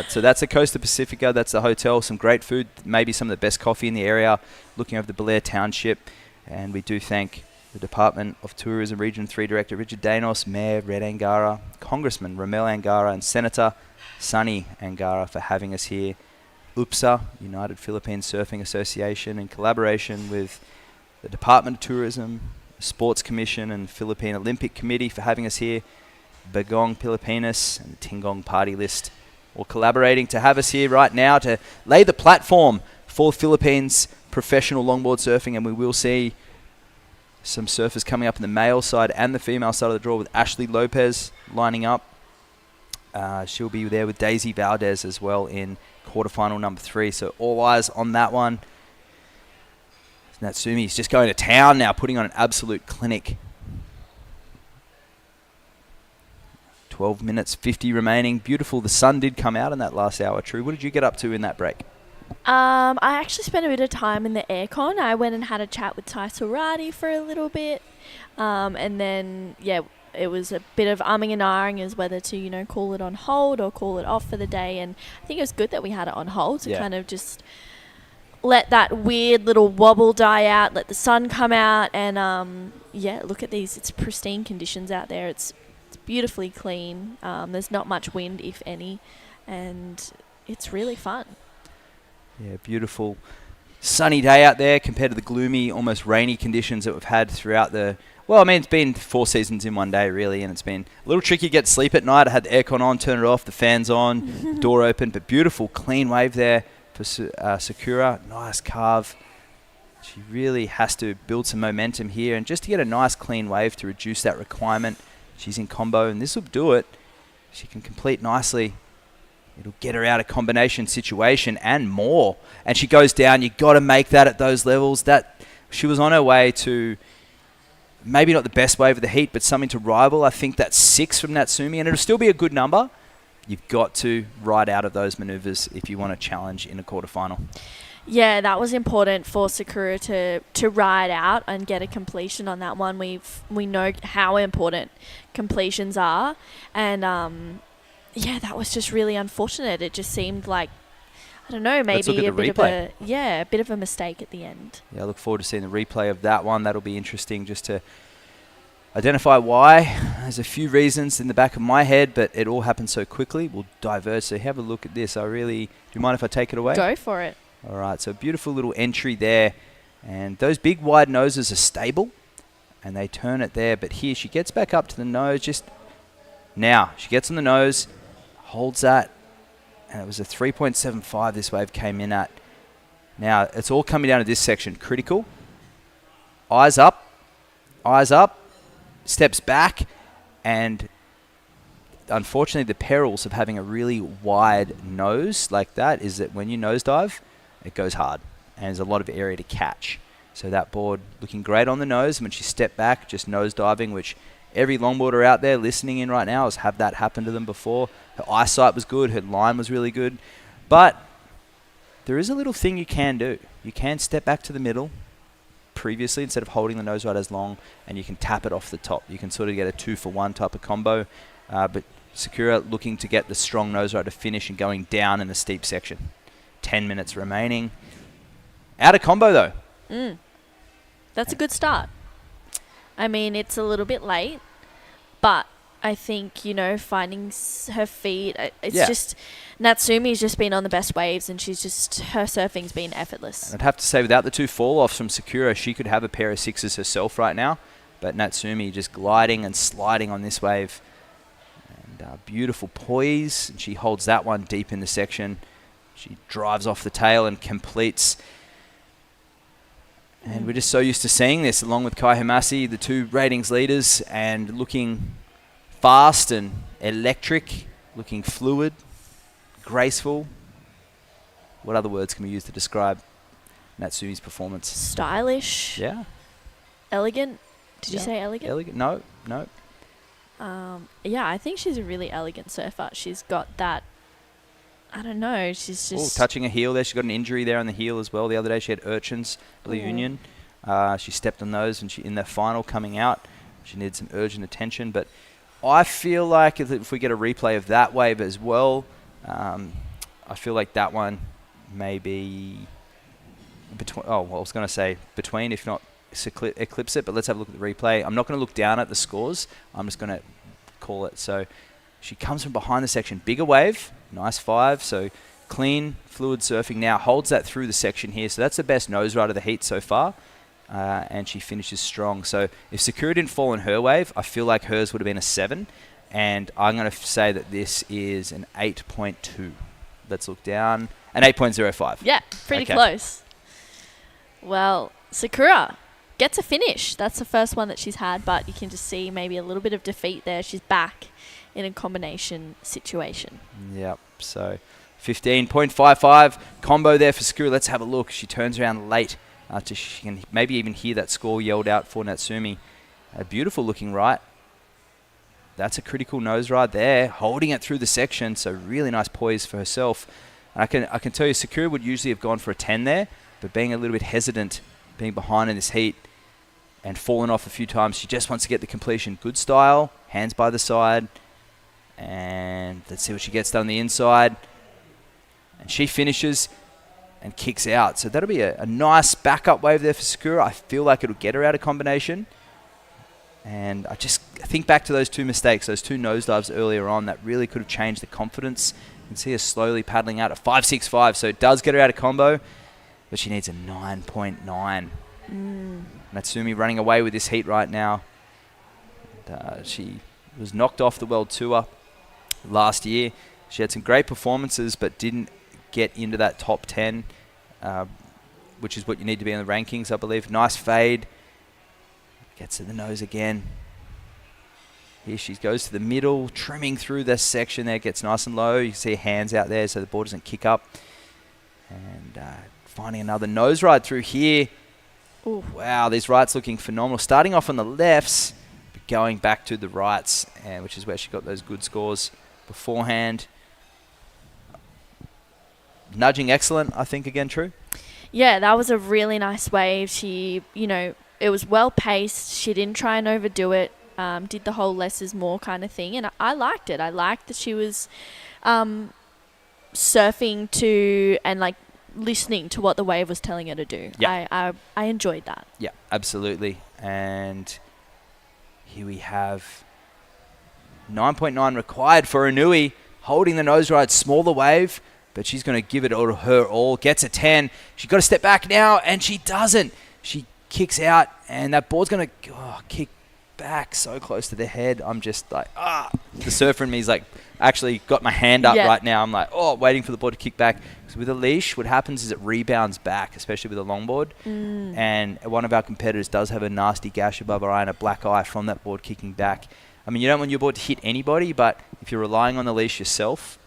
So that's the Costa Pacifica. That's the hotel. Some great food, maybe some of the best coffee in the area, looking over the Baler Township. And we do thank the Department of Tourism Region 3 Director Richard Danos, Mayor Red Angara, Congressman Ramel Angara, and Senator Sunny Angara for having us here. UPSA, United Philippine Surfing Association, in collaboration with the Department of Tourism, Sports Commission, and Philippine Olympic Committee for having us here. Bagong Pilipinas and the Tingong Party List, all collaborating to have us here right now to lay the platform for Philippines professional longboard surfing. And we will see some surfers coming up in the male side and the female side of the draw, with Ashley Lopez lining up. She'll be there with Daisy Valdez as well in quarterfinal number 3. So all eyes on that one. Natsumi's just going to town now, putting on an absolute clinic. 12 minutes 50 remaining. Beautiful. The sun did come out in that last hour. True. What did you get up to in that break? I actually spent a bit of time in the aircon. I went and had a chat with Tai Surati for a little bit. And then, it was a bit of umming and ahhing as whether to, call it on hold or call it off for the day. And I think it was good that we had it on hold to kind of just let that weird little wobble die out, let the sun come out. And, look at these. It's pristine conditions out there. It's beautifully clean. There's not much wind, if any, and it's really fun. Yeah, beautiful sunny day out there compared to the gloomy, almost rainy conditions that we've had throughout the... Well, I mean, it's been 4 seasons in one day, really, and it's been a little tricky to get sleep at night. I had the aircon on, turn it off, the fans on, door open, but beautiful, clean wave there for Sakura. Nice carve. She really has to build some momentum here, and just to get a nice, clean wave to reduce that requirement. She's in combo, and this will do it. She can complete nicely. It'll get her out of combination situation and more. And she goes down. You got to make that at those levels. That she was on her way to maybe not the best wave of the heat, but something to rival. I think that's 6 from Natsumi, and it'll still be a good number. You've got to ride out of those maneuvers if you want to challenge in a quarterfinal. Yeah, that was important for Sakura to ride out and get a completion on that one. We know how important completions are, and that was just really unfortunate. It just seemed like, I don't know, maybe a bit of a mistake at the end. Yeah, I look forward to seeing the replay of that one. That'll be interesting just to identify why. There's a few reasons in the back of my head, but it all happened so quickly. We'll diverge. So have a look at this. Do you mind if I take it away? Go for it. All right, so beautiful little entry there. And those big wide noses are stable, and they turn it there. But here she gets back up to the nose. Now she gets on the nose, holds that, and it was a 3.75 this wave came in at. Now it's all coming down to this section. Critical. Eyes up, steps back, and unfortunately the perils of having a really wide nose like that is that when you nosedive, it goes hard, and there's a lot of area to catch. So that board looking great on the nose. When she stepped back, just nose diving, which every longboarder out there listening in right now has had that happen to them before. Her eyesight was good, her line was really good. But there is a little thing you can do. You can step back to the middle previously instead of holding the nose right as long, and you can tap it off the top. You can sort of get a 2-for-1 type of combo. But Sakura looking to get the strong nose right to finish and going down in the steep section. 10 minutes remaining. Out of combo though. That's a good start. I mean, it's a little bit late, but I think, you know, finding her feet, it's just, Natsumi's just been on the best waves, and her surfing's been effortless. I'd have to say, without the two fall-offs from Sakura, she could have a pair of sixes herself right now, but Natsumi just gliding and sliding on this wave. And beautiful poise, and she holds that one deep in the section. She drives off the tail and completes. And we're just so used to seeing this, along with Kai Hamasi, the two ratings leaders, and looking fast and electric, looking fluid, graceful. What other words can we use to describe Natsumi's performance? Stylish. Yeah. Elegant. Did you say elegant? Elegant. No. Yeah, I think she's a really elegant surfer. She's got that, I don't know, she's just... touching a heel there. She got an injury there on the heel as well. The other day she had urchins for the Union. She stepped on those, and in the final coming out, she needed some urgent attention. But I feel like if we get a replay of that wave as well, I feel like that one may be between, if not eclipse it, but let's have a look at the replay. I'm not going to look down at the scores. I'm just going to call it. So she comes from behind the section. Bigger wave, nice 5. So clean, fluid surfing now. Holds that through the section here. So that's the best nose ride of the heat so far. And she finishes strong. So if Sakura didn't fall in her wave, I feel like hers would have been a 7. And I'm going to say that this is an 8.2. Let's look down. An 8.05. Yeah, pretty close. Well, Sakura gets a finish. That's the first one that she's had, but you can just see maybe a little bit of defeat there. She's back in a combination situation. Yep, so 15.55 combo there for Sakura. Let's have a look. She turns around late. She can maybe even hear that score yelled out for Natsumi. A beautiful looking right. That's a critical nose ride there, holding it through the section, so really nice poise for herself. And I can tell you, Sakura would usually have gone for a 10 there, but being a little bit hesitant, being behind in this heat and falling off a few times, she just wants to get the completion. Good style, hands by the side, and let's see what she gets done on the inside. And she finishes and kicks out. So that'll be a nice backup wave there for Sakura. I feel like it'll get her out of combination. And I just think back to those two mistakes, those two nosedives earlier on, that really could have changed the confidence. You can see her slowly paddling out at 5.65, so it does get her out of combo, but she needs a 9.9. Natsumi running away with this heat right now. And, she was knocked off the World Tour last year. She had some great performances, but didn't get into that top 10, which is what you need to be in the rankings, I believe. Nice fade. Gets to the nose again. Here she goes to the middle, trimming through this section there. Gets nice and low. You can see her hands out there so the board doesn't kick up. And finding another nose ride through here. Ooh. Wow, these rights looking phenomenal. Starting off on the lefts, but going back to the rights, and which is where she got those good scores beforehand. Nudging excellent, I think, again, True? Yeah, that was a really nice wave. She, it was well paced. She didn't try and overdo it. Did the whole less is more kind of thing, and I liked it. I liked that she was surfing to and like listening to what the wave was telling her to do. Yeah. I enjoyed that. Yeah, absolutely. And here we have 9.9 required for Inui, holding the nose ride, smaller wave, but she's going to give it her all. Gets a 10. She's got to step back now, and she doesn't. She kicks out, and that board's going to kick back so close to the head. I'm just like, the surfer in me is like, actually got my hand up right now. I'm like, waiting for the board to kick back. Because with a leash, what happens is it rebounds back, especially with a longboard. And one of our competitors does have a nasty gash above her eye and a black eye from that board kicking back. I mean, you don't want your board to hit anybody, but if you're relying on the leash yourself,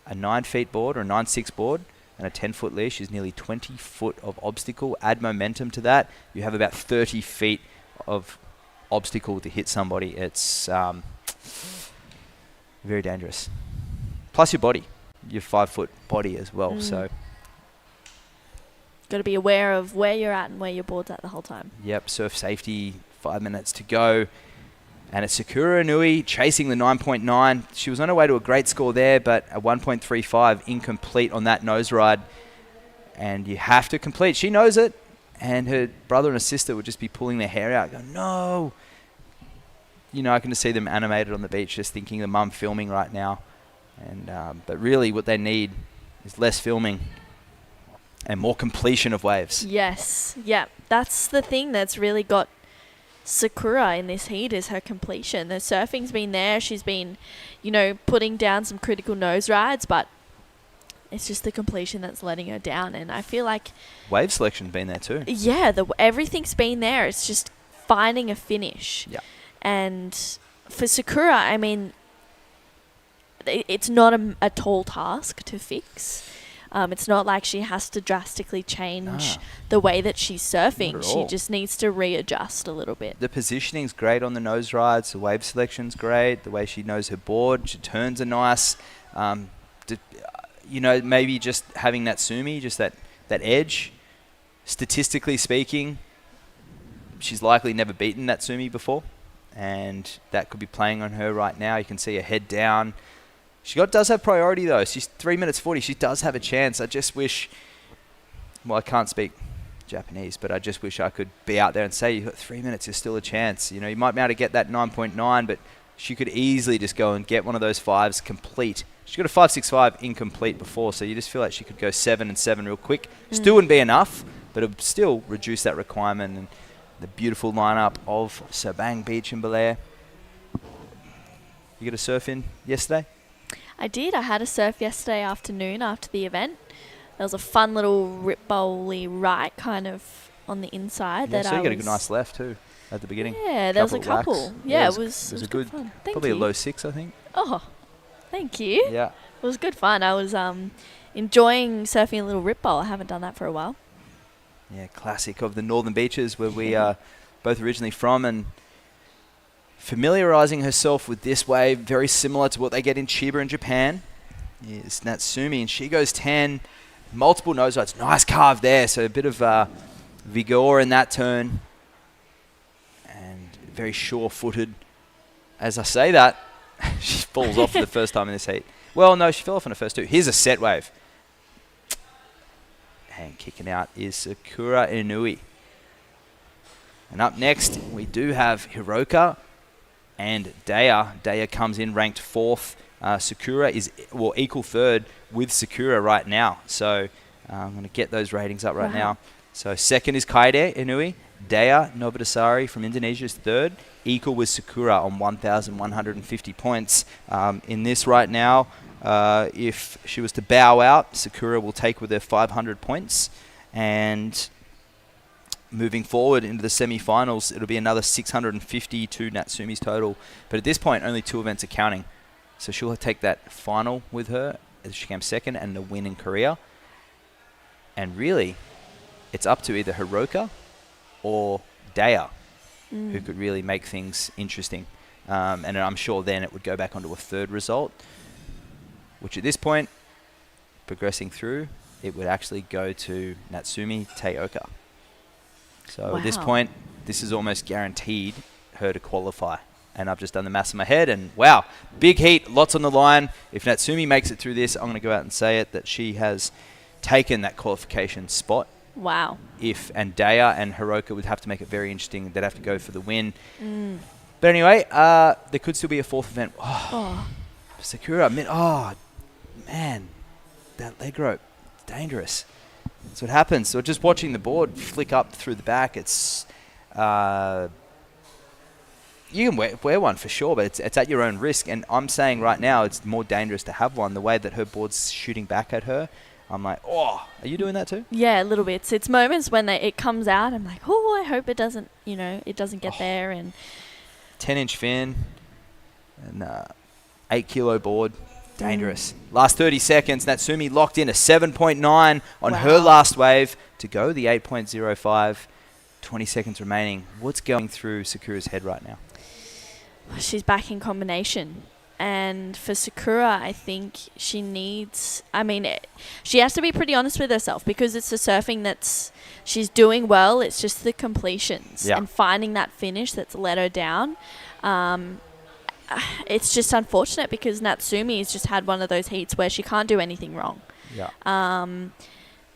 a 9 feet board or a 9.6 board and a 10-foot leash is nearly 20 foot of obstacle. Add momentum to that, you have about 30 feet of obstacle to hit somebody. It's very dangerous. Plus your body, your 5-foot body as well. So got to be aware of where you're at and where your board's at the whole time. Yep, surf safety, 5 minutes to go. And it's Sakura Inui chasing the 9.9. She was on her way to a great score there, but a 1.35 incomplete on that nose ride. And you have to complete. She knows it. and her brother and her sister would just be pulling their hair out, going, no. You know, I can just see them animated on the beach, just thinking the mum filming right now. And but really what they need is less filming and more completion of waves. Yes, yeah, that's the thing that's really got Sakura in this heat is her completion. The surfing's been there. She's been, you know, putting down some critical nose rides, but it's just the completion that's letting her down. And I feel like Wave selection's been there too. yeah, everything's been there. It's just finding a finish. Yeah. And for Sakura, I mean, it's not a tall task to fix. It's not like she has to drastically change the way that she's surfing. Not at She all. just needs to readjust a little bit. The positioning's great on the nose rides. The wave selection's great. The way she knows her board, she turns are nice. You know, maybe just having that sumi, just that edge. Statistically speaking, she's likely never beaten that sumi before, and that could be playing on her right now. You can see her head down. She does have priority though. She's 3 minutes 40. She does have a chance. I just wish, well, I can't speak Japanese, but I just wish I could be out there and say, you've got 3 minutes, there's still a chance. You know, you might be able to get that 9.9, but she could easily just go and get one of those fives complete. She got a 5.65 incomplete before, so you just feel like she could go 7 and 7 real quick. Still wouldn't be enough, but it would still reduce that requirement. And the beautiful lineup of Sabang Beach and Baler. You got a surf in yesterday? I did. I had a surf yesterday afternoon after the event. There was a fun little rip bowly right kind of on the inside. Yeah, that so I you got a was good nice left too at the beginning. Yeah, there was a Racks. couple. Yeah, it was a good good fun. Thank probably you. a low 6, I think. Oh, thank you. Yeah. It was good fun. I was enjoying surfing a little rip bowl. I haven't done that for a while. Yeah, classic of the northern beaches where we are both originally from, and familiarizing herself with this wave, very similar to what they get in Chiba in Japan, is Natsumi, and she goes 10, multiple nose rides, nice carve there, so a bit of vigor in that turn, and very sure-footed. As I say that, she falls off for the first time in this heat. Well, no, she fell off in the first two. Here's a set wave. And kicking out is Sakura Inui. And up next, we do have Hiroka and Daya. Daya comes in ranked 4th. Sakura is equal 3rd with Sakura right now. So I'm going to get those ratings up right now. So 2nd is Kaede Inui. Daya Novodasari from Indonesia is 3rd, equal with Sakura on 1,150 points. In this right now, if she was to bow out, Sakura will take with her 500 points. And moving forward into the semi-finals, it'll be another 650 to Natsumi's total. But at this point, only 2 events are counting. So she'll take that final with her as she came 2nd and the win in Korea. And really, it's up to either Hiroka or Daya, who could really make things interesting. And I'm sure then it would go back onto a 3rd result, which at this point, progressing through, it would actually go to Natsumi Teioka. So at this point, this is almost guaranteed her to qualify. And I've just done the maths in my head, and wow, big heat, lots on the line. If Natsumi makes it through this, I'm going to go out and say it, that she has taken that qualification spot. Wow. And Daya and Hiroka would have to make it very interesting. They'd have to go for the win. But anyway, there could still be a 4th event. Sakura, man, that leg rope, dangerous. That's what happens. So just watching the board flick up through the back, it's you can wear one for sure, but it's at your own risk. And I'm saying right now it's more dangerous to have one. The way that her board's shooting back at her, I'm like, are you doing that too? Yeah, a little bit. It's moments when it comes out, I'm like, I hope it doesn't, it doesn't get there. And 10-inch fin and 8 kilo board. Dangerous. Last 30 seconds, Natsumi locked in a 7.9 on her last wave to go the 8.05. 20 seconds remaining. What's going through Sakura's head right now? She's back in combination. And for Sakura, I think she needs... she has to be pretty honest with herself, because it's the surfing that's... She's doing well. It's just the completions and finding that finish that's let her down. It's just unfortunate, because Natsumi has just had one of those heats where she can't do anything wrong. Yeah.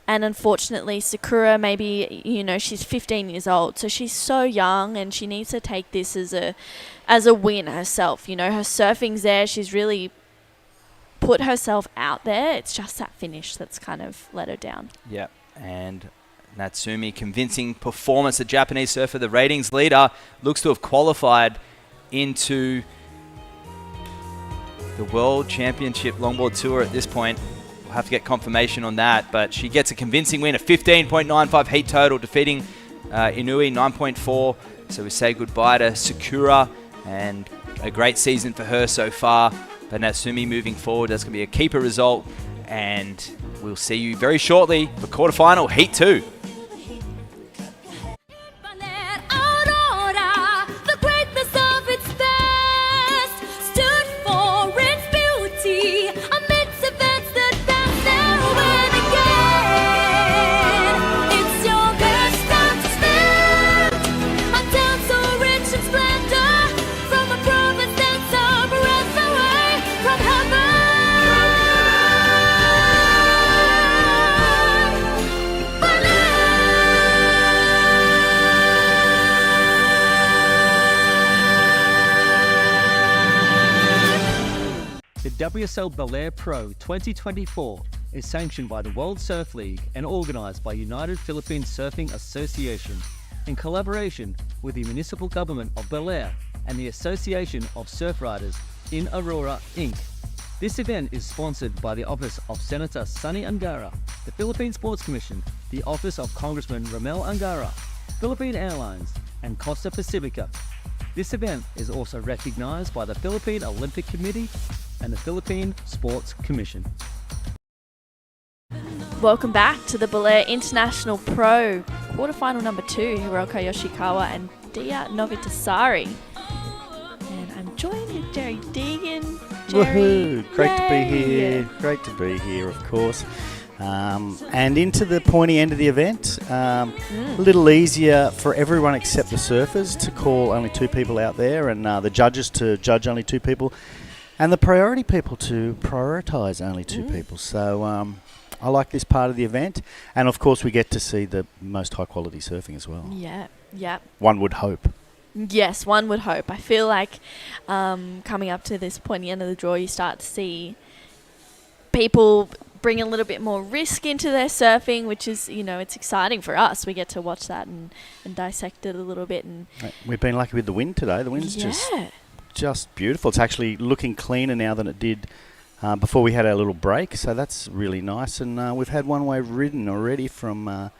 And unfortunately, Sakura, maybe, she's 15 years old, so she's so young, and she needs to take this as a win herself. Her surfing's there. She's really put herself out there. It's just that finish that's kind of let her down. Yeah, and Natsumi, convincing performance. The Japanese surfer, the ratings leader, looks to have qualified into the World Championship Longboard Tour at this point. We'll have to get confirmation on that, but she gets a convincing win, a 15.95 heat total, defeating Inui 9.4. So we say goodbye to Sakura, and a great season for her so far. But Natsumi moving forward, that's going to be a keeper result, and we'll see you very shortly for quarterfinal Heat 2. The WSL Baler Pro 2024 is sanctioned by the World Surf League and organised by United Philippine Surfing Association in collaboration with the municipal government of Baler and the Association of Surf Riders in Aurora, Inc. This event is sponsored by the Office of Senator Sonny Angara, the Philippine Sports Commission, the Office of Congressman Ramel Angara, Philippine Airlines, and Costa Pacifica. This event is also recognised by the Philippine Olympic Committee and the Philippine Sports Commission. Welcome back to the Baler International Pro quarterfinal number 2, Hiroka Yoshikawa and Dia Novitasari. And I'm joined with Jerry Deegan. Jerry, woohoo! Great to be yay! here. Great to be here, of course. And into the pointy end of the event. A little easier for everyone except the surfers to call only 2 people out there, and the judges to judge only 2 people, and the priority people to prioritise only 2 people. So I like this part of the event, and of course we get to see the most high quality surfing as well. Yeah. One would hope. Yes, one would hope. I feel like coming up to this pointy end of the draw, you start to see people bring a little bit more risk into their surfing, which is, it's exciting for us. We get to watch that and dissect it a little bit. And we've been lucky with the wind today. The wind's just beautiful. It's actually looking cleaner now than it did before we had our little break, so that's really nice. And we've had one wave ridden already from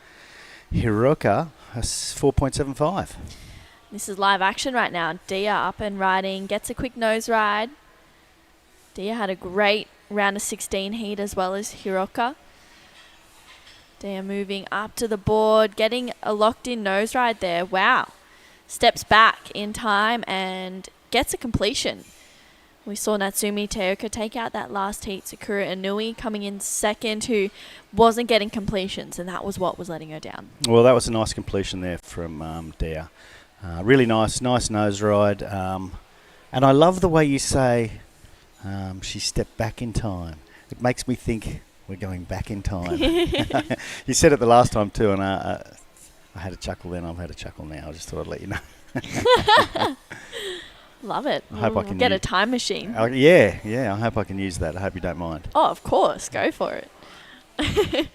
Hiroka, 4.75. This is live action right now. Dia up and riding, gets a quick nose ride. Dia had a great round of 16 heat as well as Hiroka. Dia moving up to the board, getting a locked in nose ride there. Wow. Steps back in time and gets a completion. We saw Natsumi Teoka take out that last heat. Sakura Inui coming in second, who wasn't getting completions, and that was what was letting her down. Well, that was a nice completion there from Dia. Really nice nose ride. And I love the way you say she stepped back in time. It makes me think we're going back in time. You said it the last time too, and I had a chuckle then, I've had a chuckle now. I just thought I'd let you know. Love it. I hope I can get a time machine. Yeah, I hope I can use that. I hope you don't mind. Oh, of course. Go for it.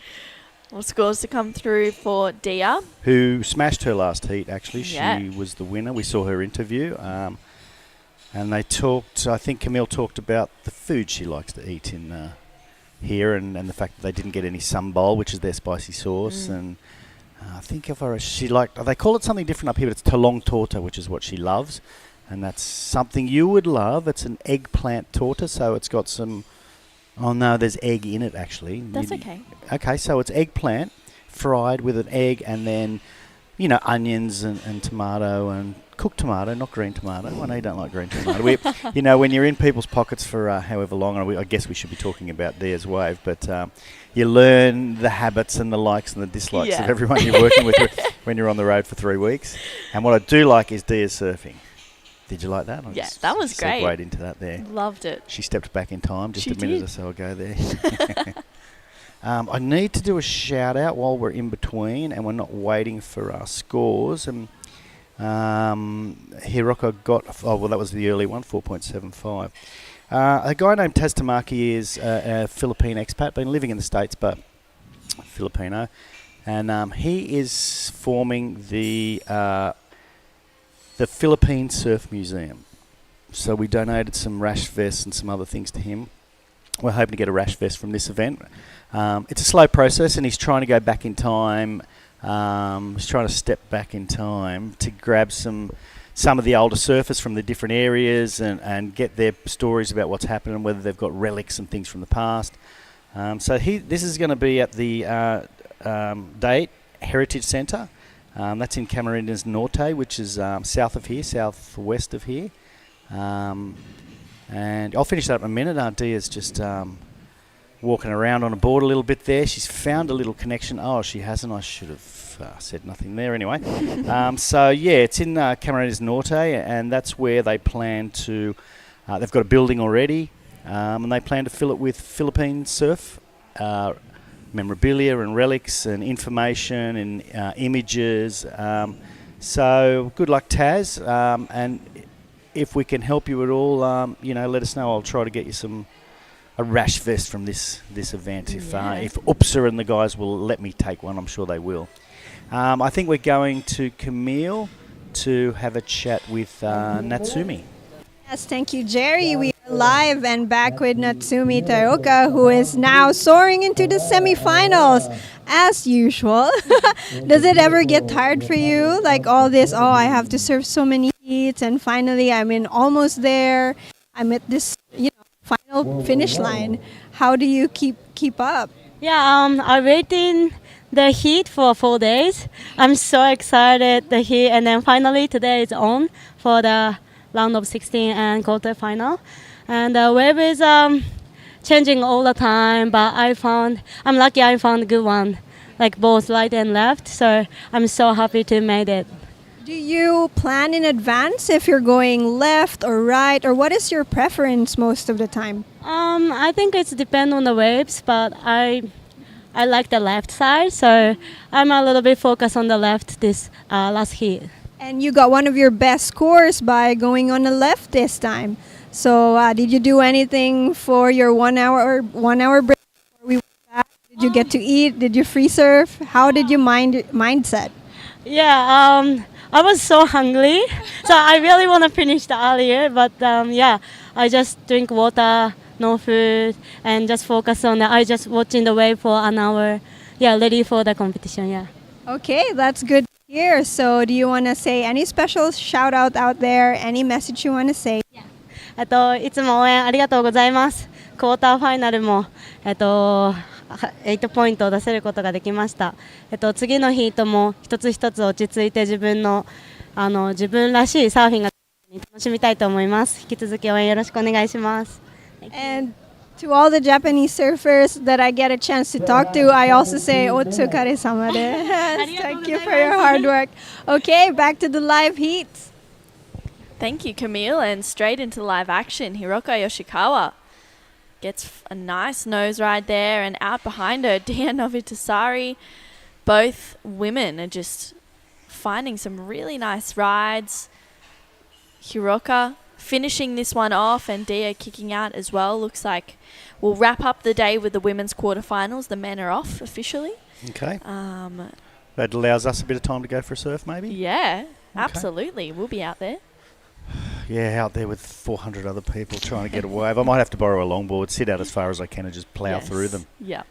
Well, scores to come through for Dia, who smashed her last heat, actually. Yeah. She was the winner. We saw her interview. And they talked, I think Camille talked about the food she likes to eat in here, and the fact that they didn't get any sambal, which is their spicy sauce. And I think she liked, they call it something different up here, but it's talong torta, which is what she loves. And that's something you would love. It's an eggplant torta, so it's got some... Oh, no, there's egg in it, actually. That's okay. Okay, so it's eggplant fried with an egg and then, onions and tomato and cooked tomato, not green tomato. I know you don't like green tomato. When you're in people's pockets for however long, and I guess we should be talking about Dia's wave, but you learn the habits and the likes and the dislikes of everyone you're working with when you're on the road for 3 weeks. And what I do like is Dia's surfing. Did you like that? Yeah, that was great. Segued into that there. Loved it. She stepped back in time just a minute or so ago there. I need to do a shout out while we're in between and we're not waiting for our scores. And Hiroko got, that was the early one, 4.75. A guy named Taz Tamaki is a Philippine expat, been living in the States, but Filipino. And he is forming the Philippine Surf Museum. So we donated some rash vests and some other things to him. We're hoping to get a rash vest from this event. It's a slow process, and he's trying to go back in time. He's trying to step back in time to grab some of the older surfers from the different areas and get their stories about what's happened and whether they've got relics and things from the past. So this is going to be at the Date Heritage Centre. That's in Camarines Norte, which is southwest of here. And I'll finish that up in a minute. Dia's just walking around on a board a little bit there. She's found a little connection. Oh, she hasn't. I should have said nothing there anyway. So, yeah, it's in Camarines Norte, and that's where they plan to... they've got a building already, and they plan to fill it with Philippine surf memorabilia and relics and information and images. So good luck, Taz. And if we can help you at all, let us know. I'll try to get you a rash vest from this event. If UPSA and the guys will let me take one, I'm sure they will. I think we're going to Camille to have a chat with Natsumi. Yes, thank you, Jerry. We are live and back with Natsumi Taoka, who is now soaring into the semifinals, as usual. Does it ever get tired for you? Like all this, I have to surf so many heats, and finally I'm almost there. I'm at this, final finish line. How do you keep up? Yeah, I'm waiting the heat for 4 days. I'm so excited, the heat, and then finally today is on for the round of 16 and quarterfinal. And the wave is changing all the time, but I'm lucky I found a good one, like both right and left. So I'm so happy to made it. Do you plan in advance if you're going left or right, or what is your preference most of the time? I think it's depend on the waves, but I like the left side, so I'm a little bit focused on the left this last heat. And you got one of your best scores by going on the left this time. So did you do anything for your 1 hour break before we went back? Did you get to eat? Did you free surf? How did you mindset? Yeah, I was so hungry, so I really want to finish the earlier. But I just drink water, no food, and just focus on I just watching the wave for an hour. Yeah, ready for the competition. Yeah. Okay, that's good. Here, so do you want to say any special shout out there? Any message you want to say? いつも応援ありがとうございます。クォーターファイナルも8ポイントを出せることができました。次のヒートも一つ一つ落ち着いて自分らしいサーフィンが楽しみたいと思います。引き続き応援よろしくお願いします。And to all the Japanese surfers that I get a chance to talk to, I also say otsukare-sama desu. Thank you for your hard work. Okay, back to the live heats. Thank you, Camille. And straight into live action, Hiroko Yoshikawa gets a nice nose ride there, and out behind her, Dia Novitasari. Both women are just finding some really nice rides. Hiroko finishing this one off, and Dia kicking out as well. Looks like we'll wrap up the day with the women's quarterfinals. The men are off officially. Okay. That allows us a bit of time to go for a surf, maybe? Yeah, absolutely. We'll be out there. Yeah, out there with 400 other people trying to get a wave. I might have to borrow a longboard, sit out as far as I can and just plough through them. Yeah.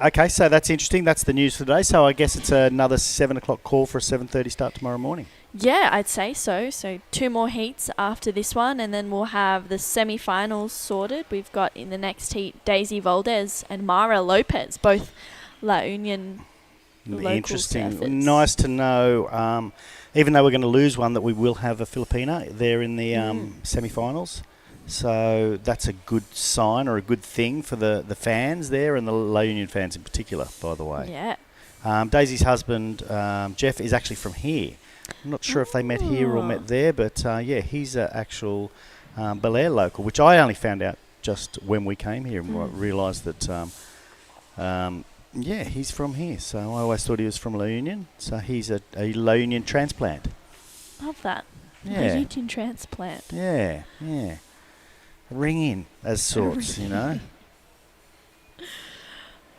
Okay, so that's interesting. That's the news for today. So I guess it's another 7 o'clock call for a 7:30 start tomorrow morning. Yeah, I'd say so. So 2 more heats after this one, and then we'll have the semi-finals sorted. We've got in the next heat Daisy Valdez and Mara Lopez, both La Union local Interesting. surfers. Nice to know. Even though we're going to lose one, that we will have a Filipina there in the semi-finals. So that's a good sign or a good thing for the fans there, and the La Union fans in particular, by the way. Yeah. Daisy's husband, Jeff, is actually from here. I'm not sure if they met here or met there, but he's an actual Baler local, which I only found out just when we came here and realised that Yeah, he's from here. So I always thought he was from La Union. So he's a La Union transplant. Love that. Yeah. A Union transplant. Yeah, yeah. Ring in, as sorts, you know.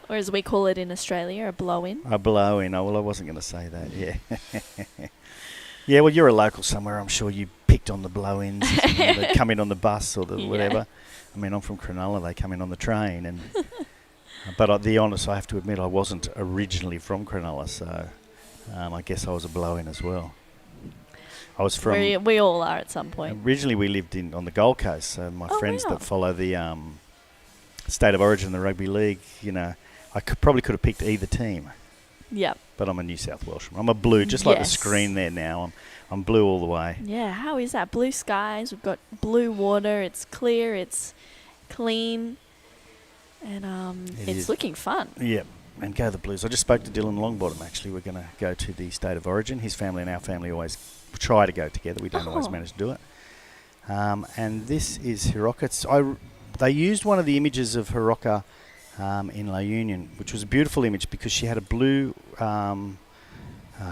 Or as we call it in Australia, a blow-in. A blow-in. Oh, well, I wasn't going to say that, yeah. Yeah, well, you're a local somewhere. I'm sure you picked on the blow-ins. They come in on the bus or the whatever. I mean, I'm from Cronulla. They come in on the train. And but I have to admit, I wasn't originally from Cronulla, so I guess I was a blow-in as well. I was from... We all are at some point. Originally, we lived on the Gold Coast, so my friends that follow the State of Origin, the rugby league, you know, I probably could have picked either team. Yep. But I'm a New South Welshman. I'm a blue, just like the screen there now. I'm blue all the way. Yeah, how is that? Blue skies, we've got blue water, it's clear, it's clean, and it's looking fun. Yep, and go the Blues. I just spoke to Dylan Longbottom, actually. We're going to go to the State of Origin. His family and our family always try to go together. We don't always manage to do it. And this is Hiroka. They used one of the images of Hiroka in La Union, which was a beautiful image because she had a blue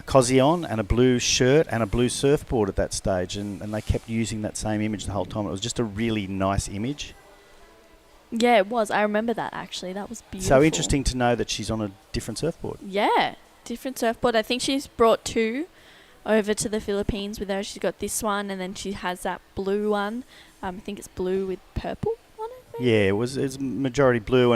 cozy on and a blue shirt and a blue surfboard at that stage, and they kept using that same image the whole time. It was just a really nice image. Yeah, it was. I remember that, actually. That was beautiful. So interesting to know that she's on a different surfboard. Yeah, different surfboard. I think she's brought 2 over to the Philippines with her. She's got this one, and then she has that blue one. I think it's blue with purple on it. Maybe? Yeah, it was majority blue,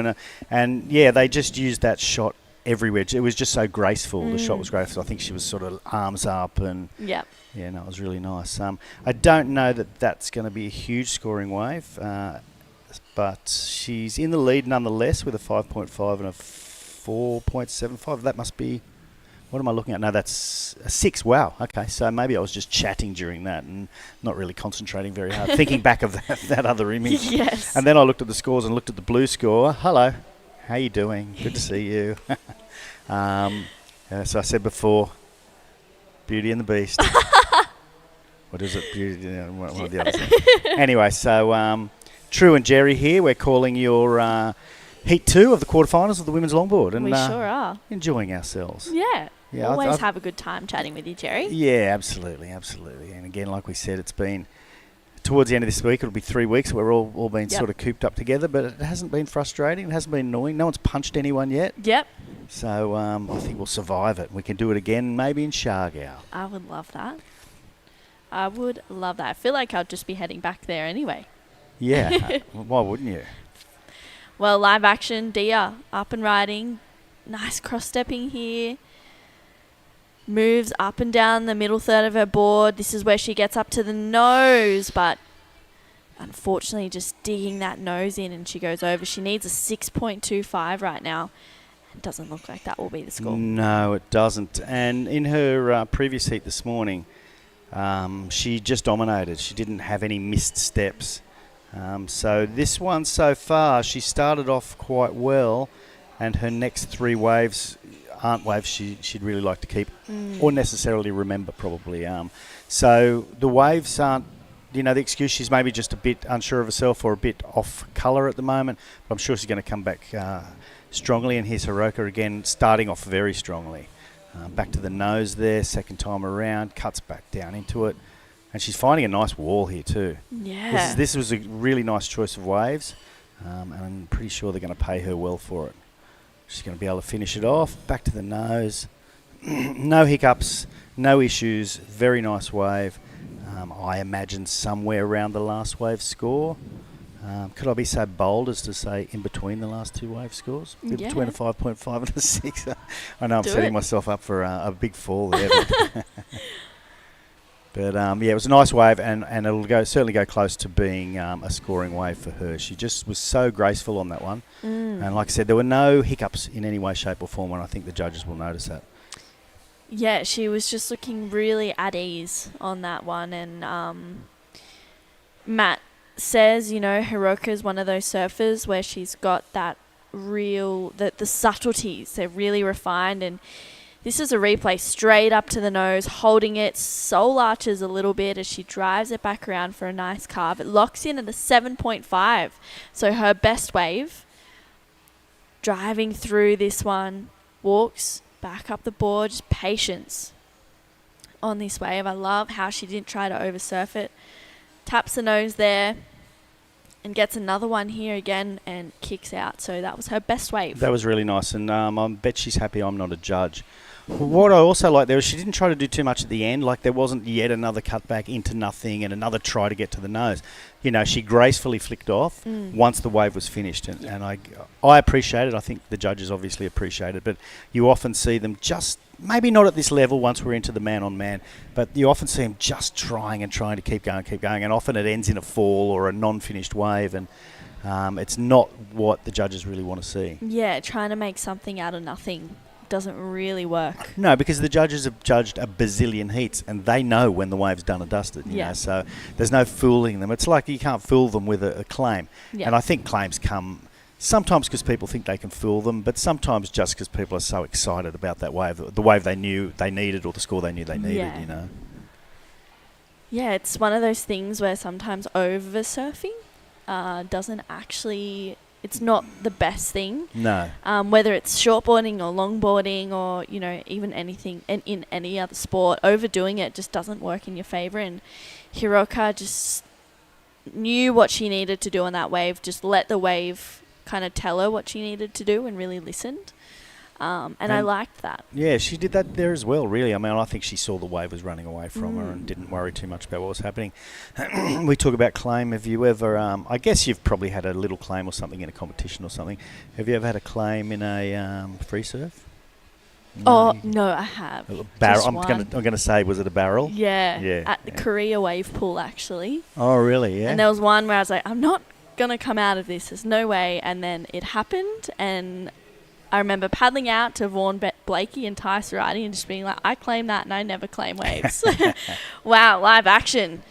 and yeah, they just used that shot everywhere. It was just so graceful. The shot was graceful. I think she was sort of arms up, and yeah, no, it was really nice. I don't know that that's going to be a huge scoring wave, but she's in the lead nonetheless with a 5.5 and a 4.75. That must be... What am I looking at? No, that's a 6. Wow. Okay, so maybe I was just chatting during that and not really concentrating very hard, thinking back of that other image. Yes. And then I looked at the scores and looked at the blue score. Hello, how you doing? Good to see you. So I said before, Beauty and the Beast. What is it? Beauty, one of the others. Anyway, so True and Jerry here. We're calling your Heat 2 of the quarterfinals of the women's longboard. And we sure are. Enjoying ourselves. Yeah. Yeah, Always have a good time chatting with you, Jerry. Yeah, absolutely, absolutely. And again, like we said, it's been towards the end of this week. It'll be 3 weeks. We're all been sort of cooped up together, but it hasn't been frustrating. It hasn't been annoying. No one's punched anyone yet. Yep. So I think we'll survive it. We can do it again, maybe in Shargow. I would love that. I would love that. I feel like I'll just be heading back there anyway. Yeah. Why wouldn't you? Well, live action, Dia up and riding. Nice cross-stepping here. Moves up and down the middle third of her board. This is where she gets up to the nose, but unfortunately just digging that nose in and she goes over. She needs a 6.25 right now. It doesn't look like that will be the score. No, it doesn't. And in her previous heat this morning, she just dominated. She didn't have any missed steps. So this one so far, she started off quite well, and her next 3 waves aren't waves she'd really like to keep or necessarily remember probably. So the waves aren't, the excuse, she's maybe just a bit unsure of herself or a bit off colour at the moment, but I'm sure she's going to come back strongly. And here's Hiroka again, starting off very strongly. Back to the nose there, second time around, cuts back down into it. And she's finding a nice wall here too. Yeah. This was a really nice choice of waves, and I'm pretty sure they're going to pay her well for it. She's going to be able to finish it off. Back to the nose. No hiccups, no issues. Very nice wave. I imagine somewhere around the last wave score. Could I be so bold as to say in between the last 2 wave scores? In between a 5.5 and a 6. I know I'm setting myself up for a big fall there. But yeah, it was a nice wave, and it'll certainly go close to being a scoring wave for her. She just was so graceful on that one. And like I said, there were no hiccups in any way, shape or form, and I think the judges will notice that. Yeah, she was just looking really at ease on that one. And Matt says, Hiroka is one of those surfers where she's got that real, the subtleties, they're really refined. And this is a replay straight up to the nose, holding it, soul arches a little bit as she drives it back around for a nice carve. It locks in at a 7.5. So her best wave driving through this one, walks back up the board, just patience on this wave. I love how she didn't try to oversurf it. Taps the nose there and gets another one here again and kicks out. So that was her best wave. That was really nice, and I bet she's happy I'm not a judge. What I also like there is she didn't try to do too much at the end. Like there wasn't yet another cutback into nothing and another try to get to the nose. You know, she gracefully flicked off once the wave was finished, and I appreciate it. I think the judges obviously appreciate it, but you often see them just maybe not at this level once we're into the man-on-man, but you often see them just trying to keep going, and often it ends in a fall or a non-finished wave, and it's not what the judges really want to see. Yeah, trying to make something out of nothing doesn't really work. No, because the judges have judged a bazillion heats and they know when the wave's done and dusted, you know, so there's no fooling them. It's like you can't fool them with a claim. And I think claims come sometimes because people think they can fool them, but sometimes just because people are so excited about that wave, the wave they knew they needed or the score they knew they needed, you know. Yeah, it's one of those things where sometimes over-surfing doesn't actually... It's not the best thing. No. Whether it's shortboarding or longboarding or, you know, even anything in any other sport, overdoing it just doesn't work in your favour. And Hiroka just knew what she needed to do on that wave, just let the wave kind of tell her what she needed to do and really listened. And I liked that. Yeah, she did that there as well, really. I mean, I think she saw the wave was running away from her and didn't worry too much about what was happening. We talk about claim. Have you ever, I guess you've probably had a little claim or something in a competition or something. Have you ever had a claim in a free surf? No. Oh, no, I have. Barrel. I'm going to say, was it a barrel? Yeah. At the Korea wave pool, actually. Oh, really? Yeah. And there was one where I was like, I'm not going to come out of this. There's no way. And then it happened, and I remember paddling out to Vaughan Blakey and Ty Sarati and just being like, I claim that and I never claim waves. Wow, live action.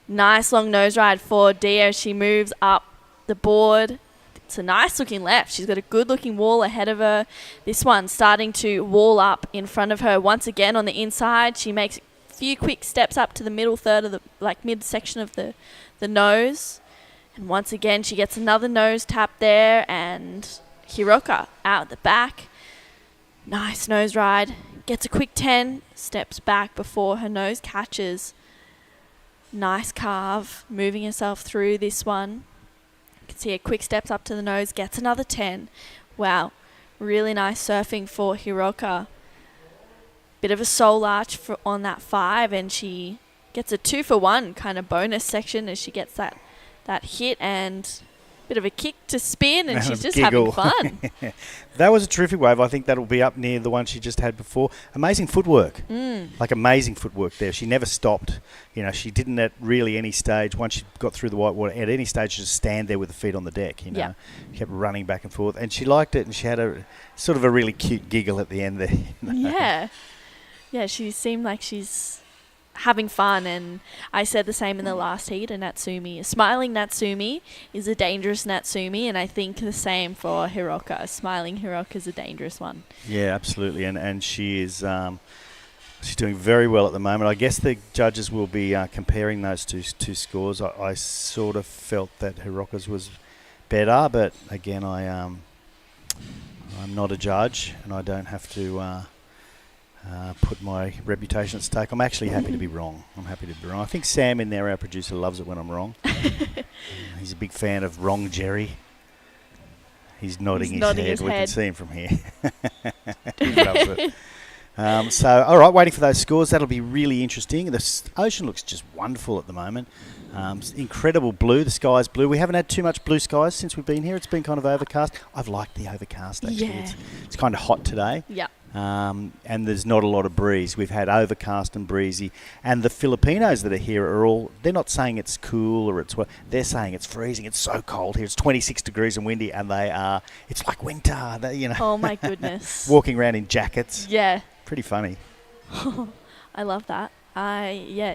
Nice long nose ride for Dio. She moves up the board. It's a nice looking left. She's got a good looking wall ahead of her. This one starting to wall up in front of her once again on the inside. She makes a few quick steps up to the middle third of the, like mid section of the nose. And once again, she gets another nose tap there, and Hiroka out the back. Nice nose ride. Gets a quick 10. Steps back before her nose catches. Nice carve. Moving herself through this one. You can see her quick steps up to the nose. Gets another 10. Wow. Really nice surfing for Hiroka. Bit of a soul arch on that 5. And she gets a 2-for-1 kind of bonus section as she gets that hit and... bit of a kick to spin, and she's just having fun. That was a terrific wave. I think that'll be up near the one she just had before. Amazing footwork. Like amazing footwork there. She never stopped. You know, she didn't at really any stage, once she got through the white water, at any stage just stand there with the feet on the deck, you know. She kept running back and forth, and she liked it, and she had a sort of a really cute giggle at the end there. You know? Yeah, she seemed like she's having fun, and I said the same in the last heat. A Natsumi, a smiling Natsumi is a dangerous Natsumi, and I think the same for Hiroka. A smiling Hiroka is a dangerous one. Yeah, absolutely, and she is she's doing very well at the moment. I guess the judges will be comparing those two scores. I sort of felt that Hiroka's was better, but again, I'm not a judge, and I don't have to put my reputation at stake. I'm actually happy to be wrong. I think Sam in there, our producer, loves it when I'm wrong. He's a big fan of Wrong Jerry. He's nodding his head. We can see him from here. He loves it. So, all right, waiting for those scores. That'll be really interesting. The ocean looks just wonderful at the moment. Incredible blue. The sky's blue. We haven't had too much blue skies since we've been here. It's been kind of overcast. I've liked the overcast, actually. Yeah. It's kind of hot today. Yeah. And there's not a lot of breeze. We've had overcast and breezy. And the Filipinos that are here are all, they're not saying it's cool or it's what, they're saying it's freezing. It's so cold here. It's 26 degrees and windy, and it's like winter. You know. Oh my goodness. Walking around in jackets. Yeah. Pretty funny. I love that.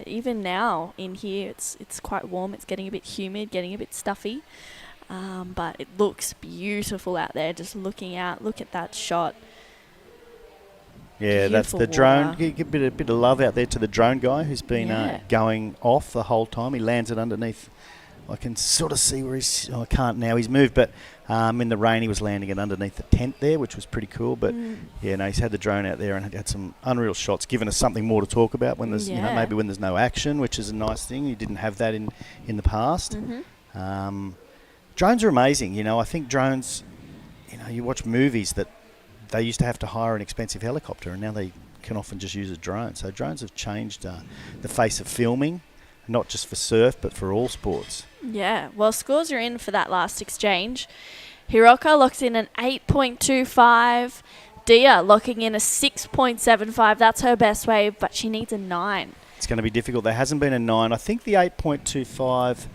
Even now in here, it's quite warm. It's getting a bit humid, getting a bit stuffy. But it looks beautiful out there. Just looking out, look at that shot. Yeah, that's the drone. Give a bit of love out there to the drone guy who's been going off the whole time. He lands it underneath I can sort of see where he's. I can't now. He's moved, but in the rain he was landing it underneath the tent there, which was pretty cool. But he's had the drone out there and had some unreal shots, giving us something more to talk about when there's maybe when there's no action, which is a nice thing. You didn't have that in the past. Drones are amazing. I think drones. You watch movies that they used to have to hire an expensive helicopter, and now they can often just use a drone. So drones have changed the face of filming, not just for surf, but for all sports. Yeah, well, scores are in for that last exchange. Hiroka locks in an 8.25. Dia locking in a 6.75. That's her best wave, but she needs a 9. It's going to be difficult. There hasn't been a 9. I think the 8.25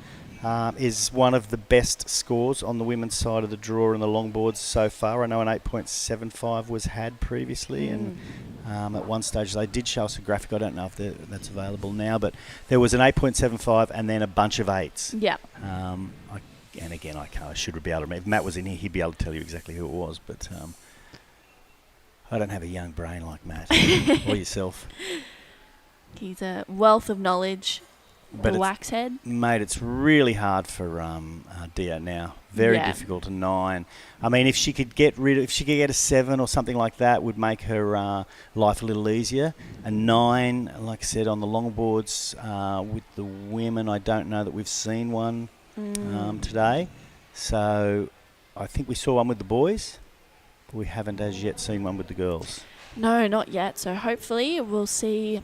is one of the best scores on the women's side of the draw in the longboards so far. I know an 8.75 was had previously, and at one stage they did show us a graphic. I don't know if that's available now, but there was an 8.75 and then a bunch of 8s. Yeah. And again, I should be able to remember. If Matt was in here, he'd be able to tell you exactly who it was, but I don't have a young brain like Matt or yourself. He's a wealth of knowledge. But the wax head. Mate, it's really hard for Dia now. Very difficult to 9. I mean, if she could get a 7 or something like that, would make her life a little easier. A 9, like I said, on the longboards with the women, I don't know that we've seen one today. So I think we saw one with the boys, but we haven't as yet seen one with the girls. No, not yet. So hopefully we'll see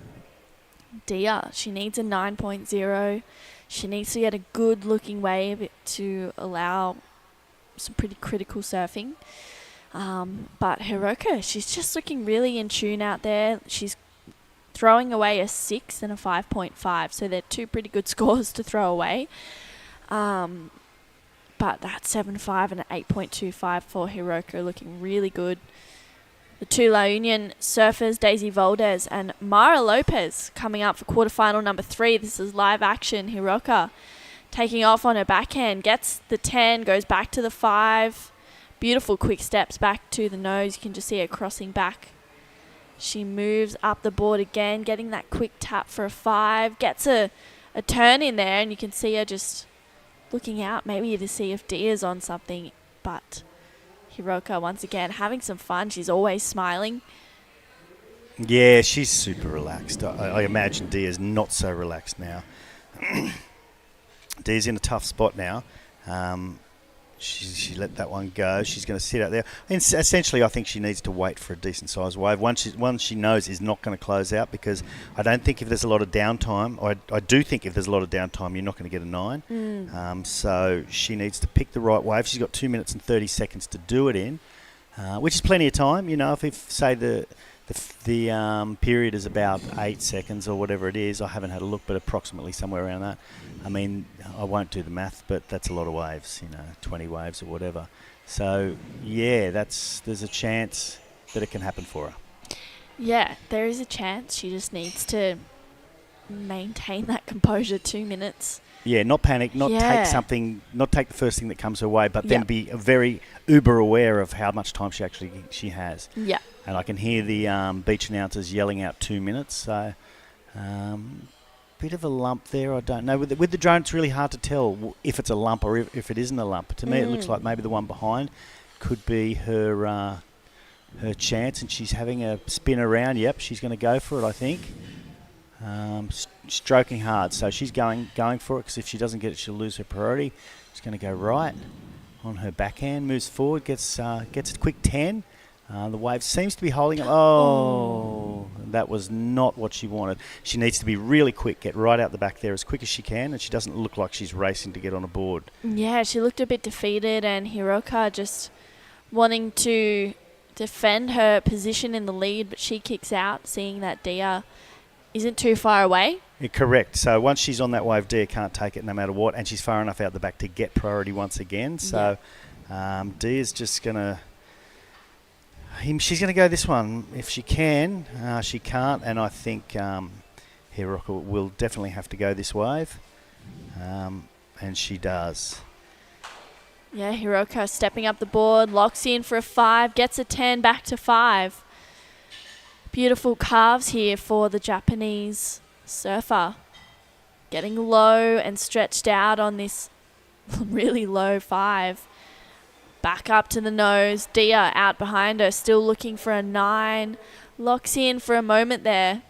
Dia. She needs a 9.0. She needs to get a good looking wave to allow some pretty critical surfing. But Hiroka, she's just looking really in tune out there. She's throwing away a 6 and a 5.5. So they're two pretty good scores to throw away. But that 7.5 and an 8.25 for Hiroka looking really good. The two La Union surfers, Daisy Valdez and Mara Lopez, coming up for quarterfinal number 3. This is live action. Hiroka taking off on her backhand, gets the 10, goes back to the 5. Beautiful quick steps back to the nose. You can just see her crossing back. She moves up the board again, getting that quick tap for a 5. Gets a turn in there, and you can see her just looking out maybe to see if Dia's on something, but Hiroka, once again, having some fun. She's always smiling. Yeah, she's super relaxed. I imagine Dia's not so relaxed now. Dia's in a tough spot now. She let that one go. She's going to sit out there. And essentially, I think she needs to wait for a decent-sized wave. One she knows is not going to close out, because I don't think if there's a lot of downtime, or I do think if there's a lot of downtime, you're not going to get a 9. So she needs to pick the right wave. She's got 2 minutes and 30 seconds to do it in, which is plenty of time. If say the period is about 8 seconds or whatever it is, I haven't had a look, but approximately somewhere around that. I mean, I won't do the math, but that's a lot of waves, 20 waves or whatever. So, yeah, there's a chance that it can happen for her. Yeah, there is a chance. She just needs to maintain that composure 2 minutes. Yeah, not panic, not take the first thing that comes her way, but then be very uber aware of how much time she has. Yeah. And I can hear the beach announcers yelling out 2 minutes. So, bit of a lump there. I don't know. With the drone, it's really hard to tell if it's a lump or if it isn't a lump. To me, it looks like maybe the one behind could be her chance, and she's having a spin around. Yep, she's going to go for it, I think. Stroking hard, so she's going for it, because if she doesn't get it, she'll lose her priority. She's going to go right on her backhand, moves forward, gets a quick 10. The wave seems to be holding up. Oh, that was not what she wanted. She needs to be really quick, get right out the back there as quick as she can, and she doesn't look like she's racing to get on a board. Yeah, she looked a bit defeated, and Hiroka just wanting to defend her position in the lead, but she kicks out, seeing that Dia isn't too far away. Yeah, correct. So once she's on that wave, Dia can't take it no matter what, and she's far enough out the back to get priority once again. So Dia's just going to... She's going to go this one if she can. She can't, and I think Hiroka will definitely have to go this wave, and she does. Yeah, Hiroka stepping up the board, locks in for a 5, gets a 10, back to 5. Beautiful calves here for the Japanese surfer. Getting low and stretched out on this really low 5. Back up to the nose. Dia out behind her, still looking for a 9. Locks in for a moment there.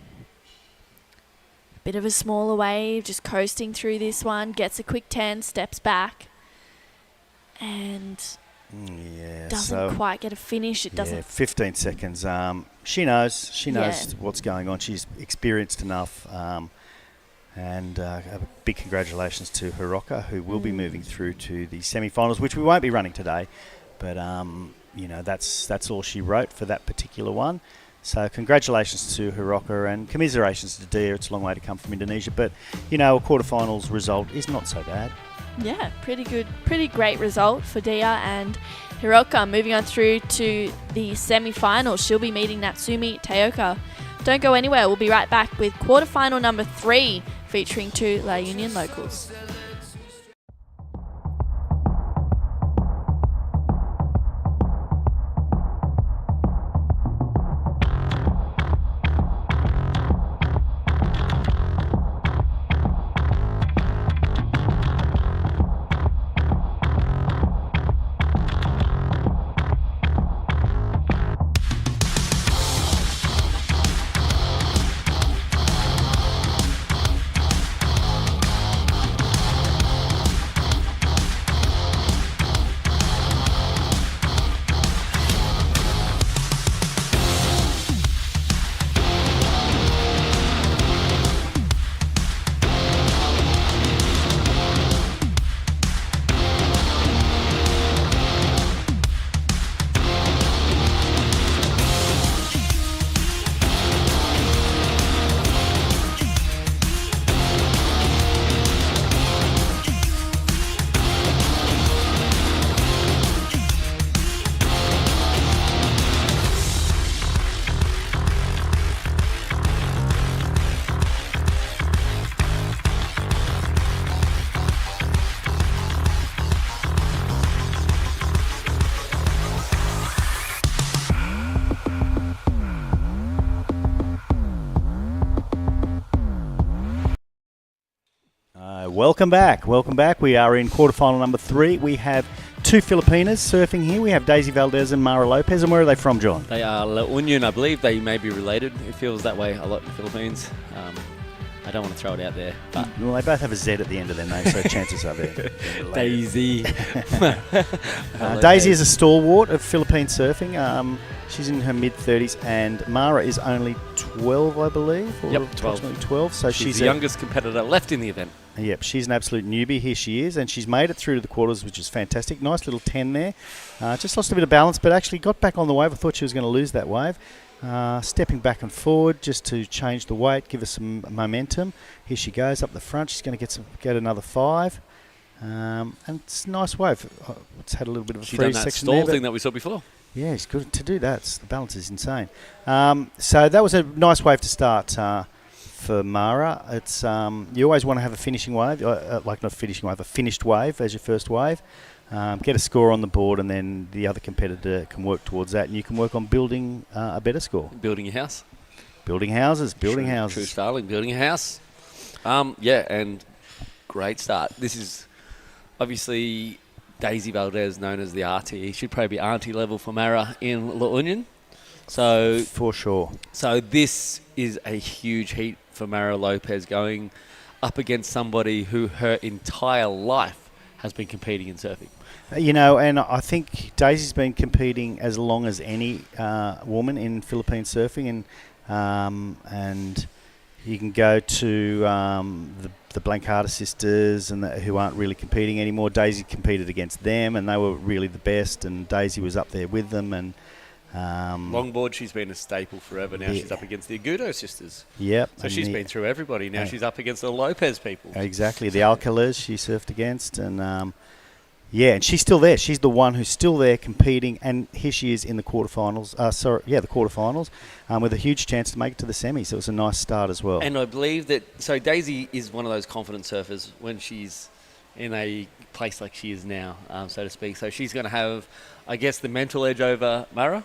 Bit of a smaller wave, just coasting through this one. Gets a quick 10, steps back. And doesn't quite get a finish. It doesn't. 15 seconds. She knows what's going on. She's experienced enough. And a big congratulations to Hiroka, who will be moving through to the semi-finals, which we won't be running today. But, that's all she wrote for that particular one. So congratulations to Hiroka and commiserations to Dia. It's a long way to come from Indonesia. But, a quarterfinals result is not so bad. Yeah, pretty good. Pretty great result for Dia and Hiroka. Moving on through to the semi-finals. She'll be meeting Natsumi Teoka. Don't go anywhere. We'll be right back with quarterfinal number 3 featuring 2 La Union locals. Welcome back. We are in quarterfinal number 3. We have 2 Filipinas surfing here. We have Daisy Valdez and Mara Lopez. And where are they from, John? They are La Union, I believe. They may be related. It feels that way a lot in the Philippines. I don't want to throw it out there. But Well, they both have a Z at the end of their name, so chances are they're Daisy. Daisy is a stalwart of Philippine surfing. She's in her mid-30s, and Mara is only 12, I believe. Or Yep, approximately 12. So she's the youngest competitor left in the event. Yep, she's an absolute newbie. Here she is, and she's made it through to the quarters, which is fantastic. Nice little 10 there. Just lost a bit of balance, but actually got back on the wave. I thought she was going to lose that wave. Stepping back and forward just to change the weight, give her some momentum. Here she goes up the front. She's going to get another 5. And it's a nice wave. It's had a little bit of a freeze done that section stall there, thing that we saw before. Yeah, it's good to do that. The balance is insane. So that was a nice wave to start for Mara. It's you always want to have a finishing wave, not a finishing wave, a finished wave as your first wave. Get a score on the board, and then the other competitor can work towards that, and you can work on building a better score. Building your house. Building houses. True styling, building a house. And great start. This is obviously Daisy Valdez, known as the RT. She'd probably be auntie level for Mara in La Union. So for sure. So this is a huge heat for Mara Lopez, going up against somebody who her entire life has been competing in surfing. And I think Daisy's been competing as long as any woman in Philippine surfing, and you can go to the Blancada sisters and who aren't really competing anymore. Daisy competed against them, and they were really the best, and Daisy was up there with them. And longboard, she's been a staple forever. Now she's up against the Agudo sisters. Yep. So she's been through everybody. Now she's up against the Lopez people. Exactly. The Alcalas she surfed against, and and she's still there. She's the one who's still there competing, and here she is in the quarterfinals. The quarterfinals, with a huge chance to make it to the semis. So it was a nice start as well. And I believe that Daisy is one of those confident surfers when she's in a place like she is now, so to speak. So she's going to have, I guess, the mental edge over Mara.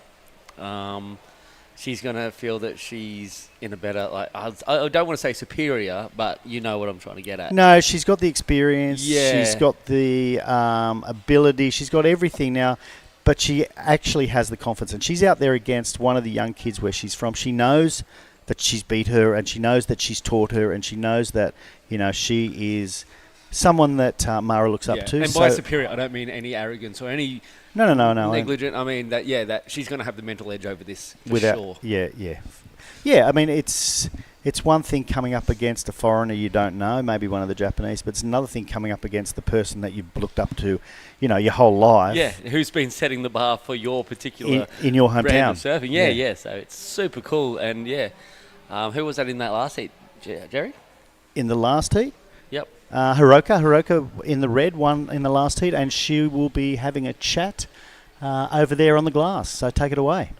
she's going to feel that she's in a better, like, I don't want to say superior, but you know what I'm trying to get at. No, she's got the experience. Yeah. She's got the ability. She's got everything now. But she actually has the confidence. And she's out there against one of the young kids where she's from. She knows that she's beat her, and she knows that she's taught her, and she knows that, you know, she is someone that Mara looks up to. And by superior, I don't mean any arrogance or any No. negligent. I mean that she's going to have the mental edge over this for sure. Yeah. I mean, it's one thing coming up against a foreigner you don't know, maybe one of the Japanese, but it's another thing coming up against the person that you've looked up to, you know, your whole life. Yeah, who's been setting the bar for your particular in your hometown brand of surfing. Yeah. So it's super cool. And who was that in that last heat, Jerry? In the last heat? Yep. Hiroka in the red won in the last heat, and she will be having a chat over there on the glass. So take it away.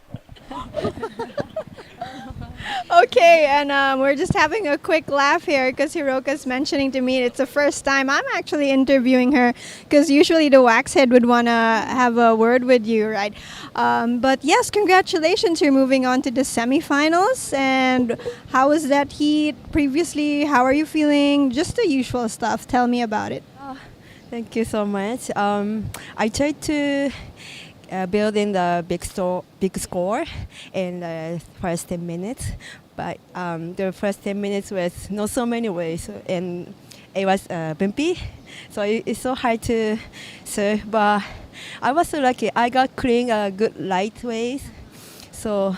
Okay, and we're just having a quick laugh here because Hiroka's mentioning to me it's the first time I'm actually interviewing her, because usually the waxhead would want to have a word with you, right? But yes, congratulations, you're moving on to the semifinals. And how was that heat previously? How are you feeling? Just the usual stuff. Tell me about it. Thank you so much. I tried to build in the big score in the first 10 minutes, but the first 10 minutes was not so many waves, and it was bumpy, so it's so hard to surf. But I was so lucky. I got clean good light waves, so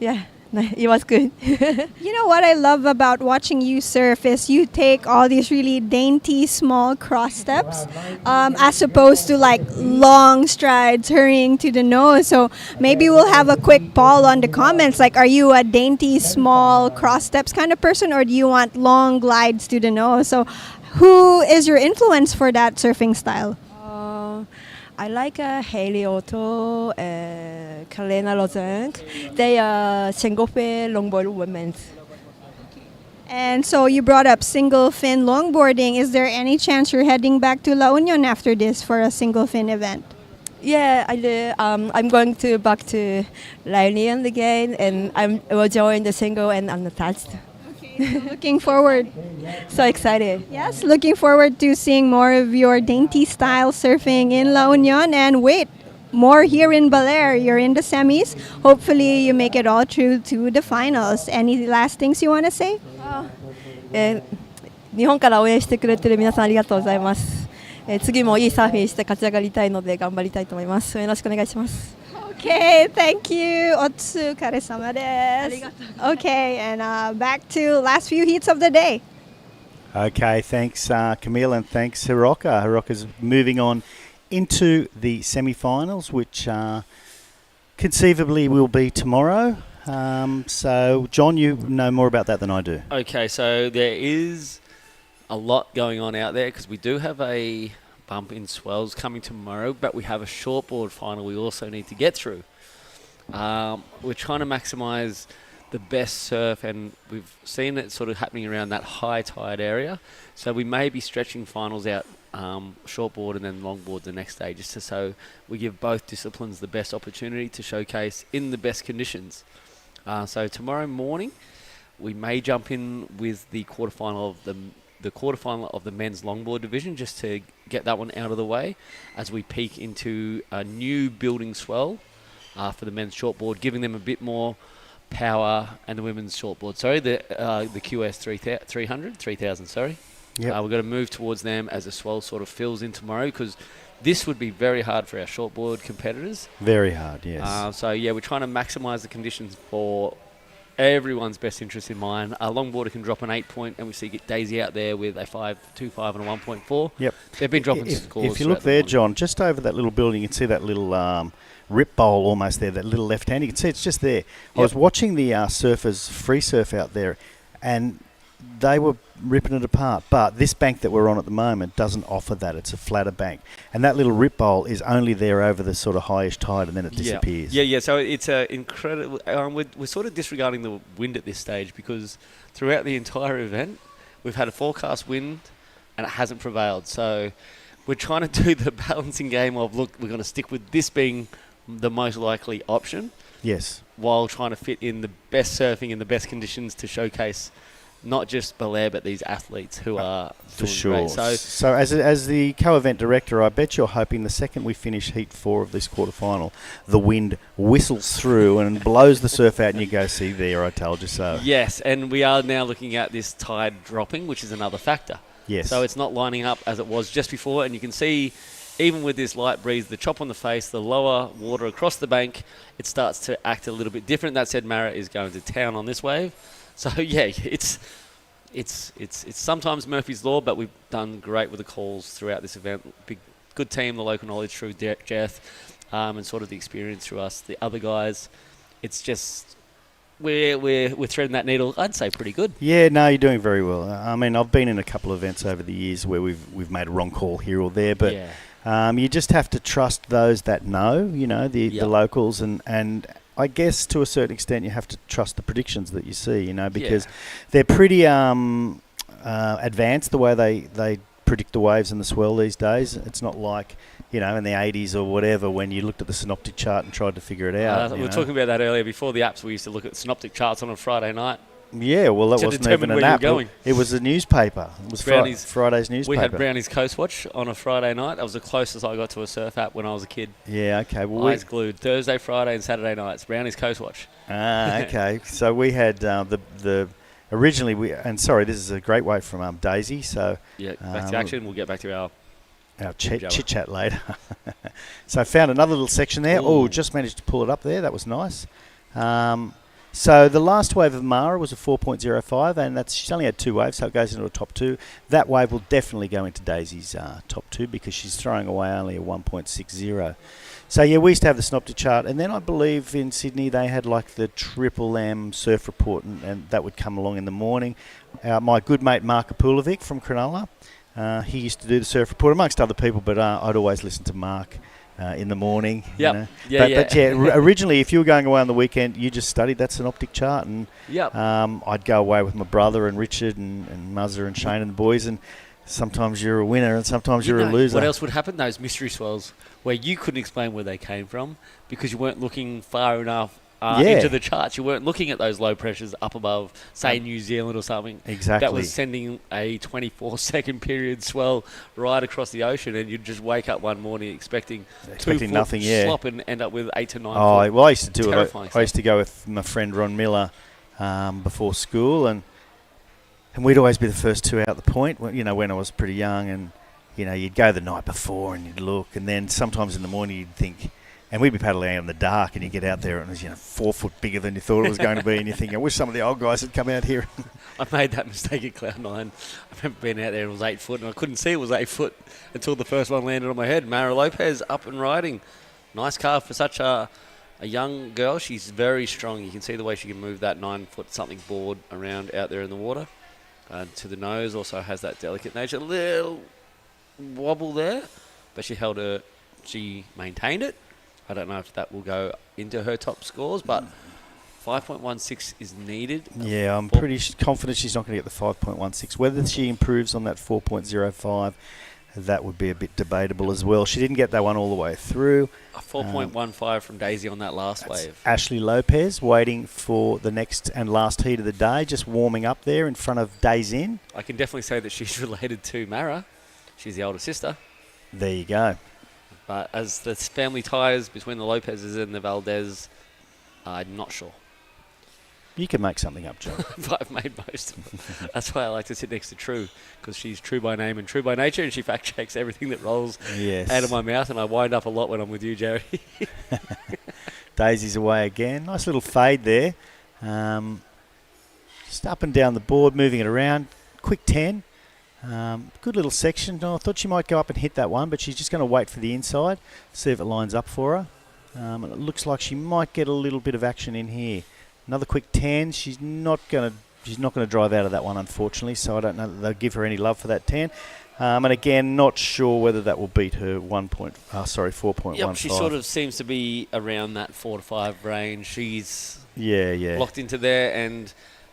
yeah. It was good. You know what I love about watching you surf is you take all these really dainty small cross steps as opposed to like long strides hurrying to the nose. So maybe we'll have a quick poll on the comments, like, are you a dainty small cross steps kind of person, or do you want long glides to the nose? So who is your influence for that surfing style? I like Haley Otto, Kalena Lozang. They are single fin longboard women. And so you brought up single fin longboarding. Is there any chance you're heading back to La Union after this for a single fin event? Yeah, I do. I'm going back to La Union again, and I will join the single and unattached. Looking forward. So excited. Yes, looking forward to seeing more of your dainty style surfing in La Union. And wait, more here in Baler. You're in the semis. Hopefully you make it all through to the finals. Any last things you want to say? 日本から応援してくれてる皆さんありがとうございます。次もいいサーフィンして勝ち上がりたいので頑張りたいと思います。よろしくお願いします。Okay, thank you. Otsukare-sama desu. Okay, and back to last few heats of the day. Okay, thanks Camille, and thanks Hiroka. Hiroka's moving on into the semi-finals, which conceivably will be tomorrow. So, John, you know more about that than I do. Okay, so there is a lot going on out there because we do have a bump in swells coming tomorrow, but we have a shortboard final we also need to get through. We're trying to maximise the best surf, and we've seen it sort of happening around that high tide area. So we may be stretching finals out shortboard and then longboard the next day, just so we give both disciplines the best opportunity to showcase in the best conditions. So tomorrow morning, we may jump in with the quarterfinal of the men's longboard division, just to get that one out of the way as we peak into a new building swell for the men's shortboard, giving them a bit more power, and the women's shortboard. Sorry, the QS 3000. Sorry. Yep. We've got to move towards them as the swell sort of fills in tomorrow, because this would be very hard for our shortboard competitors. Very hard, yes. So yeah, we're trying to maximise the conditions for everyone's best interest in mind. A longboarder can drop an 8-point, and we see Daisy out there with a 5.25 and a 1.4. Yep. They've been dropping scores. If you look there, John, just over that little building, you can see that little rip bowl almost there, that little left hand. You can see it's just there. Yep. I was watching the surfers free surf out there, and they were ripping it apart. But this bank that we're on at the moment doesn't offer that. It's a flatter bank. And that little rip bowl is only there over the sort of highish tide, and then it disappears. Yeah. So it's incredible. We're sort of disregarding the wind at this stage, because throughout the entire event, we've had a forecast wind and it hasn't prevailed. So we're trying to do the balancing game of, look, we're going to stick with this being the most likely option. Yes. while trying to fit in the best surfing in the best conditions to showcase not just Baler but these athletes who are For doing sure. great. So as the co-event director, I bet you're hoping the second we finish Heat 4 of this quarterfinal, the wind whistles through and blows the surf out and you go, see there, I told you so. Yes, and we are now looking at this tide dropping, which is another factor. Yes. So it's not lining up as it was just before, and you can see even with this light breeze, the chop on the face, the lower water across the bank, it starts to act a little bit different. That said, Mara is going to town on this wave. So, yeah, it's sometimes Murphy's Law, but we've done great with the calls throughout this event. Good team, the local knowledge through Jeff, and sort of the experience through us. The other guys, it's just we're threading that needle, I'd say, pretty good. Yeah, no, you're doing very well. I mean, I've been in a couple of events over the years where we've made a wrong call here or there, but you just have to trust those that know, the locals, and I guess to a certain extent you have to trust the predictions that you see, because they're pretty advanced the way they predict the waves and the swell these days. It's not like, in the 80s or whatever when you looked at the synoptic chart and tried to figure it out. We were talking about that earlier. Before the apps, we used to look at synoptic charts on a Friday night. Yeah, well, that wasn't even an app. It was a newspaper. It was Friday's newspaper. We had Brownie's Coast Watch on a Friday night. That was the closest I got to a surf app when I was a kid. Yeah, okay. Well, eyes glued. Thursday, Friday, and Saturday nights. Brownie's Coast Watch. Okay. So we had the originally sorry, this is a great wave from Daisy. So back to action. We'll get back to our chit chat later. So I found another little section there. Oh, just managed to pull it up there. That was nice. So the last wave of Mara was a 4.05, and she's only had 2 waves, so it goes into a top 2. That wave will definitely go into Daisy's top 2 because she's throwing away only a 1.60. So yeah, we used to have the synoptic chart, and then I believe in Sydney they had like the Triple M surf report, and that would come along in the morning. My good mate Mark Apulovic from Cronulla, he used to do the surf report amongst other people, but I'd always listen to Mark in the morning. Yep. But originally, if you were going away on the weekend, you just studied that synoptic chart, and I'd go away with my brother and Richard and Muzzer and Shane and the boys, and sometimes you're a winner and sometimes you're a loser. What else would happen? Those mystery swells where you couldn't explain where they came from because you weren't looking far enough into the charts. You weren't looking at those low pressures up above, say, New Zealand or something. Exactly. That was sending a 24-second period swell right across the ocean, and you'd just wake up one morning expecting 2 foot nothing, slop and end up with 8 to 9 foot. Well, I used to do it. I used to go with my friend Ron Miller before school, and we'd always be the first 2 out the point, when I was pretty young, and you'd go the night before and you'd look, and then sometimes in the morning you'd think, and we'd be paddling out in the dark, and you get out there and it was 4 foot bigger than you thought it was going to be, and you think, I wish some of the old guys had come out here. I made that mistake at Cloud9. I remember being out there and it was 8 foot, and I couldn't see it was 8 foot until the first one landed on my head. Mara Lopez up and riding. Nice car for such a young girl. She's very strong. You can see the way she can move that 9 foot something board around out there in the water. To the nose, also has that delicate nature. A little wobble there, but she maintained it. I don't know if that will go into her top scores, but 5.16 is needed. Yeah, I'm pretty confident she's not going to get the 5.16. Whether she improves on that 4.05, that would be a bit debatable as well. She didn't get that one all the way through. A 4.15 from Daisy on that last wave. Ashley Lopez waiting for the next and last heat of the day, just warming up there in front of Days In. I can definitely say that she's related to Mara. She's the older sister. There you go. But as the family ties between the Lopezes and the Valdez, I'm not sure. You can make something up, John. I've made most of them. That's why I like to sit next to True, because she's true by name and true by nature, and she fact checks everything that rolls out of my mouth, and I wind up a lot when I'm with you, Jerry. Daisy's away again. Nice little fade there. Just up and down the board, moving it around. Quick 10. Good little section. I thought she might go up and hit that one, but she's just going to wait for the inside, see if it lines up for her. And it looks like she might get a little bit of action in here. Another quick 10. She's not going to drive out of that one, unfortunately, so I don't know that they'll give her any love for that 10. And again, not sure whether that will beat her 4.15. Yep, she sort of seems to be around that 4 to 5 range. She's locked into there, and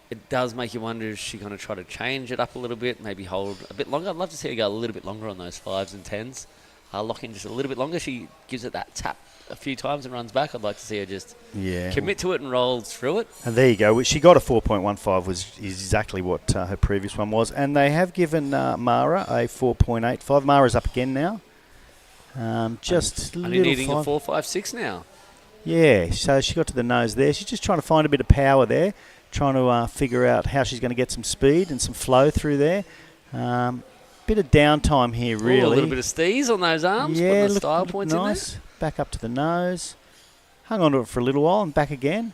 it does make you wonder, is she going to try to change it up a little bit, maybe hold a bit longer? I'd love to see her go a little bit longer on those 5s and 10s. lock in just a little bit longer. She gives it that tap a few times and runs back. I'd like to see her just commit to it and roll through it. And there you go. She got a 4.15, is exactly what her previous one was. And they have given Mara a 4.85. Mara's up again now. Just only little needing a 4.56 now. Yeah, so she got to the nose there. She's just trying to find a bit of power there, trying to figure out how she's going to get some speed and some flow through there. Bit of downtime here, really. Ooh, a little bit of steeze on those arms, yeah, putting the style points nice. in there. Back up to the nose. Hung on to it for a little while and back again.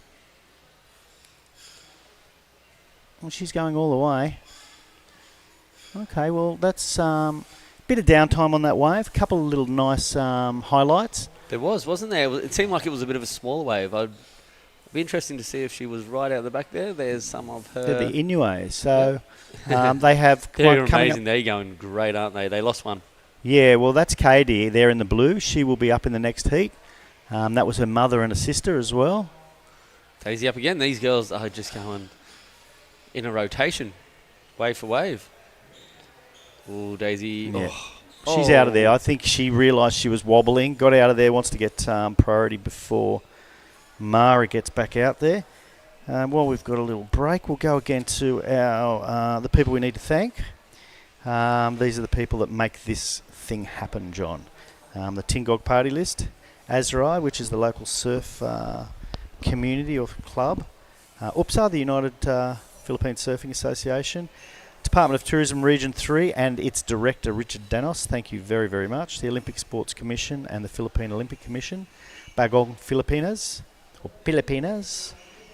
Well, she's going all the way. Okay, well, that's bit of downtime on that wave. A couple of little nice highlights. There wasn't there? It seemed like it was a bit of a smaller wave. It'd be interesting to see if she was right out the back there. There's some of her. They're the Inuits. So they have. They're coming amazing. They're going great, aren't they? They lost one. Yeah, well, that's Katie. They're in the blue. She will be up in the next heat. That was her mother and a sister as well. Daisy up again. These girls are just going in a rotation, wave for wave. Ooh, Daisy. Yeah. Oh. She's out of there. I think she realised she was wobbling, got out of there, wants to get priority before Mara gets back out there. While we've got a little break, we'll go again to our the people we need to thank. These are the people that make this thing happen, John. The Tingog Party List, Azrai, which is the local surf community or club, UPSA, the United Philippine Surfing Association, Department of Tourism Region 3 and its Director Richard Danos, thank you very, very much, the Olympic Sports Commission and the Philippine Olympic Commission, Bagong Filipinas,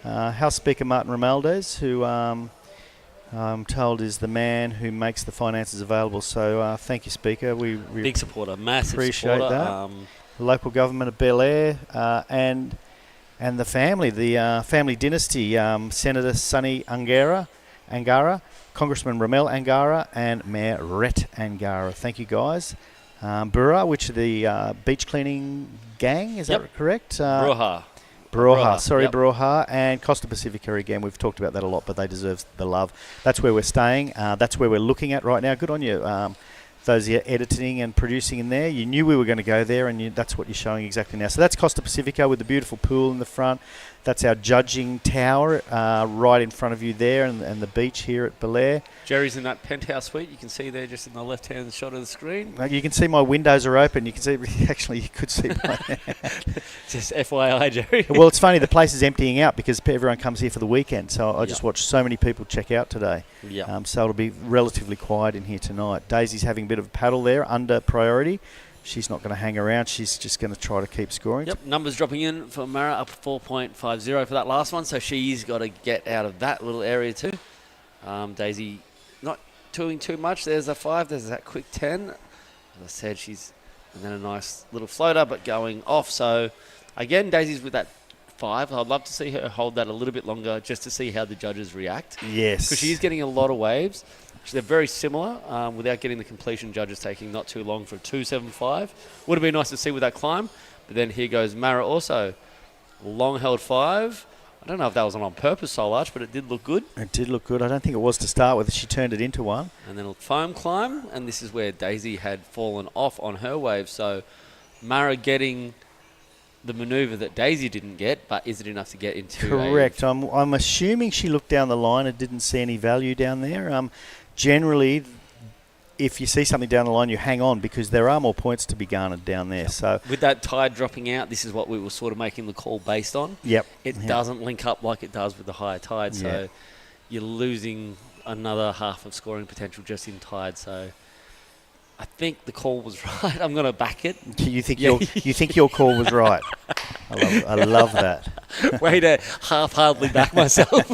House Speaker Martin Romualdez, who I'm told is the man who makes the finances available. So thank you, Speaker. We big supporter, massive appreciate supporter. that. The local government of Baler and the family, the family dynasty, Senator Sonny Angara, Congressman Ramel Angara, and Mayor Rhett Angara. Thank you, guys. Burra, which are the beach cleaning gang, is that correct? Broha, sorry, Broha, and Costa Pacifica again. We've talked about that a lot, but they deserve the love. That's where we're staying. That's where we're looking at right now. Good on you. Those editing and producing in there. You knew we were going to go there, and that's what you're showing exactly now. So that's Costa Pacifica with the beautiful pool in the front. That's our judging tower right in front of you there, and the beach here at Baler. Jerry's in that penthouse suite. You can see there just in the left-hand shot of the screen. You can see my windows are open. You can see, actually, you could see my... Just FYI, Jerry. Well, it's funny. The place is emptying out because everyone comes here for the weekend. So I just watched so many people check out today. So it'll be relatively quiet in here tonight. Daisy's having a bit of a paddle there under priority. She's not going to hang around. She's just going to try to keep scoring. Yep, numbers dropping in for Mara, up 4.50 for that last one. So she's got to get out of that little area too. Daisy not doing too much. There's a 5. There's that quick 10. As I said, and then a nice little floater, but going off. So again, Daisy's with that 5. I'd love to see her hold that a little bit longer just to see how the judges react. Yes. Because she's getting a lot of waves. They're very similar without getting the completion judges taking not too long for a 2.75. Would have been nice to see with that climb. But then here goes Mara also. Long held 5. I don't know if that was on purpose so large, but it did look good. It did look good. I don't think it was to start with. She turned it into one. And then a foam climb. And this is where Daisy had fallen off on her wave. So Mara getting the manoeuvre that Daisy didn't get, but is it enough to get into? Correct. I'm assuming she looked down the line and didn't see any value down there. Generally, if you see something down the line, you hang on because there are more points to be garnered down there. So with that tide dropping out, this is what we were sort of making the call based on. It doesn't link up like it does with the higher tide, so you're losing another half of scoring potential just in tide. So I think the call was right. I'm going to back it. You think your call was right? I love that. Way to half-heartedly back myself.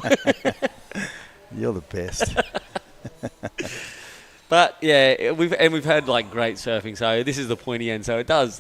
You're the best. But yeah, we've had like great surfing. So this is the pointy end. So it does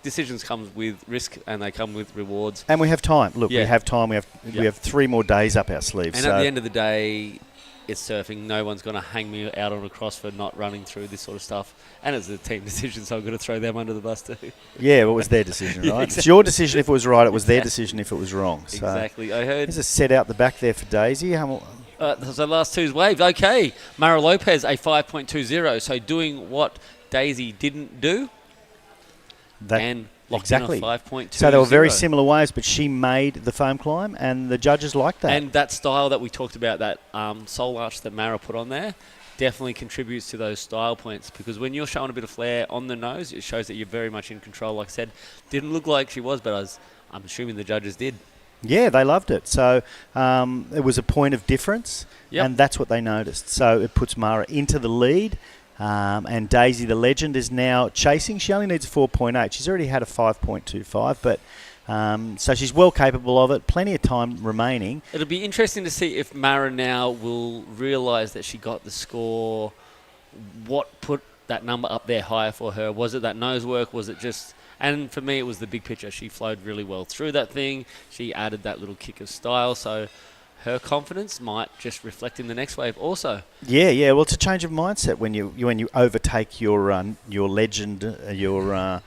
decisions comes with risk and they come with rewards. And we have time. Look, we have time. We have 3 more days up our sleeves. And at the end of the day, it's surfing. No one's going to hang me out on a cross for not running through this sort of stuff. And it's a team decision, so I'm going to throw them under the bus too. Yeah, well, it was their decision, right? Exactly. It's your decision if it was right. It was their decision if it was wrong. So exactly. I heard. There's a set out the back there for Daisy. So last two's waves. Okay. Mara Lopez, a 5.20. So doing what Daisy didn't do. and locked exactly. in a 5.20. So they were very similar waves, but she made the foam climb, and the judges liked that. And that style that we talked about, that soul arch that Mara put on there, definitely contributes to those style points, because when you're showing a bit of flair on the nose, it shows that you're very much in control. Like I said, didn't look like she was, but I'm assuming the judges did. Yeah, they loved it. So it was a point of difference, and that's what they noticed. So it puts Mara into the lead, and Daisy, the legend, is now chasing. She only needs a 4.8. She's already had a 5.25, but so she's well capable of it. Plenty of time remaining. It'll be interesting to see if Mara now will realise that she got the score. What put that number up there higher for her? Was it that nose work? Was it just... And for me, it was the big picture. She flowed really well through that thing. She added that little kick of style. So her confidence might just reflect in the next wave also. Yeah. Well, it's a change of mindset when you overtake your legend, the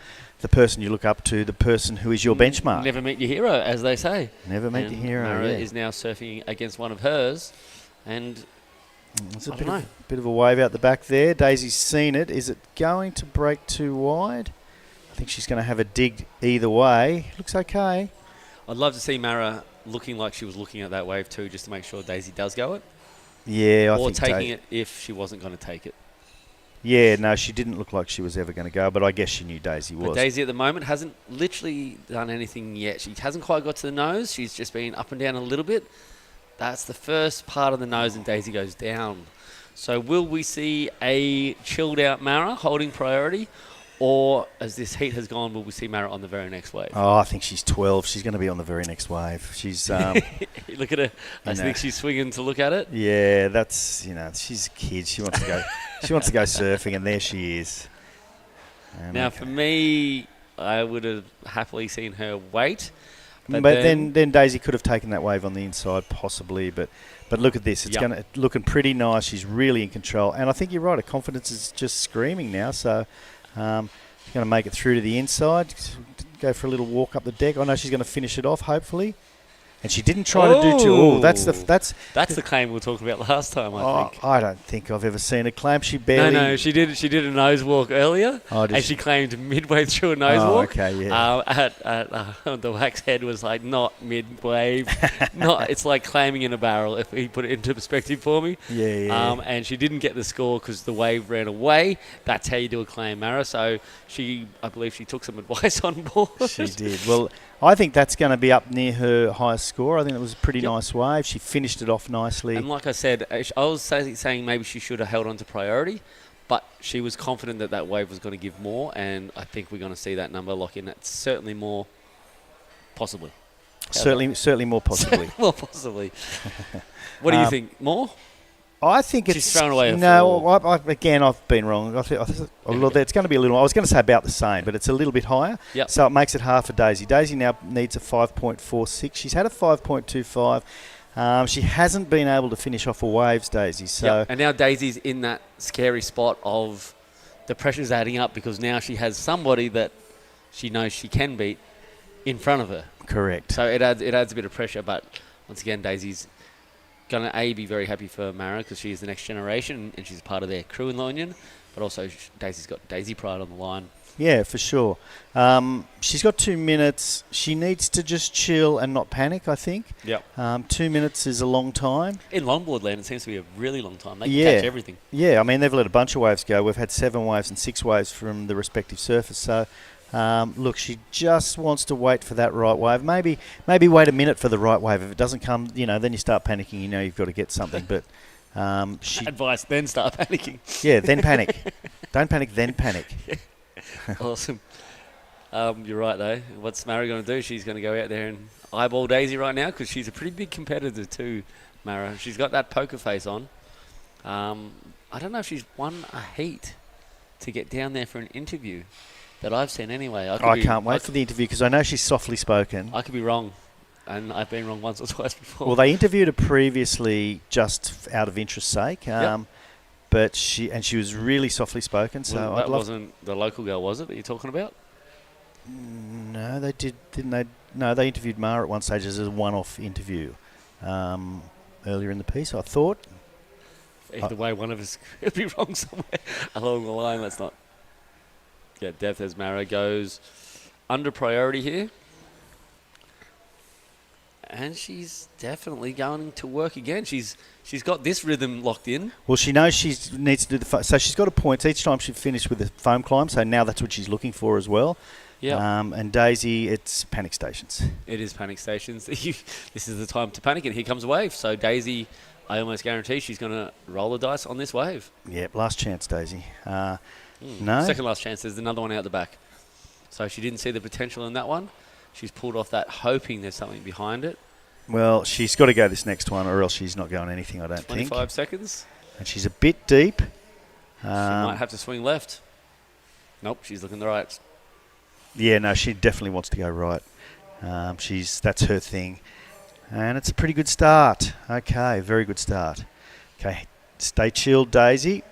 person you look up to, the person who is your benchmark. Never meet your hero, as they say. Never meet your hero. Mara is now surfing against one of hers, and there's a bit of a wave out the back there. Daisy's seen it. Is it going to break too wide? I think she's going to have a dig either way. Looks okay. I'd love to see Mara looking like she was looking at that wave too, just to make sure Daisy does go it. Yeah, I or think taking it if she wasn't going to take it. Yeah, no, she didn't look like she was ever going to go, but I guess she knew Daisy was. But Daisy at the moment hasn't literally done anything yet. She hasn't quite got to the nose. She's just been up and down a little bit. That's the first part of the nose, and Daisy goes down. So will we see a chilled out Mara holding priority? Or, as this heat has gone, will we see Mara on the very next wave? Oh, I think she's 12. She's going to be on the very next wave. She's... Look at her. I think she's swinging to look at it. Yeah, that's, she's a kid. She wants to go She wants to go surfing, and there she is. Now, for me, I would have happily seen her wait. But then Daisy could have taken that wave on the inside, possibly. But look at this. It's looking pretty nice. She's really in control. And I think you're right. Her confidence is just screaming now. So... she's going to make it through to the inside, go for a little walk up the deck. I know she's going to finish it off, hopefully. And she didn't try to do too. Oh, that's the claim we were talking about last time. I think. I don't think I've ever seen a claim. She barely. No, she did a nose walk earlier, and she claimed midway through a nose walk. Okay, yeah. At the wax head was like not mid wave, it's like claiming in a barrel. If he put it into perspective for me. Yeah. And she didn't get the score because the wave ran away. That's how you do a claim, Mara. So I believe she took some advice on board. She did. Well, I think that's going to be up near her highest score. I think it was a pretty nice wave. She finished it off nicely. And like I said, I was saying maybe she should have held on to priority, but she was confident that wave was going to give more, and I think we're going to see that number lock in. That's certainly more, possibly. Certainly more possibly. More possibly. What do you think? More? I think she's thrown away. Again, I've been wrong. It's going to be a little. I was going to say about the same, but it's a little bit higher. Yep. So it makes it half for Daisy. Daisy now needs a 5.46. She's had a 5.25. She hasn't been able to finish off her waves, Daisy. So and now Daisy's in that scary spot of the pressure's adding up, because now she has somebody that she knows she can beat in front of her. Correct. So it adds a bit of pressure, but once again, Daisy's going to be very happy for Mara because she is the next generation and she's part of their crew in La Union, but also Daisy's got Daisy pride on the line. Yeah, for sure. She's got 2 minutes. She needs to just chill and not panic, I think. Yep. 2 minutes is a long time. In longboard land, it seems to be a really long time. They can catch everything. Yeah, I mean, they've let a bunch of waves go. We've had 7 waves and 6 waves from the respective surfers. So, look, she just wants to wait for that right wave. Maybe wait a minute for the right wave. If it doesn't come, then you start panicking. You've got to get something. But advice, then start panicking. Yeah, then panic. Don't panic, then panic. Awesome. You're right, though. What's Mara going to do? She's going to go out there and eyeball Daisy right now because she's a pretty big competitor too, Mara. She's got that poker face on. I don't know if she's won a heat to get down there for an interview that I've seen anyway. I can't wait for the interview because I know she's softly spoken. I could be wrong, and I've been wrong once or twice before. Well, they interviewed her previously just out of interest's sake. But she was really softly spoken. So that wasn't the local girl, was it, that you're talking about? No, they didn't they? No, they interviewed Mara at one stage as a one-off interview earlier in the piece, I thought. Either way, one of us could be wrong somewhere along the line. That's not. get depth as Mara goes under priority here. And she's definitely going to work again. She's got this rhythm locked in. Well, she knows she needs to do so she's got a point each time she finished with the foam climb, so now that's what she's looking for as well. Yeah. And Daisy, it's panic stations. It is panic stations. This is the time to panic, and here comes a wave. So Daisy, I almost guarantee she's going to roll the dice on this wave. Yep, last chance, Daisy. No? Second last chance. There's another one out the back. So she didn't see the potential in that one. She's pulled off that hoping there's something behind it. Well, she's got to go this next one or else she's not going anything, I don't 25 think. 25 seconds. And she's a bit deep. She might have to swing left. Nope, she's looking the right. Yeah, no, she definitely wants to go right. That's her thing. And it's a pretty good start. Okay, very good start. Okay, stay chilled, Daisy.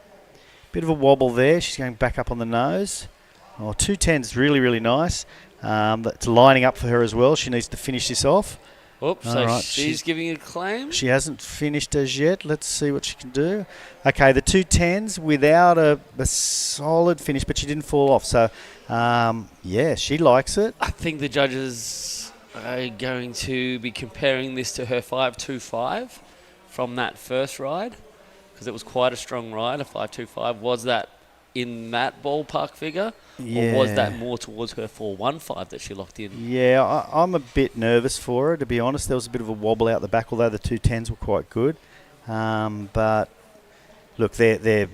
Bit of a wobble there. She's going back up on the nose. Oh, 210's really, really nice. That's lining up for her as well. She needs to finish this off. Oops, so right, she's giving a claim. She hasn't finished as yet. Let's see what she can do. Okay, the 210s without a solid finish, but she didn't fall off. So, yeah, she likes it. I think the judges are going to be comparing this to her 5.25 from that first ride, because it was quite a strong ride. A 5.25, was that in that ballpark figure? Yeah. Or was that more towards her 4.15 that she locked in? Yeah, I'm a bit nervous for her, to be honest. There was a bit of a wobble out the back, although the 210s were quite good. But, look, they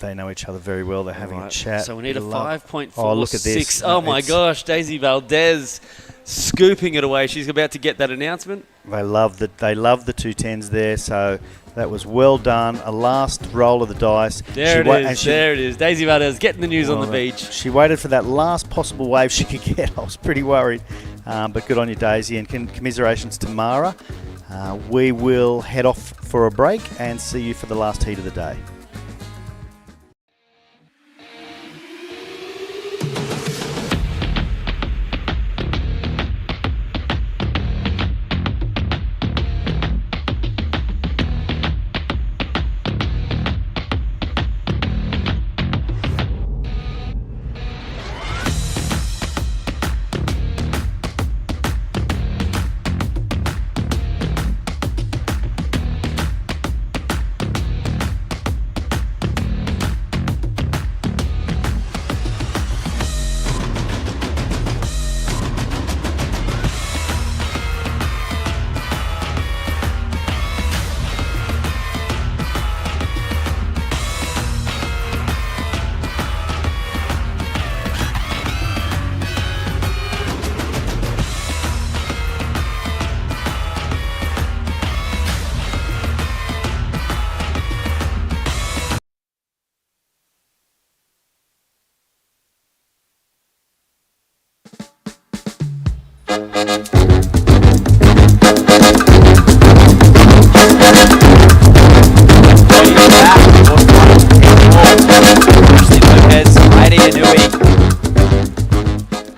know each other very well. They're having a chat. So we need a 5.46. Oh, look at this. Oh, my gosh. Daisy Valdez scooping it away. She's about to get that announcement. They love the 210s there, so that was well done. A last roll of the dice. There it is. Daisy Valdez getting the news on the beach. She waited for that last possible wave she could get. I was pretty worried. But good on you, Daisy, and commiserations to Mara. We will head off for a break and see you for the last heat of the day.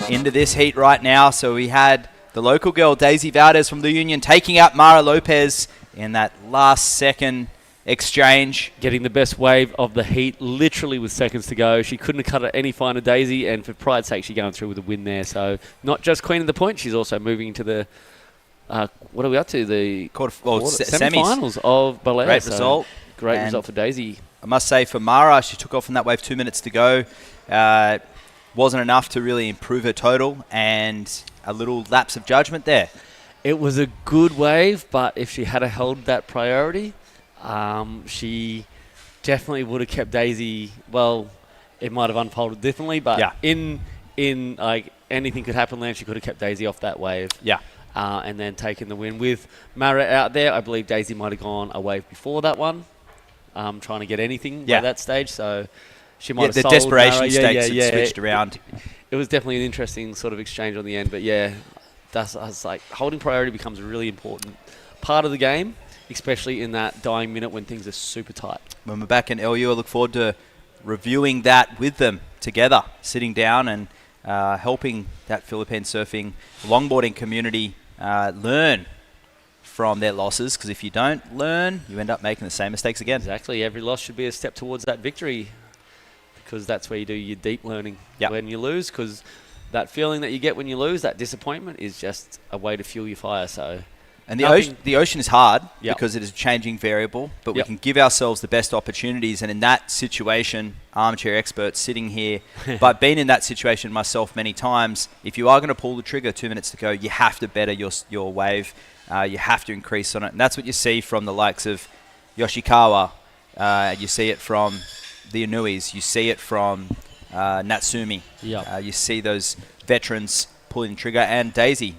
Into this heat right now. So we had the local girl, Daisy Valdez from the Union, taking out Mara Lopez in that last second exchange. Getting the best wave of the heat, literally with seconds to go. She couldn't have cut it any finer, Daisy, and for pride's sake, she's going through with a win there. So not just queen of the point, she's also moving into the, what are we up to? The semi-finals of Baler. Great result. Great result for Daisy. I must say for Mara, she took off on that wave 2 minutes to go. Wasn't enough to really improve her total, and a little lapse of judgment there. It was a good wave, but if she had held that priority, she definitely would have kept Daisy. Well, it might have unfolded differently, but yeah. in like anything could happen there, she could have kept Daisy off that wave. Yeah. And then taken the win. With Mara out there, I believe Daisy might have gone a wave before that one, trying to get anything by that stage. So she might have the sold desperation Mara. stakes had switched around. It was definitely an interesting sort of exchange on the end, but yeah, that's like holding priority becomes a really important part of the game, especially in that dying minute when things are super tight. When we're back in LU, I look forward to reviewing that with them together, sitting down and helping that Philippine surfing longboarding community learn from their losses, because if you don't learn, you end up making the same mistakes again. Exactly. Every loss should be a step towards that victory. because that's where you do your deep learning Yep. when you lose, because that feeling that you get when you lose, that disappointment, is just a way to fuel your fire. So, And the ocean is hard Yep. because it is a changing variable, but we Yep. can give ourselves the best opportunities. And in that situation, armchair expert sitting here, but been in that situation myself many times, if you are going to pull the trigger 2 minutes to go, you have to better your wave. You have to increase on it. And that's what you see from the likes of Yoshikawa. You see it from the Inuis. You see it from Natsumi. Yep. You see those veterans pulling the trigger, and Daisy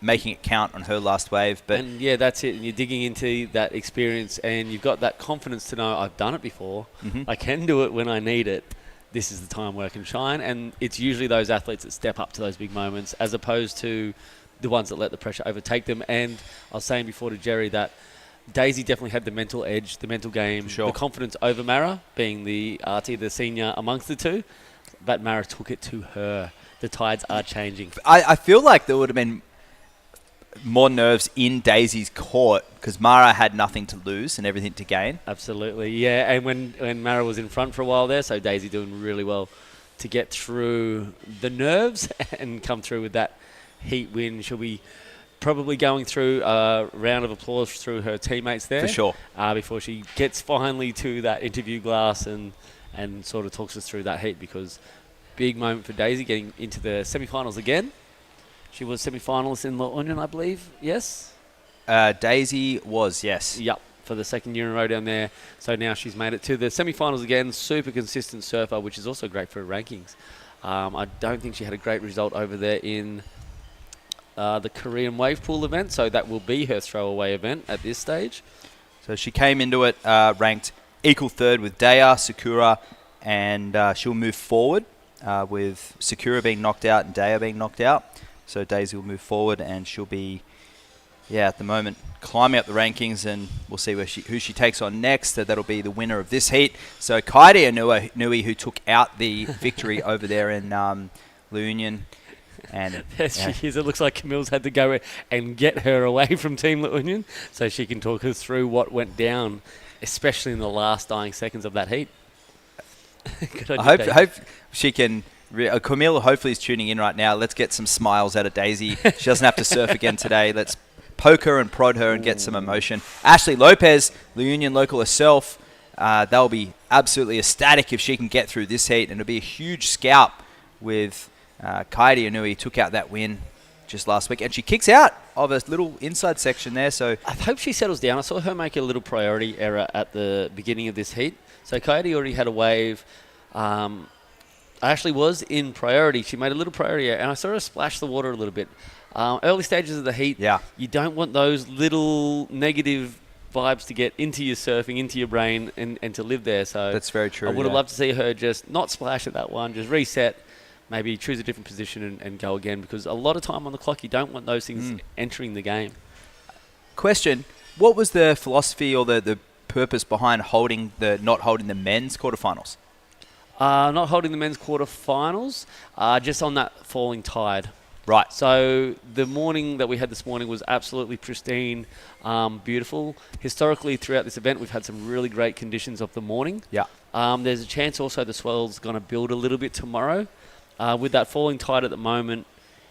making it count on her last wave. But and yeah, that's it. And you're digging into that experience, and you've got that confidence to know I've done it before. Mhm. I can do it when I need it. This is the time where I can shine. And it's usually those athletes that step up to those big moments, as opposed to the ones that let the pressure overtake them. And I was saying before to Jerry that Daisy definitely had the mental edge, the mental game, Sure. the confidence over Mara, being the RT, the senior amongst the two. But Mara took it to her. The tides are changing. I feel like there would have been more nerves in Daisy's court because Mara had nothing to lose and everything to gain. Absolutely, yeah. And when Mara was in front for a while there, so Daisy doing really well to get through the nerves and come through with that heat win. She'll be probably going through a round of applause through her teammates there. For sure. Before she gets finally to that interview glass and sort of talks us through that heat, because big moment for Daisy getting into the semi-finals again. She was semi-finalist in La Union, I believe. Yes? Daisy was, yes. Yep, for the second year in a row down there. So now she's made it to the semi-finals again. Super consistent surfer, which is also great for her rankings. I don't think she had a great result over there in the Korean wave pool event, so that will be her throwaway event at this stage. So she came into it ranked equal third with Daya, Sakura, and she'll move forward with Sakura being knocked out and Daya being knocked out. So Daisy will move forward, and she'll be, at the moment, climbing up the rankings, and we'll see who she takes on next. That'll be the winner of this heat. So Kairi Nui, who took out the victory over there in La Union. And There she is. It looks like Camille's had to go and get her away from Team La Union so she can talk us through what went down, especially in the last dying seconds of that heat. I hope she can. Camille hopefully is tuning in right now. Let's get some smiles out of Daisy. She doesn't have to surf again today. Let's poke her and prod her and get some emotion. Ashley Lopez, La Union local herself, they'll be absolutely ecstatic if she can get through this heat, and it'll be a huge scalp with Kairi Inui took out that win just last week, and she kicks out of a little inside section there. So I hope she settles down. I saw her make a little priority error at the beginning of this heat. So Kairi already had a wave. Ashley was in priority. She made a little priority error, and I saw her splash the water a little bit. Early stages of the heat, you don't want those little negative vibes to get into your surfing, into your brain, and to live there. So that's very true. I would have loved to see her just not splash at that one, just reset, maybe choose a different position and go again, because a lot of time on the clock, you don't want those things entering the game. Question, what was the philosophy or the purpose behind not holding the men's quarterfinals? Not holding the men's quarterfinals, just on that falling tide. Right. So the morning that we had this morning was absolutely pristine, beautiful. Historically, throughout this event, we've had some really great conditions of the morning. Yeah. There's a chance also the swell's going to build a little bit tomorrow. With that falling tide at the moment,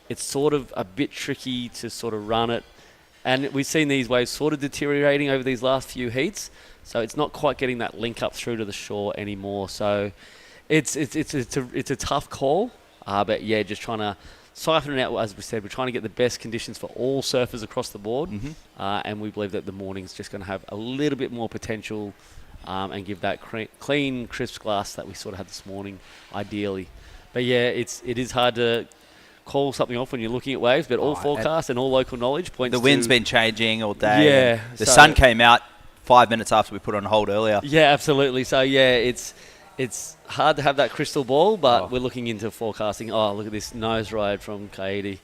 it's sort of a bit tricky to sort of run it. And we've seen these waves sort of deteriorating over these last few heats. So it's not quite getting that link up through to the shore anymore. So it's a tough call. But yeah, just trying to siphon it out. As we said, we're trying to get the best conditions for all surfers across the board. And we believe that the morning's just going to have a little bit more potential and give that clean, crisp glass that we sort of had this morning, ideally. But yeah, it is hard to call something off when you're looking at waves, but all forecasts and all local knowledge points to... The wind's been changing all day. Yeah. The sun came out 5 minutes after we put on hold earlier. Yeah, absolutely. So yeah, it's hard to have that crystal ball, but we're looking into forecasting. Oh, look at this nose ride from Kaidi.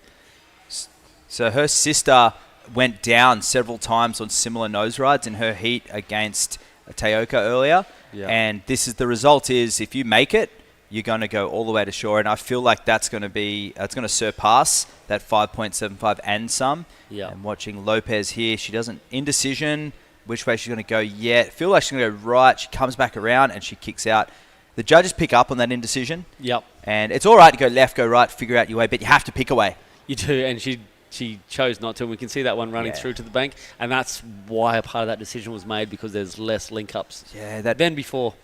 So her sister went down several times on similar nose rides in her heat against Teoka earlier. Yeah. And this is the result is if you make it, you're going to go all the way to shore. And I feel like that's going to surpass that 5.75 and some. Yeah. And watching Lopez here, she doesn't indecision which way she's going to go yet. Feel like she's going to go right. She comes back around and she kicks out. the judges pick up on that indecision. Yep. And it's all right to go left, go right, figure out your way, but you have to pick a way. You do, and she chose not to. And we can see that one running through to the bank, and that's why a part of that decision was made, because there's less link-ups than before.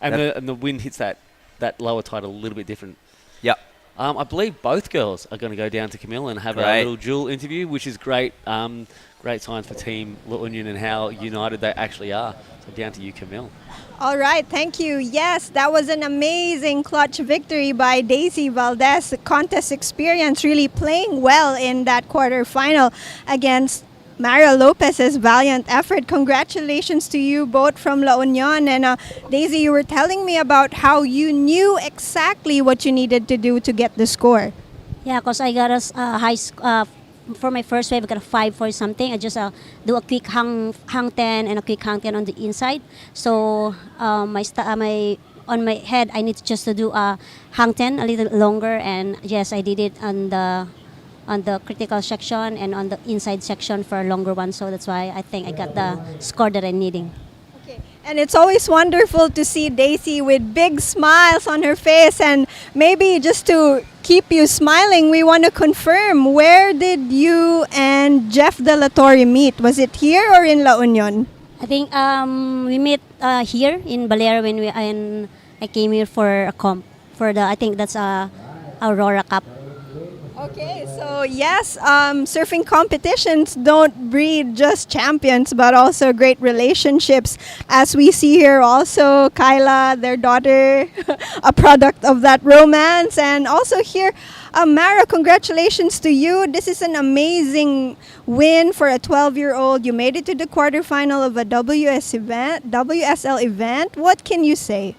And the wind hits that lower tide a little bit different. Yep. I believe both girls are going to go down to Camille and have a little dual interview, which is great. Great signs for Team La Union and how united they actually are. So down to you, Camille. All right, thank you. Yes, that was an amazing clutch victory by Daisy Valdez. The contest experience really playing well in that quarterfinal against Mara Lopez's valiant effort. Congratulations to you both from La Union. And Daisy, you were telling me about how you knew exactly what you needed to do to get the score. Yeah, because I got a high for my first wave, I got a 5 something. I just do a quick hang 10 and a quick hang 10 on the inside. So on my head, I need just to do a hang 10 a little longer. And yes, I did it on the critical section and on the inside section for a longer one. So that's why I think I got the score that I'm needing. And it's always wonderful to see Daisy with big smiles on her face. And maybe just to keep you smiling, we want to confirm, where did you and Jeff De La Torre meet? Was it here or in La Union? I think we met here in Baler when I came here for a comp for I think that's Aurora Cup. Okay, so yes, surfing competitions don't breed just champions, but also great relationships. As we see here also, Kyla, their daughter, a product of that romance. And also here, Mara, congratulations to you. This is an amazing win for a 12-year-old. You made it to the quarterfinal of a WSL event. What can you say?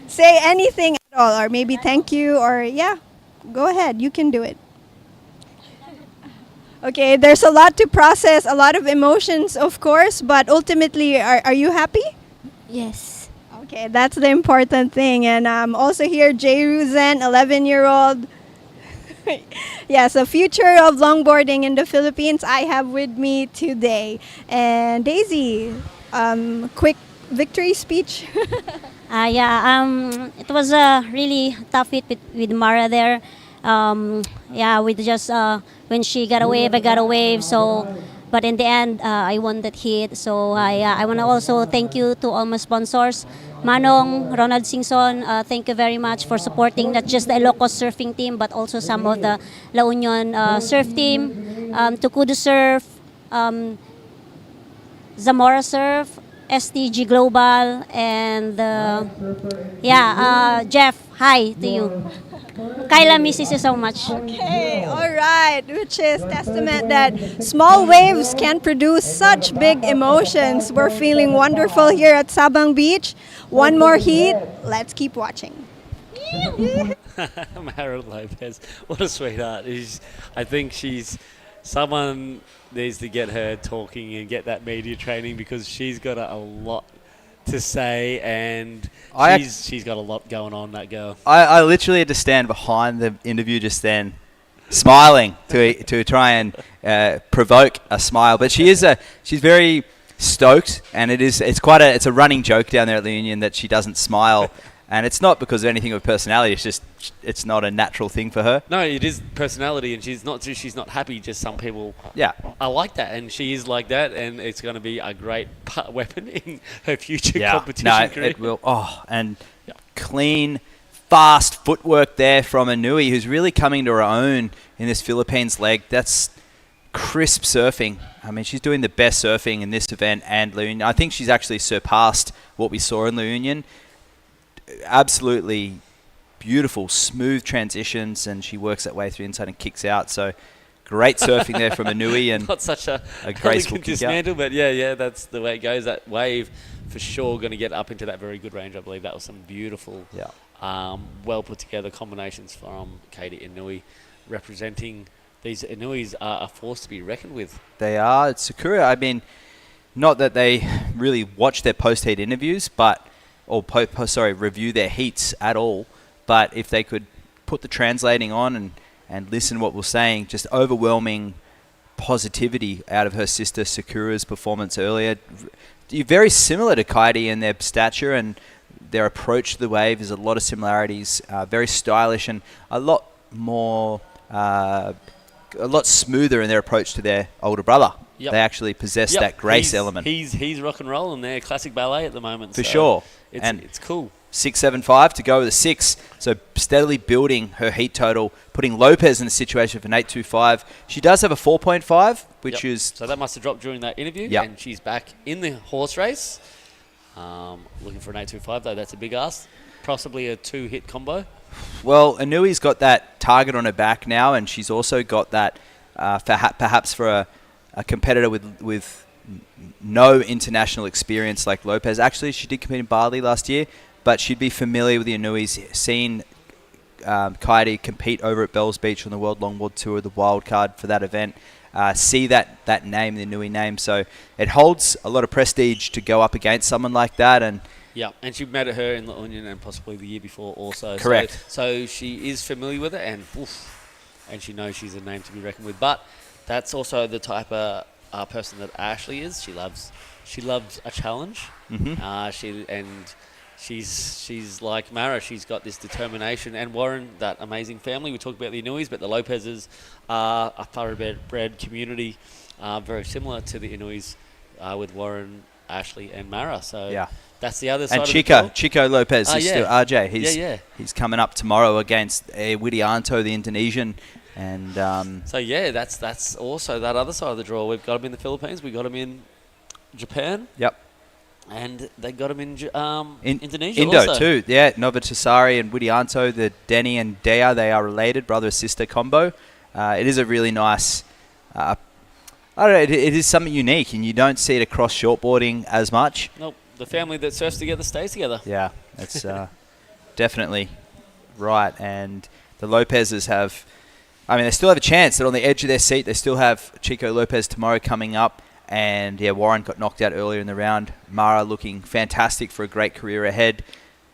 Say anything at all, or maybe thank you, or yeah, go ahead, you can do it. Okay, there's a lot to process, a lot of emotions, of course, but ultimately, are you happy? Yes. Okay, that's the important thing. And also here, Jay Ruzen, 11-year-old. Yes, a future of longboarding in the Philippines I have with me today. And Daisy, quick victory speech. It was a really tough hit with Mara there. With just when she got a wave, I got a wave. So, but in the end, I won that hit. So I want to also thank you to all my sponsors, Manong, Ronald Singson. Thank you very much for supporting not just the Ilocos surfing team, but also some of the La Union surf team, Tukudu Surf, Zamora Surf, STG Global, and Jeff, hi to you. Kyla misses you so much. Okay, all right, which is testament that small waves can produce such big emotions. We're feeling wonderful here at Sabang Beach. One more heat, let's keep watching. Mara Lopez, what a sweetheart. I think she's someone needs to get her talking and get that media training, because she's got a lot to say, and she's got a lot going on, that girl. I literally had to stand behind the interview just then, smiling to try and provoke a smile. But she's very stoked, and it's a running joke down there at the Union that she doesn't smile. And it's not because of anything of personality. It's just it's not a natural thing for her. No, it is personality, and she's not happy. Just some people are like that, and she is like that, and it's going to be a great weapon in her future competition career. It will. Clean, fast footwork there from Anui, who's really coming to her own in this Philippines leg. That's crisp surfing. I mean, she's doing the best surfing in this event and La Union. I think she's actually surpassed what we saw in La Union. Absolutely beautiful, smooth transitions, and she works that way through inside and kicks out. So great surfing there from Anui, and not such a graceful kick dismantle, out. but yeah, that's the way it goes. That wave for sure going to get up into that very good range. I believe that was some beautiful, well put together combinations from Katie Inui, representing these Inuis are a force to be reckoned with. They are. It's Sakura. I mean, not that they really watch their post-heat interviews, review their heats at all. But if they could put the translating on and listen what we're saying, just overwhelming positivity out of her sister Sakura's performance earlier. you're very similar to Kaidi in their stature, and their approach to the wave is a lot of similarities. Very stylish and a lot more, a lot smoother in their approach to their older brother. Yep. They actually possess that grace element. He's rock and roll in their classic ballet at the moment. For so sure. It's cool. 6.75 to go with a 6. So steadily building her heat total, putting Lopez in the situation for an 8.25. She does have a 4.5, which Yep. is... So that must have dropped during that interview. Yep. And she's back in the horse race. Looking for an 8.25, though. That's a big ask. Possibly a 2-hit combo. Well, Anui's got that target on her back now, and she's also got that perhaps for a competitor with no international experience like Lopez. Actually, she did compete in Bali last year, but she'd be familiar with the Anuis, seen Kaidi compete over at Bells Beach on the World Longboard Tour, the wild card for that event. See that name, the Anui name. So it holds a lot of prestige to go up against someone like that. And Yeah, and she met her in La Union and possibly the year before also. Correct. So she is familiar with it, and she knows she's a name to be reckoned with. But that's also the type of person that Ashley is. She loves a challenge. Mhm. She's like Mara. She's got this determination, and Warren, that amazing family. We talked about the Inuis, but the Lopez's are a thoroughbred community, very similar to the Inuis with Warren, Ashley, and Mara. So yeah. that's the other side. And of the Chico Lopez is yeah. still RJ. He's coming up tomorrow against Widianto, the Indonesian. And so yeah, that's also that other side of the draw. We've got him in the Philippines. We got him in Japan. Yep. And they got him in Indonesia Indo also. too. Yeah, Novatasari and Widianto, the Denny and Dea, they are related, brother-sister combo. It is a really nice... I don't know, it is something unique, and you don't see it across shortboarding as much. Nope. The family that surfs together stays together. Yeah, that's definitely right. And the Lopez's have... I mean, they still have a chance. They're on the edge of their seat. They still have Chico Lopez tomorrow coming up. And, yeah, Warren got knocked out earlier in the round. Mara looking fantastic for a great career ahead.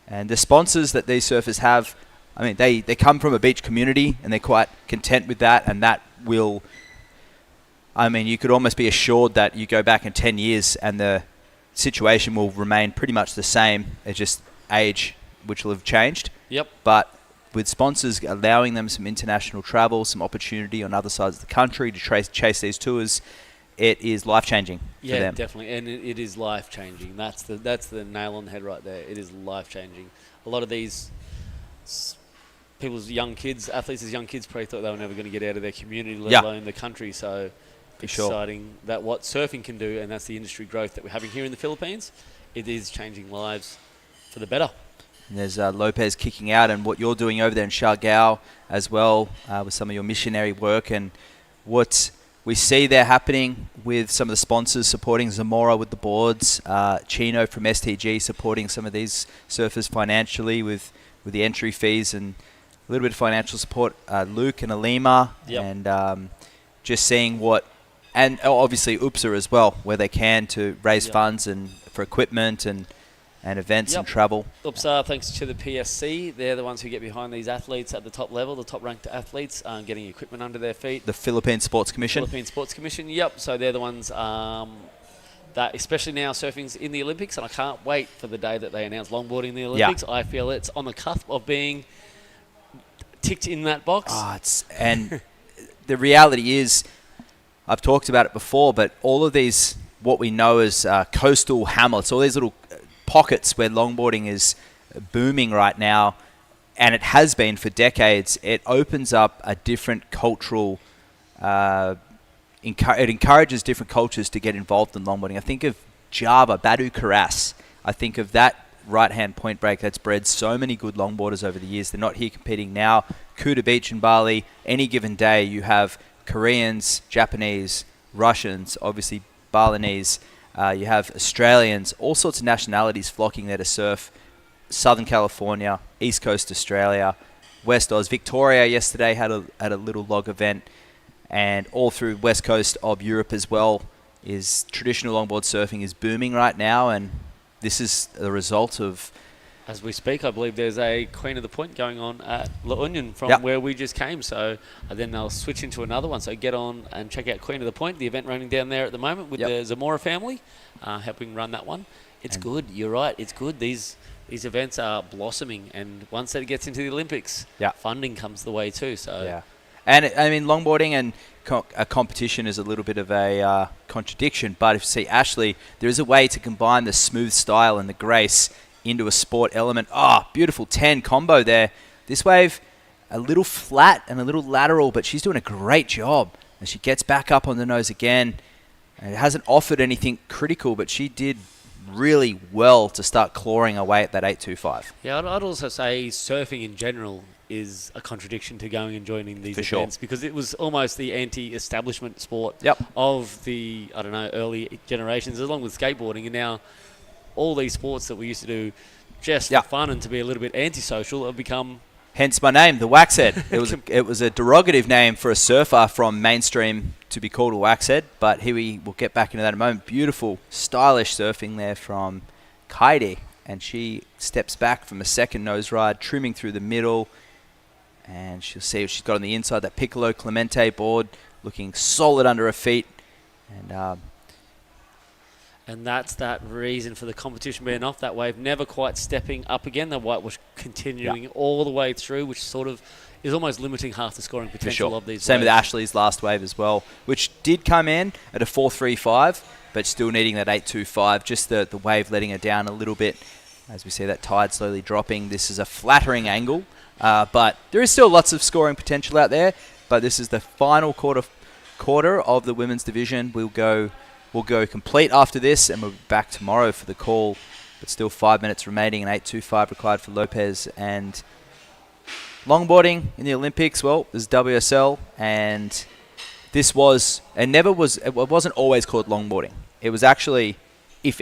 And the sponsors that these surfers have, I mean, they come from a beach community, and they're quite content with that. And that will... I mean, you could almost be assured that you go back in 10 years and the situation will remain pretty much the same. It's just age, which will have changed. Yep. But with sponsors allowing them some international travel, some opportunity on other sides of the country to chase these tours, it is life-changing for them. Yeah, definitely. And it is life-changing. That's the nail on the head right there. It is life-changing. A lot of these people's young kids, athletes as young kids, probably thought they were never going to get out of their community, let alone the country. So exciting that what surfing can do, and that's the industry growth that we're having here in the Philippines. It is changing lives for the better. And there's Lopez kicking out, and what you're doing over there in Siargao as well with some of your missionary work, and what we see there happening with some of the sponsors supporting Zamora with the boards, Chino from STG supporting some of these surfers financially with the entry fees and a little bit of financial support, Luke and Alima, and just seeing what, and obviously UPSA as well, where they can to raise funds and for equipment and events and travel. UPSA, thanks to the PSC, they're the ones who get behind these athletes at the top level, the top-ranked athletes, getting equipment under their feet. The Philippine Sports Commission. Philippine Sports Commission, yep. So they're the ones that, especially now, surfing's in the Olympics, and I can't wait for the day that they announce longboarding in the Olympics. I feel it's on the cusp of being ticked in that box. And the reality is, I've talked about it before, but all of these, what we know as coastal hamlets, all these little pockets where longboarding is booming right now, and it has been for decades, it opens up a different cultural, it encourages different cultures to get involved in longboarding. I think of Java, Badu Karas. I think of that right-hand point break that's bred so many good longboarders over the years. They're not here competing now. Kuta Beach in Bali, any given day you have Koreans, Japanese, Russians, obviously Balinese, you have Australians, all sorts of nationalities flocking there to surf. Southern California, East Coast Australia, West Oz. Victoria yesterday had a little log event, and all through West Coast of Europe as well. Is traditional longboard surfing is booming right now, and this is the result of As we speak, I believe there's a Queen of the Point going on at La Union from where we just came. So then they'll switch into another one. So get on and check out Queen of the Point, the event running down there at the moment with the Zamora family, helping run that one. It's good. You're right. It's good. These events are blossoming, and once it gets into the Olympics, funding comes the way too. So and I mean, longboarding and a competition is a little bit of a contradiction. But if you see Ashley, there is a way to combine the smooth style and the grace into a sport element. Beautiful 10 combo there. This wave, a little flat and a little lateral, but she's doing a great job. And she gets back up on the nose again. And it hasn't offered anything critical, but she did really well to start clawing away at that 8.25. Yeah, I'd also say surfing in general is a contradiction to going and joining these events because it was almost the anti-establishment sport of the, early generations, along with skateboarding. And now all these sports that we used to do just for fun and to be a little bit antisocial have become... Hence my name, the Waxhead. It was a derogative name for a surfer from mainstream to be called a Waxhead, but here we will get back into that in a moment. Beautiful, stylish surfing there from Kaidi, and she steps back from a second nose ride, trimming through the middle, and she'll see what she's got on the inside. That Piccolo Clemente board looking solid under her feet, and that's that reason for the competition being off. That wave never quite stepping up again. The white was continuing all the way through, which sort of is almost limiting half the scoring potential of these Same waves. with Ashley's last wave as well, which did come in at a 4.35, but still needing that 8.25. Just the wave letting her down a little bit. As we see that tide slowly dropping, this is a flattering angle, but there is still lots of scoring potential out there. But this is the final quarter of the women's division. We'll go complete after this, and we'll be back tomorrow for the call. But still 5 minutes remaining, and 8.25 required for Lopez. And longboarding in the Olympics, well, there's WSL, and this was, and never was, it wasn't always called longboarding. It was actually, if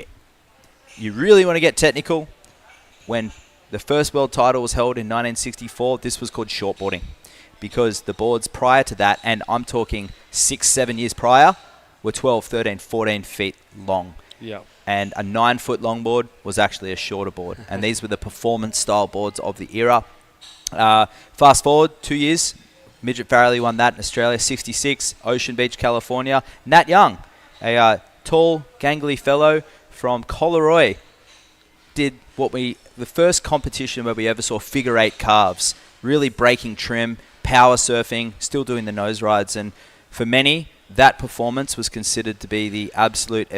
you really want to get technical, when the first world title was held in 1964, this was called shortboarding, because the boards prior to that, and I'm talking 6-7 years prior, were 12, 13, 14 feet long. Yeah. And a 9-foot longboard was actually a shorter board. And these were the performance-style boards of the era. Fast forward 2 years, Midget Farrelly won that in Australia, 66, Ocean Beach, California. Nat Young, a tall, gangly fellow from Collaroy, did the first competition where we ever saw figure 8 carves, really breaking trim, power surfing, still doing the nose rides. And for many, that performance was considered to be the absolute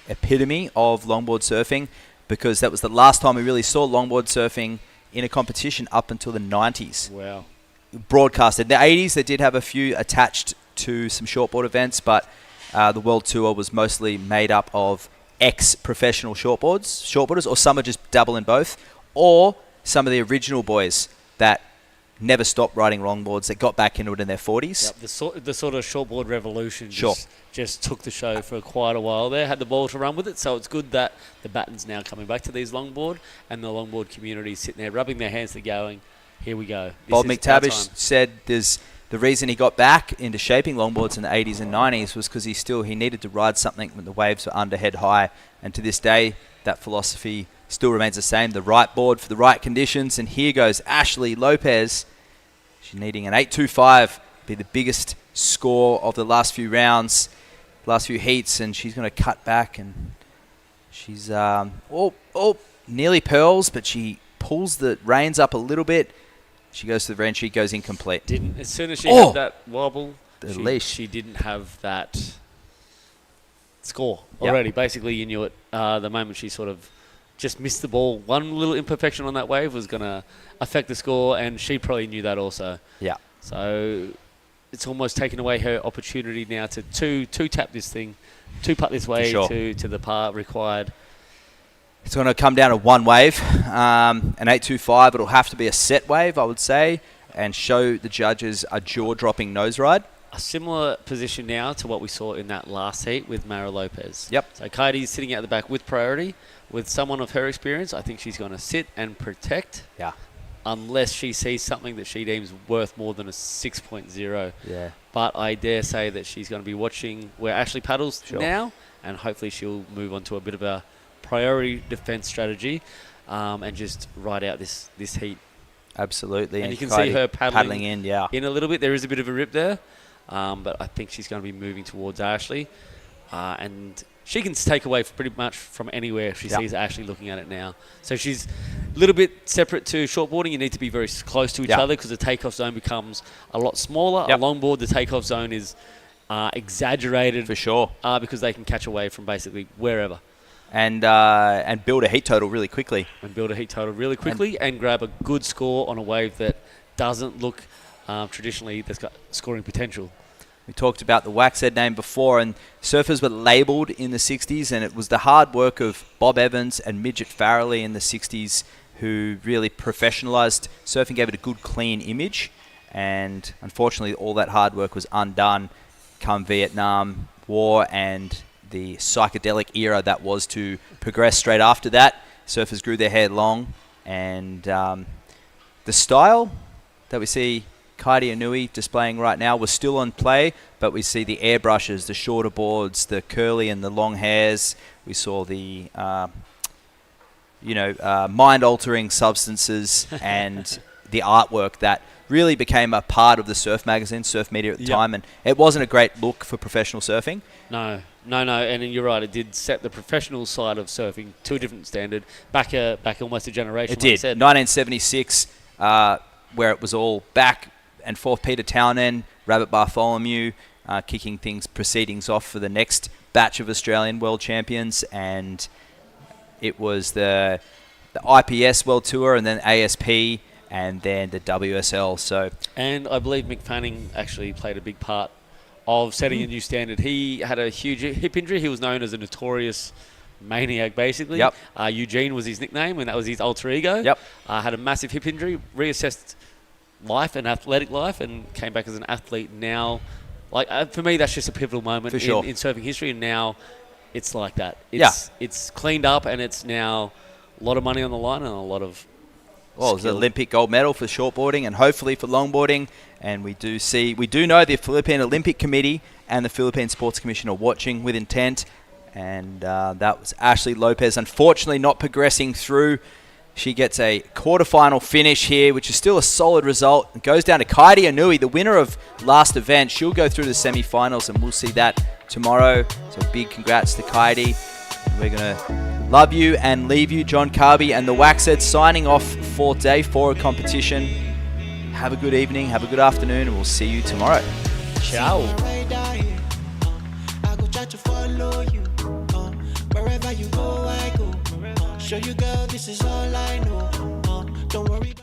epitome of longboard surfing, because that was the last time we really saw longboard surfing in a competition up until the 90s. Wow. Broadcasted. In the 80s, they did have a few attached to some shortboard events, but the World Tour was mostly made up of ex-professional shortboarders, or some are just dabble in both, or some of the original boys that never stopped riding longboards, that got back into it in their 40s. Yep, the sort of shortboard revolution just took the show for quite a while there, had the ball to run with it, so it's good that the baton's now coming back to these longboard, and the longboard community sitting there rubbing their hands, they're going, here we go. Bob McTavish said the reason he got back into shaping longboards in the 80s and 90s was because he needed to ride something when the waves were under head high, and to this day, that philosophy still remains the same, the right board for the right conditions. And here goes Ashley Lopez. She's needing an 8.25, be the biggest score of the last few rounds, last few heats, and she's going to cut back, and she's nearly pearls, but she pulls the reins up a little bit. She goes to the wrench, she goes incomplete. As soon as she had that wobble, leash. She didn't have that score already. Basically, you knew it the moment she sort of just missed the ball. One little imperfection on that wave was going to affect the score, and she probably knew that also. Yeah. So it's almost taken away her opportunity now to two-tap this thing, two-putt this wave to the par required. It's going to come down to one wave, an 8.25. It'll have to be a set wave, I would say, and show the judges a jaw-dropping nose ride. A similar position now to what we saw in that last heat with Mara Lopez. Yep. So Kaidi's sitting out the back with priority. With someone of her experience, I think she's going to sit and protect. Yeah. Unless she sees something that she deems worth more than a 6.0. Yeah. But I dare say that she's going to be watching where Ashley paddles now, and hopefully she'll move on to a bit of a priority defense strategy. and just ride out this heat. Absolutely. And you can see her paddling in, in a little bit. There is a bit of a rip there, but I think she's going to be moving towards Ashley. And she can take away pretty much from anywhere if she sees Ashley looking at it now. So she's a little bit separate to shortboarding. You need to be very close to each other because the takeoff zone becomes a lot smaller. A longboard, the takeoff zone is exaggerated. For sure. Because they can catch away from basically wherever. And build a heat total really quickly. And grab a good score on a wave that doesn't look traditionally that's got scoring potential. We talked about the Waxhead name before, and surfers were labelled in the 60s, and it was the hard work of Bob Evans and Midget Farrelly in the 60s who really professionalised surfing, gave it a good, clean image, and unfortunately all that hard work was undone come Vietnam War and the psychedelic era that was to progress straight after that. Surfers grew their hair long, and the style that we see Kaidi Anui displaying right now was still on play, but we see the airbrushes, the shorter boards, the curly and the long hairs. We saw the mind-altering substances and the artwork that really became a part of the surf magazine, surf media at the time, and it wasn't a great look for professional surfing. No, and you're right. It did set the professional side of surfing to a different standard back almost a generation. It did. 1976, where it was all back and forth. Peter Townend, Rabbit Bartholomew, kicking proceedings off for the next batch of Australian world champions, and it was the IPS World Tour, and then ASP, and then the WSL. And I believe Mick Fanning actually played a big part of setting a new standard. He had a huge hip injury. He was known as a notorious maniac, basically. Eugene was his nickname, and that was his alter ego. Had a massive hip injury, reassessed life and athletic life, and came back as an athlete. Now, for me, that's just a pivotal moment in surfing history, and now it's like that. It's cleaned up, and it's now a lot of money on the line and a lot of it's an Olympic gold medal for shortboarding and hopefully for longboarding. And we do know the Philippine Olympic Committee and the Philippine Sports Commission are watching with intent. And that was Ashley Lopez, unfortunately not progressing through. She gets a quarterfinal finish here, which is still a solid result. It goes down to Kaidi Anui, the winner of last event. She'll go through the semi-finals, and we'll see that tomorrow. So big congrats to Kaidi. We're going to love you and leave you. John Carby and the Waxhead signing off for day 4 of competition. Have a good evening, have a good afternoon, and we'll see you tomorrow. Ciao. Wherever you go, I go. Show you, girl, this is all I know. Don't worry about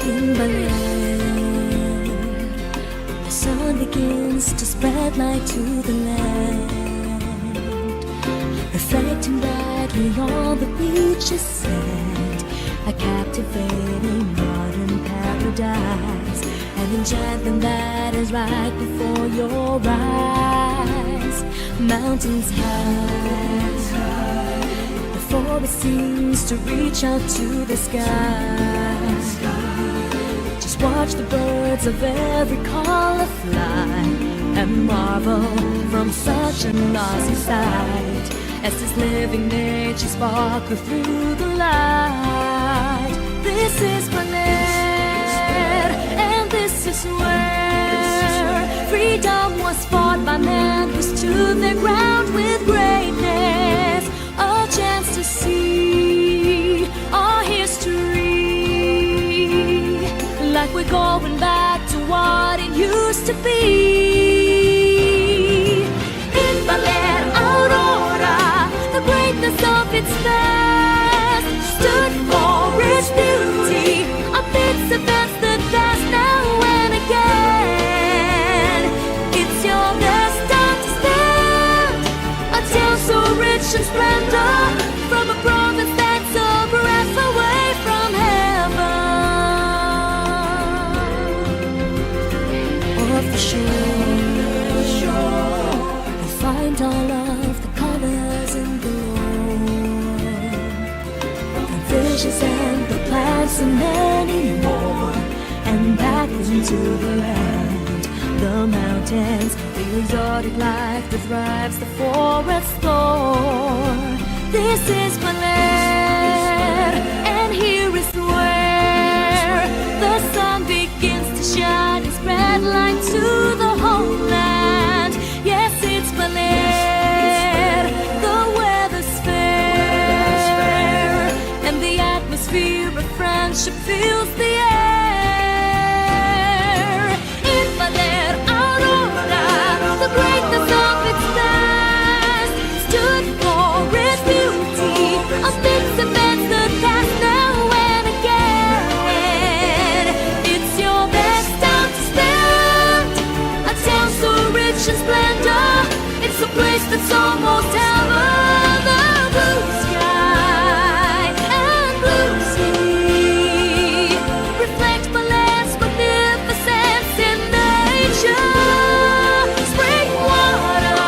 In Baler, the sun begins to spread light to the land, reflecting brightly on the beach's sand, a captivating modern paradise, an enchantment that is right before your eyes. Mountains high, the forest seems to reach out to the sky. Just watch the birds of every color fly and marvel from such an awesome sight as this living nature sparkle through the light. This is Baler, and this is where freedom was fought by men who stood their ground with greatness. A chance to see our history, like we're going back to what it used to be. In Baler, Aurora, the greatness of its past stood for its beauty, of its events that pass now and again. It's your best time to stand, a tale so rich and splendor, from a province that's a breath away from heaven. Off the shore, you'll find all of the colors in glow, the fishes and the plants and many more. And back into the land, the mountains, the exotic life that thrives the forest floor. This is Baler, and here is where the sun begins to shine and spread light to the whole land. Yes, it's Baler, the weather's fair, and the atmosphere of friendship fills the air. In Baler, Aurora, the greatness of its past stood for its beauty, of its events that pass now and again. It's your best time to spend, a town so rich and splendor. It's a place that's almost heaven, the blue sky and blue sea reflect Baler's magnificence in nature. Spring water,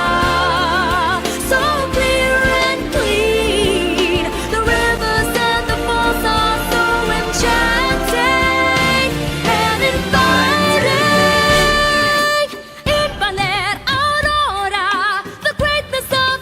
so clear and clean, the rivers and the falls are so enchanting and inviting. In Baler, Aurora, the greatness of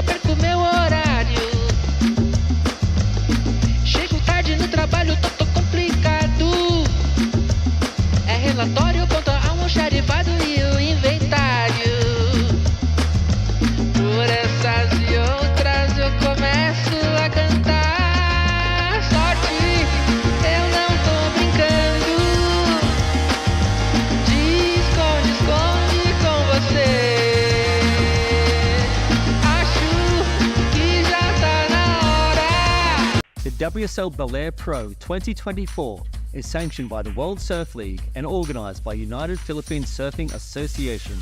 só perco meu horário. Chego tarde no trabalho, tô complicado. É relatório, conta almoxarifado e o inventário. Por essas e outras eu começo a cantar. Sorte, eu não tô brincando. De esconde com você. Acho que já tá na hora. The WSL Baler Pro 2024 is sanctioned by the World Surf League and organised by United Philippine Surfing Association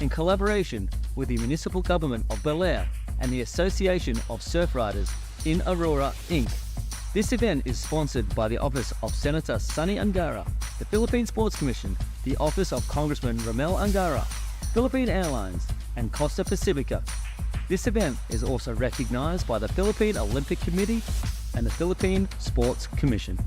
in collaboration with the Municipal Government of Baler and the Association of Surf Riders in Aurora, Inc. This event is sponsored by the Office of Senator Sonny Angara, the Philippine Sports Commission, the Office of Congressman Ramel Angara, Philippine Airlines, and Costa Pacifica. This event is also recognised by the Philippine Olympic Committee and the Philippine Sports Commission.